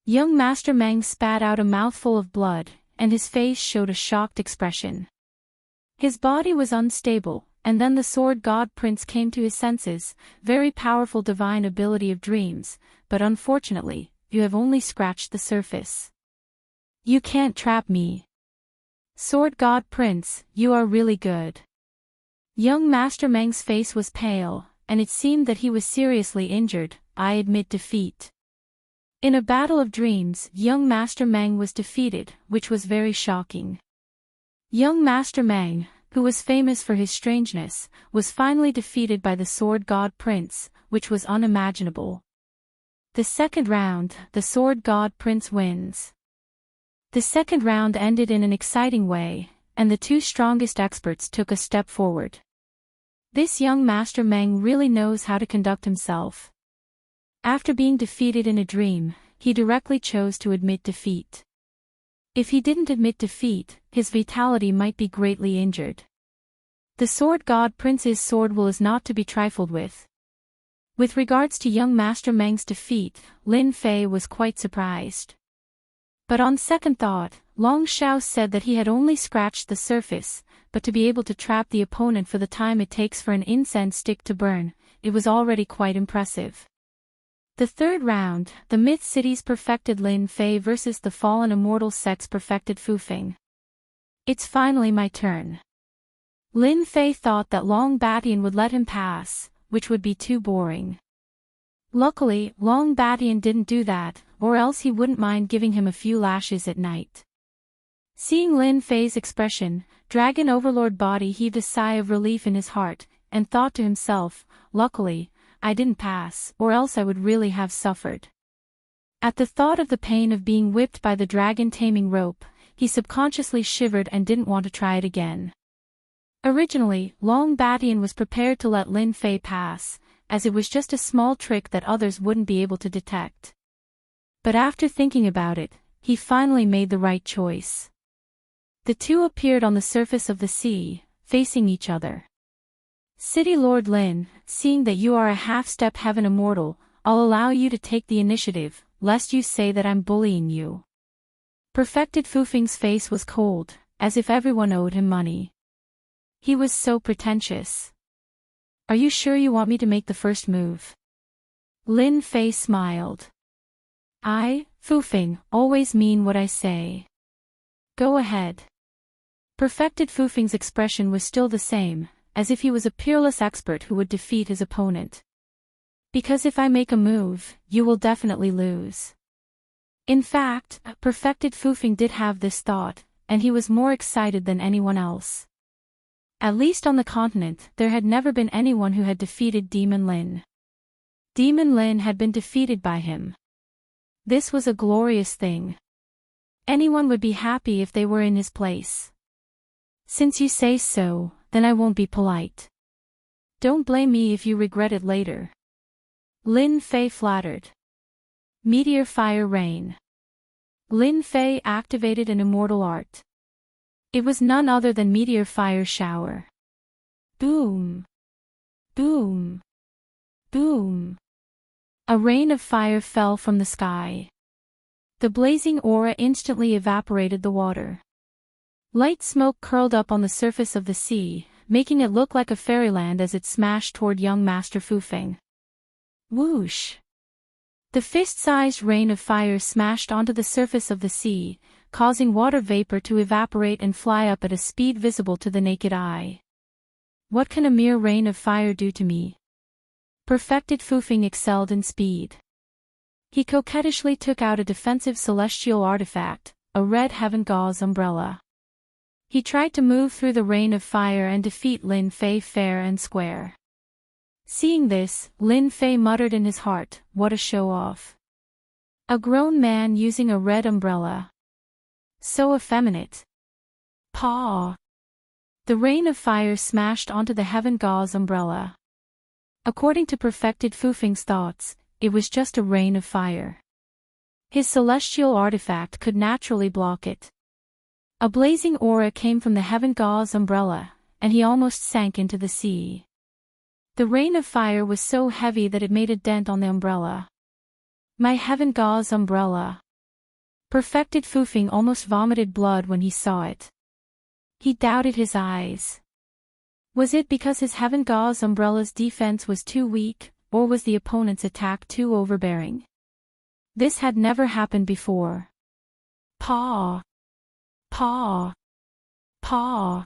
Young Master Meng spat out a mouthful of blood, and his face showed a shocked expression. His body was unstable, and then the sword god prince came to his senses, very powerful divine ability of dreams, but unfortunately, you have only scratched the surface. You can't trap me. Sword god prince, you are really good. Young Master Meng's face was pale, and it seemed that he was seriously injured. I admit defeat. In a battle of dreams, young Master Meng was defeated, which was very shocking. Young Master Meng, who was famous for his strangeness, was finally defeated by the sword god prince, which was unimaginable. The second round, the sword god prince wins. The second round ended in an exciting way, and the two strongest experts took a step forward. This young Master Meng really knows how to conduct himself. After being defeated in a dream, he directly chose to admit defeat. If he didn't admit defeat, his vitality might be greatly injured. The sword god prince's sword will is not to be trifled with. With regards to young Master Meng's defeat, Lin Fei was quite surprised. But on second thought, Long Xiao said that he had only scratched the surface, but to be able to trap the opponent for the time it takes for an incense stick to burn, it was already quite impressive. The third round, the Myth City's perfected Lin Fei versus the fallen immortal sect's perfected Fu Feng. It's finally my turn. Lin Fei thought that Long Batian would let him pass, which would be too boring. Luckily, Long Batian didn't do that, or else he wouldn't mind giving him a few lashes at night. Seeing Lin Fei's expression, Dragon Overlord Body heaved a sigh of relief in his heart, and thought to himself, luckily, I didn't pass, or else I would really have suffered. At the thought of the pain of being whipped by the dragon taming rope, he subconsciously shivered and didn't want to try it again. Originally, Long Batian was prepared to let Lin Fei pass, as it was just a small trick that others wouldn't be able to detect. But after thinking about it, he finally made the right choice. The two appeared on the surface of the sea, facing each other. City Lord Lin, seeing that you are a half-step heaven immortal, I'll allow you to take the initiative, lest you say that I'm bullying you. Perfected Fu Feng's face was cold, as if everyone owed him money. He was so pretentious. Are you sure you want me to make the first move? Lin Fei smiled. I, Fu Feng, always mean what I say. Go ahead. Perfected Fufing's expression was still the same, as if he was a peerless expert who would defeat his opponent. Because if I make a move, you will definitely lose. In fact, Perfected Fufing did have this thought, and he was more excited than anyone else. At least on the continent, there had never been anyone who had defeated Demon Lin. Demon Lin had been defeated by him. This was a glorious thing. Anyone would be happy if they were in his place. Since you say so, then I won't be polite. Don't blame me if you regret it later. Lin Fei flattered. Meteor Fire Rain. Lin Fei activated an immortal art. It was none other than Meteor Fire Shower. Boom. Boom. Boom. A rain of fire fell from the sky. The blazing aura instantly evaporated the water. Light smoke curled up on the surface of the sea, making it look like a fairyland as it smashed toward young Master Fufeng. Whoosh! The fist-sized rain of fire smashed onto the surface of the sea, causing water vapor to evaporate and fly up at a speed visible to the naked eye. What can a mere rain of fire do to me? Perfected Fufeng excelled in speed. He coquettishly took out a defensive celestial artifact, a red heaven gauze umbrella. He tried to move through the rain of fire and defeat Lin Fei fair and square. Seeing this, Lin Fei muttered in his heart, "What a show-off. A grown man using a red umbrella. So effeminate." Paw! The rain of fire smashed onto the heaven gauze umbrella. According to Perfected Fufeng's thoughts, it was just a rain of fire. His celestial artifact could naturally block it. A blazing aura came from the heaven gauze umbrella, and he almost sank into the sea. The rain of fire was so heavy that it made a dent on the umbrella. My heaven gauze umbrella. Perfected Fufeng almost vomited blood when he saw it. He doubted his eyes. Was it because his heaven gauze umbrella's defense was too weak, or was the opponent's attack too overbearing? This had never happened before. Paw! Paw! Paw!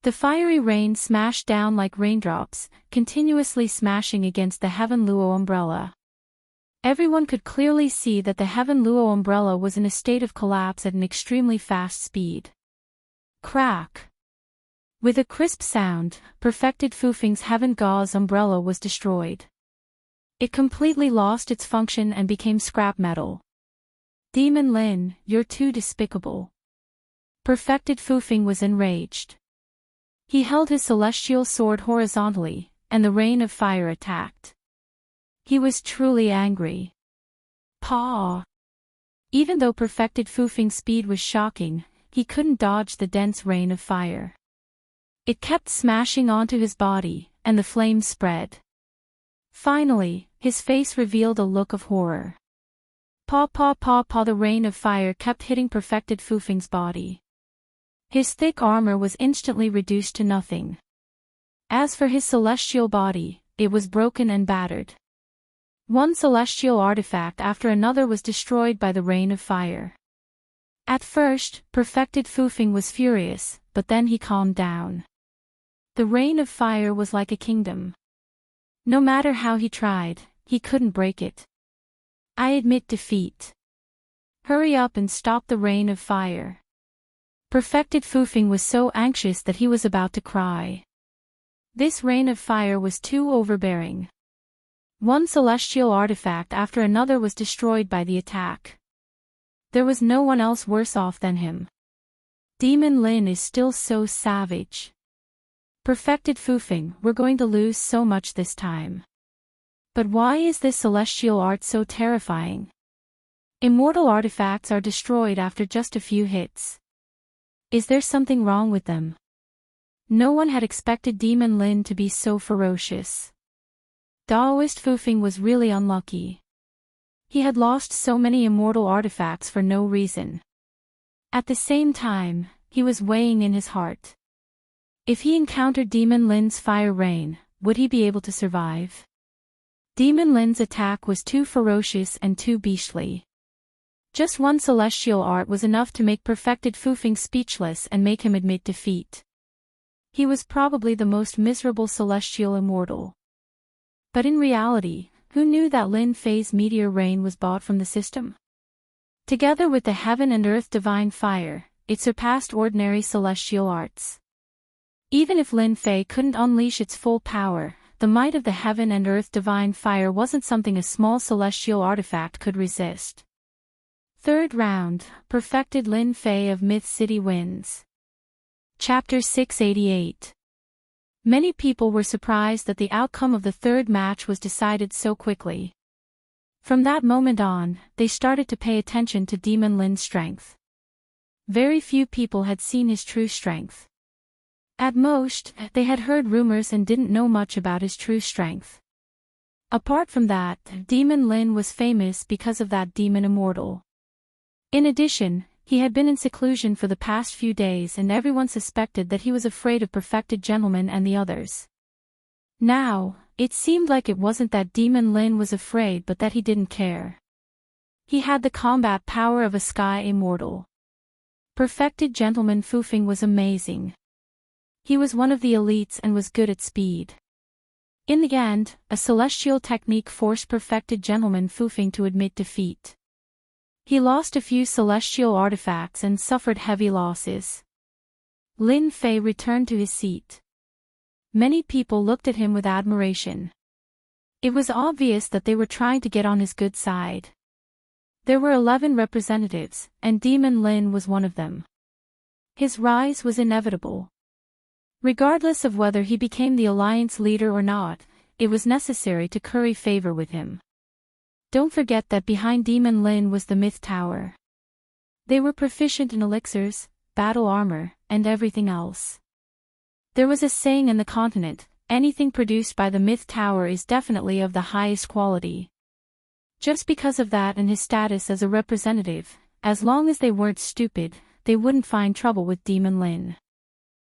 The fiery rain smashed down like raindrops, continuously smashing against the Heaven Luo umbrella. Everyone could clearly see that the Heaven Luo umbrella was in a state of collapse at an extremely fast speed. Crack! With a crisp sound, Perfected Fufeng's heaven gauze umbrella was destroyed. It completely lost its function and became scrap metal. Demon Lin, you're too despicable. Perfected Fufeng was enraged. He held his celestial sword horizontally, and the rain of fire attacked. He was truly angry. Paw! Even though Perfected Fufeng's speed was shocking, he couldn't dodge the dense rain of fire. It kept smashing onto his body, and the flames spread. Finally, his face revealed a look of horror. Paw paw paw paw. The rain of fire kept hitting Perfected Fufeng's body. His thick armor was instantly reduced to nothing. As for his celestial body, it was broken and battered. One celestial artifact after another was destroyed by the rain of fire. At first, Perfected Fufeng was furious, but then he calmed down. The rain of fire was like a kingdom. No matter how he tried, he couldn't break it. I admit defeat. Hurry up and stop the rain of fire. Perfected Fufeng was so anxious that he was about to cry. This rain of fire was too overbearing. One celestial artifact after another was destroyed by the attack. There was no one else worse off than him. Demon Lin is still so savage. Perfected Fufeng, we're going to lose so much this time. But why is this celestial art so terrifying? Immortal artifacts are destroyed after just a few hits. Is there something wrong with them? No one had expected Demon Lin to be so ferocious. Daoist Fufeng was really unlucky. He had lost so many immortal artifacts for no reason. At the same time, he was weighing in his heart. If he encountered Demon Lin's fire rain, would he be able to survive? Demon Lin's attack was too ferocious and too beastly. Just one celestial art was enough to make perfected Fufing speechless and make him admit defeat. He was probably the most miserable celestial immortal. But in reality, who knew that Lin Fei's meteor rain was bought from the system? Together with the heaven and earth divine fire, it surpassed ordinary celestial arts. Even if Lin Fei couldn't unleash its full power, the might of the heaven and earth divine fire wasn't something a small celestial artifact could resist. Third round, perfected Lin Fei of Myth City wins. Chapter 688. Many people were surprised that the outcome of the third match was decided so quickly. From that moment on, they started to pay attention to Demon Lin's strength. Very few people had seen his true strength. At most, they had heard rumors and didn't know much about his true strength. Apart from that, Demon Lin was famous because of that demon immortal. In addition, he had been in seclusion for the past few days and everyone suspected that he was afraid of Perfected Gentleman and the others. Now, it seemed like it wasn't that Demon Lin was afraid but that he didn't care. He had the combat power of a sky immortal. Perfected Gentleman Fufing was amazing. He was one of the elites and was good at speed. In the end, a celestial technique forced Perfected Gentleman Fufing to admit defeat. He lost a few celestial artifacts and suffered heavy losses. Lin Fei returned to his seat. Many people looked at him with admiration. It was obvious that they were trying to get on his good side. There were 11 representatives, and Demon Lin was one of them. His rise was inevitable. Regardless of whether he became the alliance leader or not, it was necessary to curry favor with him. Don't forget that behind Demon Lin was the Myth Tower. They were proficient in elixirs, battle armor, and everything else. There was a saying in the continent, anything produced by the Myth Tower is definitely of the highest quality. Just because of that and his status as a representative, as long as they weren't stupid, they wouldn't find trouble with Demon Lin.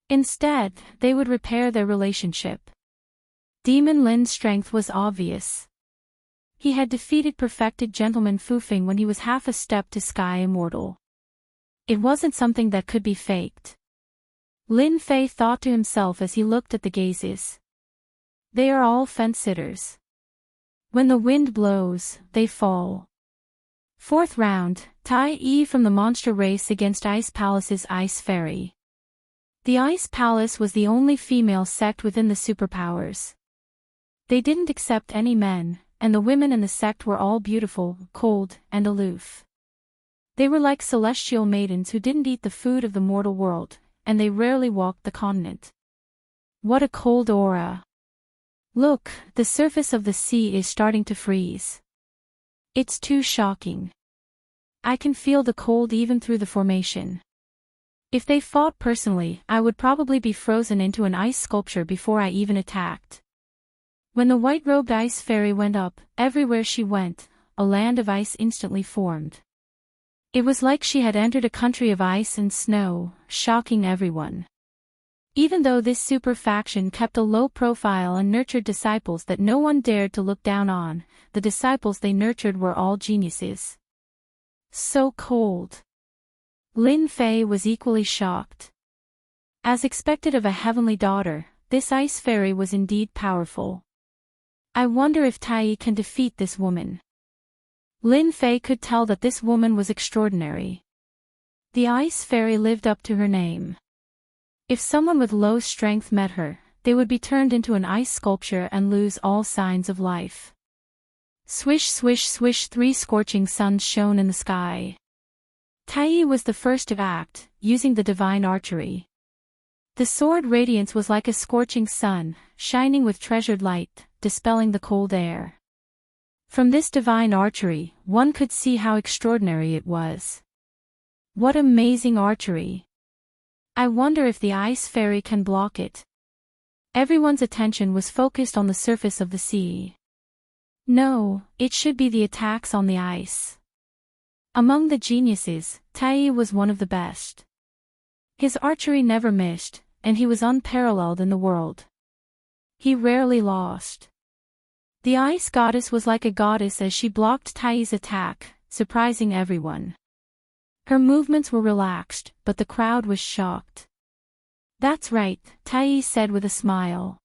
Instead, they would repair their relationship. Demon Lin's strength was obvious. He had defeated Perfected Gentleman Fufing when he was half a step to Sky Immortal. It wasn't something that could be faked. Lin Fei thought to himself as he looked at the gazes. They are all fence-sitters. When the wind blows, they fall. Fourth round, Tai Yi from the monster race against Ice Palace's Ice Fairy. The Ice Palace was the only female sect within the superpowers. They didn't accept any men, and the women in the sect were all beautiful, cold, and aloof. They were like celestial maidens who didn't eat the food of the mortal world, and they rarely walked the continent. What a cold aura! Look, the surface of the sea is starting to freeze. It's too shocking. I can feel the cold even through the formation. If they fought personally, I would probably be frozen into an ice sculpture before I even attacked. When the white-robed ice fairy went up, everywhere she went, a land of ice instantly formed. It was like she had entered a country of ice and snow, shocking everyone. Even though this super faction kept a low profile and nurtured disciples that no one dared to look down on, the disciples they nurtured were all geniuses. So cold. Lin Fei was equally shocked. As expected of a heavenly daughter, this ice fairy was indeed powerful. I wonder if Tai Yi can defeat this woman. Lin Fei could tell that this woman was extraordinary. The ice fairy lived up to her name. If someone with low strength met her, they would be turned into an ice sculpture and lose all signs of life. Swish swish swish, 3 scorching suns shone in the sky. Tai Yi was the first to act, using the divine archery. The sword radiance was like a scorching sun, shining with treasured light, dispelling the cold air. From this divine archery, one could see how extraordinary it was. What amazing archery! I wonder if the ice fairy can block it. Everyone's attention was focused on the surface of the sea. No, it should be the attacks on the ice. Among the geniuses, Tai Yi was one of the best. His archery never missed, and he was unparalleled in the world. He rarely lost. The ice goddess was like a goddess as she blocked Tai Yi's attack, surprising everyone. Her movements were relaxed, but the crowd was shocked. "That's right," Tai said with a smile.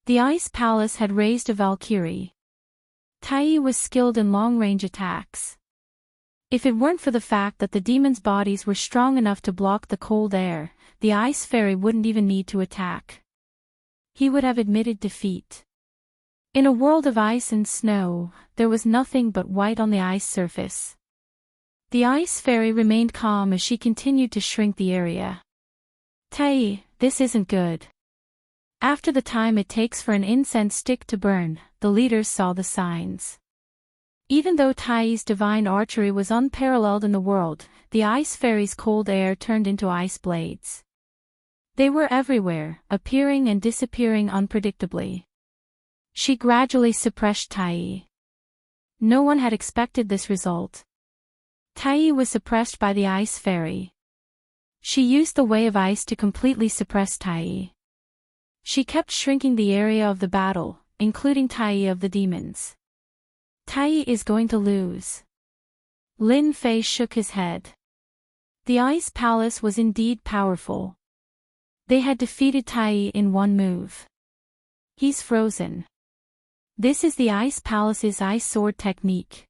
The Ice Palace had raised a Valkyrie. Tai was skilled in long-range attacks. If it weren't for the fact that the demons' bodies were strong enough to block the cold air, the Ice Fairy wouldn't even need to attack. He would have admitted defeat. In a world of ice and snow, there was nothing but white on the ice surface. The Ice Fairy remained calm as she continued to shrink the area. "Tai, this isn't good." After the time it takes for an incense stick to burn, the leaders saw the signs. Even though Tai's divine archery was unparalleled in the world, the Ice Fairy's cold air turned into ice blades. They were everywhere, appearing and disappearing unpredictably. She gradually suppressed Tai. No one had expected this result. Tai was suppressed by the Ice Fairy. She used the Way of Ice to completely suppress Tai. She kept shrinking the area of the battle, including Tai of the demons. Tai is going to lose. Lin Fei shook his head. The Ice Palace was indeed powerful. They had defeated Tai in one move. He's frozen. This is the Ice Palace's Ice Sword technique.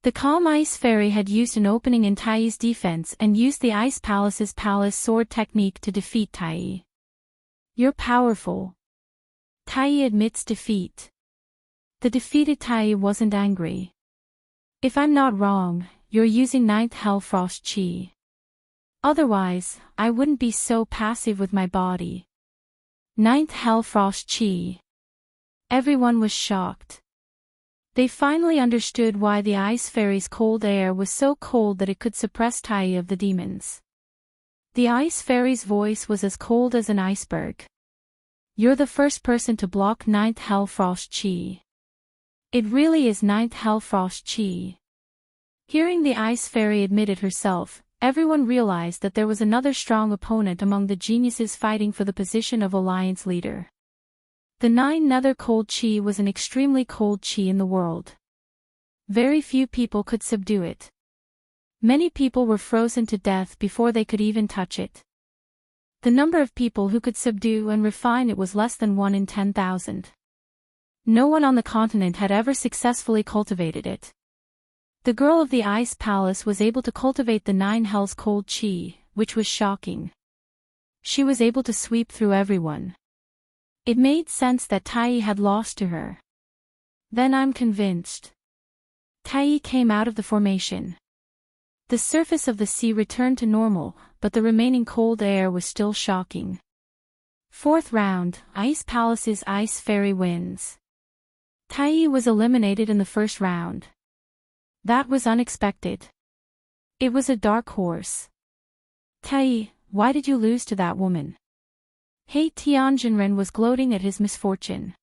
The calm Ice Fairy had used an opening in Tai's defense and used the Ice Palace's Palace Sword technique to defeat Tai. "You're powerful." Tai admits defeat. The defeated Tai wasn't angry. "If I'm not wrong, you're using 9th Hell Frost Chi. Otherwise, I wouldn't be so passive with my body." 9th Hell Frost Chi. Everyone was shocked. They finally understood why the Ice Fairy's cold air was so cold that it could suppress Tai of the demons. The Ice Fairy's voice was as cold as an iceberg. "You're the first person to block 9th Hell Frost Chi. It really is 9th Hell Frost Chi." Hearing the Ice Fairy admit it herself, everyone realized that there was another strong opponent among the geniuses fighting for the position of Alliance leader. The 9 Nether Cold Chi was an extremely cold Chi in the world. Very few people could subdue it. Many people were frozen to death before they could even touch it. The number of people who could subdue and refine it was less than 1 in 10,000. No one on the continent had ever successfully cultivated it. The girl of the Ice Palace was able to cultivate the 9 Hells Cold Chi, which was shocking. She was able to sweep through everyone. It made sense that Tai had lost to her. Then I'm convinced. Tai came out of the formation. The surface of the sea returned to normal, but the remaining cold air was still shocking. 4th round, Ice Palace's Ice Fairy wins. Tai was eliminated in the first round. That was unexpected. It was a dark horse. Tai, why did you lose to that woman? He Tianjinren was gloating at his misfortune.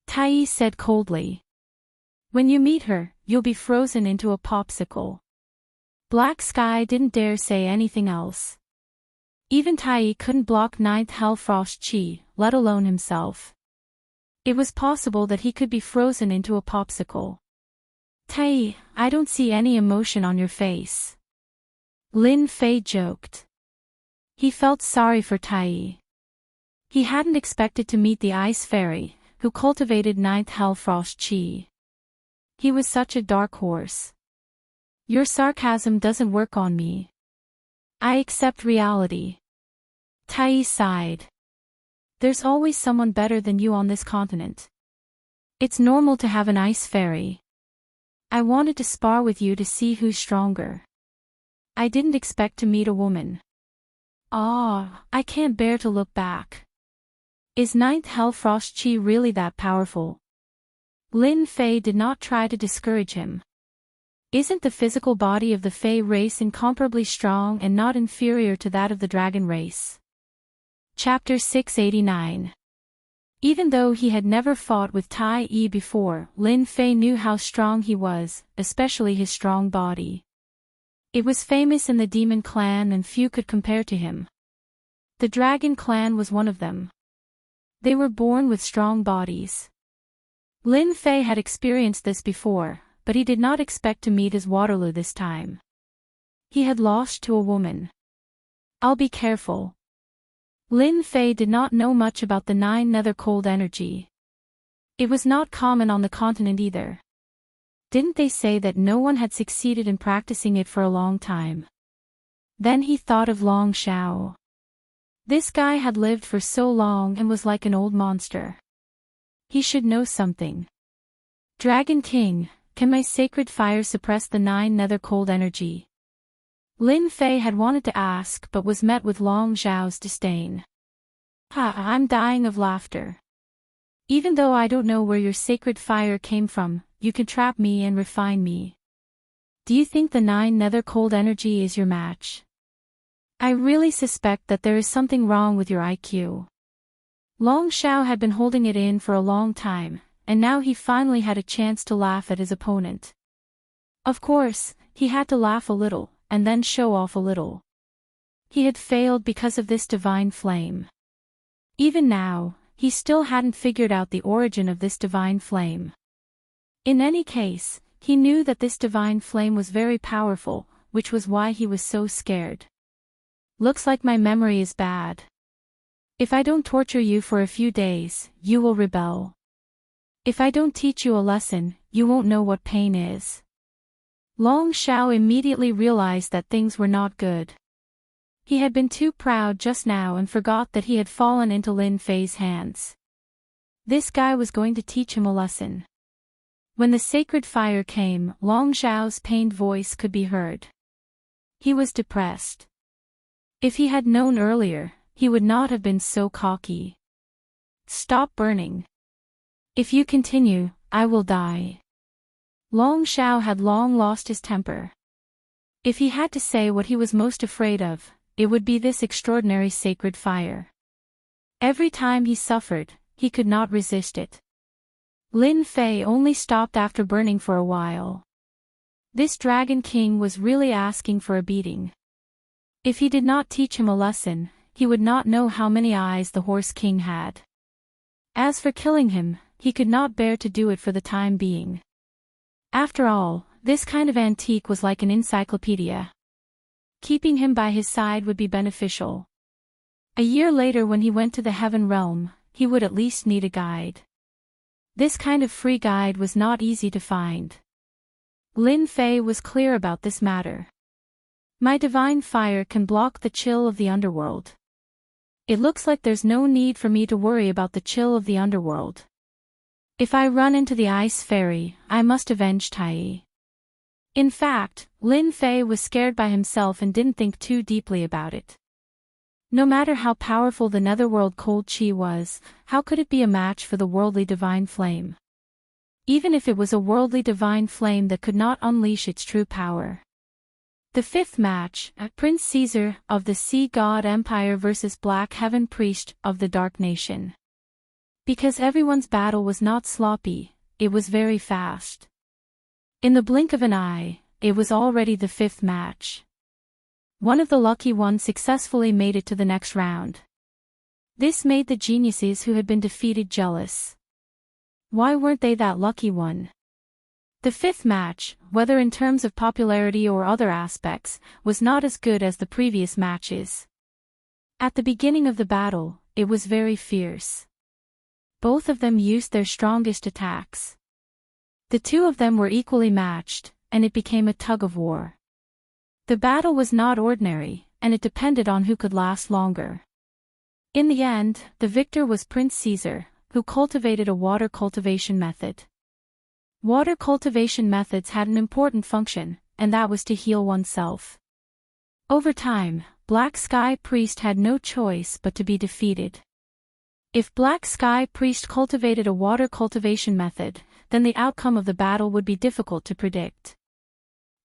Tai said coldly. When you meet her, you'll be frozen into a popsicle. Black Sky didn't dare say anything else. Even Tai couldn't block 9th Hell Frost Chi, let alone himself. It was possible that he could be frozen into a popsicle. Tai, I don't see any emotion on your face. Lin Fei joked. He felt sorry for Tai. He hadn't expected to meet the Ice Fairy, who cultivated 9th Hell Frost Chi. He was such a dark horse. Your sarcasm doesn't work on me. I accept reality. Tai sighed. There's always someone better than you on this continent. It's normal to have an Ice Fairy. I wanted to spar with you to see who's stronger. I didn't expect to meet a woman. I can't bear to look back. Is 9th Hell Frost Chi really that powerful? Lin Fei did not try to discourage him. Isn't the physical body of the Fei race incomparably strong and not inferior to that of the dragon race? Chapter 689. Even though he had never fought with Tai before, Lin Fei knew how strong he was, especially his strong body. It was famous in the demon clan and few could compare to him. The dragon clan was one of them. They were born with strong bodies. Lin Fei had experienced this before, but he did not expect to meet his Waterloo this time. He had lost to a woman. I'll be careful. Lin Fei did not know much about the 9 nether cold energy. It was not common on the continent either. Didn't they say that no one had succeeded in practicing it for a long time? Then he thought of Long Xiao. This guy had lived for so long and was like an old monster. He should know something. Dragon King, can my sacred fire suppress the 9 nether cold energy? Lin Fei had wanted to ask but was met with Long Xiao's disdain. I'm dying of laughter. Even though I don't know where your sacred fire came from, you can trap me and refine me. Do you think the 9 nether cold energy is your match? I really suspect that there is something wrong with your IQ. Long Xiao had been holding it in for a long time, and now he finally had a chance to laugh at his opponent. Of course, he had to laugh a little, and then show off a little. He had failed because of this divine flame. Even now, he still hadn't figured out the origin of this divine flame. In any case, he knew that this divine flame was very powerful, which was why he was so scared. Looks like my memory is bad. If I don't torture you for a few days, you will rebel. If I don't teach you a lesson, you won't know what pain is. Long Xiao immediately realized that things were not good. He had been too proud just now and forgot that he had fallen into Lin Fei's hands. This guy was going to teach him a lesson. When the sacred fire came, Long Xiao's pained voice could be heard. He was depressed. If he had known earlier, he would not have been so cocky. Stop burning. If you continue, I will die. Long Xiao had long lost his temper. If he had to say what he was most afraid of, it would be this extraordinary sacred fire. Every time he suffered, he could not resist it. Lin Fei only stopped after burning for a while. This Dragon King was really asking for a beating. If he did not teach him a lesson, he would not know how many eyes the Horse King had. As for killing him, he could not bear to do it for the time being. After all, this kind of antique was like an encyclopedia. Keeping him by his side would be beneficial. A year later when he went to the Heaven Realm, he would at least need a guide. This kind of free guide was not easy to find. Lin Fei was clear about this matter. My divine fire can block the chill of the underworld. It looks like there's no need for me to worry about the chill of the underworld. If I run into the ice fairy, I must avenge Tai. In fact, Lin Fei was scared by himself and didn't think too deeply about it. No matter how powerful the netherworld cold chi was, how could it be a match for the worldly divine flame? Even if it was a worldly divine flame that could not unleash its true power. The fifth match, Prince Caesar of the Sea God Empire versus Black Heaven Priest of the Dark Nation. Because everyone's battle was not sloppy, it was very fast. In the blink of an eye, it was already the fifth match. One of the lucky ones successfully made it to the next round. This made the geniuses who had been defeated jealous. Why weren't they that lucky one? The fifth match, whether in terms of popularity or other aspects, was not as good as the previous matches. At the beginning of the battle, it was very fierce. Both of them used their strongest attacks. The two of them were equally matched, and it became a tug-of-war. The battle was not ordinary, and it depended on who could last longer. In the end, the victor was Prince Caesar, who cultivated a water cultivation method. Water cultivation methods had an important function, and that was to heal oneself. Over time, Black Sky Priest had no choice but to be defeated. If Black Sky Priest cultivated a water cultivation method, then the outcome of the battle would be difficult to predict.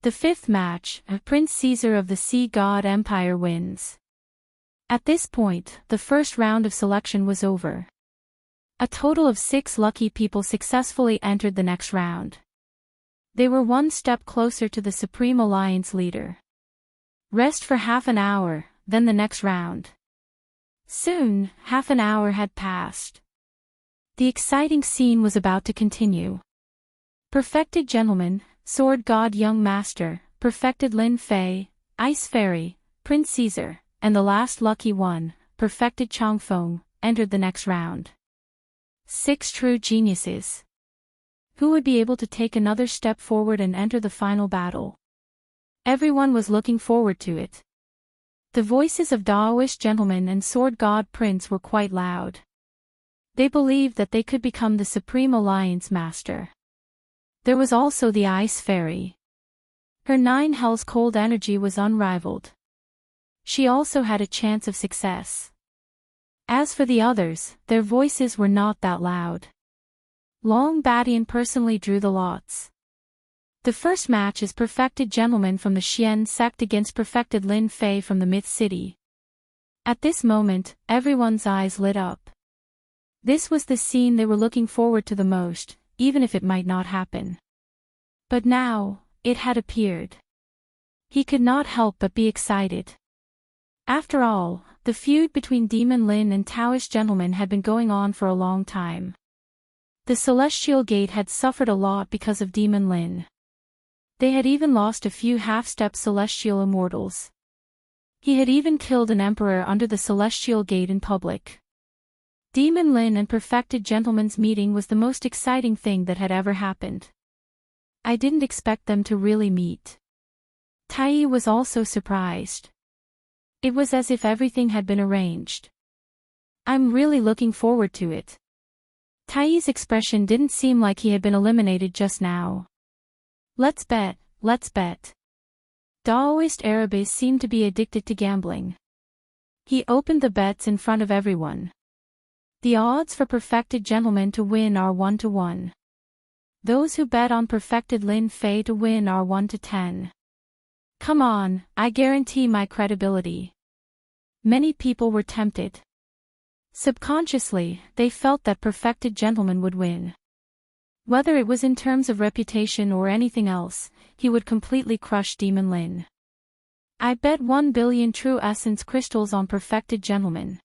The fifth match, Prince Caesar of the Sea God Empire wins. At this point, the first round of selection was over. A total of 6 lucky people successfully entered the next round. They were one step closer to the Supreme Alliance leader. Rest for half an hour, then the next round. Soon, half an hour had passed. The exciting scene was about to continue. Perfected gentlemen, Sword God Young Master, Perfected Lin Fei, Ice Fairy, Prince Caesar, and the last lucky one, Perfected Chong Feng, entered the next round. 6 true geniuses. Who would be able to take another step forward and enter the final battle? Everyone was looking forward to it. The voices of Daoist Gentleman and Sword God Prince were quite loud. They believed that they could become the Supreme Alliance Master. There was also the Ice Fairy. Her 9 hells cold energy was unrivaled. She also had a chance of success. As for the others, their voices were not that loud. Long Badian personally drew the lots. The first match is Perfected Gentleman from the Xian sect against Perfected Lin Fei from the Myth City. At this moment, everyone's eyes lit up. This was the scene they were looking forward to the most, even if it might not happen. But now, it had appeared. He could not help but be excited. After all, the feud between Demon Lin and Taoist Gentleman had been going on for a long time. The Celestial Gate had suffered a lot because of Demon Lin. They had even lost a few half-step Celestial Immortals. He had even killed an Emperor under the Celestial Gate in public. Demon Lin and Perfected Gentleman's meeting was the most exciting thing that had ever happened. I didn't expect them to really meet. Tai was also surprised. It was as if everything had been arranged. I'm really looking forward to it. Tai's expression didn't seem like he had been eliminated just now. Let's bet, let's bet. Daoist Erebus seemed to be addicted to gambling. He opened the bets in front of everyone. The odds for Perfected Gentleman to win are 1-1. Those who bet on Perfected Lin Fei to win are 1-10. Come on, I guarantee my credibility. Many people were tempted. Subconsciously, they felt that Perfected Gentleman would win. Whether it was in terms of reputation or anything else, he would completely crush Demon Lin. I bet 1 billion true essence crystals on Perfected Gentleman.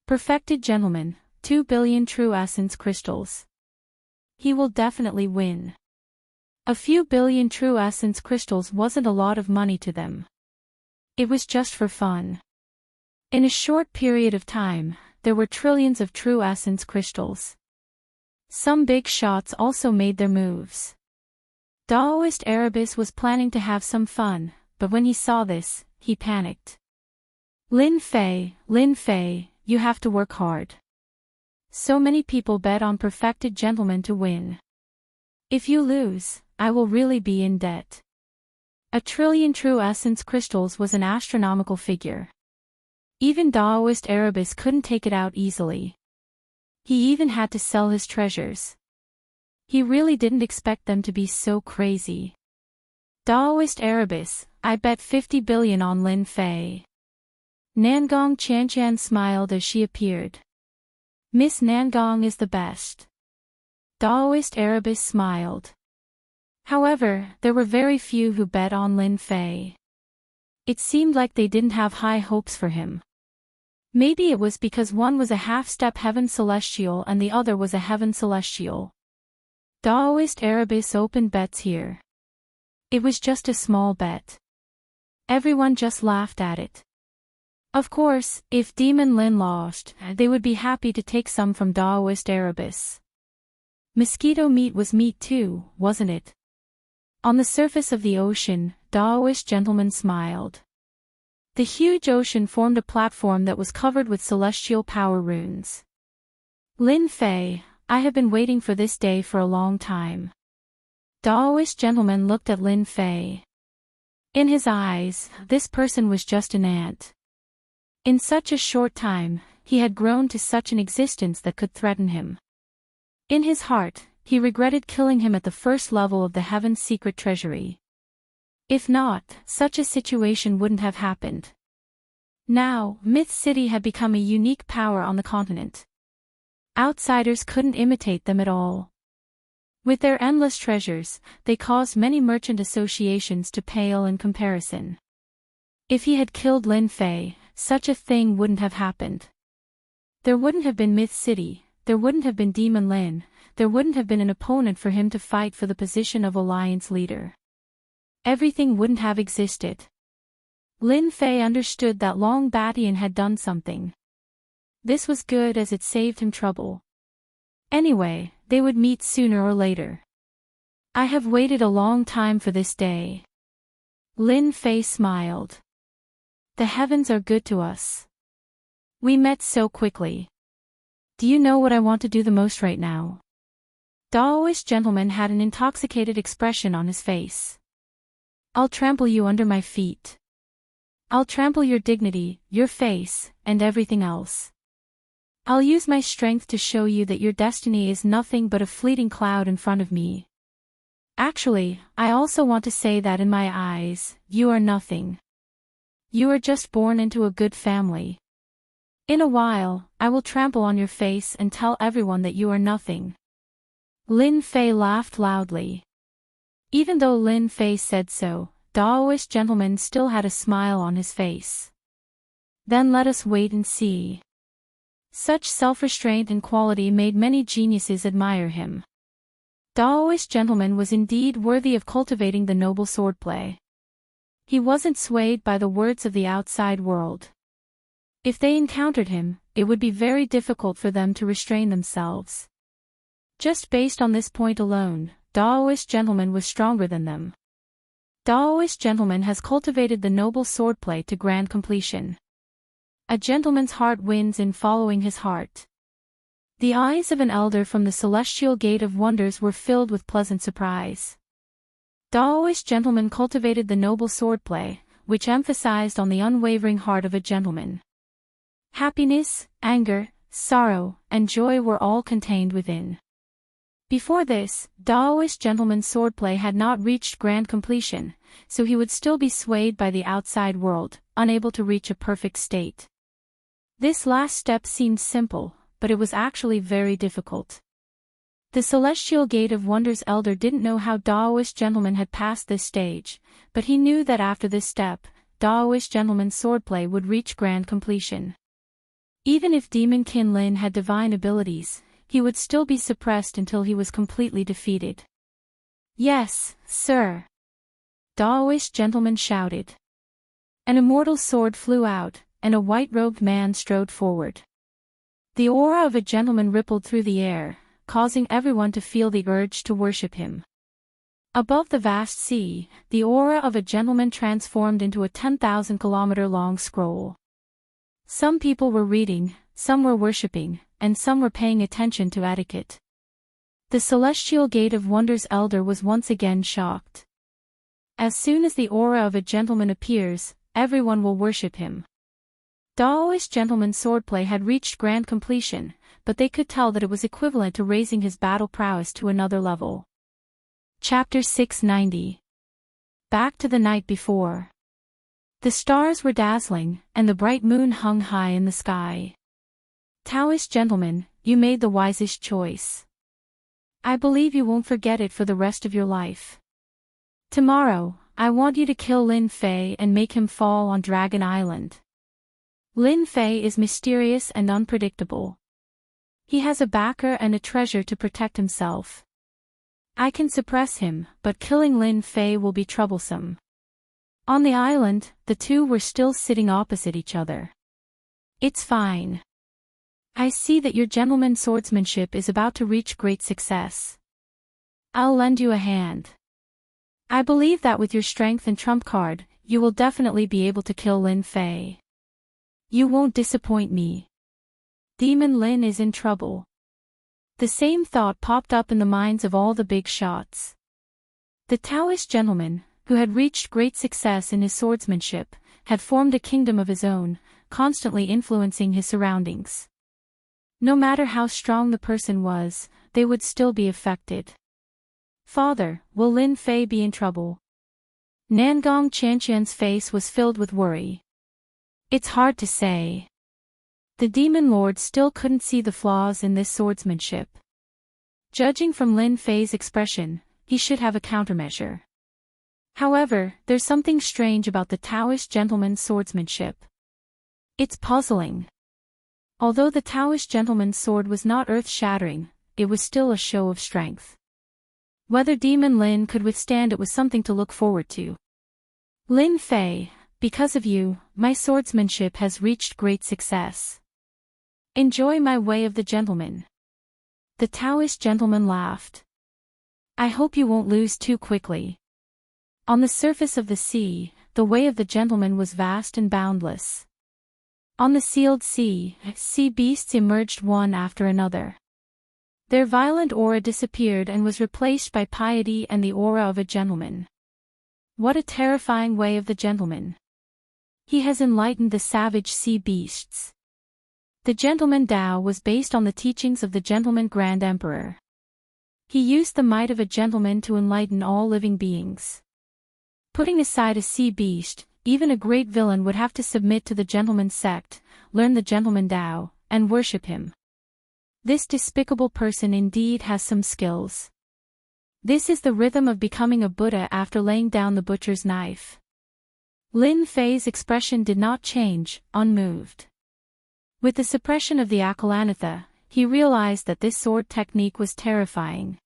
Perfected Gentleman, 2 billion true essence crystals. He will definitely win. A few billion true essence crystals wasn't a lot of money to them. It was just for fun. In a short period of time, there were trillions of true essence crystals. Some big shots also made their moves. Daoist Erebus was planning to have some fun, but when he saw this, he panicked. Lin Fei, you have to work hard. So many people bet on Perfected Gentleman to win. If you lose, I will really be in debt. 1 trillion true essence crystals was an astronomical figure. Even Daoist Erebus couldn't take it out easily. He even had to sell his treasures. He really didn't expect them to be so crazy. Daoist Erebus, I bet 50 billion on Lin Fei. Nangong Qianshan smiled as she appeared. Miss Nangong is the best. Daoist Erebus smiled. However, there were very few who bet on Lin Fei. It seemed like they didn't have high hopes for him. Maybe it was because one was a half-step Heaven Celestial and the other was a Heaven Celestial. Daoist Erebus opened bets here. It was just a small bet. Everyone just laughed at it. Of course, if Demon Lin lost, they would be happy to take some from Daoist Erebus. Mosquito meat was meat too, wasn't it? On the surface of the ocean, Daoist Gentleman smiled. The huge ocean formed a platform that was covered with celestial power runes. Lin Fei, I have been waiting for this day for a long time. Daoist Gentleman looked at Lin Fei. In his eyes, this person was just an ant. In such a short time, he had grown to such an existence that could threaten him. In his heart, he regretted killing him at the first level of the Heaven's secret treasury. If not, such a situation wouldn't have happened. Now, Myth City had become a unique power on the continent. Outsiders couldn't imitate them at all. With their endless treasures, they caused many merchant associations to pale in comparison. If he had killed Lin Fei, such a thing wouldn't have happened. There wouldn't have been Myth City, there wouldn't have been Demon Lin, there wouldn't have been an opponent for him to fight for the position of Alliance leader. Everything wouldn't have existed. Lin Fei understood that Long Batian had done something. This was good as it saved him trouble. Anyway, they would meet sooner or later. I have waited a long time for this day. Lin Fei smiled. The heavens are good to us. We met so quickly. Do you know what I want to do the most right now? Daoist gentleman had an intoxicated expression on his face. I'll trample you under my feet. I'll trample your dignity, your face, and everything else. I'll use my strength to show you that your destiny is nothing but a fleeting cloud in front of me. Actually, I also want to say that in my eyes, you are nothing. You are just born into a good family. In a while, I will trample on your face and tell everyone that you are nothing. Lin Fei laughed loudly. Even though Lin Fei said so, Daoist gentleman still had a smile on his face. Then let us wait and see. Such self-restraint and quality made many geniuses admire him. Daoist gentleman was indeed worthy of cultivating the noble swordplay. He wasn't swayed by the words of the outside world. If they encountered him, it would be very difficult for them to restrain themselves. Just based on this point alone, Daoist gentleman was stronger than them. Daoist gentleman has cultivated the noble swordplay to grand completion. A gentleman's heart wins in following his heart. The eyes of an elder from the celestial gate of wonders were filled with pleasant surprise. Daoist gentleman cultivated the noble swordplay, which emphasized on the unwavering heart of a gentleman. Happiness, anger, sorrow, and joy were all contained within. Before this, Daoist gentleman's swordplay had not reached grand completion, so he would still be swayed by the outside world, unable to reach a perfect state. This last step seemed simple, but it was actually very difficult. The Celestial Gate of Wonders elder didn't know how Daoist gentleman had passed this stage, but he knew that after this step, Daoist gentleman's swordplay would reach grand completion. Even if Demon Qin Lin had divine abilities, he would still be suppressed until he was completely defeated. Yes, sir. Daoist gentleman shouted. An immortal sword flew out, and a white-robed man strode forward. The aura of a gentleman rippled through the air, causing everyone to feel the urge to worship him. Above the vast sea, the aura of a gentleman transformed into a 10,000-kilometer-long scroll. Some people were reading, some were worshipping, and some were paying attention to etiquette. The Celestial Gate of Wonders elder was once again shocked. As soon as the aura of a gentleman appears, everyone will worship him. Daoist gentleman's swordplay had reached grand completion, but they could tell that it was equivalent to raising his battle prowess to another level. Chapter 690. Back to the night before. The stars were dazzling, and the bright moon hung high in the sky. Taoist gentleman, you made the wisest choice. I believe you won't forget it for the rest of your life. Tomorrow, I want you to kill Lin Fei and make him fall on Dragon Island. Lin Fei is mysterious and unpredictable. He has a backer and a treasure to protect himself. I can suppress him, but killing Lin Fei will be troublesome. On the island, the two were still sitting opposite each other. It's fine. I see that your gentleman's swordsmanship is about to reach great success. I'll lend you a hand. I believe that with your strength and trump card, you will definitely be able to kill Lin Fei. You won't disappoint me. Demon Lin is in trouble. The same thought popped up in the minds of all the big shots. The Taoist gentleman, who had reached great success in his swordsmanship, had formed a kingdom of his own, constantly influencing his surroundings. No matter how strong the person was, they would still be affected. Father, will Lin Fei be in trouble? Nangong Qianqian's face was filled with worry. It's hard to say. The demon lord still couldn't see the flaws in this swordsmanship. Judging from Lin Fei's expression, he should have a countermeasure. However, there's something strange about the Taoist gentleman's swordsmanship. It's puzzling. Although the Taoist gentleman's sword was not earth-shattering, it was still a show of strength. Whether Demon Lin could withstand it was something to look forward to. Lin Fei, because of you, my swordsmanship has reached great success. Enjoy my way of the gentleman. The Taoist gentleman laughed. I hope you won't lose too quickly. On the surface of the sea, the way of the gentleman was vast and boundless. On the sealed sea, sea beasts emerged one after another. Their violent aura disappeared and was replaced by piety and the aura of a gentleman. What a terrifying way of the gentleman. He has enlightened the savage sea beasts. The gentleman Tao was based on the teachings of the gentleman Grand Emperor. He used the might of a gentleman to enlighten all living beings. Putting aside a sea beast, even a great villain would have to submit to the gentleman sect, learn the gentleman Tao, and worship him. This despicable person indeed has some skills. This is the rhythm of becoming a Buddha after laying down the butcher's knife. Lin Fei's expression did not change, unmoved. With the suppression of the Akalanatha, he realized that this sword technique was terrifying.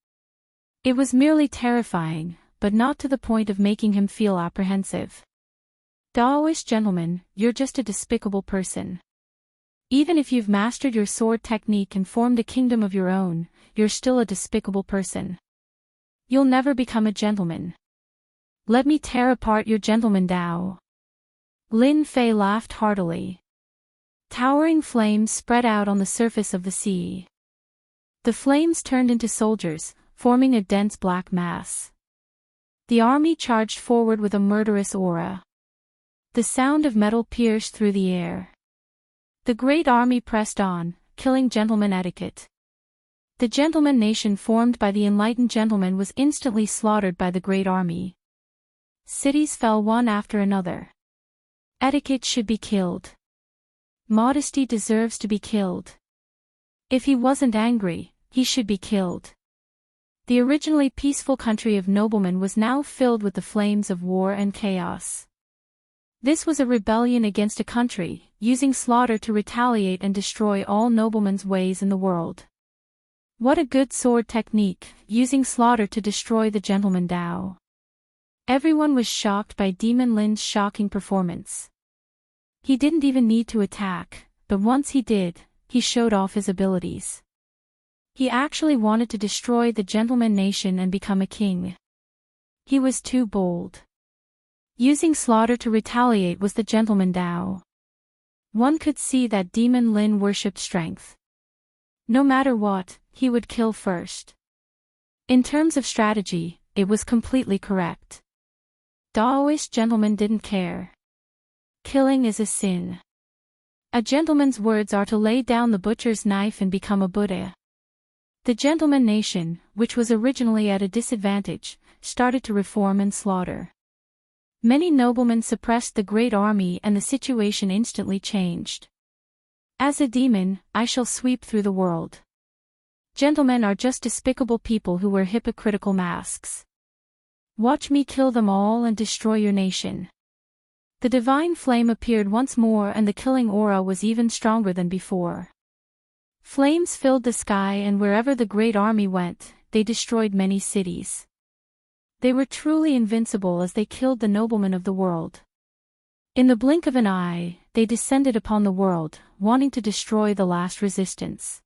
It was merely terrifying, but not to the point of making him feel apprehensive. Taoist gentleman, you're just a despicable person. Even if you've mastered your sword technique and formed a kingdom of your own, you're still a despicable person. You'll never become a gentleman. Let me tear apart your gentleman Tao. Lin Fei laughed heartily. Towering flames spread out on the surface of the sea. The flames turned into soldiers, forming a dense black mass. The army charged forward with a murderous aura. The sound of metal pierced through the air. The great army pressed on, killing gentleman etiquette. The gentleman nation formed by the enlightened gentleman was instantly slaughtered by the great army. Cities fell one after another. Etiquette should be killed. Modesty deserves to be killed. If he wasn't angry, he should be killed. The originally peaceful country of noblemen was now filled with the flames of war and chaos. This was a rebellion against a country, using slaughter to retaliate and destroy all noblemen's ways in the world. What a good sword technique, using slaughter to destroy the gentleman Tao. Everyone was shocked by Demon Lin's shocking performance. He didn't even need to attack, but once he did, he showed off his abilities. He actually wanted to destroy the gentleman nation and become a king. He was too bold. Using slaughter to retaliate was the gentleman Tao. One could see that Demon Lin worshipped strength. No matter what, he would kill first. In terms of strategy, it was completely correct. Taoist gentlemen didn't care. Killing is a sin. A gentleman's words are to lay down the butcher's knife and become a Buddha. The gentleman nation, which was originally at a disadvantage, started to reform and slaughter. Many noblemen suppressed the great army and the situation instantly changed. As a demon, I shall sweep through the world. Gentlemen are just despicable people who wear hypocritical masks. Watch me kill them all and destroy your nation. The divine flame appeared once more and the killing aura was even stronger than before. Flames filled the sky and wherever the great army went, they destroyed many cities. They were truly invincible as they killed the noblemen of the world. In the blink of an eye, they descended upon the world, wanting to destroy the last resistance.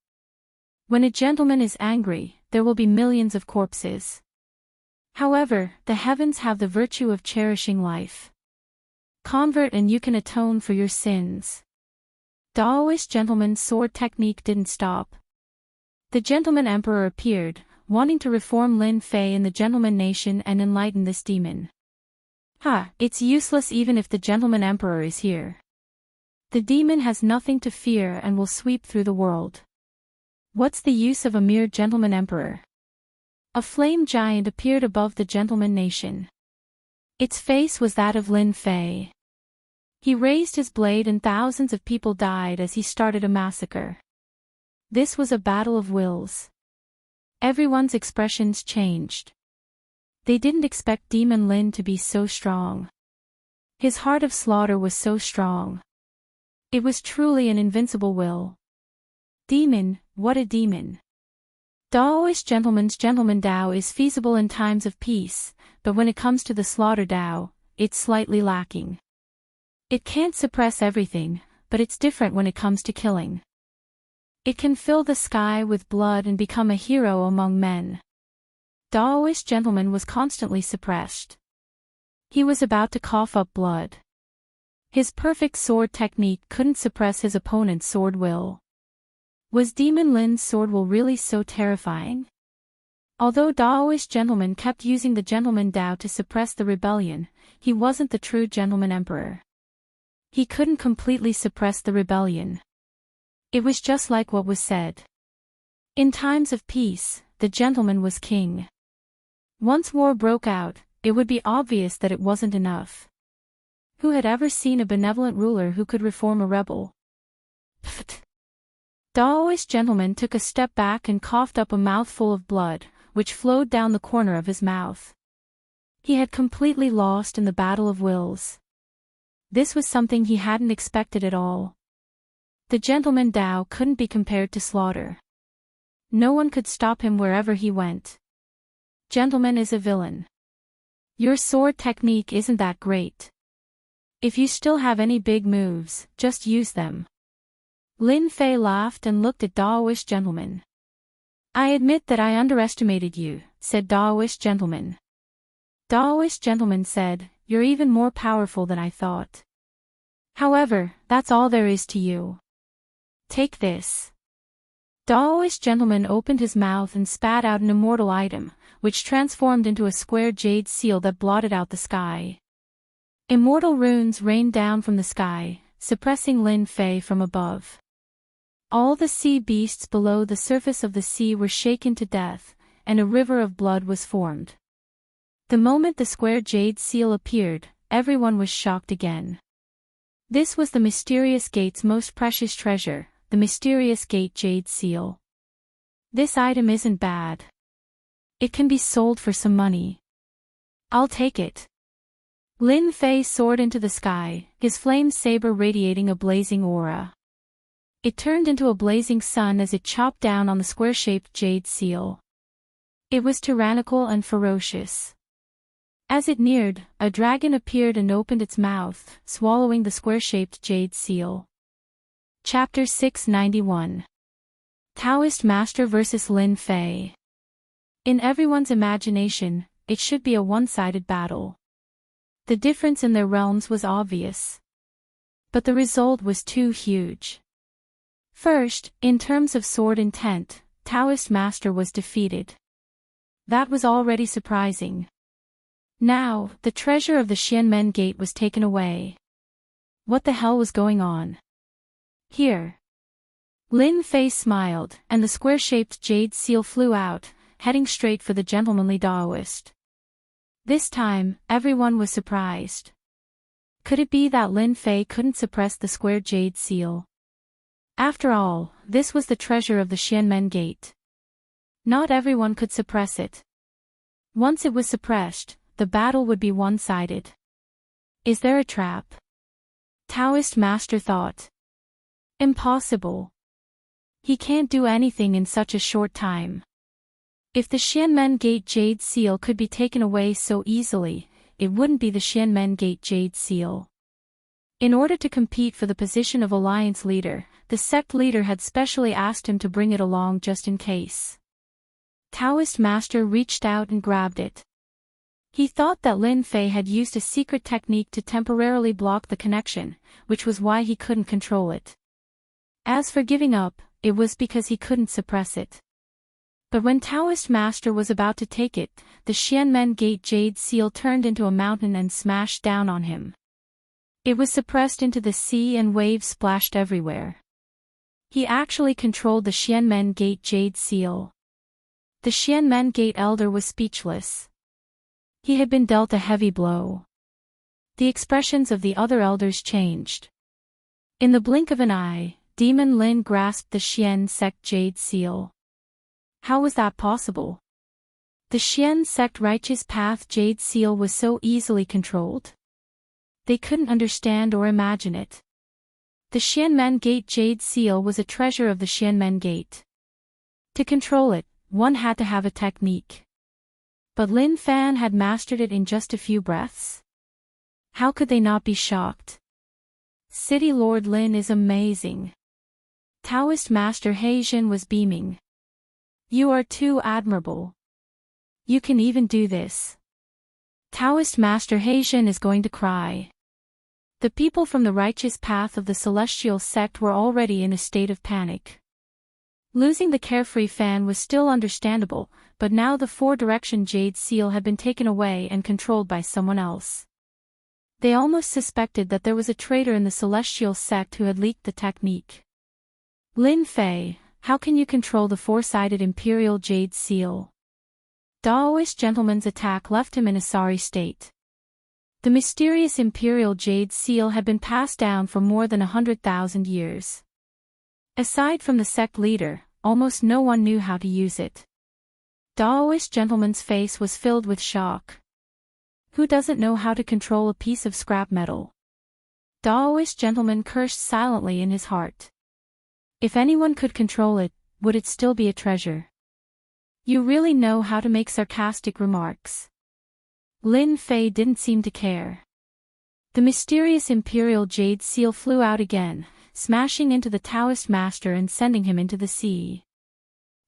When a gentleman is angry, there will be millions of corpses. However, the heavens have the virtue of cherishing life. Convert and you can atone for your sins. Taoist gentleman's sword technique didn't stop. The gentleman emperor appeared, wanting to reform Lin Fei and the gentleman nation and enlighten this demon. It's useless even if the gentleman emperor is here. The demon has nothing to fear and will sweep through the world. What's the use of a mere gentleman emperor? A flame giant appeared above the gentleman nation. Its face was that of Lin Fei. He raised his blade and thousands of people died as he started a massacre. This was a battle of wills. Everyone's expressions changed. They didn't expect Demon Lin to be so strong. His heart of slaughter was so strong. It was truly an invincible will. Demon, what a demon. Daoist gentleman Dao is feasible in times of peace, but when it comes to the slaughter Dao, it's slightly lacking. It can't suppress everything, but it's different when it comes to killing. It can fill the sky with blood and become a hero among men. Daoist gentleman was constantly suppressed. He was about to cough up blood. His perfect sword technique couldn't suppress his opponent's sword will. Was Demon Lin's sword will really so terrifying? Although Daoist gentleman kept using the gentleman Dao to suppress the rebellion, he wasn't the true gentleman emperor. He couldn't completely suppress the rebellion. It was just like what was said. In times of peace, the gentleman was king. Once war broke out, it would be obvious that it wasn't enough. Who had ever seen a benevolent ruler who could reform a rebel? Pfft. Daoist gentleman took a step back and coughed up a mouthful of blood, which flowed down the corner of his mouth. He had completely lost in the battle of wills. This was something he hadn't expected at all. The gentleman Dao couldn't be compared to slaughter. No one could stop him wherever he went. Gentleman is a villain. Your sword technique isn't that great. If you still have any big moves, just use them. Lin Fei laughed and looked at Daoist gentleman. I admit that I underestimated you, said Daoist gentleman. Daoist gentleman said, you're even more powerful than I thought. However, that's all there is to you. Take this. Daoist gentleman opened his mouth and spat out an immortal item, which transformed into a square jade seal that blotted out the sky. Immortal runes rained down from the sky, suppressing Lin Fei from above. All the sea beasts below the surface of the sea were shaken to death, and a river of blood was formed. The moment the square jade seal appeared, everyone was shocked again. This was the mysterious gate's most precious treasure, the mysterious gate jade seal. This item isn't bad. It can be sold for some money. I'll take it. Lin Fei soared into the sky, his flame saber radiating a blazing aura. It turned into a blazing sun as it chopped down on the square-shaped jade seal. It was tyrannical and ferocious. As it neared, a dragon appeared and opened its mouth, swallowing the square-shaped jade seal. Chapter 691. Taoist Master vs. Lin Fei. In everyone's imagination, it should be a one-sided battle. The difference in their realms was obvious. But the result was too huge. First, in terms of sword intent, Taoist Master was defeated. That was already surprising. Now, the treasure of the Xianmen Gate was taken away. What the hell was going on? Here. Lin Fei smiled, and the square-shaped jade seal flew out, heading straight for the gentlemanly Daoist. This time, everyone was surprised. Could it be that Lin Fei couldn't suppress the square jade seal? After all, this was the treasure of the Xianmen Gate. Not everyone could suppress it. Once it was suppressed, the battle would be one-sided. Is there a trap? Taoist Master thought. Impossible. He can't do anything in such a short time. If the Xianmen Gate Jade Seal could be taken away so easily, it wouldn't be the Xianmen Gate Jade Seal. In order to compete for the position of alliance leader, the sect leader had specially asked him to bring it along just in case. Taoist Master reached out and grabbed it. He thought that Lin Fei had used a secret technique to temporarily block the connection, which was why he couldn't control it. As for giving up, it was because he couldn't suppress it. But when Taoist Master was about to take it, the Xianmen Gate Jade Seal turned into a mountain and smashed down on him. It was suppressed into the sea and waves splashed everywhere. He actually controlled the Xianmen Gate Jade Seal. The Xianmen Gate Elder was speechless. He had been dealt a heavy blow. The expressions of the other elders changed. In the blink of an eye, Demon Lin grasped the Xian Sect Jade Seal. How was that possible? The Xian Sect Righteous Path Jade Seal was so easily controlled. They couldn't understand or imagine it. The Xianmen Gate Jade Seal was a treasure of the Xianmen Gate. To control it, one had to have a technique. But Lin Fan had mastered it in just a few breaths. How could they not be shocked? City Lord Lin is amazing. Taoist Master Heijin was beaming. You are too admirable. You can even do this. Taoist Master Heijin is going to cry. The people from the righteous path of the celestial sect were already in a state of panic. Losing the carefree fan was still understandable, but now the four-direction jade seal had been taken away and controlled by someone else. They almost suspected that there was a traitor in the celestial sect who had leaked the technique. Lin Fei, how can you control the four-sided imperial jade seal? Daoist gentleman's attack left him in a sorry state. The mysterious imperial jade seal had been passed down for more than 100,000 years. Aside from the sect leader, almost no one knew how to use it. Daoist gentleman's face was filled with shock. Who doesn't know how to control a piece of scrap metal? Daoist gentleman cursed silently in his heart. If anyone could control it, would it still be a treasure? You really know how to make sarcastic remarks. Lin Fei didn't seem to care. The mysterious imperial jade seal flew out again, smashing into the Taoist master and sending him into the sea.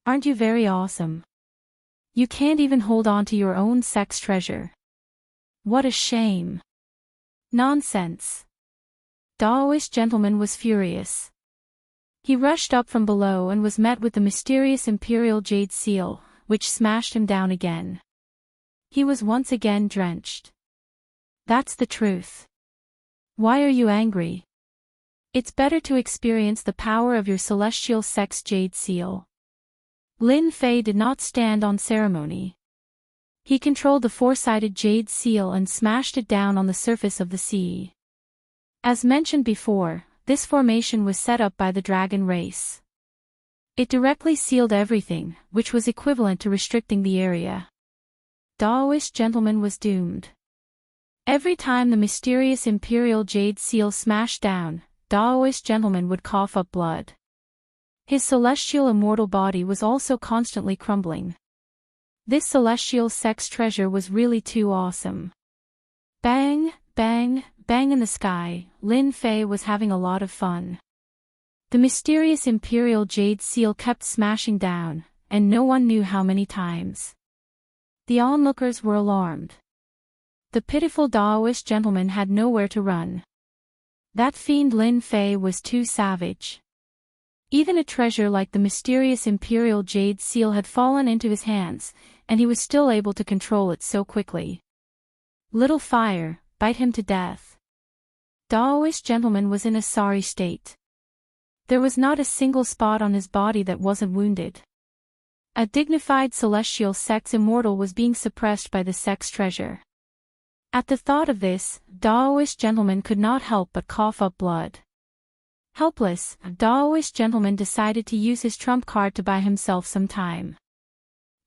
Aren't you very awesome? You can't even hold on to your own sex treasure. What a shame. Nonsense. Daoist gentleman was furious. He rushed up from below and was met with the mysterious imperial jade seal, which smashed him down again. He was once again drenched. That's the truth. Why are you angry? It's better to experience the power of your celestial sex jade seal. Lin Fei did not stand on ceremony. He controlled the four-sided jade seal and smashed it down on the surface of the sea. As mentioned before, this formation was set up by the dragon race. It directly sealed everything, which was equivalent to restricting the area. Daoist gentleman was doomed. Every time the mysterious imperial jade seal smashed down, Daoist gentleman would cough up blood. His celestial immortal body was also constantly crumbling. This celestial sex treasure was really too awesome. Bang, bang, bang in the sky, Lin Fei was having a lot of fun. The mysterious imperial jade seal kept smashing down, and no one knew how many times. The onlookers were alarmed. The pitiful Daoist gentleman had nowhere to run. That fiend Lin Fei was too savage. Even a treasure like the mysterious imperial jade seal had fallen into his hands, and he was still able to control it so quickly. Little fire, bite him to death. Daoist gentleman was in a sorry state. There was not a single spot on his body that wasn't wounded. A dignified celestial sex immortal was being suppressed by the sex treasure. At the thought of this, Daoist gentleman could not help but cough up blood. Helpless, Daoist gentleman decided to use his trump card to buy himself some time.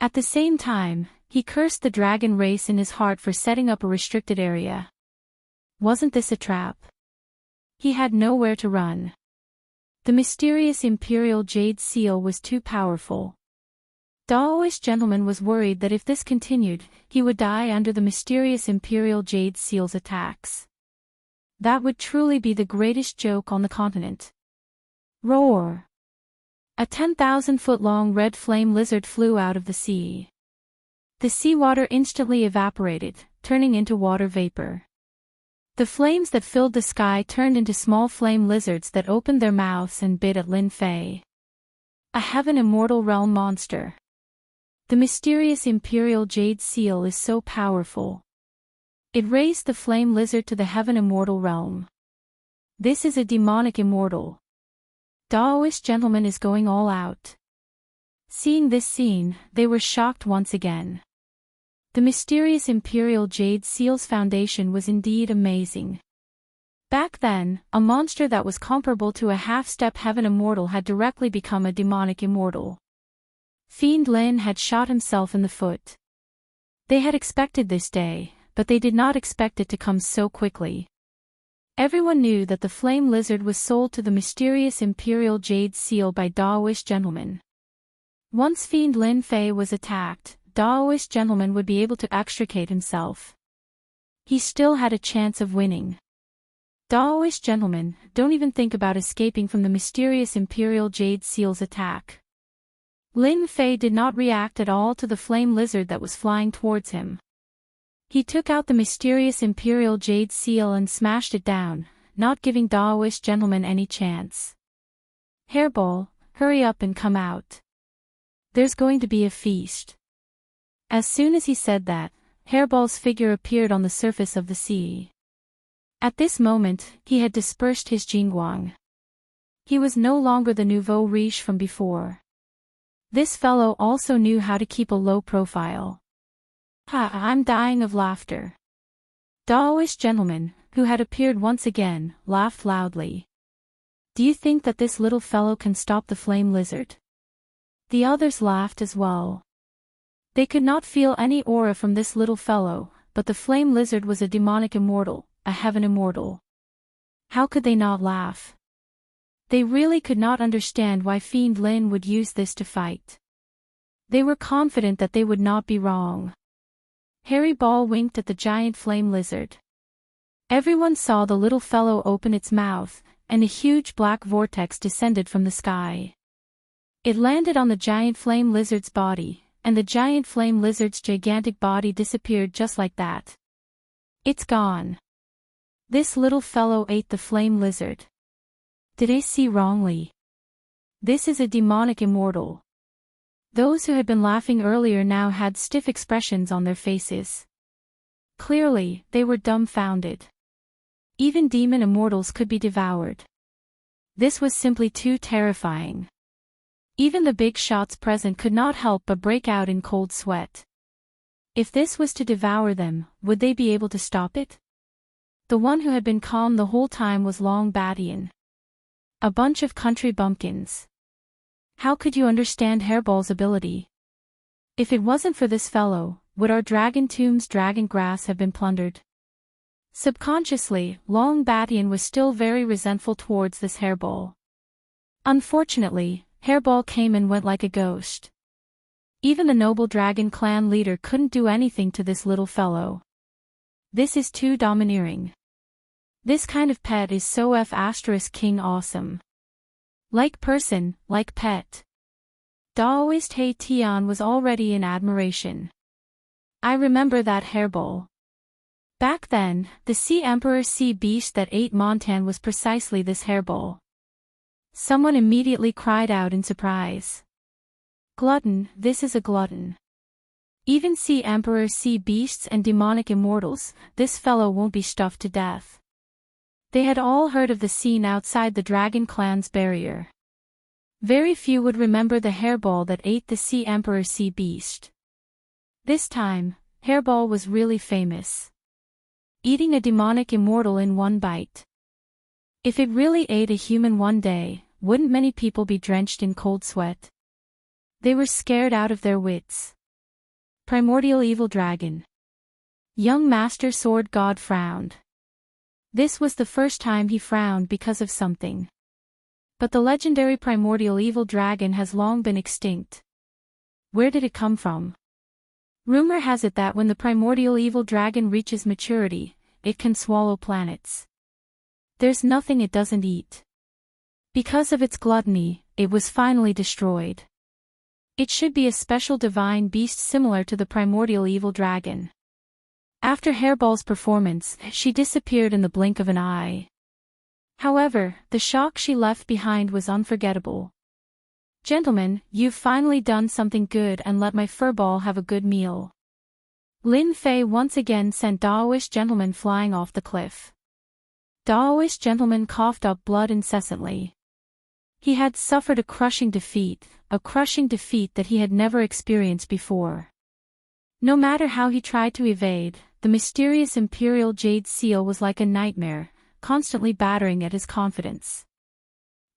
At the same time, he cursed the dragon race in his heart for setting up a restricted area. Wasn't this a trap? He had nowhere to run. The mysterious imperial jade seal was too powerful. Daoist gentleman was worried that if this continued, he would die under the mysterious imperial jade seal's attacks. That would truly be the greatest joke on the continent. Roar! A 10,000-foot-long red flame lizard flew out of the sea. The seawater instantly evaporated, turning into water vapor. The flames that filled the sky turned into small flame lizards that opened their mouths and bit at Lin Fei. A heaven immortal realm monster. The mysterious imperial jade seal is so powerful. It raised the flame lizard to the heaven immortal realm. This is a demonic immortal. Daoist gentleman is going all out. Seeing this scene, they were shocked once again. The mysterious imperial jade seal's foundation was indeed amazing. Back then, a monster that was comparable to a half-step heaven immortal had directly become a demonic immortal. Fiend Lin had shot himself in the foot. They had expected this day, but they did not expect it to come so quickly. Everyone knew that the flame lizard was sold to the mysterious Imperial Jade Seal by Daoist gentlemen. Once Fiend Lin Fei was attacked, Daoist gentleman would be able to extricate himself. He still had a chance of winning. Daoist gentlemen, don't even think about escaping from the mysterious Imperial Jade Seal's attack. Lin Fei did not react at all to the flame lizard that was flying towards him. He took out the mysterious Imperial Jade Seal and smashed it down, not giving Daoist gentleman any chance. Hairball, hurry up and come out. There's going to be a feast. As soon as he said that, Hairball's figure appeared on the surface of the sea. At this moment, he had dispersed his Jingguang. He was no longer the nouveau riche from before. This fellow also knew how to keep a low profile. Ha, I'm dying of laughter. Daoist gentleman, who had appeared once again, laughed loudly. Do you think that this little fellow can stop the flame lizard? The others laughed as well. They could not feel any aura from this little fellow, but the flame lizard was a demonic immortal, a heaven immortal. How could they not laugh? They really could not understand why Fiend Lin would use this to fight. They were confident that they would not be wrong. Harry Ball winked at the giant flame lizard. Everyone saw the little fellow open its mouth, and a huge black vortex descended from the sky. It landed on the giant flame lizard's body, and the giant flame lizard's gigantic body disappeared just like that. It's gone. This little fellow ate the flame lizard. Did I see wrongly? This is a demonic immortal. Those who had been laughing earlier now had stiff expressions on their faces. Clearly, they were dumbfounded. Even demon immortals could be devoured. This was simply too terrifying. Even the big shots present could not help but break out in cold sweat. If this was to devour them, would they be able to stop it? The one who had been calm the whole time was Long Badian. A bunch of country bumpkins. How could you understand Hairball's ability? If it wasn't for this fellow, would our dragon tomb's dragon grass have been plundered? Subconsciously, Long Badian was still very resentful towards this Hairball. Unfortunately, Hairball came and went like a ghost. Even the noble dragon clan leader couldn't do anything to this little fellow. This is too domineering. This kind of pet is so king awesome. Like person, like pet. Daoist Hei Tian was already in admiration. I remember that Hairball. Back then, the Sea Emperor Sea Beast that ate Montan was precisely this Hairball. Someone immediately cried out in surprise. Glutton, this is a glutton. Even Sea Emperor Sea Beasts and demonic immortals, this fellow won't be stuffed to death. They had all heard of the scene outside the Dragon Clan's barrier. Very few would remember the Hairball that ate the Sea Emperor Sea Beast. This time, Hairball was really famous. Eating a demonic immortal in one bite. If it really ate a human one day, wouldn't many people be drenched in cold sweat? They were scared out of their wits. Primordial Evil Dragon. Young Master Sword God frowned. This was the first time he frowned because of something. But the legendary primordial evil dragon has long been extinct. Where did it come from? Rumor has it that when the primordial evil dragon reaches maturity, it can swallow planets. There's nothing it doesn't eat. Because of its gluttony, it was finally destroyed. It should be a special divine beast similar to the primordial evil dragon. After Hairball's performance, she disappeared in the blink of an eye. However, the shock she left behind was unforgettable. Gentlemen, you've finally done something good and let my furball have a good meal. Lin Fei once again sent Daoist gentleman flying off the cliff. Daoist gentleman coughed up blood incessantly. He had suffered a crushing defeat that he had never experienced before. No matter how he tried to evade, the mysterious Imperial Jade Seal was like a nightmare, constantly battering at his confidence.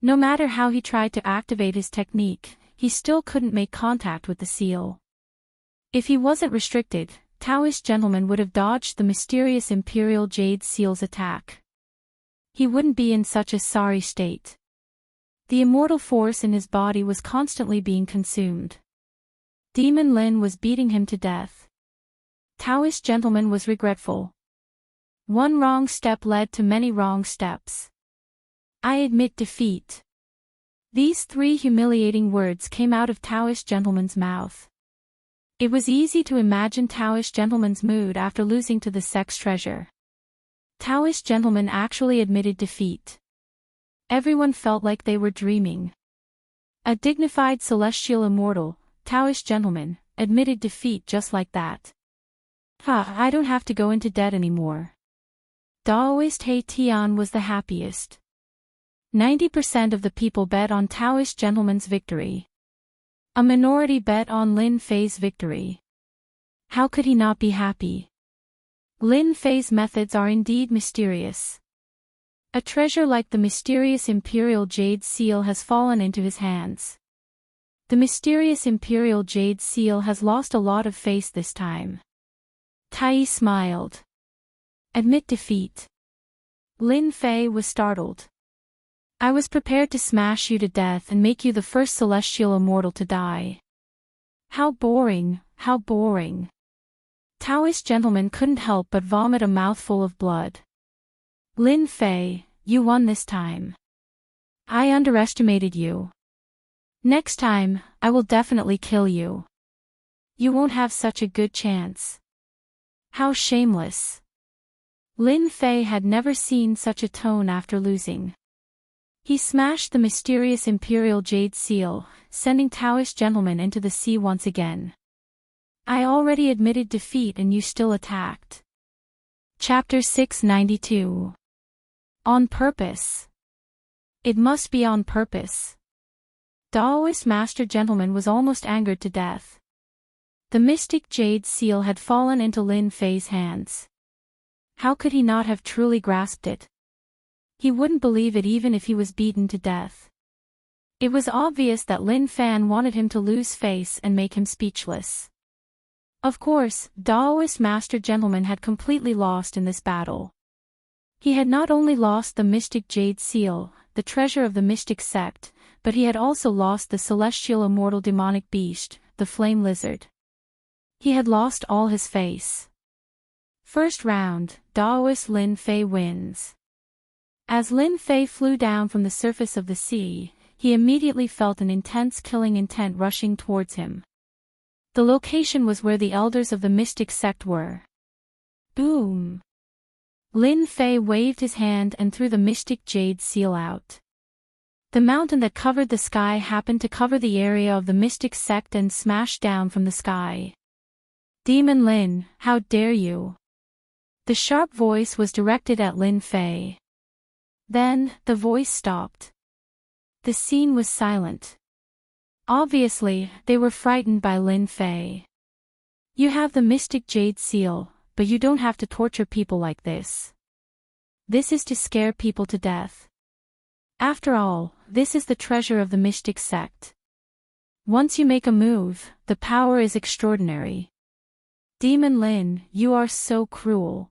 No matter how he tried to activate his technique, he still couldn't make contact with the seal. If he wasn't restricted, Taoist gentleman would have dodged the mysterious Imperial Jade Seal's attack. he wouldn't be in such a sorry state. The immortal force in his body was constantly being consumed. Demon Lin was beating him to death. Taoist gentleman was regretful. One wrong step led to many wrong steps. I admit defeat. These 3 humiliating words came out of Taoist gentleman's mouth. It was easy to imagine Taoist gentleman's mood after losing to the sex treasure. Taoist gentleman actually admitted defeat. Everyone felt like they were dreaming. A dignified celestial immortal, Taoist gentleman, admitted defeat just like that. I don't have to go into debt anymore. Taoist He Tian was the happiest. 90% of the people bet on Taoist gentleman's victory. A minority bet on Lin Fei's victory. How could he not be happy? Lin Fei's methods are indeed mysterious. A treasure like the mysterious Imperial Jade Seal has fallen into his hands. The mysterious Imperial Jade Seal has lost a lot of face this time. Tai smiled. Admit defeat. Lin Fei was startled. I was prepared to smash you to death and make you the first celestial immortal to die. How boring, how boring. Taoist gentleman couldn't help but vomit a mouthful of blood. Lin Fei, you won this time. I underestimated you. Next time, I will definitely kill you. You won't have such a good chance. How shameless. Lin Fei had never seen such a tone after losing. He smashed the mysterious Imperial Jade Seal, sending Taoist gentleman into the sea once again. I already admitted defeat and you still attacked. Chapter 692. On purpose. It must be on purpose. Taoist Master Gentleman was almost angered to death. The mystic Jade Seal had fallen into Lin Fei's hands. How could he not have truly grasped it? He wouldn't believe it even if he was beaten to death. It was obvious that Lin Fan wanted him to lose face and make him speechless. Of course, Taoist Master Gentleman had completely lost in this battle. He had not only lost the mystic Jade Seal, the treasure of the mystic sect, but he had also lost the celestial immortal demonic beast, the flame lizard. He had lost all his face. First round, Taoist Lin Fei wins. As Lin Fei flew down from the surface of the sea, he immediately felt an intense killing intent rushing towards him. The location was where the elders of the mystic sect were. Boom! Lin Fei waved his hand and threw the mystic Jade Seal out. The mountain that covered the sky happened to cover the area of the mystic sect and smashed down from the sky. Demon Lin, how dare you! The sharp voice was directed at Lin Fei. Then, the voice stopped. The scene was silent. Obviously, they were frightened by Lin Fei. You have the mystic Jade Seal, but you don't have to torture people like this. This is to scare people to death. After all, this is the treasure of the mystic sect. Once you make a move, the power is extraordinary. Demon Lin, you are so cruel.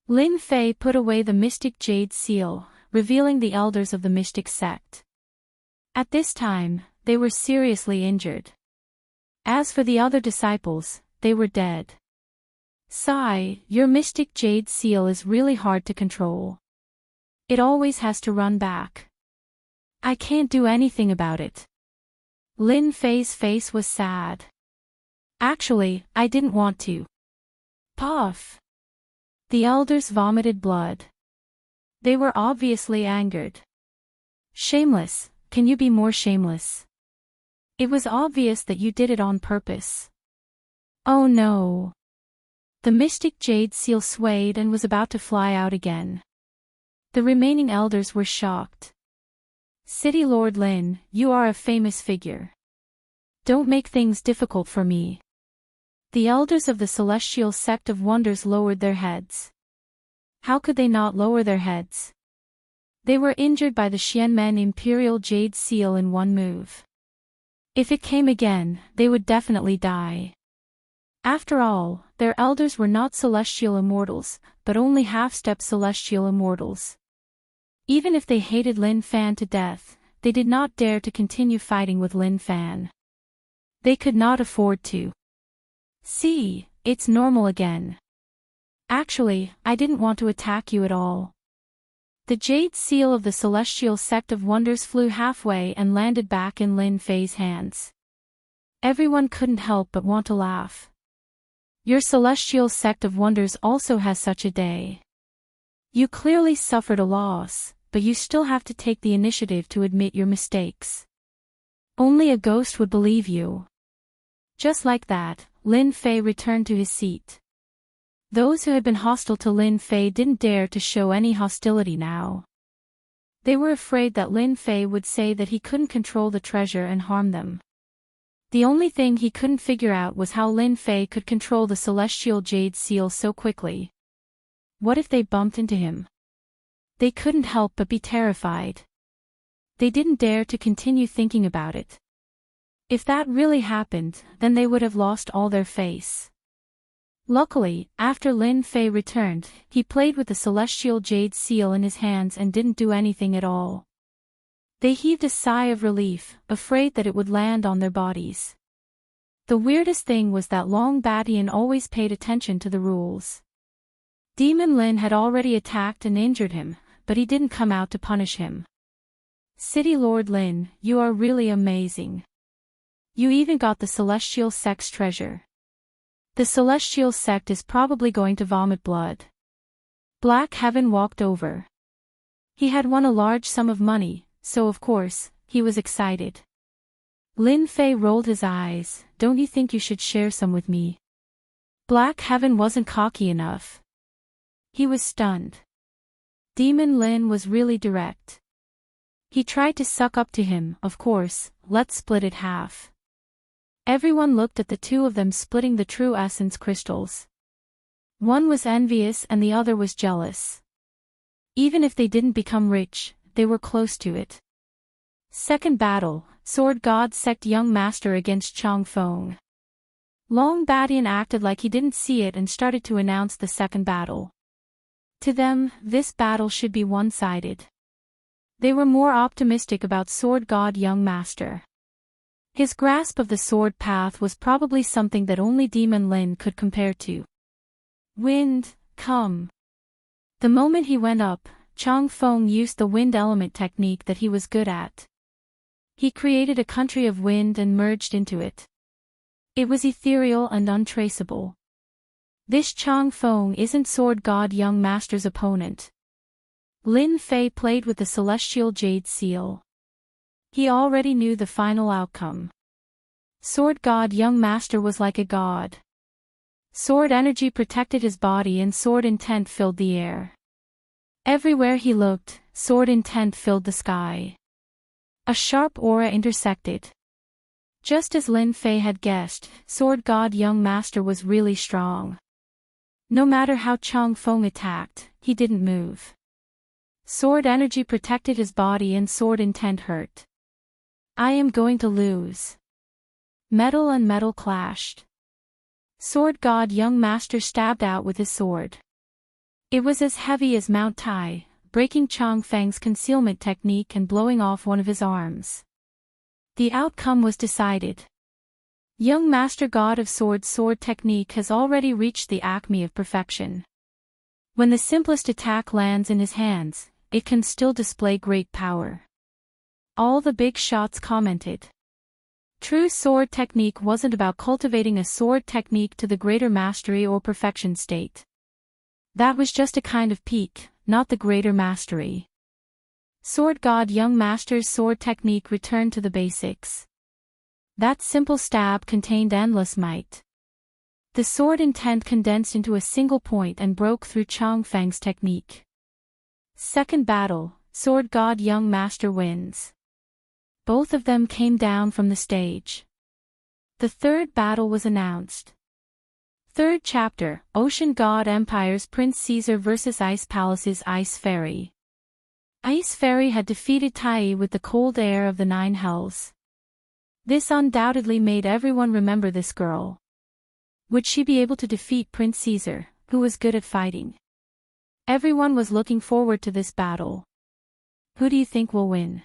Lin Fei put away the mystic Jade Seal, revealing the elders of the mystic sect. At this time, they were seriously injured. As for the other disciples, they were dead. Sigh, your mystic Jade Seal is really hard to control. It always has to run back. I can't do anything about it. Lin Fei's face was sad. Actually, I didn't want to. Puff! The elders vomited blood. They were obviously angered. Shameless, can you be more shameless? It was obvious that you did it on purpose. Oh no! The mystic Jade Seal swayed and was about to fly out again. The remaining elders were shocked. City Lord Lin, you are a famous figure. Don't make things difficult for me. The elders of the Celestial Sect of Wonders lowered their heads. How could they not lower their heads? They were injured by the Xianmen Imperial Jade Seal in one move. If it came again, they would definitely die. After all, their elders were not celestial immortals, but only half-step celestial immortals. Even if they hated Lin Fan to death, they did not dare to continue fighting with Lin Fan. They could not afford to. See, it's normal again. Actually, I didn't want to attack you at all. The jade seal of the Celestial Sect of Wonders flew halfway and landed back in Lin Fei's hands. Everyone couldn't help but want to laugh. Your Celestial Sect of Wonders also has such a day. You clearly suffered a loss, but you still have to take the initiative to admit your mistakes. Only a ghost would believe you. Just like that, Lin Fei returned to his seat. Those who had been hostile to Lin Fei didn't dare to show any hostility now. They were afraid that Lin Fei would say that he couldn't control the treasure and harm them. The only thing he couldn't figure out was how Lin Fei could control the celestial jade seal so quickly. What if they bumped into him? They couldn't help but be terrified. They didn't dare to continue thinking about it. If that really happened, then they would have lost all their face. Luckily, after Lin Fei returned, he played with the celestial jade seal in his hands and didn't do anything at all. They heaved a sigh of relief, afraid that it would land on their bodies. The weirdest thing was that Long Badian always paid attention to the rules. Demon Lin had already attacked and injured him, but he didn't come out to punish him. City Lord Lin, you are really amazing. You even got the Celestial Sect's treasure. The Celestial Sect is probably going to vomit blood. Black Heaven walked over. He had won a large sum of money, so of course, he was excited. Lin Fei rolled his eyes. Don't you think you should share some with me? Black Heaven wasn't cocky enough. He was stunned. Demon Lin was really direct. He tried to suck up to him. Of course, let's split it half. Everyone looked at the two of them splitting the true essence crystals. One was envious and the other was jealous. Even if they didn't become rich, they were close to it. Second battle, Sword God Sect Young Master against Chang Feng. Long Badian acted like he didn't see it and started to announce the second battle. To them, this battle should be one-sided. They were more optimistic about Sword God Young Master. His grasp of the sword path was probably something that only Demon Lin could compare to. Wind, come. The moment he went up, Chang Feng used the wind element technique that he was good at. He created a country of wind and merged into it. It was ethereal and untraceable. This Chang Feng isn't Sword God Young Master's opponent. Lin Fei played with the celestial jade seal. He already knew the final outcome. Sword God Young Master was like a god. Sword energy protected his body and sword intent filled the air. Everywhere he looked, sword intent filled the sky. A sharp aura intersected. Just as Lin Fei had guessed, Sword God Young Master was really strong. No matter how Chang Feng attacked, he didn't move. Sword energy protected his body and sword intent hurt. I am going to lose. Metal and metal clashed. Sword God Young Master stabbed out with his sword. It was as heavy as Mount Tai, breaking Chang Feng's concealment technique and blowing off one of his arms. The outcome was decided. Young Master God of Swords' sword technique has already reached the acme of perfection. When the simplest attack lands in his hands, it can still display great power. All the big shots commented. True sword technique wasn't about cultivating a sword technique to the greater mastery or perfection state. That was just a kind of peak, not the greater mastery. Sword God Young Master's sword technique returned to the basics. That simple stab contained endless might. The sword intent condensed into a single point and broke through Chang Feng's technique. Second battle, Sword God Young Master wins. Both of them came down from the stage. The third battle was announced. Third chapter, Ocean God Empire's Prince Caesar vs Ice Palace's Ice Fairy. Ice Fairy had defeated Tai with the cold air of the Nine Hells. This undoubtedly made everyone remember this girl. Would she be able to defeat Prince Caesar, who was good at fighting? Everyone was looking forward to this battle. Who do you think will win?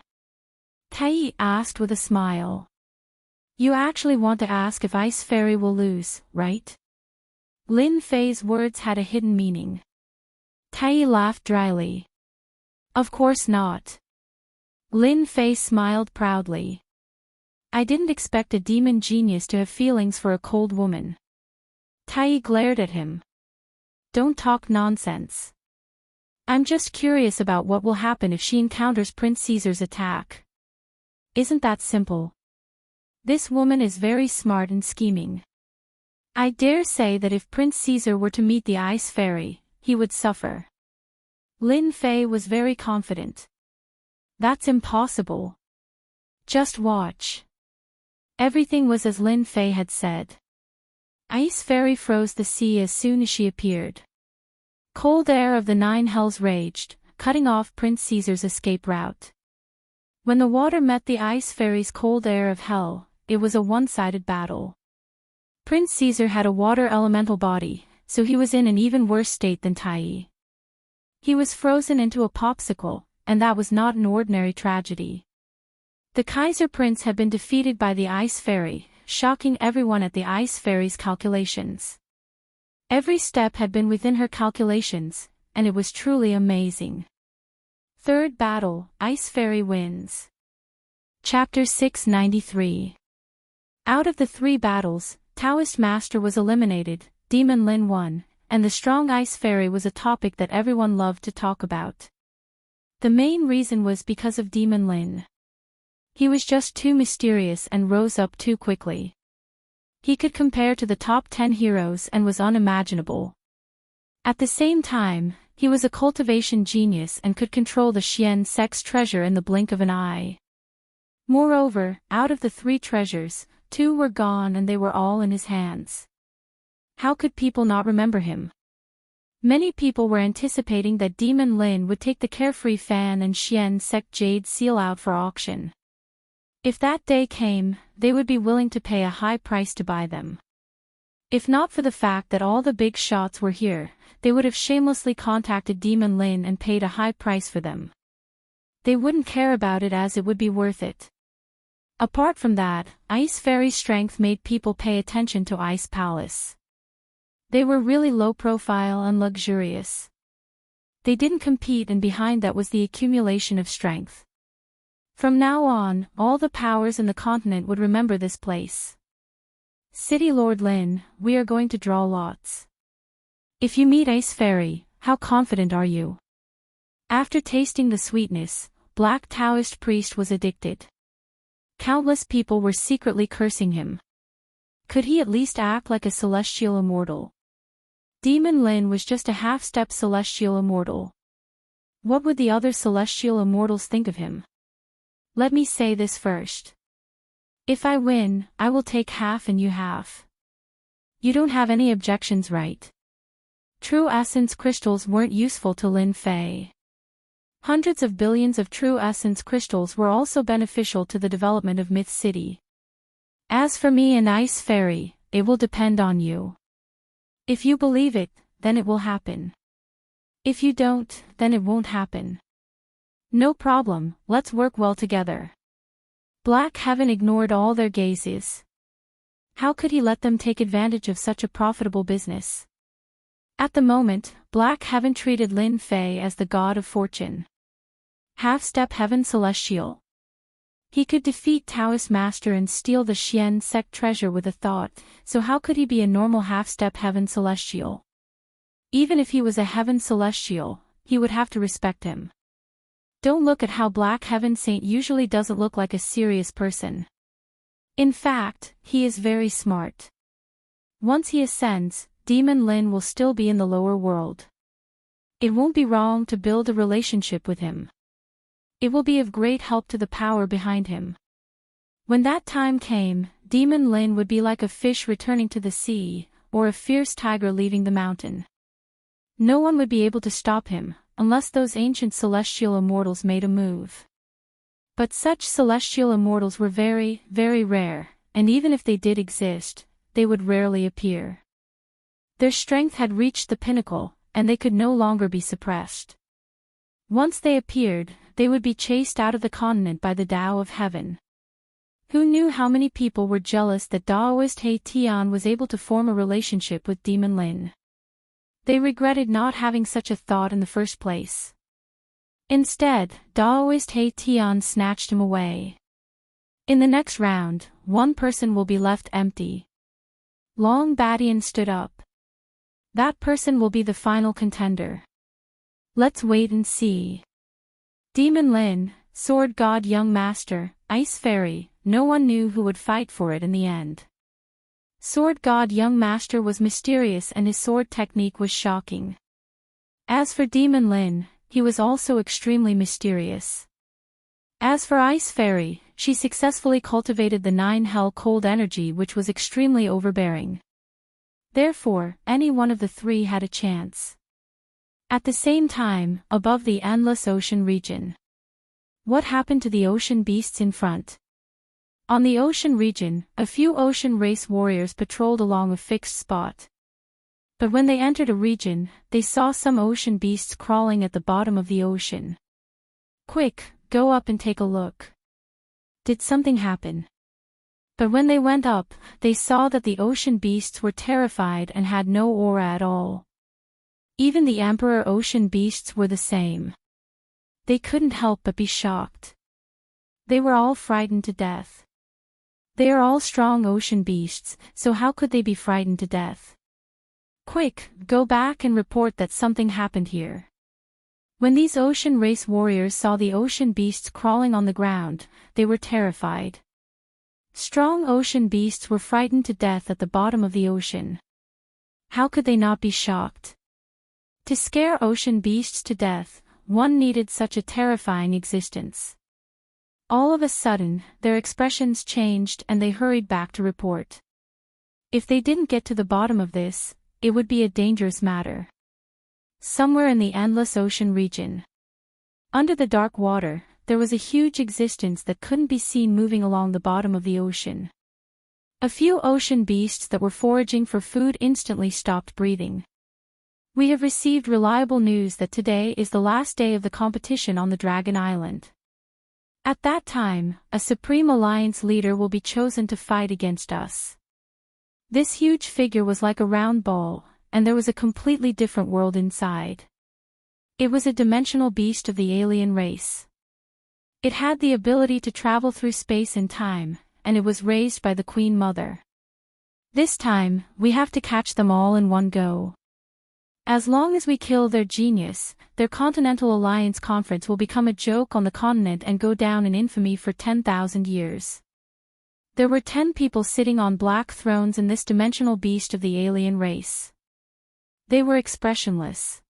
Tai asked with a smile. You actually want to ask if Ice Fairy will lose, right? Lin Fei's words had a hidden meaning. Tai laughed dryly. Of course not. Lin Fei smiled proudly. I didn't expect a demon genius to have feelings for a cold woman. Tai glared at him. Don't talk nonsense. I'm just curious about what will happen if she encounters Prince Caesar's attack. Isn't that simple? This woman is very smart and scheming. I dare say that if Prince Caesar were to meet the Ice Fairy, he would suffer. Lin Fei was very confident. That's impossible. Just watch. Everything was as Lin Fei had said. Ice Fairy froze the sea as soon as she appeared. Cold air of the nine hells raged, cutting off Prince Caesar's escape route. When the water met the Ice Fairy's cold air of hell, it was a one-sided battle. Prince Caesar had a water elemental body, so he was in an even worse state than Tai. He was frozen into a popsicle, and that was not an ordinary tragedy. The Kaiser Prince had been defeated by the Ice Fairy, shocking everyone at the Ice Fairy's calculations. Every step had been within her calculations, and it was truly amazing. Third battle, Ice Fairy wins. Chapter 693. Out of the 3 battles, Taoist Master was eliminated, Demon Lin won, and the strong Ice Fairy was a topic that everyone loved to talk about. The main reason was because of Demon Lin. He was just too mysterious and rose up too quickly. He could compare to the top 10 heroes and was unimaginable. At the same time, he was a cultivation genius and could control the Xian sex treasure in the blink of an eye. Moreover, out of the 3 treasures, 2 were gone and they were all in his hands. How could people not remember him? Many people were anticipating that Demon Lin would take the Carefree Fan and Xian Sec Jade Seal out for auction. If that day came, they would be willing to pay a high price to buy them. If not for the fact that all the big shots were here, they would have shamelessly contacted Demon Lin and paid a high price for them. They wouldn't care about it as it would be worth it. Apart from that, Ice Fairy's strength made people pay attention to Ice Palace. They were really low profile and luxurious. They didn't compete, and behind that was the accumulation of strength. From now on, all the powers in the continent would remember this place. City Lord Lin, we are going to draw lots. If you meet Ice Fairy, how confident are you? After tasting the sweetness, Black Taoist Priest was addicted. Countless people were secretly cursing him. Could he at least act like a celestial immortal? Demon Lin was just a half-step celestial immortal. What would the other celestial immortals think of him? Let me say this first. If I win, I will take half and you half. You don't have any objections, right? True essence crystals weren't useful to Lin Fei. Hundreds of billions of true essence crystals were also beneficial to the development of Myth City. As for me and Ice Fairy, it will depend on you. If you believe it, then it will happen. If you don't, then it won't happen. No problem, let's work well together. Black Heaven ignored all their gazes. How could he let them take advantage of such a profitable business? At the moment, Black Heaven treated Lin Fei as the god of fortune. Half-step Heaven Celestial. He could defeat Taoist Master and steal the Xian Sec treasure with a thought, so how could he be a normal half-step Heaven Celestial? Even if he was a Heaven Celestial, he would have to respect him. Don't look at how Black Heaven Saint usually doesn't look like a serious person. In fact, he is very smart. Once he ascends, Demon Lin will still be in the lower world. It won't be wrong to build a relationship with him. It will be of great help to the power behind him. When that time came, Demon Lin would be like a fish returning to the sea, or a fierce tiger leaving the mountain. No one would be able to stop him, unless those ancient celestial immortals made a move. But such celestial immortals were very, very rare, and even if they did exist, they would rarely appear. Their strength had reached the pinnacle, and they could no longer be suppressed. Once they appeared, they would be chased out of the continent by the Tao of Heaven. Who knew how many people were jealous that Daoist He Tian was able to form a relationship with Demon Lin? They regretted not having such a thought in the first place. Instead, Daoist He Tian snatched him away. In the next round, one person will be left empty. Long Badian stood up. That person will be the final contender. Let's wait and see. Demon Lin, Sword God Young Master, Ice Fairy, no one knew who would fight for it in the end. Sword God Young Master was mysterious and his sword technique was shocking. As for Demon Lin, he was also extremely mysterious. As for Ice Fairy, she successfully cultivated the 9 hell cold energy which was extremely overbearing. Therefore, any one of the three had a chance. At the same time, above the endless ocean region. What happened to the ocean beasts in front? On the ocean region, a few ocean race warriors patrolled along a fixed spot. But when they entered a region, they saw some ocean beasts crawling at the bottom of the ocean. Quick, go up and take a look. Did something happen? But when they went up, they saw that the ocean beasts were terrified and had no aura at all. Even the Emperor ocean beasts were the same. They couldn't help but be shocked. They were all frightened to death. They are all strong ocean beasts, so how could they be frightened to death? Quick, go back and report that something happened here. When these ocean race warriors saw the ocean beasts crawling on the ground, they were terrified. Strong ocean beasts were frightened to death at the bottom of the ocean. How could they not be shocked? To scare ocean beasts to death, one needed such a terrifying existence. All of a sudden, their expressions changed and they hurried back to report. If they didn't get to the bottom of this, it would be a dangerous matter. Somewhere in the endless ocean region, under the dark water, there was a huge existence that couldn't be seen moving along the bottom of the ocean. A few ocean beasts that were foraging for food instantly stopped breathing. We have received reliable news that today is the last day of the competition on the Dragon Island. At that time, a Supreme Alliance leader will be chosen to fight against us. This huge figure was like a round ball, and there was a completely different world inside. It was a dimensional beast of the alien race. It had the ability to travel through space and time, and it was raised by the Queen Mother. This time, we have to catch them all in one go. As long as we kill their genius, their Continental Alliance conference will become a joke on the continent and go down in infamy for 10,000 years. There were 10 people sitting on black thrones in this dimensional beast of the alien race. They were expressionless.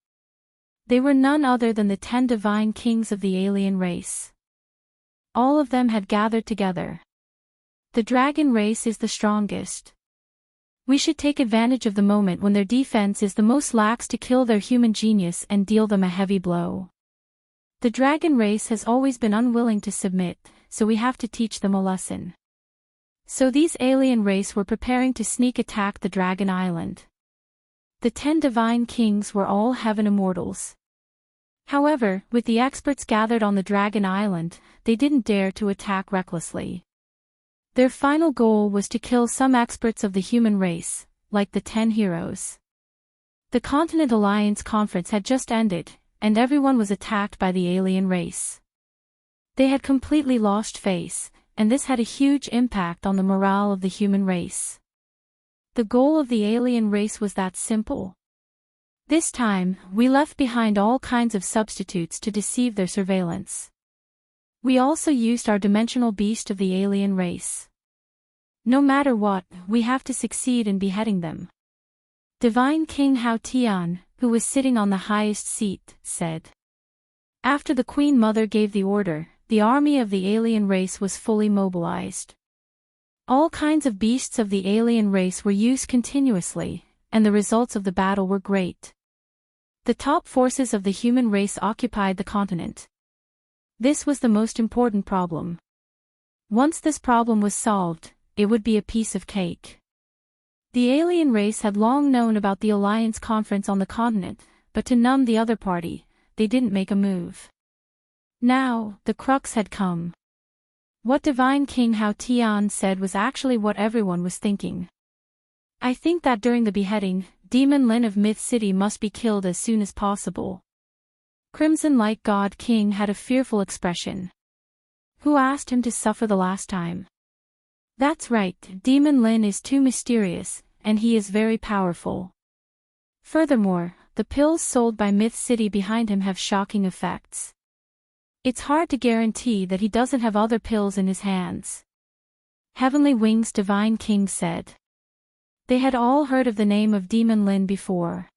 They were none other than the 10 divine kings of the alien race. All of them had gathered together. The dragon race is the strongest. We should take advantage of the moment when their defense is the most lax to kill their human genius and deal them a heavy blow. The dragon race has always been unwilling to submit, so we have to teach them a lesson. So these alien race were preparing to sneak attack the Dragon Island. The 10 divine kings were all heaven immortals. However, with the experts gathered on the Dragon Island, they didn't dare to attack recklessly. Their final goal was to kill some experts of the human race, like the 10 heroes. The Continent Alliance conference had just ended, and everyone was attacked by the alien race. They had completely lost face, and this had a huge impact on the morale of the human race. The goal of the alien race was that simple. This time, we left behind all kinds of substitutes to deceive their surveillance. We also used our dimensional beast of the alien race. No matter what, we have to succeed in beheading them. Divine King Hao Tian, who was sitting on the highest seat, said. After the Queen Mother gave the order, the army of the alien race was fully mobilized. All kinds of beasts of the alien race were used continuously, and the results of the battle were great. The top forces of the human race occupied the continent. This was the most important problem. Once this problem was solved, it would be a piece of cake. The alien race had long known about the Alliance conference on the continent, but to numb the other party, they didn't make a move. Now, the crux had come. What Divine King Hao Tian said was actually what everyone was thinking. I think that during the beheading, Demon Lin of Myth City must be killed as soon as possible. Crimson Light God King had a fearful expression. Who asked him to suffer the last time? That's right, Demon Lin is too mysterious, and he is very powerful. Furthermore, the pills sold by Myth City behind him have shocking effects. It's hard to guarantee that he doesn't have other pills in his hands. Heavenly Wings Divine King said. They had all heard of the name of Demon Lin before.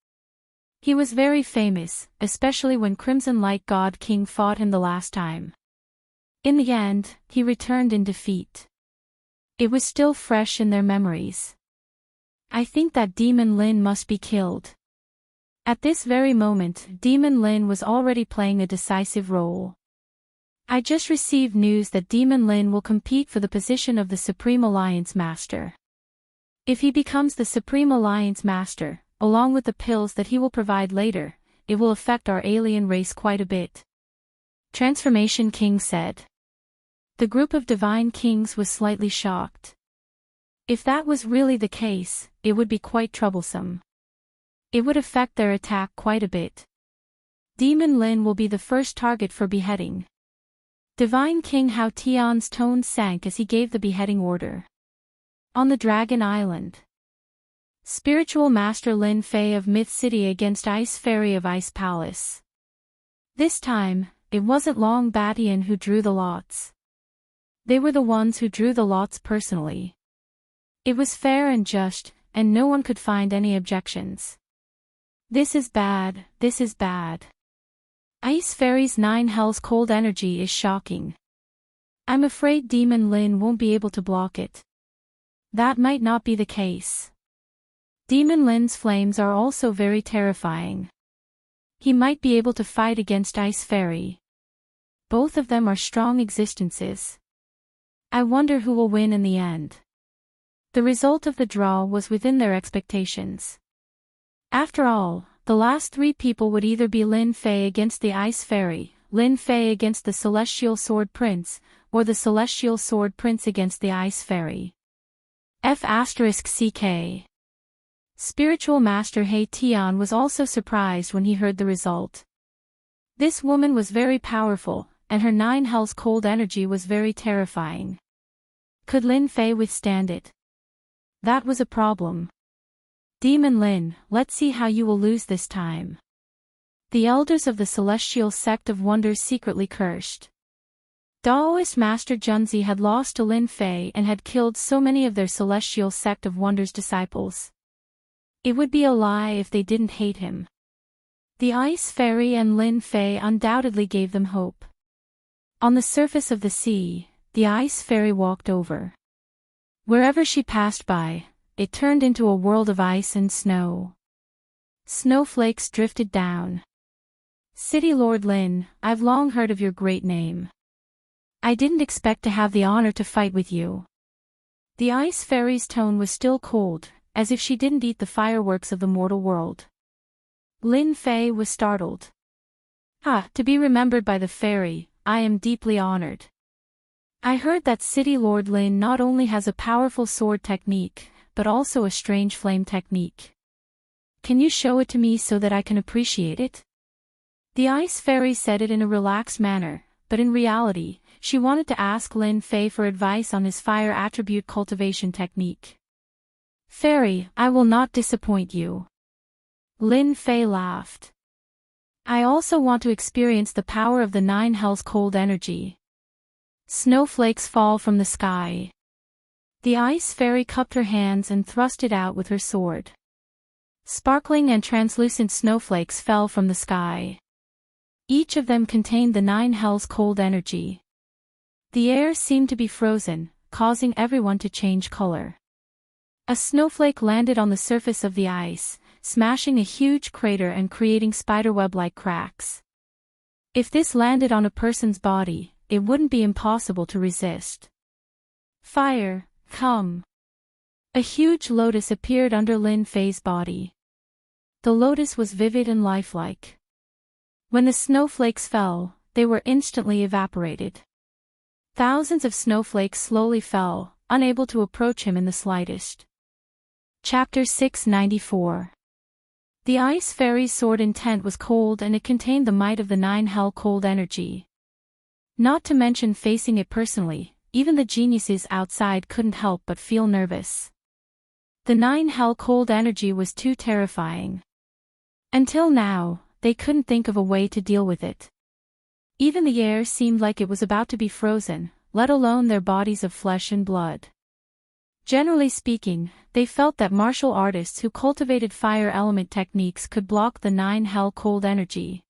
He was very famous, especially when Crimson Light God King fought him the last time. In the end, he returned in defeat. It was still fresh in their memories. I think that Demon Lin must be killed. At this very moment, Demon Lin was already playing a decisive role. I just received news that Demon Lin will compete for the position of the Supreme Alliance Master. If he becomes the Supreme Alliance Master, along with the pills that he will provide later, it will affect our alien race quite a bit. Transformation King said. The group of Divine Kings was slightly shocked. If that was really the case, it would be quite troublesome. It would affect their attack quite a bit. Demon Lin will be the first target for beheading. Divine King Hao Tian's tone sank as he gave the beheading order. On the Dragon Island. Spiritual Master Lin Fei of Myth City against Ice Fairy of Ice Palace. This time, it wasn't Long Batian who drew the lots. They were the ones who drew the lots personally. It was fair and just, and no one could find any objections. This is bad, this is bad. Ice Fairy's 9 Hells cold energy is shocking. I'm afraid Demon Lin won't be able to block it. That might not be the case. Demon Lin's flames are also very terrifying. He might be able to fight against Ice Fairy. Both of them are strong existences. I wonder who will win in the end. The result of the draw was within their expectations. After all, the last 3 people would either be Lin Fei against the Ice Fairy, Lin Fei against the Celestial Sword Prince, or the Celestial Sword Prince against the Ice Fairy. F***CK. Spiritual Master Hei Tian was also surprised when he heard the result. This woman was very powerful, and her 9 Hells cold energy was very terrifying. Could Lin Fei withstand it? That was a problem. Demon Lin, let's see how you will lose this time. The elders of the Celestial Sect of Wonders secretly cursed. Daoist Master Junzi had lost to Lin Fei and had killed so many of their Celestial Sect of Wonders disciples. It would be a lie if they didn't hate him. The Ice Fairy and Lin Fei undoubtedly gave them hope. On the surface of the sea, the Ice Fairy walked over. Wherever she passed by, it turned into a world of ice and snow. Snowflakes drifted down. City Lord Lin, I've long heard of your great name. I didn't expect to have the honor to fight with you. The Ice Fairy's tone was still cold, as if she didn't eat the fireworks of the mortal world. Lin Fei was startled. To be remembered by the fairy, I am deeply honored. I heard that City Lord Lin not only has a powerful sword technique, but also a strange flame technique. Can you show it to me so that I can appreciate it? The Ice Fairy said it in a relaxed manner, but in reality, she wanted to ask Lin Fei for advice on his fire attribute cultivation technique. Fairy, I will not disappoint you. Lin Fei laughed. I also want to experience the power of the 9 Hells cold energy. Snowflakes fall from the sky. The Ice Fairy cupped her hands and thrust it out with her sword. Sparkling and translucent snowflakes fell from the sky. Each of them contained the 9 Hells cold energy. The air seemed to be frozen, causing everyone to change color. A snowflake landed on the surface of the ice, smashing a huge crater and creating spiderweb-like cracks. If this landed on a person's body, it wouldn't be impossible to resist. Fire, come! A huge lotus appeared under Lin Fei's body. The lotus was vivid and lifelike. When the snowflakes fell, they were instantly evaporated. Thousands of snowflakes slowly fell, unable to approach him in the slightest. Chapter 694. The Ice Fairy's sword intent was cold, and it contained the might of the 9 hell cold energy. Not to mention facing it personally, even the geniuses outside couldn't help but feel nervous. The 9 hell cold energy was too terrifying. Until now, they couldn't think of a way to deal with it. Even the air seemed like it was about to be frozen, let alone their bodies of flesh and blood. Generally speaking, they felt that martial artists who cultivated fire element techniques could block the 9 hell cold energy.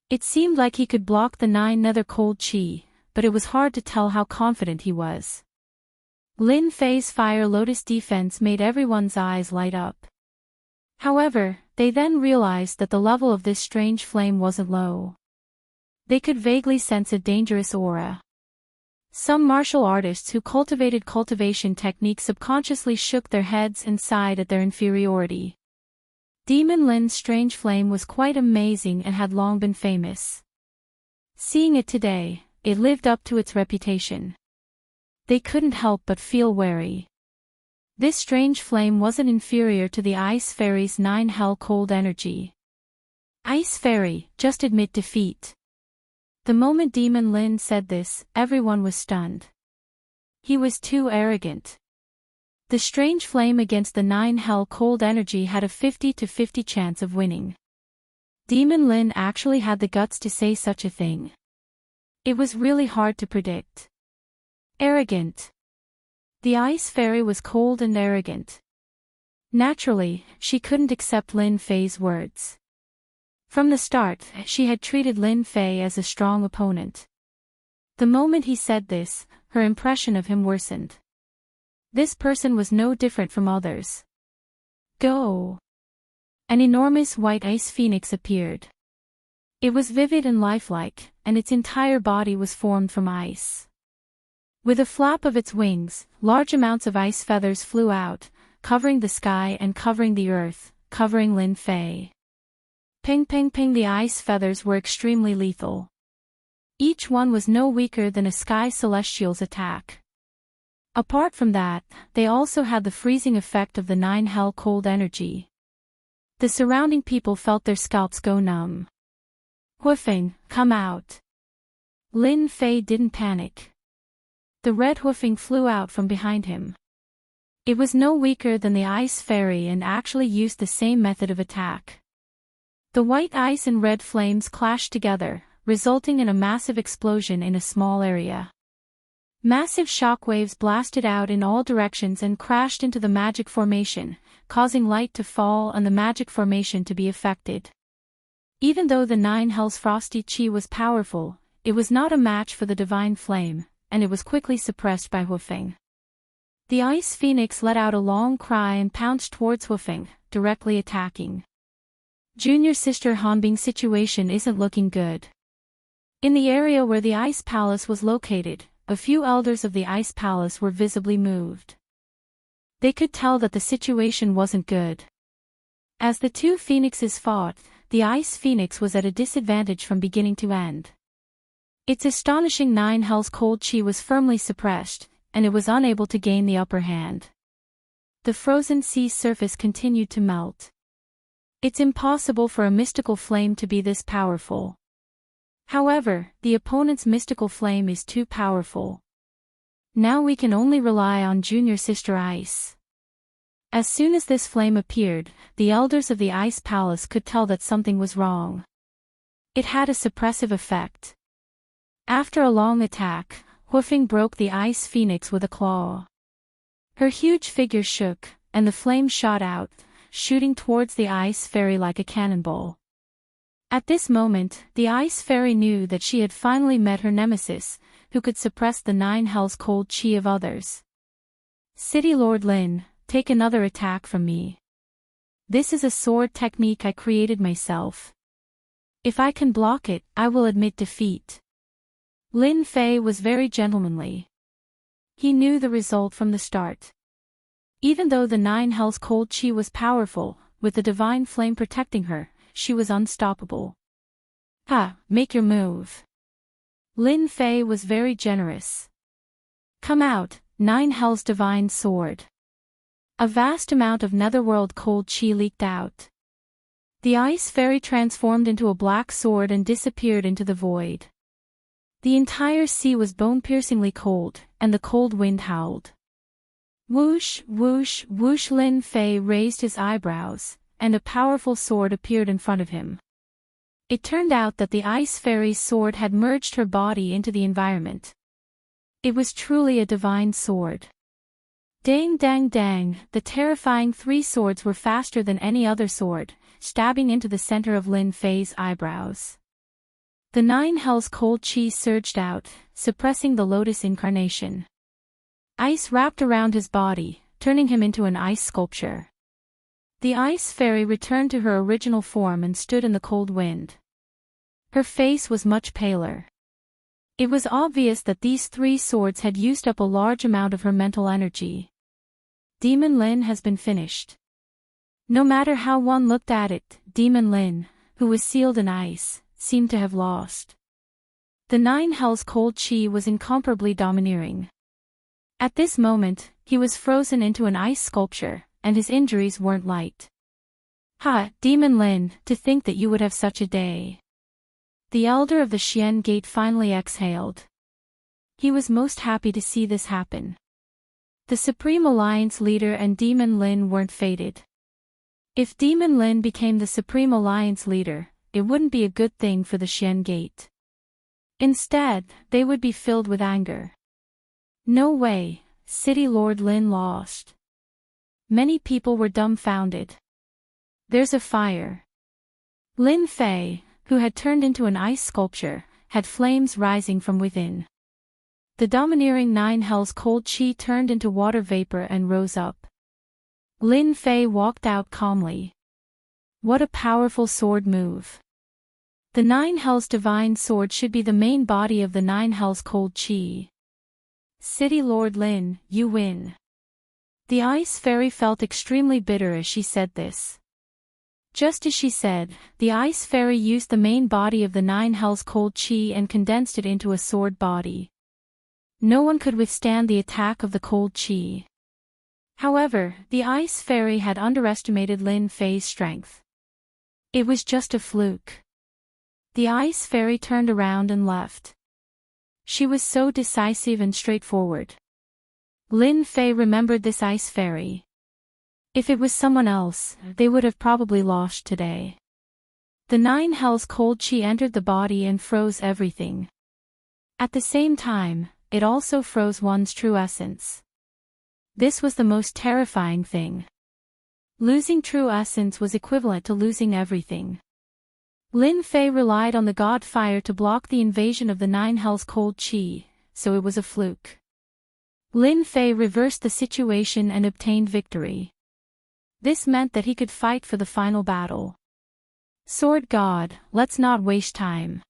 It seemed like he could block the 9 nether cold chi, but it was hard to tell how confident he was. Lin Fei's Fire Lotus defense made everyone's eyes light up. However, they then realized that the level of this strange flame wasn't low. They could vaguely sense a dangerous aura. Some martial artists who cultivated cultivation techniques subconsciously shook their heads and sighed at their inferiority. Demon Lin's strange flame was quite amazing and had long been famous. Seeing it today, it lived up to its reputation. They couldn't help but feel wary. This strange flame wasn't inferior to the Ice Fairy's 9 hell cold energy. Ice Fairy, just admit defeat. The moment Demon Lin said this, everyone was stunned. He was too arrogant. The strange flame against the 9 hell cold energy had a 50-50 chance of winning. Demon Lin actually had the guts to say such a thing. It was really hard to predict. Arrogant. The Ice Fairy was cold and arrogant. Naturally, she couldn't accept Lin Fei's words. From the start, she had treated Lin Fei as a strong opponent. The moment he said this, her impression of him worsened. This person was no different from others. Go! An enormous white ice phoenix appeared. It was vivid and lifelike, and its entire body was formed from ice. With a flap of its wings, large amounts of ice feathers flew out, covering the sky and covering the earth, covering Lin Fei. Ping ping ping, the ice feathers were extremely lethal. Each one was no weaker than a sky celestial's attack. Apart from that, they also had the freezing effect of the 9 hell cold energy. The surrounding people felt their scalps go numb. Hoofing, come out. Lin Fei didn't panic. The red hoofing flew out from behind him. It was no weaker than the Ice Fairy and actually used the same method of attack. The white ice and red flames clashed together, resulting in a massive explosion in a small area. Massive shockwaves blasted out in all directions and crashed into the magic formation, causing light to fall and the magic formation to be affected. Even though the 9 hell's frosty chi was powerful, it was not a match for the divine flame, and it was quickly suppressed by Hoofing. The Ice Phoenix let out a long cry and pounced towards Hoofing, directly attacking. Junior Sister Hanbing's situation isn't looking good. In the area where the Ice Palace was located, a few elders of the Ice Palace were visibly moved. They could tell that the situation wasn't good. As the two phoenixes fought, the Ice Phoenix was at a disadvantage from beginning to end. Its astonishing 9 hell's cold chi was firmly suppressed, and it was unable to gain the upper hand. The frozen sea surface continued to melt. It's impossible for a mystical flame to be this powerful. However, the opponent's mystical flame is too powerful. Now we can only rely on Junior Sister Ice. As soon as this flame appeared, the elders of the Ice Palace could tell that something was wrong. It had a suppressive effect. After a long attack, Hoofing broke the Ice Phoenix with a claw. Her huge figure shook, and the flame shot out, shooting towards the Ice Fairy like a cannonball. At this moment, the Ice Fairy knew that she had finally met her nemesis, who could suppress the 9 hell's cold chi of others. City Lord Lin, take another attack from me. This is a sword technique I created myself. If I can block it, I will admit defeat. Lin Fei was very gentlemanly. He knew the result from the start. Even though the 9 hell's cold chi was powerful, with the divine flame protecting her, she was unstoppable. Ha, make your move. Lin Fei was very generous. Come out, Nine Hells divine sword. A vast amount of netherworld cold chi leaked out. The ice fairy transformed into a black sword and disappeared into the void. The entire sea was bone-piercingly cold, and the cold wind howled. Whoosh, whoosh, whoosh. Lin Fei raised his eyebrows, and a powerful sword appeared in front of him. It turned out that the ice fairy's sword had merged her body into the environment. It was truly a divine sword. Dang dang dang, the terrifying three swords were faster than any other sword, stabbing into the center of Lin Fei's eyebrows. The Nine Hells cold chi surged out, suppressing the lotus incarnation. Ice wrapped around his body, turning him into an ice sculpture. The ice fairy returned to her original form and stood in the cold wind. Her face was much paler. It was obvious that these three swords had used up a large amount of her mental energy. Demon Lin has been finished. No matter how one looked at it, Demon Lin, who was sealed in ice, seemed to have lost. The Nine Hells cold chi was incomparably domineering. At this moment, he was frozen into an ice sculpture, and his injuries weren't light. Ha, Demon Lin, to think that you would have such a day. The elder of the Xian Gate finally exhaled. He was most happy to see this happen. The Supreme Alliance leader and Demon Lin weren't fated. If Demon Lin became the Supreme Alliance leader, it wouldn't be a good thing for the Xian Gate. Instead, they would be filled with anger. No way, City Lord Lin lost. Many people were dumbfounded. There's a fire. Lin Fei, who had turned into an ice sculpture, had flames rising from within. The domineering Nine Hells cold chi turned into water vapor and rose up. Lin Fei walked out calmly. What a powerful sword move. The Nine Hells divine sword should be the main body of the Nine Hells cold chi. City Lord Lin, you win. The ice fairy felt extremely bitter as she said this. Just as she said, the ice fairy used the main body of the Nine Hells cold chi and condensed it into a sword body. No one could withstand the attack of the cold chi. However, the ice fairy had underestimated Lin Fei's strength. It was just a fluke. The ice fairy turned around and left. She was so decisive and straightforward. Lin Fei remembered this ice fairy. If it was someone else, they would have probably lost today. The Nine Hells cold chi entered the body and froze everything. At the same time, it also froze one's true essence. This was the most terrifying thing. Losing true essence was equivalent to losing everything. Lin Fei relied on the god fire to block the invasion of the Nine Hells cold chi, so it was a fluke. Lin Fei reversed the situation and obtained victory. This meant that he could fight for the final battle. Sword God, let's not waste time.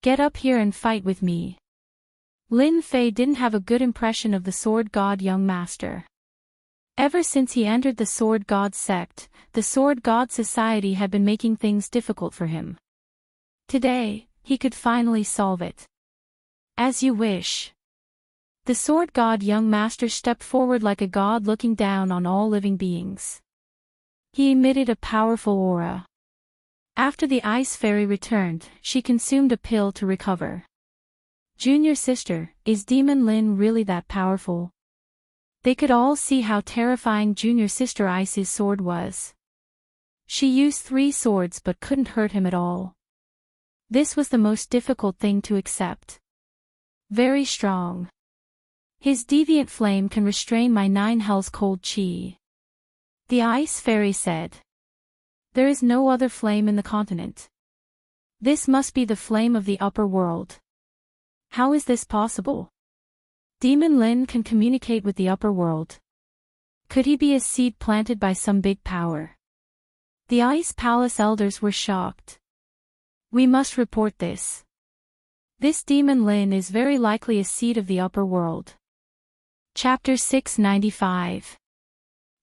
Get up here and fight with me. Lin Fei didn't have a good impression of the Sword God young master. Ever since he entered the Sword God sect, the Sword God society had been making things difficult for him. Today, he could finally solve it. As you wish. The Sword God young master stepped forward like a god looking down on all living beings. He emitted a powerful aura. After the ice fairy returned, she consumed a pill to recover. Junior sister, is Demon Lin really that powerful? They could all see how terrifying Junior Sister Ice's sword was. She used 3 swords but couldn't hurt him at all. This was the most difficult thing to accept. Very strong. His deviant flame can restrain my Nine Hells cold chi. The ice fairy said. There is no other flame in the continent. This must be the flame of the upper world. How is this possible? Demon Lin can communicate with the upper world. Could he be a seed planted by some big power? The Ice Palace elders were shocked. We must report this. This Demon Lin is very likely a seed of the upper world. Chapter 695.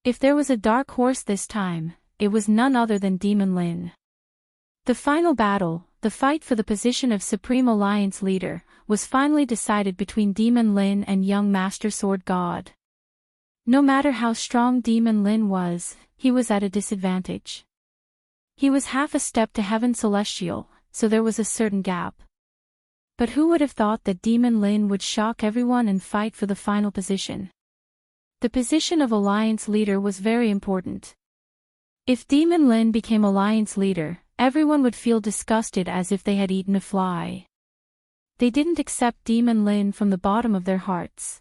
If there was a dark horse this time, it was none other than Demon Lin. The final battle, the fight for the position of Supreme Alliance leader, was finally decided between Demon Lin and young Master Sword God. No matter how strong Demon Lin was, he was at a disadvantage. He was half a step to Heaven Celestial, so there was a certain gap. But who would have thought that Demon Lin would shock everyone and fight for the final position? The position of Alliance Leader was very important. If Demon Lin became Alliance Leader, everyone would feel disgusted as if they had eaten a fly. They didn't accept Demon Lin from the bottom of their hearts.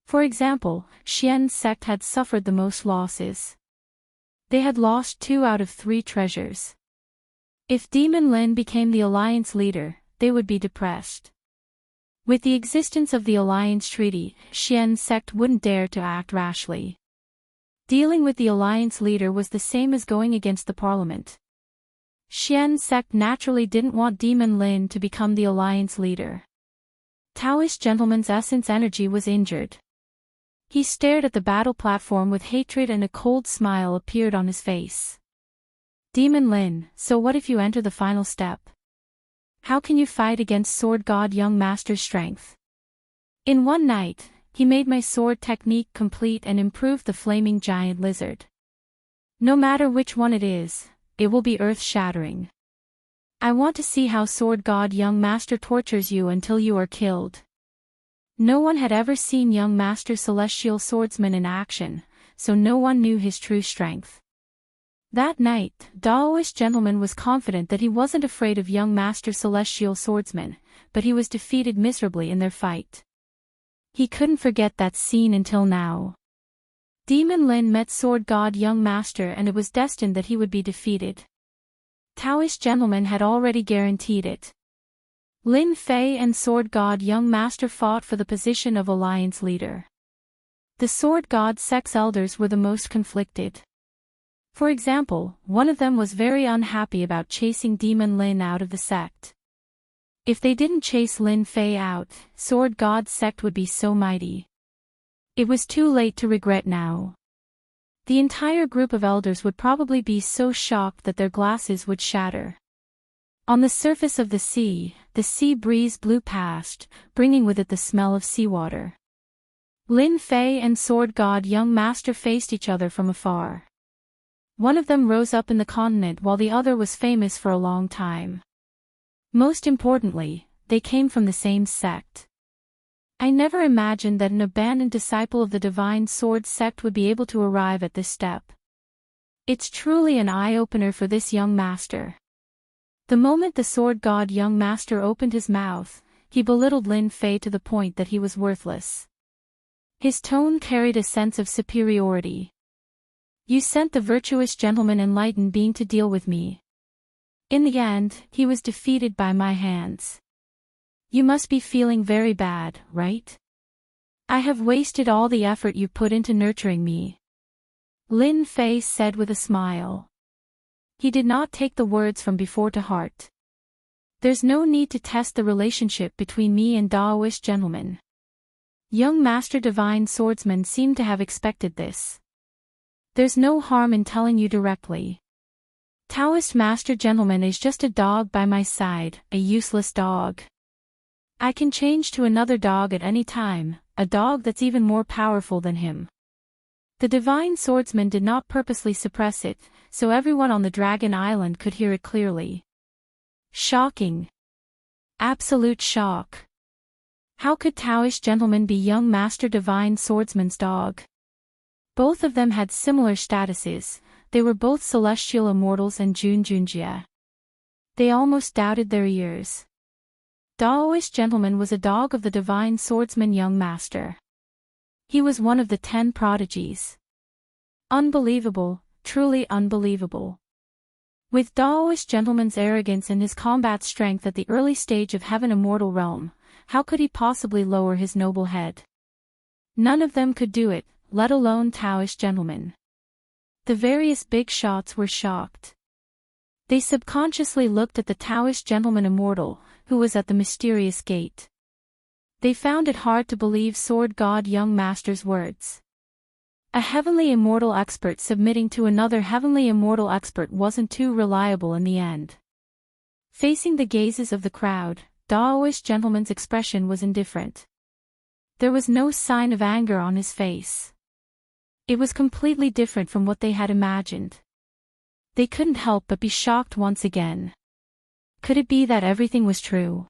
For example, Xian's sect had suffered the most losses. They had lost 2 out of 3 treasures. If Demon Lin became the Alliance Leader, they would be depressed. With the existence of the Alliance Treaty, Xian's sect wouldn't dare to act rashly. Dealing with the Alliance Leader was the same as going against the Parliament. Xian's sect naturally didn't want Demon Lin to become the Alliance Leader. Taoist Gentleman's essence energy was injured. He stared at the battle platform with hatred and a cold smile appeared on his face. Demon Lin, so what if you enter the final step? How can you fight against Sword God Young Master's strength? In one night, he made my sword technique complete and improved the flaming giant lizard. No matter which one it is, it will be earth-shattering. I want to see how Sword God Young Master tortures you until you are killed. No one had ever seen young Master Celestial Swordsman in action, so no one knew his true strength. That night, Taoist Gentleman was confident that he wasn't afraid of young Master Celestial Swordsman, but he was defeated miserably in their fight. He couldn't forget that scene until now. Demon Lin met Sword God Young Master and it was destined that he would be defeated. Taoist Gentleman had already guaranteed it. Lin Fei and Sword God Young Master fought for the position of Alliance Leader. The Sword God Sect's elders were the most conflicted. For example, one of them was very unhappy about chasing Demon Lin out of the sect. If they didn't chase Lin Fei out, Sword God Sect would be so mighty. It was too late to regret now. The entire group of elders would probably be so shocked that their glasses would shatter. On the surface of the sea breeze blew past, bringing with it the smell of seawater. Lin Fei and Sword God Young Master faced each other from afar. One of them rose up in the continent while the other was famous for a long time. Most importantly, they came from the same sect. I never imagined that an abandoned disciple of the Divine Sword sect would be able to arrive at this step. It's truly an eye-opener for this young master. The moment the Sword God Young Master opened his mouth, he belittled Lin Fei to the point that he was worthless. His tone carried a sense of superiority. You sent the virtuous gentleman enlightened being to deal with me. In the end, he was defeated by my hands. You must be feeling very bad, right? I have wasted all the effort you put into nurturing me. Lin Fei said with a smile. He did not take the words from before to heart. There's no need to test the relationship between me and Taoist Gentleman. Young Master Divine Swordsman seemed to have expected this. There's no harm in telling you directly. Taoist Master Gentleman is just a dog by my side, a useless dog. I can change to another dog at any time, a dog that's even more powerful than him. The Divine Swordsman did not purposely suppress it, so everyone on the Dragon Island could hear it clearly. Shocking. Absolute shock. How could Taoist Gentleman be young Master Divine Swordsman's dog? Both of them had similar statuses, they were both celestial immortals and Junjunjia. They almost doubted their ears. Taoist Gentleman was a dog of the Divine Swordsman Young Master. He was one of the 10 prodigies. Unbelievable, truly unbelievable. With Taoist Gentleman's arrogance and his combat strength at the early stage of Heaven Immortal Realm, how could he possibly lower his noble head? None of them could do it, let alone Taoist Gentleman. The various big shots were shocked. They subconsciously looked at the Taoist Gentleman Immortal, who was at the mysterious gate. They found it hard to believe Sword God Young Master's words. A heavenly immortal expert submitting to another heavenly immortal expert wasn't too reliable in the end. Facing the gazes of the crowd, Taoist gentleman's expression was indifferent. There was no sign of anger on his face. It was completely different from what they had imagined. They couldn't help but be shocked once again. Could it be that everything was true?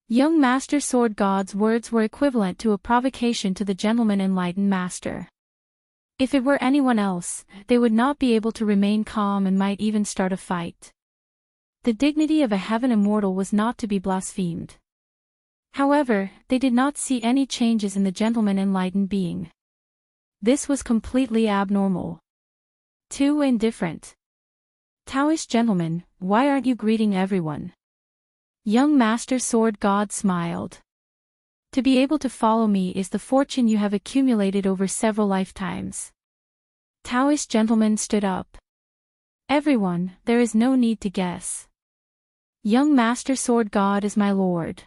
Young Master Sword God's words were equivalent to a provocation to the gentleman enlightened master. If it were anyone else, they would not be able to remain calm and might even start a fight. The dignity of a heaven immortal was not to be blasphemed. However, they did not see any changes in the gentleman enlightened being. This was completely abnormal. Too indifferent. Taoist gentleman, why aren't you greeting everyone? Young Master Sword God smiled. To be able to follow me is the fortune you have accumulated over several lifetimes. Taoist gentleman stood up. Everyone, there is no need to guess. Young Master Sword God is my lord.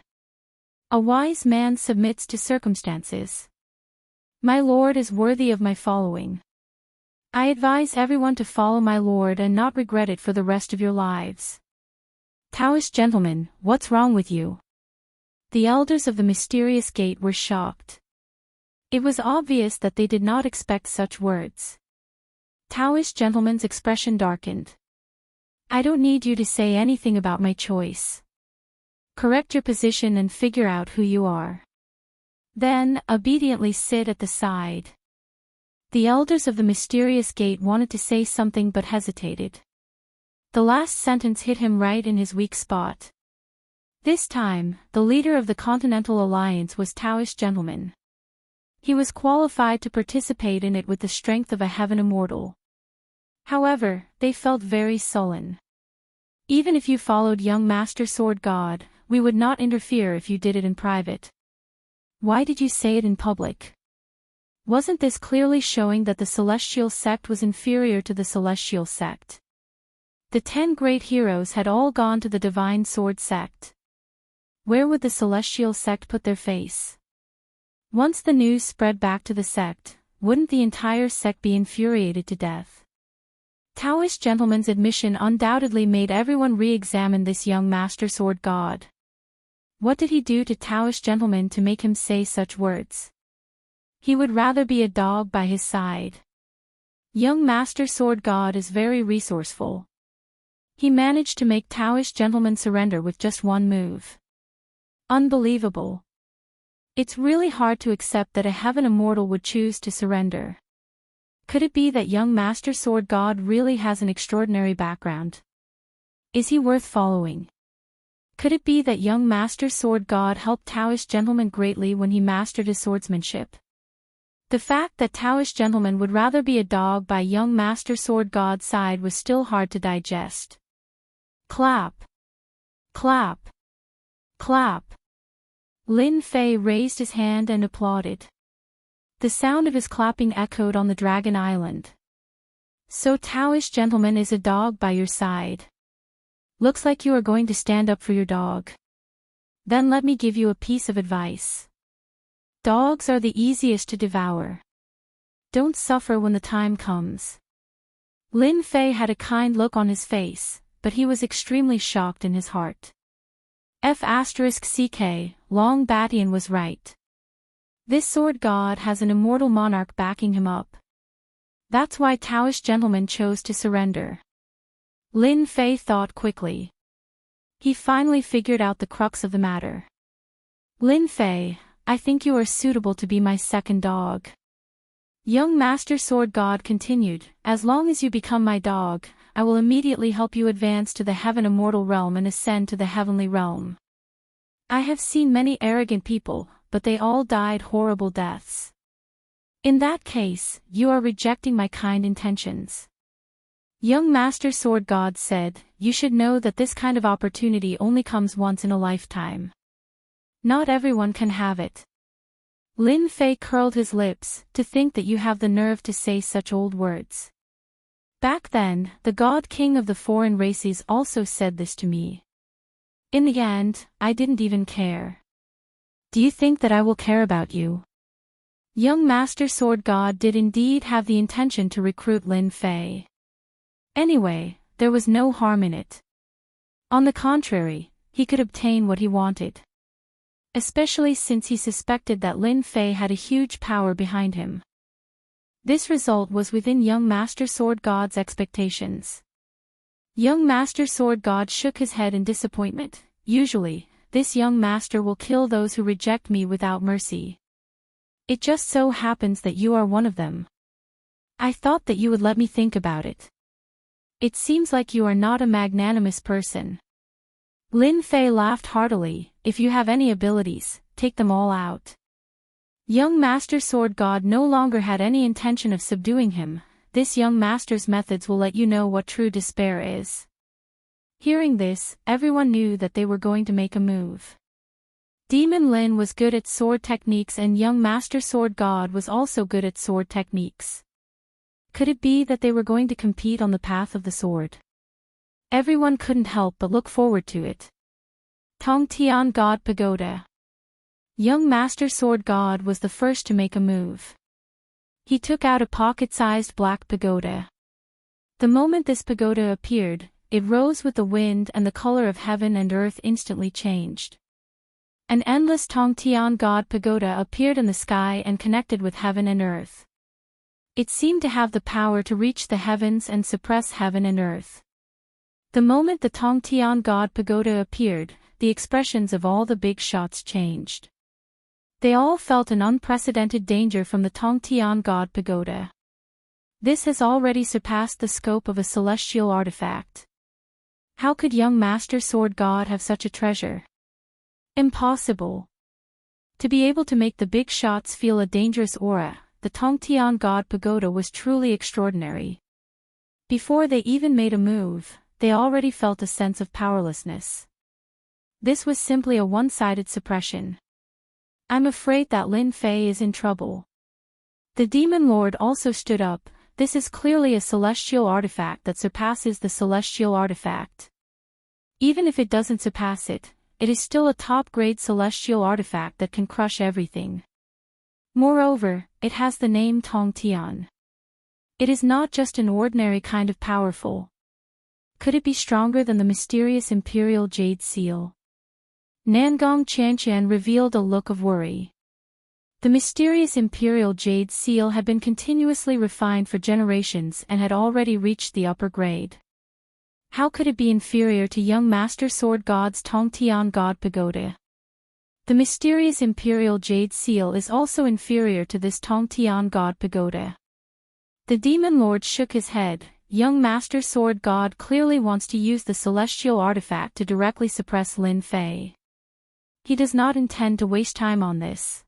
A wise man submits to circumstances. My lord is worthy of my following. I advise everyone to follow my lord and not regret it for the rest of your lives. Taoist gentleman, what's wrong with you? The elders of the mysterious gate were shocked. It was obvious that they did not expect such words. Taoist gentleman's expression darkened. I don't need you to say anything about my choice. Correct your position and figure out who you are. Then, obediently sit at the side. The elders of the mysterious gate wanted to say something but hesitated. The last sentence hit him right in his weak spot. This time, the leader of the Continental Alliance was Taoist gentleman. He was qualified to participate in it with the strength of a heaven immortal. However, they felt very sullen. Even if you followed young Master Sword God, we would not interfere if you did it in private. Why did you say it in public? Wasn't this clearly showing that the celestial sect was inferior to the celestial sect? The 10 great heroes had all gone to the divine sword sect. Where would the celestial sect put their face? Once the news spread back to the sect, wouldn't the entire sect be infuriated to death? Taoist gentleman's admission undoubtedly made everyone re-examine this young Master Sword God. What did he do to Taoist gentleman to make him say such words? He would rather be a dog by his side. Young Master Sword God is very resourceful. He managed to make Taoist gentleman surrender with just one move. Unbelievable. It's really hard to accept that a heaven immortal would choose to surrender. Could it be that young Master Sword God really has an extraordinary background? Is he worth following? Could it be that young Master Sword God helped Taoist gentleman greatly when he mastered his swordsmanship? The fact that Taoist gentleman would rather be a dog by young Master Sword God's side was still hard to digest. Clap. Clap. Clap. Lin Fei raised his hand and applauded. The sound of his clapping echoed on the Dragon Island. So Taoist gentleman is a dog by your side. Looks like you are going to stand up for your dog. Then let me give you a piece of advice. Dogs are the easiest to devour. Don't suffer when the time comes. Lin Fei had a kind look on his face, but he was extremely shocked in his heart. F***ck, Long Batian was right. This sword god has an immortal monarch backing him up. That's why Taoist gentleman chose to surrender. Lin Fei thought quickly. He finally figured out the crux of the matter. Lin Fei, I think you are suitable to be my second dog. Young Master Sword God continued, as long as you become my dog, I will immediately help you advance to the heaven immortal realm and ascend to the heavenly realm. I have seen many arrogant people, but they all died horrible deaths. In that case, you are rejecting my kind intentions. Young Master Sword God said, you should know that this kind of opportunity only comes once in a lifetime. Not everyone can have it. Lin Fei curled his lips, to think that you have the nerve to say such old words. Back then, the God King of the foreign races also said this to me. In the end, I didn't even care. Do you think that I will care about you? Young Master Sword God did indeed have the intention to recruit Lin Fei. Anyway, there was no harm in it. On the contrary, he could obtain what he wanted. Especially since he suspected that Lin Fei had a huge power behind him. This result was within young Master Sword God's expectations. Young Master Sword God shook his head in disappointment. Usually, this young master will kill those who reject me without mercy. It just so happens that you are one of them. I thought that you would let me think about it. It seems like you are not a magnanimous person. Lin Fei laughed heartily. If you have any abilities, take them all out. Young Master Sword God no longer had any intention of subduing him. This young master's methods will let you know what true despair is. Hearing this, everyone knew that they were going to make a move. Demon Lin was good at sword techniques and young Master Sword God was also good at sword techniques. Could it be that they were going to compete on the path of the sword? Everyone couldn't help but look forward to it. Tongtian God Pagoda. Young Master Sword God was the first to make a move. He took out a pocket-sized black pagoda. The moment this pagoda appeared, it rose with the wind and the color of heaven and earth instantly changed. An endless Tongtian God Pagoda appeared in the sky and connected with heaven and earth. It seemed to have the power to reach the heavens and suppress heaven and earth. The moment the Tongtian God Pagoda appeared, the expressions of all the big shots changed. They all felt an unprecedented danger from the Tongtian God Pagoda. This has already surpassed the scope of a celestial artifact. How could young Master Sword God have such a treasure? Impossible. To be able to make the big shots feel a dangerous aura, the Tongtian God Pagoda was truly extraordinary. Before they even made a move, they already felt a sense of powerlessness. This was simply a one-sided suppression. I'm afraid that Lin Fei is in trouble. The Demon Lord also stood up. This is clearly a celestial artifact that surpasses the celestial artifact. Even if it doesn't surpass it, it is still a top-grade celestial artifact that can crush everything. Moreover, it has the name Tongtian. It is not just an ordinary kind of powerful. Could it be stronger than the mysterious Imperial Jade Seal? Nangong Qianqian revealed a look of worry. The mysterious Imperial Jade Seal had been continuously refined for generations and had already reached the upper grade. How could it be inferior to young Master Sword God's Tongtian God Pagoda? The mysterious Imperial Jade Seal is also inferior to this Tongtian God Pagoda. The Demon Lord shook his head. Young Master Sword God clearly wants to use the celestial artifact to directly suppress Lin Fei. He does not intend to waste time on this.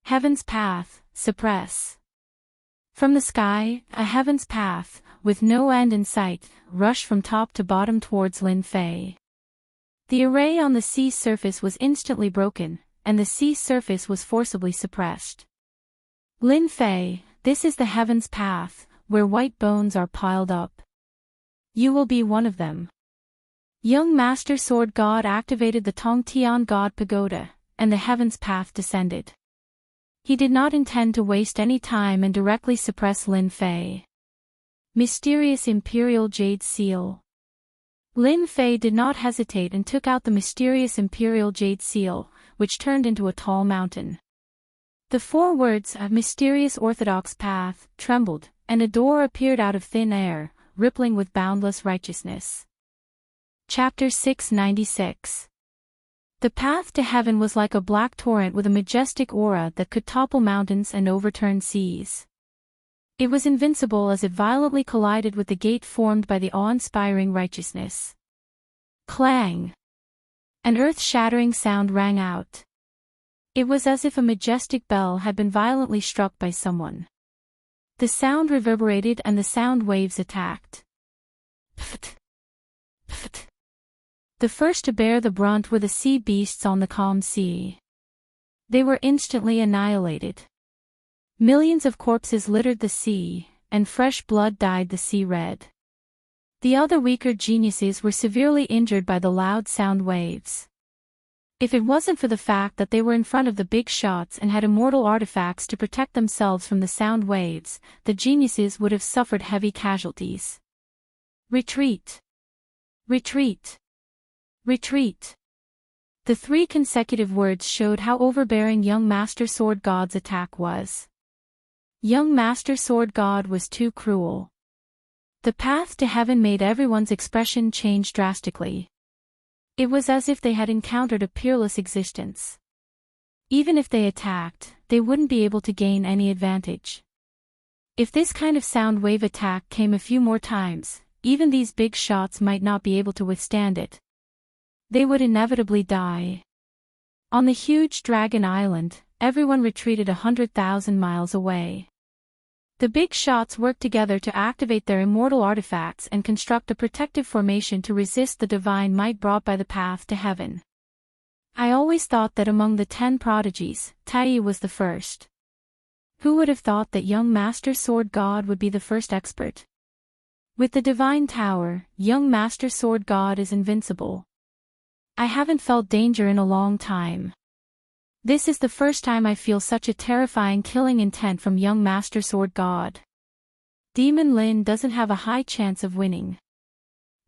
Heaven's path, suppress. From the sky, a heaven's path, with no end in sight, rushed from top to bottom towards Lin Fei. The array on the sea surface was instantly broken, and the sea surface was forcibly suppressed. Lin Fei, this is the heaven's path, where white bones are piled up. You will be one of them. Young Master Sword God activated the Tongtian God Pagoda, and the heaven's path descended. He did not intend to waste any time and directly suppress Lin Fei. Mysterious Imperial Jade Seal. Lin Fei did not hesitate and took out the mysterious Imperial Jade Seal, which turned into a tall mountain. The four words, "a mysterious orthodox path," trembled, and a door appeared out of thin air, rippling with boundless righteousness. Chapter 696. The path to heaven was like a black torrent with a majestic aura that could topple mountains and overturn seas. It was invincible as it violently collided with the gate formed by the awe-inspiring righteousness. Clang! An earth-shattering sound rang out. It was as if a majestic bell had been violently struck by someone. The sound reverberated and the sound waves attacked. Pft! Pft! The first to bear the brunt were the sea beasts on the calm sea. They were instantly annihilated. Millions of corpses littered the sea, and fresh blood dyed the sea red. The other weaker geniuses were severely injured by the loud sound waves. If it wasn't for the fact that they were in front of the big shots and had immortal artifacts to protect themselves from the sound waves, the geniuses would have suffered heavy casualties. Retreat! Retreat! Retreat. The 3 consecutive words showed how overbearing young Master Sword God's attack was. Young Master Sword God was too cruel. The path to heaven made everyone's expression change drastically. It was as if they had encountered a peerless existence. Even if they attacked, they wouldn't be able to gain any advantage. If this kind of sound wave attack came a few more times, even these big shots might not be able to withstand it. They would inevitably die. On the huge Dragon Island, everyone retreated 100,000 miles away. The big shots worked together to activate their immortal artifacts and construct a protective formation to resist the divine might brought by the path to heaven. I always thought that among the 10 prodigies, Tai was the first. Who would have thought that young Master Sword God would be the first expert? With the divine tower, young Master Sword God is invincible. I haven't felt danger in a long time. This is the first time I feel such a terrifying killing intent from young Master Sword God. Demon Lin doesn't have a high chance of winning.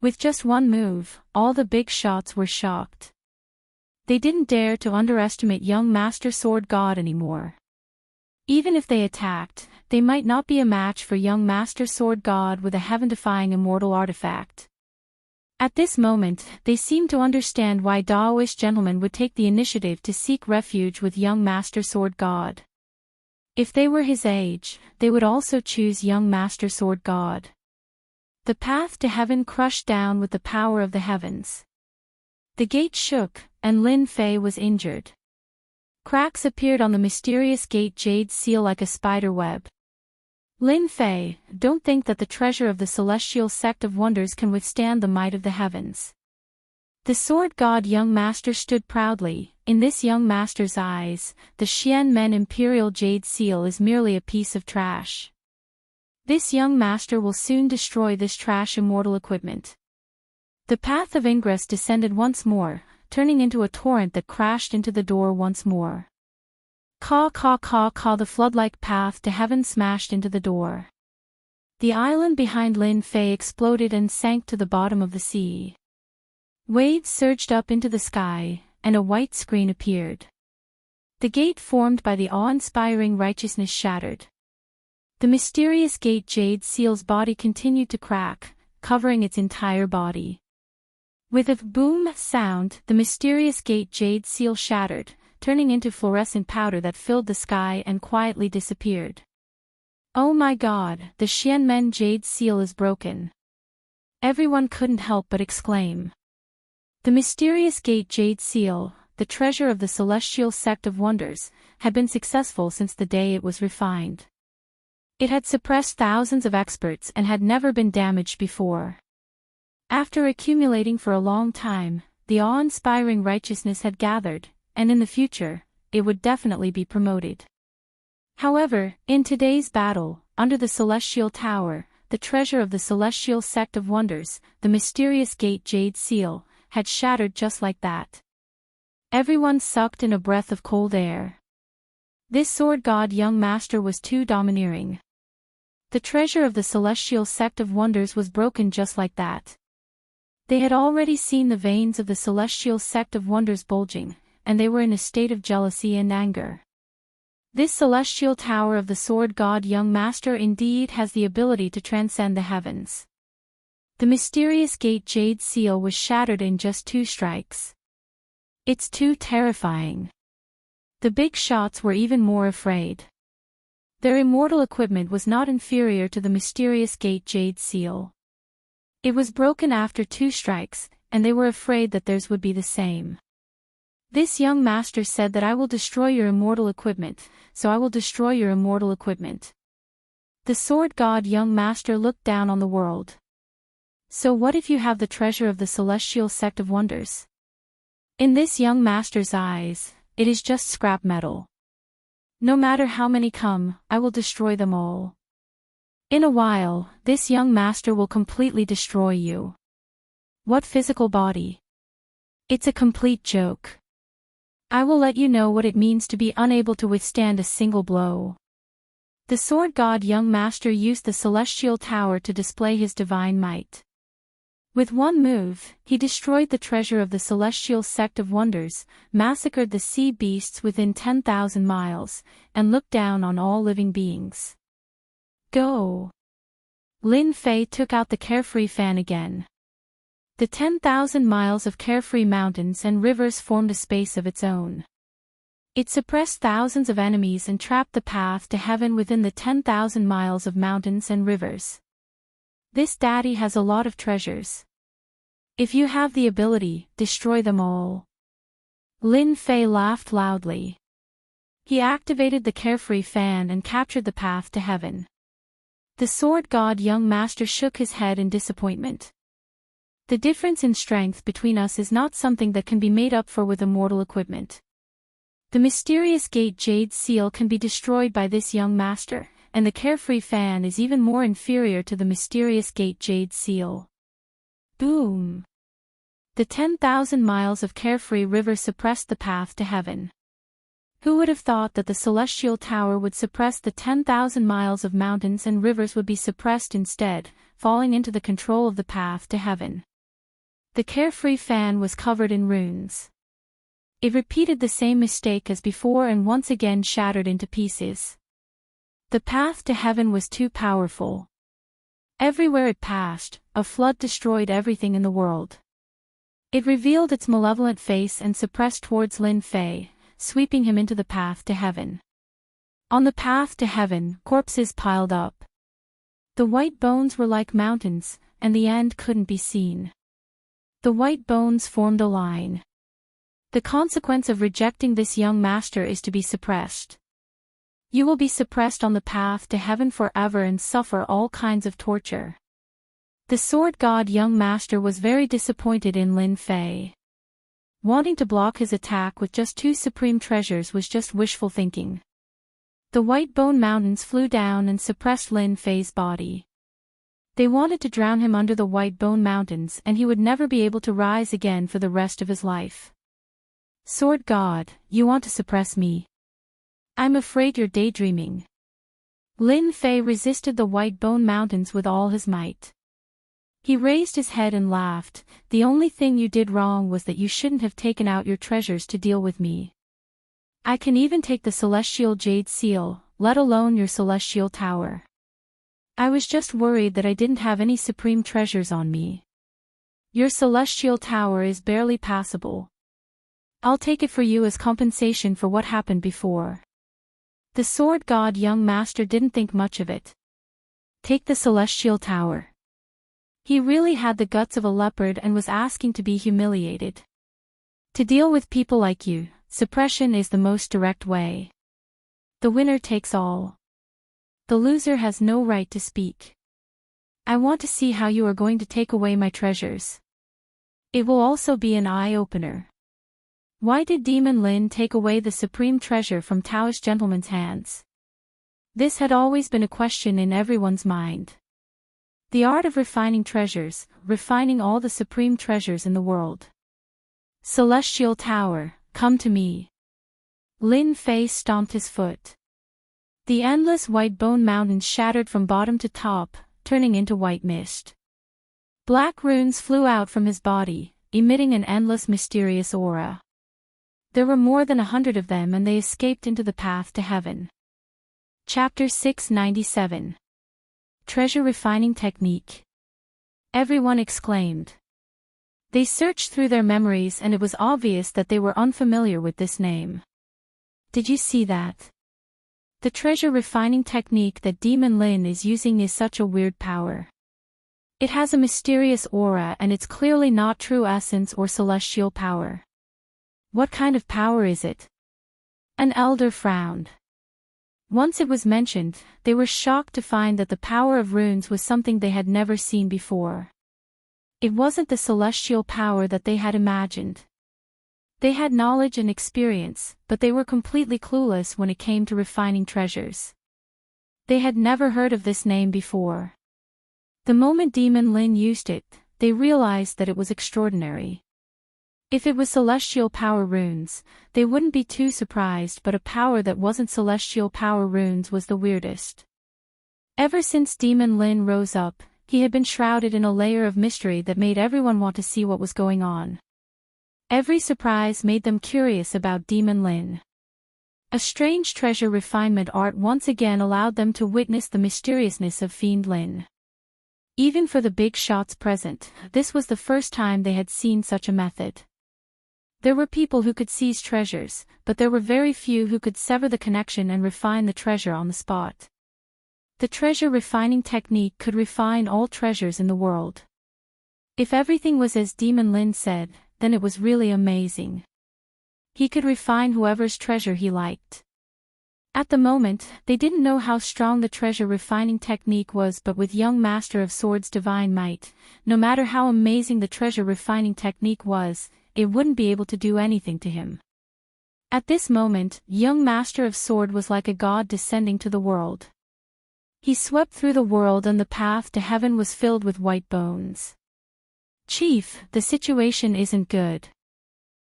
With just one move, all the big shots were shocked. They didn't dare to underestimate young Master Sword God anymore. Even if they attacked, they might not be a match for young Master Sword God with a heaven-defying immortal artifact. At this moment, they seemed to understand why Daoist gentlemen would take the initiative to seek refuge with young Master Sword God. If they were his age, they would also choose young Master Sword God. The path to heaven crushed down with the power of the heavens. The gate shook, and Lin Fei was injured. Cracks appeared on the mysterious gate jade seal like a spider web. Lin Fei, don't think that the treasure of the celestial sect of wonders can withstand the might of the heavens. The sword god young master stood proudly. In this young master's eyes, the Xian Men imperial jade seal is merely a piece of trash. This young master will soon destroy this trash immortal equipment. The path of ingress descended once more, turning into a torrent that crashed into the door once more. Caw caw caw caw, the flood-like path to heaven smashed into the door. The island behind Lin Fei exploded and sank to the bottom of the sea. Waves surged up into the sky, and a white screen appeared. The gate formed by the awe-inspiring righteousness shattered. The mysterious gate jade seal's body continued to crack, covering its entire body. With a boom sound, the mysterious gate jade seal shattered, turning into fluorescent powder that filled the sky and quietly disappeared. Oh my god, the Xianmen jade seal is broken. Everyone couldn't help but exclaim. The mysterious gate jade seal, the treasure of the celestial sect of wonders, had been successful since the day it was refined. It had suppressed thousands of experts and had never been damaged before. After accumulating for a long time, the awe-inspiring righteousness had gathered, and in the future, it would definitely be promoted. However, in today's battle, under the celestial tower, the treasure of the celestial sect of wonders, the mysterious gate jade seal, had shattered just like that. Everyone sucked in a breath of cold air. This sword god young master was too domineering. The treasure of the celestial sect of wonders was broken just like that. They had already seen the veins of the celestial sect of wonders bulging, and they were in a state of jealousy and anger. This celestial tower of the sword god young master indeed has the ability to transcend the heavens. The mysterious gate jade seal was shattered in just 2 strikes. It's too terrifying. The big shots were even more afraid. Their immortal equipment was not inferior to the mysterious gate jade seal. It was broken after 2 strikes, and they were afraid that theirs would be the same. This young master said that I will destroy your immortal equipment, so I will destroy your immortal equipment. The sword god young master looked down on the world. So what if you have the treasure of the celestial sect of wonders? In this young master's eyes, it is just scrap metal. No matter how many come, I will destroy them all. In a while, this young master will completely destroy you. What physical body? It's a complete joke. I will let you know what it means to be unable to withstand a single blow. The sword god young master used the celestial tower to display his divine might. With one move, he destroyed the treasure of the celestial sect of wonders, massacred the sea beasts within 10,000 miles, and looked down on all living beings. Go! Lin Fei took out the carefree fan again. The 10,000 miles of carefree mountains and rivers formed a space of its own. It suppressed thousands of enemies and trapped the path to heaven within the 10,000 miles of mountains and rivers. This daddy has a lot of treasures. If you have the ability, destroy them all. Lin Fei laughed loudly. He activated the carefree fan and captured the path to heaven. The sword god young master shook his head in disappointment. The difference in strength between us is not something that can be made up for with immortal equipment. The mysterious gate jade seal can be destroyed by this young master, and the carefree fan is even more inferior to the mysterious gate jade seal. Boom! The 10,000 miles of carefree river suppressed the path to heaven. Who would have thought that the celestial tower would suppress the 10,000 miles of mountains and rivers would be suppressed instead, falling into the control of the path to heaven. The carefree fan was covered in runes. It repeated the same mistake as before and once again shattered into pieces. The path to heaven was too powerful. Everywhere it passed, a flood destroyed everything in the world. It revealed its malevolent face and suppressed towards Lin Fei, sweeping him into the path to heaven. On the path to heaven, corpses piled up. The white bones were like mountains, and the end couldn't be seen. The white bones formed a line. The consequence of rejecting this young master is to be suppressed. You will be suppressed on the path to heaven forever and suffer all kinds of torture. The sword god young master was very disappointed in Lin Fei. Wanting to block his attack with just 2 supreme treasures was just wishful thinking. The white bone mountains flew down and suppressed Lin Fei's body. They wanted to drown him under the white bone mountains and he would never be able to rise again for the rest of his life. Sword god, you want to suppress me? I'm afraid you're daydreaming. Lin Fei resisted the white bone mountains with all his might. He raised his head and laughed. The only thing you did wrong was that you shouldn't have taken out your treasures to deal with me. I can even take the celestial jade seal, let alone your celestial tower. I was just worried that I didn't have any supreme treasures on me. Your celestial tower is barely passable. I'll take it for you as compensation for what happened before. The sword god young master didn't think much of it. Take the celestial tower. He really had the guts of a leopard and was asking to be humiliated. To deal with people like you, suppression is the most direct way. The winner takes all. The loser has no right to speak. I want to see how you are going to take away my treasures. It will also be an eye-opener. Why did Demon Lin take away the supreme treasure from Taoist gentleman's hands? This had always been a question in everyone's mind. The art of refining treasures, refining all the supreme treasures in the world. Celestial Tower, come to me. Lin Fei stomped his foot. The endless white bone mountains shattered from bottom to top, turning into white mist. Black runes flew out from his body, emitting an endless mysterious aura. There were more than 100 of them and they escaped into the path to heaven. Chapter 697. Treasure Refining Technique. Everyone exclaimed. They searched through their memories and it was obvious that they were unfamiliar with this name. Did you see that? The treasure refining technique that Demon Lin is using is such a weird power. It has a mysterious aura and it's clearly not true essence or celestial power. What kind of power is it? An elder frowned. Once it was mentioned, they were shocked to find that the power of runes was something they had never seen before. It wasn't the celestial power that they had imagined. They had knowledge and experience, but they were completely clueless when it came to refining treasures. They had never heard of this name before. The moment Demon Lin used it, they realized that it was extraordinary. If it was celestial power runes, they wouldn't be too surprised, but a power that wasn't celestial power runes was the weirdest. Ever since Demon Lin rose up, he had been shrouded in a layer of mystery that made everyone want to see what was going on. Every surprise made them curious about Demon Lin. A strange treasure refinement art once again allowed them to witness the mysteriousness of Fiend Lin. Even for the big shots present, this was the first time they had seen such a method. There were people who could seize treasures, but there were very few who could sever the connection and refine the treasure on the spot. The treasure refining technique could refine all treasures in the world. If everything was as Demon Lin said, then it was really amazing. He could refine whoever's treasure he liked. At the moment, they didn't know how strong the treasure refining technique was, but with young Master of Swords' divine might, no matter how amazing the treasure refining technique was, it wouldn't be able to do anything to him. At this moment, young Master of Sword was like a god descending to the world. He swept through the world and the path to heaven was filled with white bones. Chief, the situation isn't good.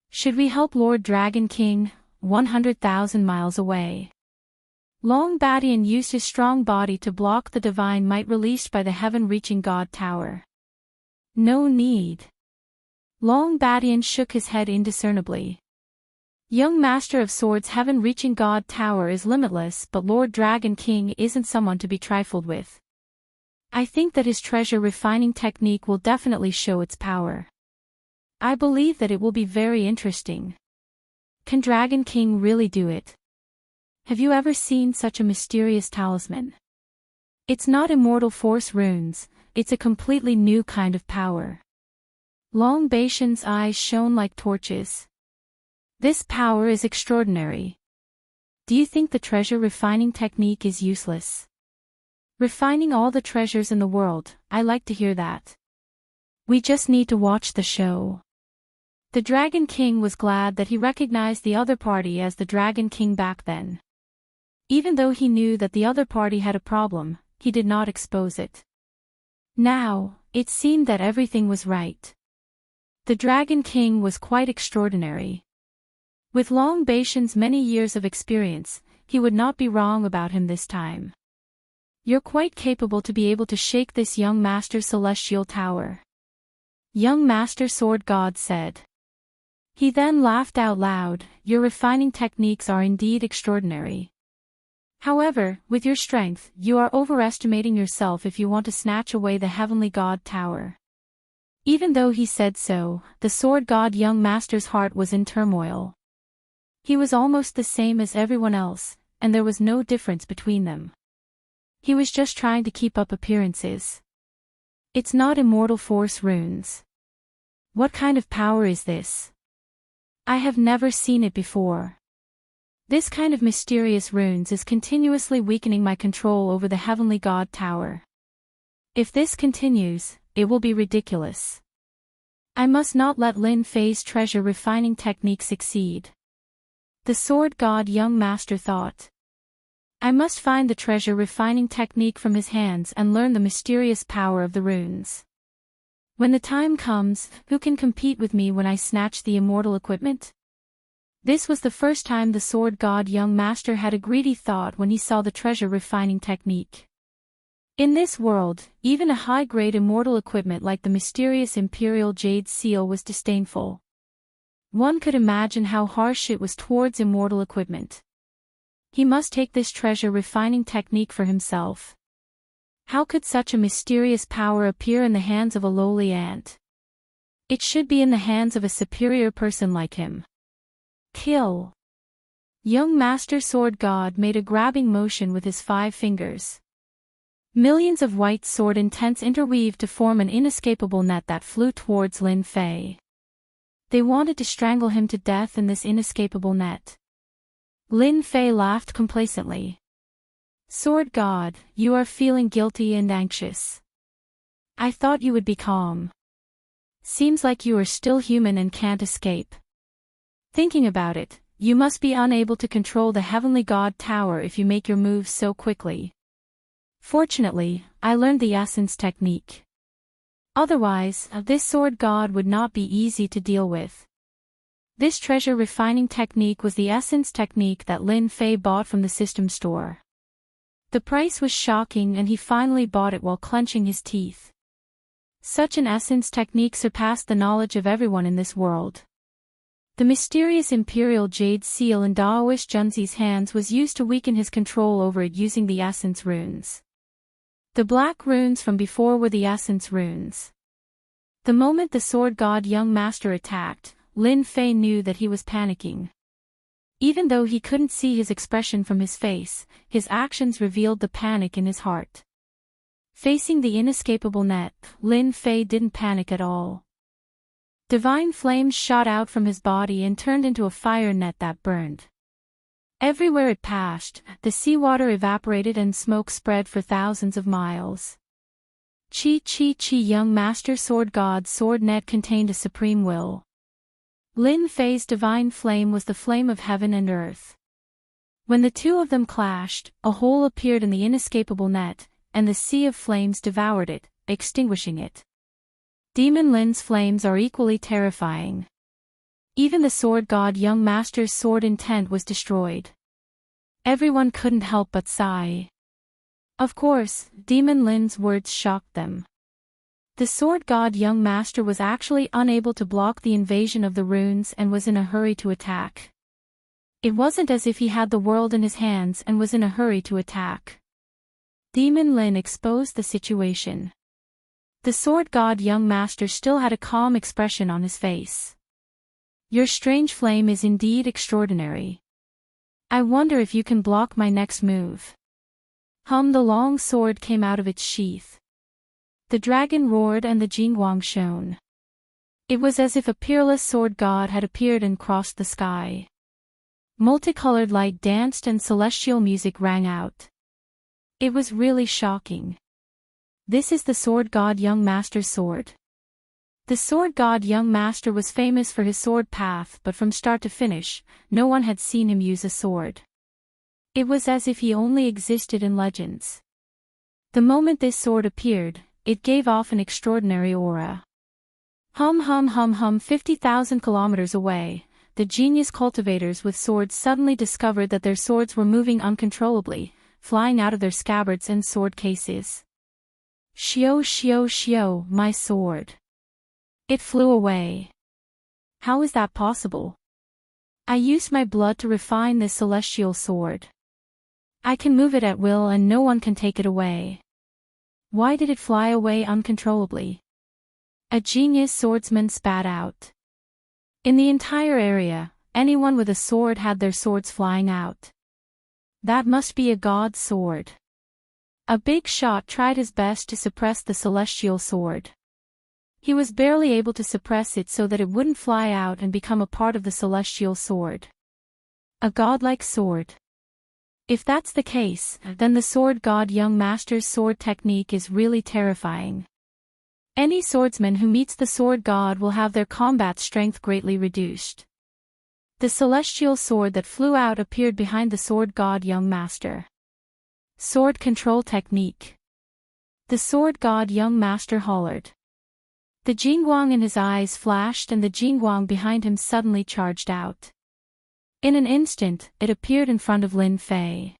Should we help Lord Dragon King, 100,000 miles away? Long Badian used his strong body to block the divine might released by the heaven-reaching God Tower. No need. Long Badian shook his head indiscernibly. Young Master of Swords' heaven-reaching God Tower is limitless, but Lord Dragon King isn't someone to be trifled with. I think that his treasure refining technique will definitely show its power. I believe that it will be very interesting. Can Dragon King really do it? Have you ever seen such a mysterious talisman? It's not immortal force runes, it's a completely new kind of power. Long Baishan's eyes shone like torches. This power is extraordinary. Do you think the treasure refining technique is useless? Refining all the treasures in the world, I like to hear that. We just need to watch the show. The Dragon King was glad that he recognized the other party as the Dragon King back then. Even though he knew that the other party had a problem, he did not expose it. Now, it seemed that everything was right. The Dragon King was quite extraordinary. With Long Baishan's many years of experience, he would not be wrong about him this time. You're quite capable to be able to shake this young Master Celestial Tower. Young Master Sword God said. He then laughed out loud. Your refining techniques are indeed extraordinary. However, with your strength, you are overestimating yourself if you want to snatch away the Heavenly God Tower. Even though he said so, the Sword God young Master's heart was in turmoil. He was almost the same as everyone else, and there was no difference between them. He was just trying to keep up appearances. It's not immortal force runes. What kind of power is this? I have never seen it before. This kind of mysterious runes is continuously weakening my control over the Heavenly God Tower. If this continues, it will be ridiculous. I must not let Lin Fei's treasure refining technique succeed. The Sword God young Master thought. I must find the treasure refining technique from his hands and learn the mysterious power of the runes. When the time comes, who can compete with me when I snatch the immortal equipment? This was the first time the Sword God young Master had a greedy thought when he saw the treasure refining technique. In this world, even a high-grade immortal equipment like the mysterious Imperial Jade Seal was disdainful. One could imagine how harsh it was towards immortal equipment. He must take this treasure refining technique for himself. How could such a mysterious power appear in the hands of a lowly ant? It should be in the hands of a superior person like him. Kill. Young Master Sword God made a grabbing motion with his 5 fingers. Millions of white sword intents interweaved to form an inescapable net that flew towards Lin Fei. They wanted to strangle him to death in this inescapable net. Lin Fei laughed complacently. Sword God, you are feeling guilty and anxious. I thought you would be calm. Seems like you are still human and can't escape. Thinking about it, you must be unable to control the Heavenly God Tower if you make your moves so quickly. Fortunately, I learned the essence technique. Otherwise, this Sword God would not be easy to deal with. This treasure refining technique was the essence technique that Lin Fei bought from the system store. The price was shocking and he finally bought it while clenching his teeth. Such an essence technique surpassed the knowledge of everyone in this world. The mysterious imperial jade seal in Daoist Junzi's hands was used to weaken his control over it using the essence runes. The black runes from before were the essence runes. The moment the sword god young master attacked, Lin Fei knew that he was panicking. Even though he couldn't see his expression from his face, his actions revealed the panic in his heart. Facing the inescapable net, Lin Fei didn't panic at all. Divine flames shot out from his body and turned into a fire net that burned. Everywhere it passed, the seawater evaporated and smoke spread for thousands of miles. Chi young master sword god's sword net contained a supreme will. Lin Fei's divine flame was the flame of heaven and earth. When the two of them clashed, a hole appeared in the inescapable net, and the sea of flames devoured it, extinguishing it. Demon Lin's flames are equally terrifying. Even the sword god young master's sword intent was destroyed. Everyone couldn't help but sigh. Of course, Demon Lin's words shocked them. The sword god young master was actually unable to block the invasion of the runes and was in a hurry to attack. It wasn't as if he had the world in his hands and was in a hurry to attack. Demon Lin exposed the situation. The sword god young master still had a calm expression on his face. Your strange flame is indeed extraordinary. I wonder if you can block my next move. The long sword came out of its sheath. The dragon roared and the Jingguang shone. It was as if a peerless sword god had appeared and crossed the sky. Multicolored light danced and celestial music rang out. It was really shocking. This is the sword god young master's sword. The sword god young master was famous for his sword path, but from start to finish, no one had seen him use a sword. It was as if he only existed in legends. The moment this sword appeared, it gave off an extraordinary aura. 50,000 kilometers away, the genius cultivators with swords suddenly discovered that their swords were moving uncontrollably, flying out of their scabbards and sword cases. Shio, my sword. It flew away. How is that possible? I used my blood to refine this celestial sword. I can move it at will and no one can take it away. Why did it fly away uncontrollably? A genius swordsman spat out. In the entire area, anyone with a sword had their swords flying out. That must be a god's sword. A big shot tried his best to suppress the celestial sword. He was barely able to suppress it so that it wouldn't fly out and become a part of the celestial sword. A godlike sword. If that's the case, then the sword god young master's sword technique is really terrifying. Any swordsman who meets the sword god will have their combat strength greatly reduced. The celestial sword that flew out appeared behind the sword god young master. Sword control technique. The sword god young master hollered. The Jingguang in his eyes flashed and the Jingguang behind him suddenly charged out. In an instant, it appeared in front of Lin Fei.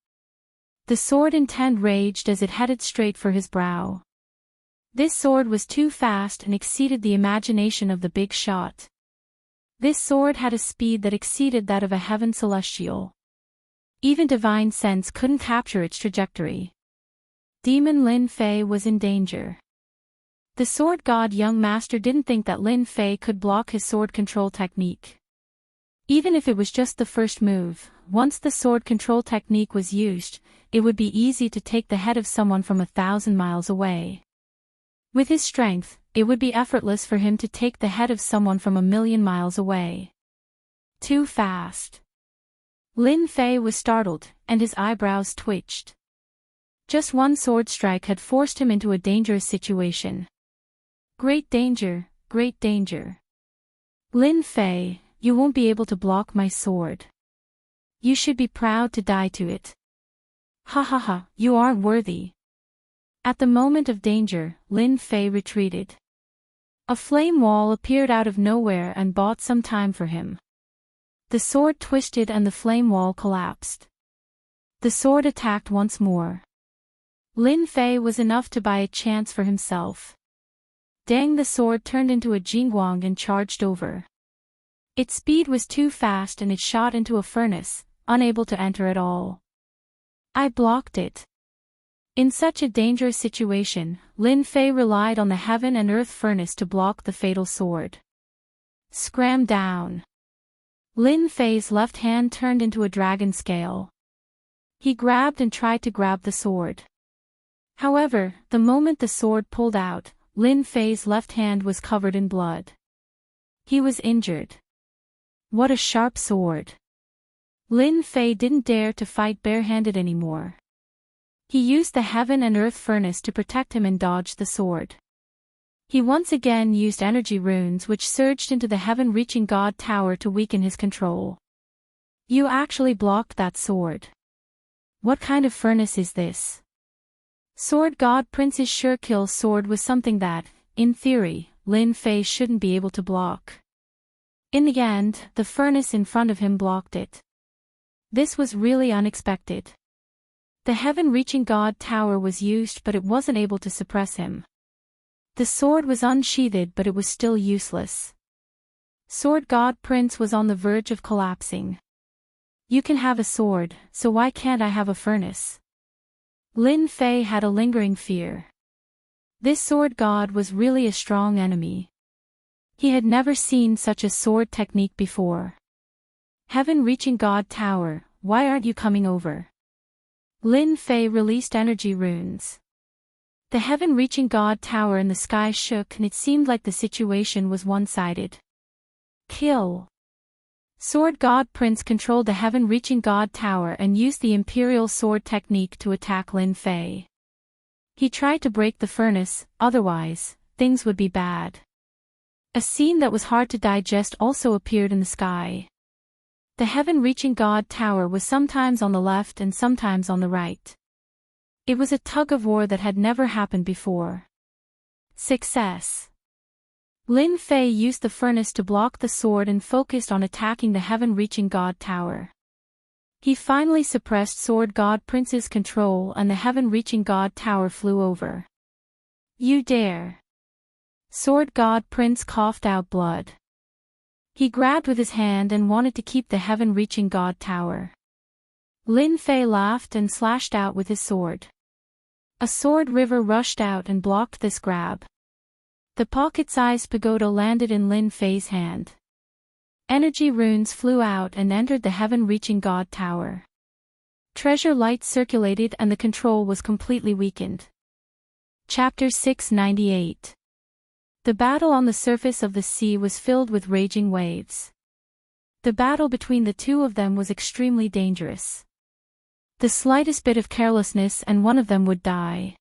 The sword intent raged as it headed straight for his brow. This sword was too fast and exceeded the imagination of the big shot. This sword had a speed that exceeded that of a heaven celestial. Even divine sense couldn't capture its trajectory. Demon Lin Fei was in danger. The sword god young master didn't think that Lin Fei could block his sword control technique. Even if it was just the first move, once the sword control technique was used, it would be easy to take the head of someone from 1,000 miles away. With his strength, it would be effortless for him to take the head of someone from 1,000,000 miles away. Too fast. Lin Fei was startled, and his eyebrows twitched. Just one sword strike had forced him into a dangerous situation. Great danger, great danger. Lin Fei, you won't be able to block my sword. You should be proud to die to it. Ha, you aren't worthy. At the moment of danger, Lin Fei retreated. A flame wall appeared out of nowhere and bought some time for him. The sword twisted and the flame wall collapsed. The sword attacked once more. Lin Fei was enough to buy a chance for himself. Dang, the sword turned into a jingguang and charged over. Its speed was too fast and it shot into a furnace, unable to enter at all. I blocked it. In such a dangerous situation, Lin Fei relied on the heaven and earth furnace to block the fatal sword. Scram down. Lin Fei's left hand turned into a dragon scale. He grabbed and tried to grab the sword. However, the moment the sword pulled out, Lin Fei's left hand was covered in blood. He was injured. What a sharp sword. Lin Fei didn't dare to fight barehanded anymore. He used the heaven and earth furnace to protect him and dodge the sword. He once again used energy runes which surged into the heaven-reaching god tower to weaken his control. You actually blocked that sword. What kind of furnace is this? Sword God Prince's sure kill sword was something that, in theory, Lin Fei shouldn't be able to block. In the end, the furnace in front of him blocked it. This was really unexpected. The heaven-reaching god tower was used but it wasn't able to suppress him. The sword was unsheathed but it was still useless. Sword God Prince was on the verge of collapsing. You can have a sword, so why can't I have a furnace? Lin Fei had a lingering fear. This sword god was really a strong enemy. He had never seen such a sword technique before. Heaven-reaching god tower, why aren't you coming over? Lin Fei released energy runes. The heaven-reaching god tower in the sky shook and it seemed like the situation was one-sided. Kill. Sword God Prince controlled the heaven-reaching god tower and used the imperial sword technique to attack Lin Fei. He tried to break the furnace, otherwise, things would be bad. A scene that was hard to digest also appeared in the sky. The heaven-reaching god tower was sometimes on the left and sometimes on the right. It was a tug-of-war that had never happened before. Success. Lin Fei used the furnace to block the sword and focused on attacking the heaven-reaching god tower. He finally suppressed Sword God Prince's control and the heaven-reaching god tower flew over. You dare. Sword God Prince coughed out blood. He grabbed with his hand and wanted to keep the heaven-reaching god tower. Lin Fei laughed and slashed out with his sword. A sword river rushed out and blocked this grab. The pocket-sized pagoda landed in Lin Fei's hand. Energy runes flew out and entered the heaven-reaching god tower. Treasure light circulated and the control was completely weakened. Chapter 698. The battle on the surface of the sea was filled with raging waves. The battle between the two of them was extremely dangerous. The slightest bit of carelessness and one of them would die.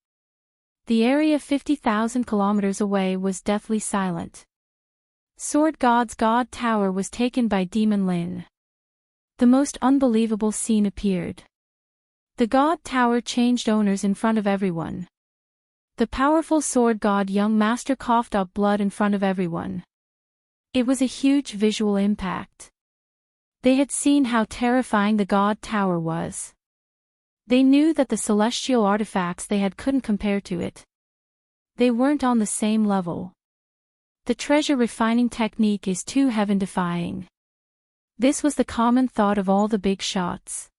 The area 50,000 kilometers away was deathly silent. Sword God's god tower was taken by Demon Lin. The most unbelievable scene appeared. The god tower changed owners in front of everyone. The powerful sword god young master coughed up blood in front of everyone. It was a huge visual impact. They had seen how terrifying the god tower was. They knew that the celestial artifacts they had couldn't compare to it. They weren't on the same level. The treasure refining technique is too heaven-defying. This was the common thought of all the big shots.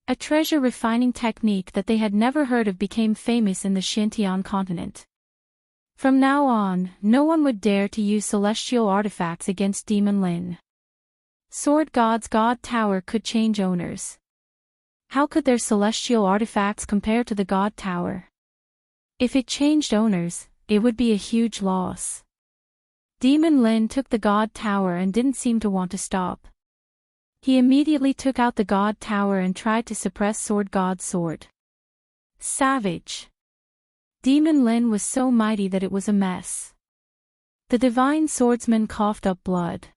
A treasure refining technique that they had never heard of became famous in the Xintian continent. From now on, no one would dare to use celestial artifacts against Demon Lin. Sword God's god tower could change owners. How could their celestial artifacts compare to the god tower? If it changed owners, it would be a huge loss. Demon Lin took the god tower and didn't seem to want to stop. He immediately took out the god tower and tried to suppress Sword God's sword. Savage. Demon Lin was so mighty that it was a mess. The divine swordsman coughed up blood.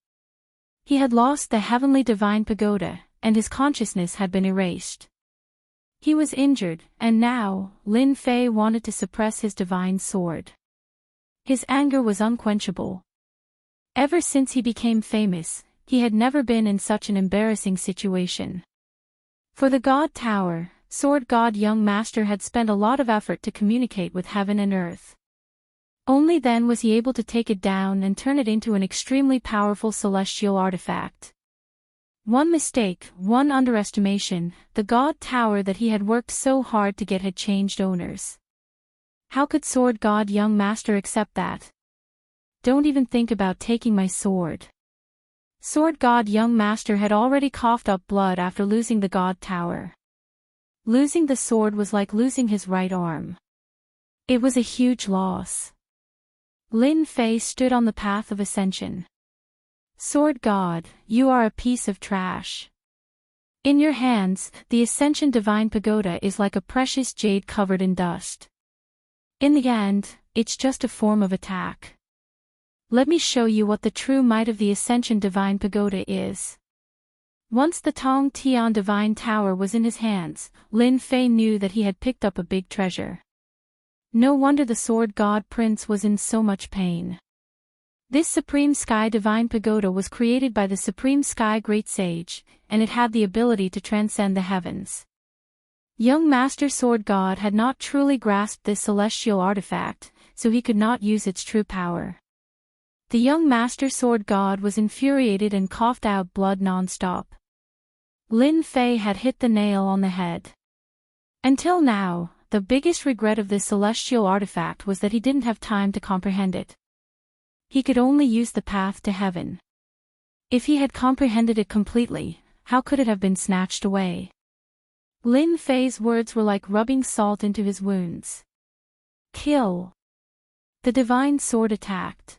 He had lost the heavenly divine pagoda, and his consciousness had been erased. He was injured, and now, Lin Fei wanted to suppress his divine sword. His anger was unquenchable. Ever since he became famous, he had never been in such an embarrassing situation. For the god tower, Sword God Young Master had spent a lot of effort to communicate with heaven and earth. Only then was he able to take it down and turn it into an extremely powerful celestial artifact. One mistake, one underestimation, the God Tower that he had worked so hard to get had changed owners. How could Sword God Young Master accept that? Don't even think about taking my sword. Sword God Young Master had already coughed up blood after losing the God Tower. Losing the sword was like losing his right arm. It was a huge loss. Lin Fei stood on the path of ascension. Sword God, you are a piece of trash. In your hands, the Ascension Divine Pagoda is like a precious jade covered in dust. In the end, it's just a form of attack. Let me show you what the true might of the Ascension Divine Pagoda is. Once the Tong Tian Divine Tower was in his hands, Lin Fei knew that he had picked up a big treasure. No wonder the Sword God Prince was in so much pain. This Supreme Sky Divine Pagoda was created by the Supreme Sky Great Sage, and it had the ability to transcend the heavens. Young Master Sword God had not truly grasped this celestial artifact, so he could not use its true power. The young Master Sword God was infuriated and coughed out blood non-stop. Lin Fei had hit the nail on the head. Until now, the biggest regret of this celestial artifact was that he didn't have time to comprehend it. He could only use the path to heaven. If he had comprehended it completely, how could it have been snatched away? Lin Fei's words were like rubbing salt into his wounds. Kill. The divine sword attacked.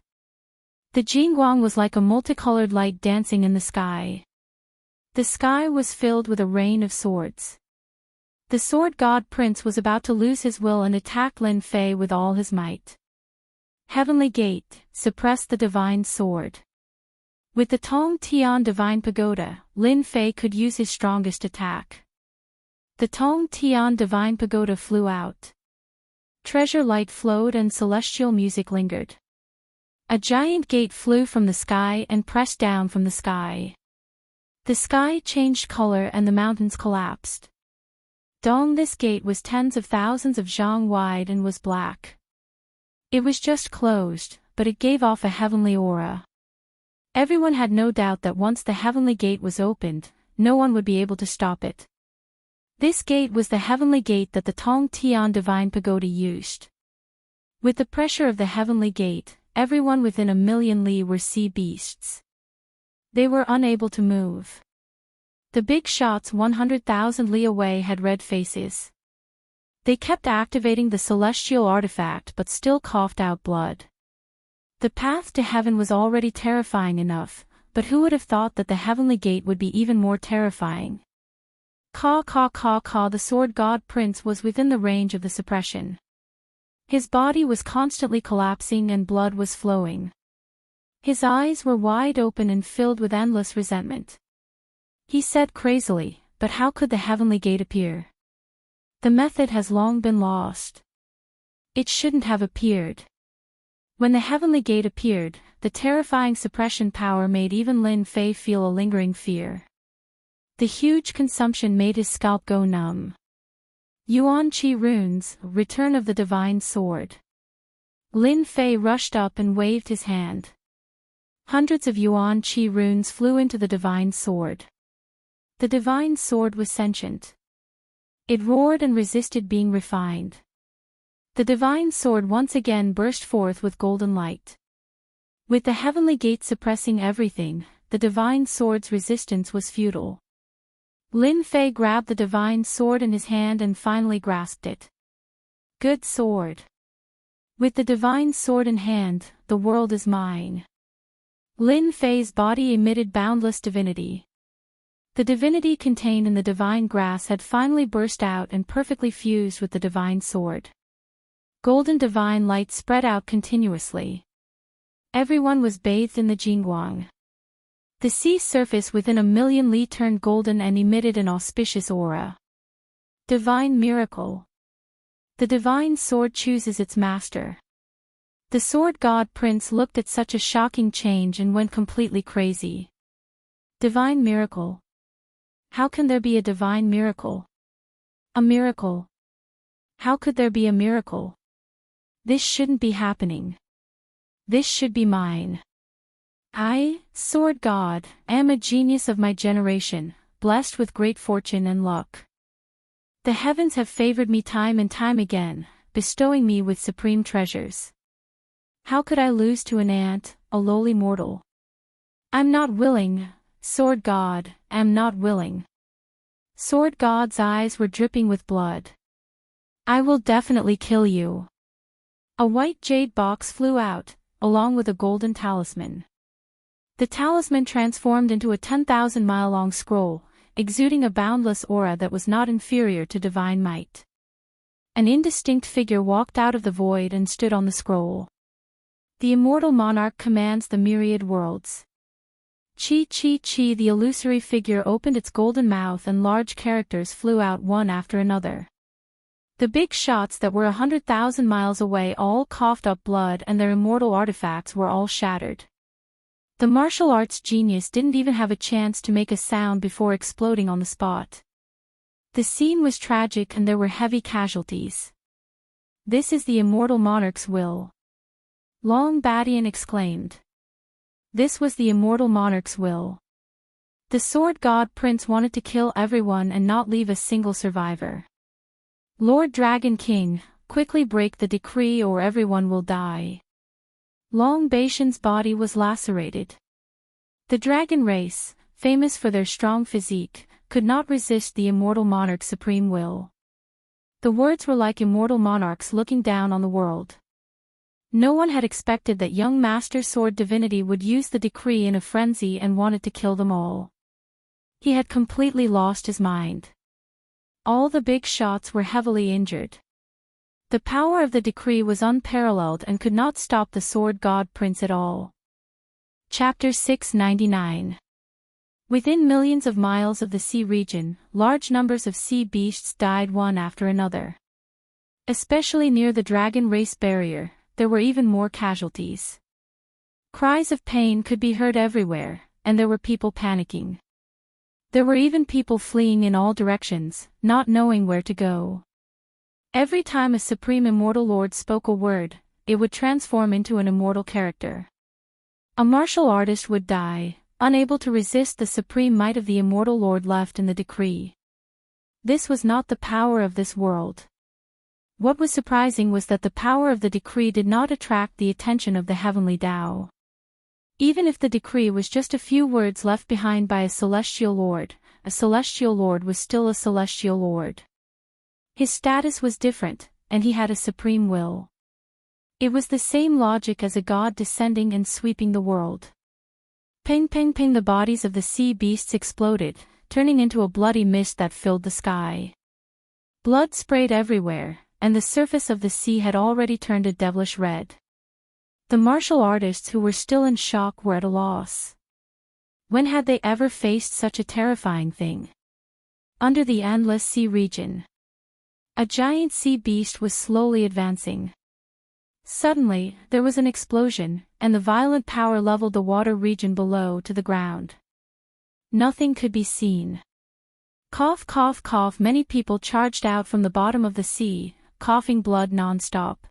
The Jingguang was like a multicolored light dancing in the sky. The sky was filled with a rain of swords. The Sword God Prince was about to lose his will and attack Lin Fei with all his might. Heavenly Gate, suppress the divine sword. With the Tong Tian Divine Pagoda, Lin Fei could use his strongest attack. The Tong Tian Divine Pagoda flew out. Treasure light flowed and celestial music lingered. A giant gate flew from the sky and pressed down from the sky. The sky changed color and the mountains collapsed. This gate was tens of thousands of zhang wide and was black. It was just closed, but it gave off a heavenly aura. Everyone had no doubt that once the heavenly gate was opened, no one would be able to stop it. This gate was the heavenly gate that the Tong Tian Divine Pagoda used. With the pressure of the heavenly gate, everyone within a million li were sea beasts. They were unable to move. The big shots 100,000 li away had red faces. They kept activating the celestial artifact but still coughed out blood. The path to heaven was already terrifying enough, but who would have thought that the heavenly gate would be even more terrifying? Caw caw caw caw. The Sword God Prince was within the range of the suppression. His body was constantly collapsing and blood was flowing. His eyes were wide open and filled with endless resentment. He said crazily, "But how could the heavenly gate appear? The method has long been lost. It shouldn't have appeared." When the heavenly gate appeared, the terrifying suppression power made even Lin Fei feel a lingering fear. The huge consumption made his scalp go numb. Yuan Qi runes, return of the divine sword. Lin Fei rushed up and waved his hand. Hundreds of Yuan Qi runes flew into the divine sword. The divine sword was sentient. It roared and resisted being refined. The divine sword once again burst forth with golden light. With the heavenly gate suppressing everything, the divine sword's resistance was futile. Lin Fei grabbed the divine sword in his hand and finally grasped it. Good sword. With the divine sword in hand, the world is mine. Lin Fei's body emitted boundless divinity. The divinity contained in the divine grass had finally burst out and perfectly fused with the divine sword. Golden divine light spread out continuously. Everyone was bathed in the Jingguang. The sea surface within a million li turned golden and emitted an auspicious aura. Divine miracle. The divine sword chooses its master. The Sword God Prince looked at such a shocking change and went completely crazy. Divine miracle. How can there be a divine miracle? A miracle. How could there be a miracle? This shouldn't be happening. This should be mine. I, sword god, am a genius of my generation, blessed with great fortune and luck. The heavens have favored me time and time again, bestowing me with supreme treasures. How could I lose to an ant, a lowly mortal? I'm not willing, sword god, am not willing. Sword god's eyes were dripping with blood. I will definitely kill you. A white jade box flew out, along with a golden talisman. The talisman transformed into a 10,000-mile-long scroll, exuding a boundless aura that was not inferior to divine might. An indistinct figure walked out of the void and stood on the scroll. The immortal monarch commands the myriad worlds. Chi chi chi. The illusory figure opened its golden mouth and large characters flew out one after another. The big shots that were 100,000 miles away all coughed up blood and their immortal artifacts were all shattered. The martial arts genius didn't even have a chance to make a sound before exploding on the spot. The scene was tragic and there were heavy casualties. This is the immortal monarch's will. Long Badian exclaimed. This was the immortal monarch's will. The sword god prince wanted to kill everyone and not leave a single survivor. Lord Dragon King, quickly break the decree or everyone will die. Long Bashan's body was lacerated. The dragon race, famous for their strong physique, could not resist the immortal monarch's supreme will. The words were like immortal monarchs looking down on the world. No one had expected that young Master Sword Divinity would use the decree in a frenzy and wanted to kill them all. He had completely lost his mind. All the big shots were heavily injured. The power of the decree was unparalleled and could not stop the sword god prince at all. Chapter 699. Within millions of miles of the sea region, large numbers of sea beasts died one after another. Especially near the dragon race barrier, there were even more casualties. Cries of pain could be heard everywhere, and there were people panicking. There were even people fleeing in all directions, not knowing where to go. Every time a supreme immortal lord spoke a word, it would transform into an immortal character. A martial artist would die, unable to resist the supreme might of the immortal lord left in the decree. This was not the power of this world. What was surprising was that the power of the decree did not attract the attention of the heavenly Tao. Even if the decree was just a few words left behind by a celestial lord was still a celestial lord. His status was different, and he had a supreme will. It was the same logic as a god descending and sweeping the world. Ping ping ping. The bodies of the sea beasts exploded, turning into a bloody mist that filled the sky. Blood sprayed everywhere, and the surface of the sea had already turned a devilish red. The martial artists who were still in shock were at a loss. When had they ever faced such a terrifying thing? Under the endless sea region, a giant sea beast was slowly advancing. Suddenly, there was an explosion, and the violent power leveled the water region below to the ground. Nothing could be seen. Cough cough cough. Many people charged out from the bottom of the sea, coughing blood non-stop.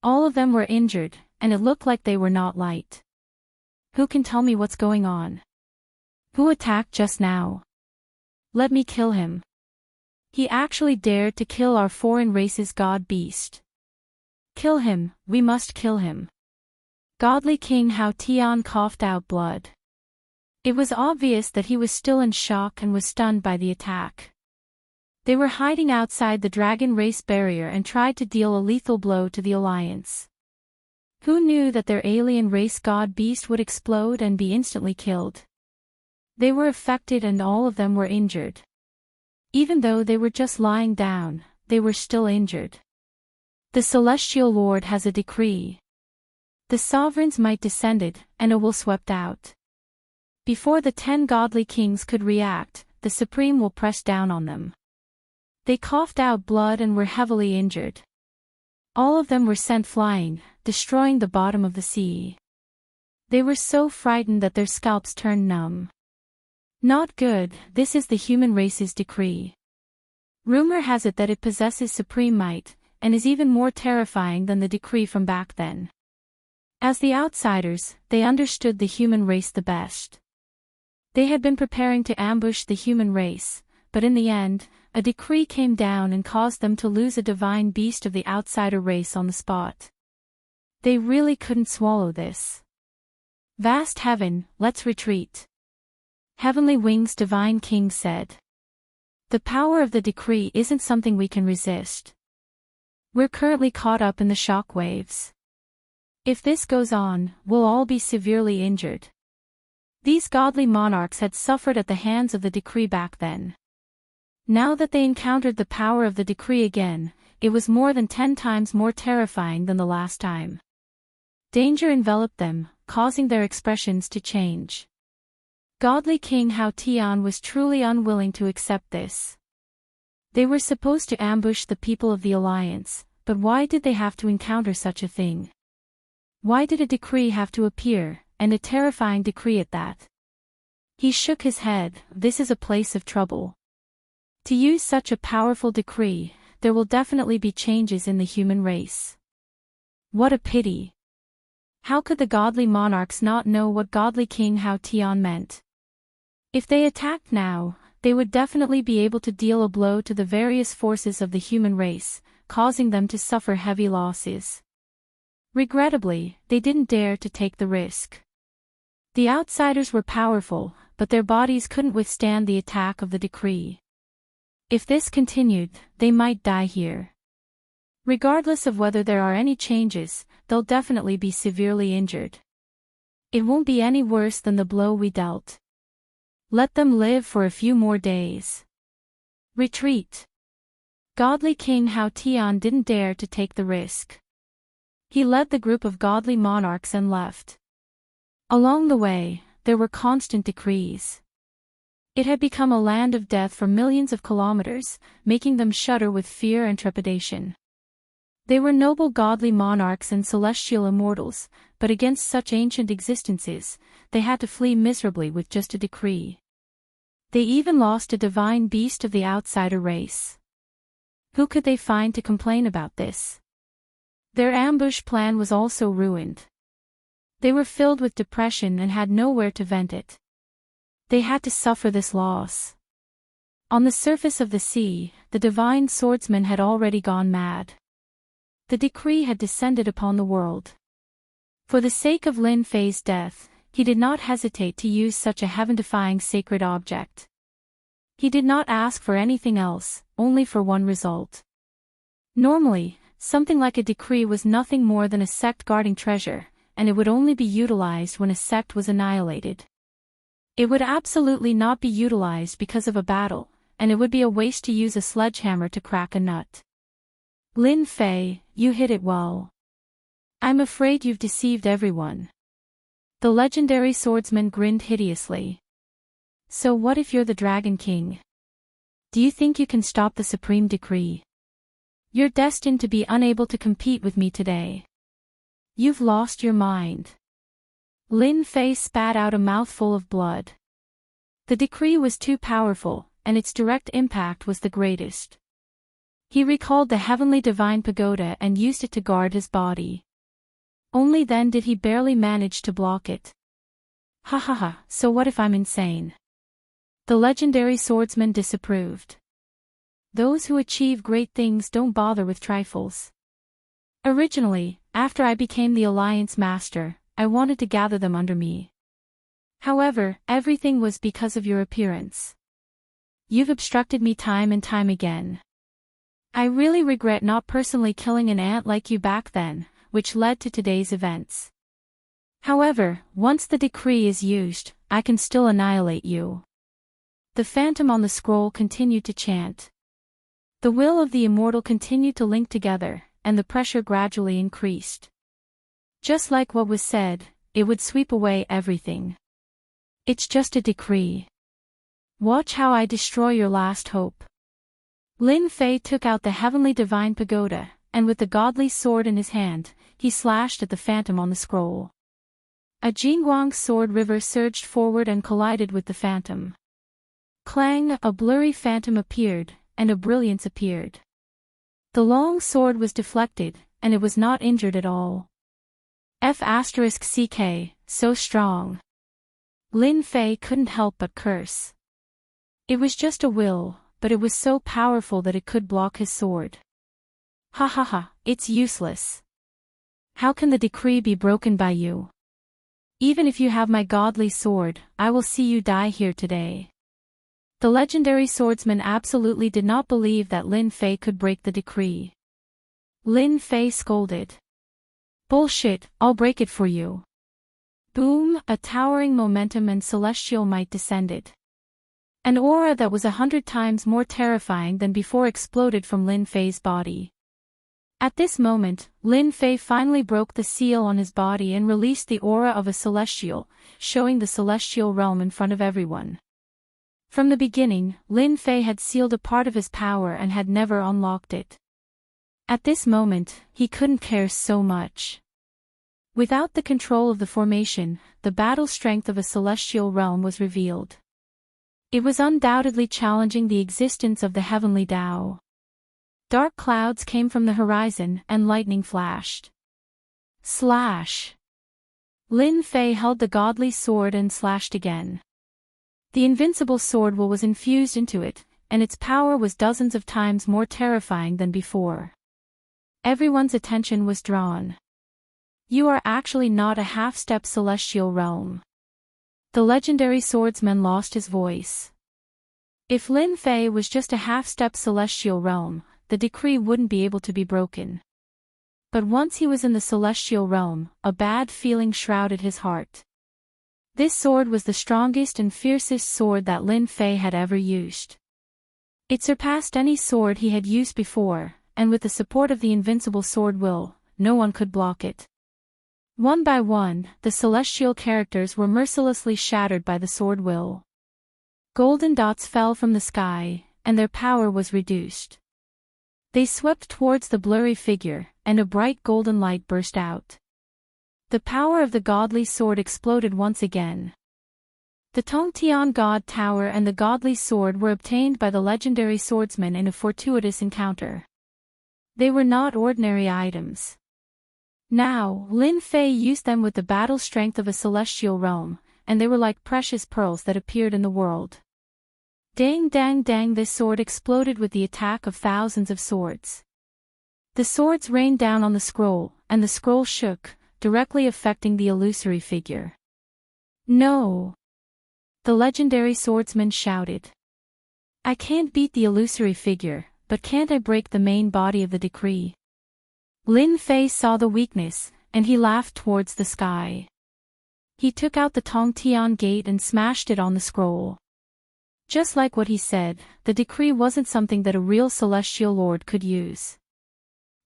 All of them were injured, and it looked like they were not light. Who can tell me what's going on? Who attacked just now? Let me kill him. He actually dared to kill our foreign race's god beast. Kill him, we must kill him. Godly King Hao Tian coughed out blood. It was obvious that he was still in shock and was stunned by the attack. They were hiding outside the dragon race barrier and tried to deal a lethal blow to the alliance. Who knew that their alien race god beast would explode and be instantly killed? They were affected and all of them were injured. Even though they were just lying down, they were still injured. The celestial lord has a decree. The sovereign's might descended, and a will swept out. Before the 10 godly kings could react, the supreme will pressed down on them. They coughed out blood and were heavily injured. All of them were sent flying, destroying the bottom of the sea. They were so frightened that their scalps turned numb. Not good, this is the human race's decree. Rumor has it that it possesses supreme might, and is even more terrifying than the decree from back then. As the outsiders, they understood the human race the best. They had been preparing to ambush the human race, but in the end, a decree came down and caused them to lose a divine beast of the outsider race on the spot. They really couldn't swallow this. Vast heaven, let's retreat. Heavenly Wings Divine King said. The power of the decree isn't something we can resist. We're currently caught up in the shock waves. If this goes on, we'll all be severely injured. These godly monarchs had suffered at the hands of the decree back then. Now that they encountered the power of the decree again, it was more than 10 times more terrifying than the last time. Danger enveloped them, causing their expressions to change. Godly King Hao Tian was truly unwilling to accept this. They were supposed to ambush the people of the Alliance, but why did they have to encounter such a thing? Why did a decree have to appear, and a terrifying decree at that? He shook his head. This is a place of trouble. To use such a powerful decree, there will definitely be changes in the human race. What a pity. How could the godly monarchs not know what godly King Hao Tian meant? If they attacked now, they would definitely be able to deal a blow to the various forces of the human race, causing them to suffer heavy losses. Regrettably, they didn't dare to take the risk. The outsiders were powerful, but their bodies couldn't withstand the attack of the decree. If this continued, they might die here. Regardless of whether there are any changes, they'll definitely be severely injured. It won't be any worse than the blow we dealt. Let them live for a few more days. Retreat. Godly King Hao Tian didn't dare to take the risk. He led the group of godly monarchs and left. Along the way, there were constant decrees. It had become a land of death for millions of kilometers, making them shudder with fear and trepidation. They were noble godly monarchs and celestial immortals, but against such ancient existences, they had to flee miserably with just a decree. They even lost a divine beast of the outsider race. Who could they find to complain about this? Their ambush plan was also ruined. They were filled with depression and had nowhere to vent it. They had to suffer this loss. On the surface of the sea, the divine swordsman had already gone mad. The decree had descended upon the world. For the sake of Lin Fei's death, he did not hesitate to use such a heaven-defying sacred object. He did not ask for anything else, only for one result. Normally, something like a decree was nothing more than a sect guarding treasure, and it would only be utilized when a sect was annihilated. It would absolutely not be utilized because of a battle, and it would be a waste to use a sledgehammer to crack a nut. Lin Fei, you hit it well. I'm afraid you've deceived everyone. The legendary swordsman grinned hideously. So what if you're the Dragon King? Do you think you can stop the supreme decree? You're destined to be unable to compete with me today. You've lost your mind. Lin Fei spat out a mouthful of blood. The decree was too powerful, and its direct impact was the greatest. He recalled the heavenly divine pagoda and used it to guard his body. Only then did he barely manage to block it. Ha ha ha, so what if I'm insane? The legendary swordsman disapproved. Those who achieve great things don't bother with trifles. Originally, after I became the Alliance Master, I wanted to gather them under me. However, everything was because of your appearance. You've obstructed me time and time again. I really regret not personally killing an ant like you back then, which led to today's events. However, once the decree is used, I can still annihilate you. The phantom on the scroll continued to chant. The will of the immortal continued to link together, and the pressure gradually increased. Just like what was said, it would sweep away everything. It's just a decree. Watch how I destroy your last hope. Lin Fei took out the heavenly divine pagoda, and with the godly sword in his hand, he slashed at the phantom on the scroll. A Jingguang sword river surged forward and collided with the phantom. Clang! A blurry phantom appeared, and a brilliance appeared. The long sword was deflected, and it was not injured at all. F***ck, so strong. Lin Fei couldn't help but curse. It was just a will, but it was so powerful that it could block his sword. Ha ha ha, it's useless. How can the decree be broken by you? Even if you have my godly sword, I will see you die here today. The legendary swordsman absolutely did not believe that Lin Fei could break the decree. Lin Fei scolded. Bullshit, I'll break it for you. Boom, a towering momentum and celestial might descended. An aura that was 100 times more terrifying than before exploded from Lin Fei's body. At this moment, Lin Fei finally broke the seal on his body and released the aura of a celestial, showing the celestial realm in front of everyone. From the beginning, Lin Fei had sealed a part of his power and had never unlocked it. At this moment, he couldn't care so much. Without the control of the formation, the battle strength of a celestial realm was revealed. It was undoubtedly challenging the existence of the heavenly Tao. Dark clouds came from the horizon and lightning flashed. Slash! Lin Fei held the godly sword and slashed again. The invincible sword will was infused into it, and its power was dozens of times more terrifying than before. Everyone's attention was drawn. You are actually not a half-step celestial realm. The legendary swordsman lost his voice. If Lin Fei was just a half-step celestial realm, the decree wouldn't be able to be broken. But once he was in the celestial realm, a bad feeling shrouded his heart. This sword was the strongest and fiercest sword that Lin Fei had ever used. It surpassed any sword he had used before, and with the support of the invincible sword will, no one could block it. One by one, the celestial characters were mercilessly shattered by the sword will. Golden dots fell from the sky, and their power was reduced. They swept towards the blurry figure, and a bright golden light burst out. The power of the godly sword exploded once again. The Tongtian God Tower and the godly sword were obtained by the legendary swordsman in a fortuitous encounter. They were not ordinary items. Now, Lin Fei used them with the battle strength of a celestial realm, and they were like precious pearls that appeared in the world. Dang dang dang, this sword exploded with the attack of thousands of swords. The swords rained down on the scroll, and the scroll shook, directly affecting the illusory figure. No! The legendary swordsman shouted. I can't beat the illusory figure, but can't I break the main body of the decree? Lin Fei saw the weakness, and he laughed towards the sky. He took out the Tongtian gate and smashed it on the scroll. Just like what he said, the decree wasn't something that a real celestial lord could use.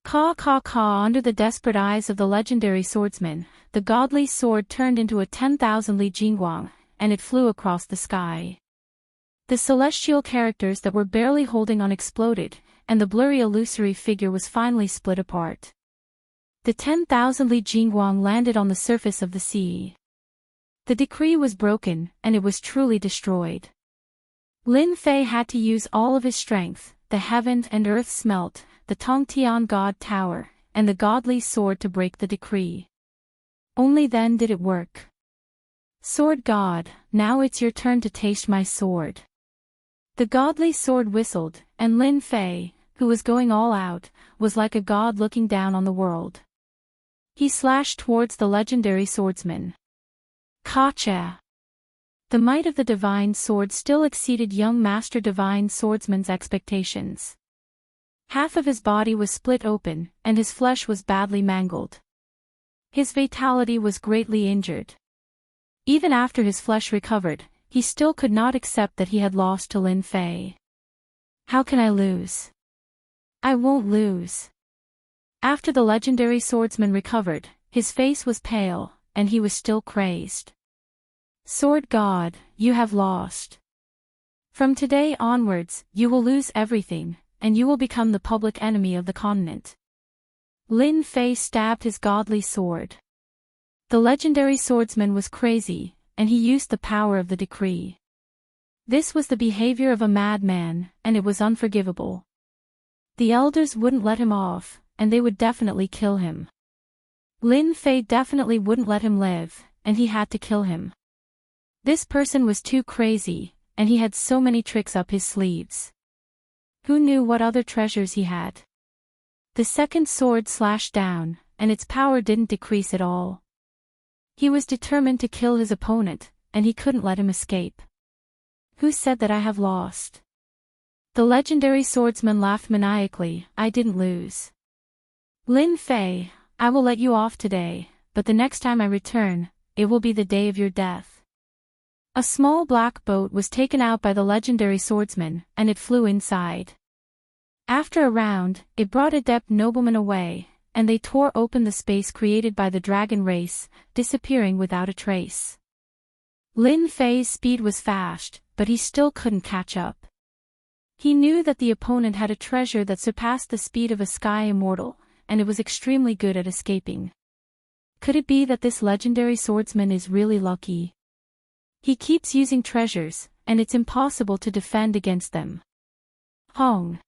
Caw caw caw, under the desperate eyes of the legendary swordsman, the godly sword turned into a 10,000 li jingguang, and it flew across the sky. The celestial characters that were barely holding on exploded, and the blurry illusory figure was finally split apart. The 10,000 li jingguang landed on the surface of the sea. The decree was broken, and it was truly destroyed. Lin Fei had to use all of his strength, the heaven and earth smelt, the Tongtian God Tower, and the godly sword to break the decree. Only then did it work. Sword God, now it's your turn to taste my sword. The godly sword whistled, and Lin Fei, who was going all out, was like a god looking down on the world. He slashed towards the legendary swordsman. Kacha! The might of the divine sword still exceeded young Master Divine Swordsman's expectations. Half of his body was split open, and his flesh was badly mangled. His vitality was greatly injured. Even after his flesh recovered, he still could not accept that he had lost to Lin Fei. How can I lose? I won't lose. After the legendary swordsman recovered, his face was pale, and he was still crazed. Sword God, you have lost. From today onwards, you will lose everything, and you will become the public enemy of the continent. Lin Fei stabbed his godly sword. The legendary swordsman was crazy, and he used the power of the decree. This was the behavior of a madman, and it was unforgivable. The elders wouldn't let him off, and they would definitely kill him. Lin Fei definitely wouldn't let him live, and he had to kill him. This person was too crazy, and he had so many tricks up his sleeves. Who knew what other treasures he had? The second sword slashed down, and its power didn't decrease at all. He was determined to kill his opponent, and he couldn't let him escape. Who said that I have lost? The legendary swordsman laughed maniacally. I didn't lose. Lin Fei, I will let you off today, but the next time I return, it will be the day of your death. A small black boat was taken out by the legendary swordsman, and it flew inside. After a round, it brought adept noblemen away, and they tore open the space created by the dragon race, disappearing without a trace. Lin Fei's speed was fast, but he still couldn't catch up. He knew that the opponent had a treasure that surpassed the speed of a sky immortal, and it was extremely good at escaping. Could it be that this legendary swordsman is really lucky? He keeps using treasures, and it's impossible to defend against them. Hong.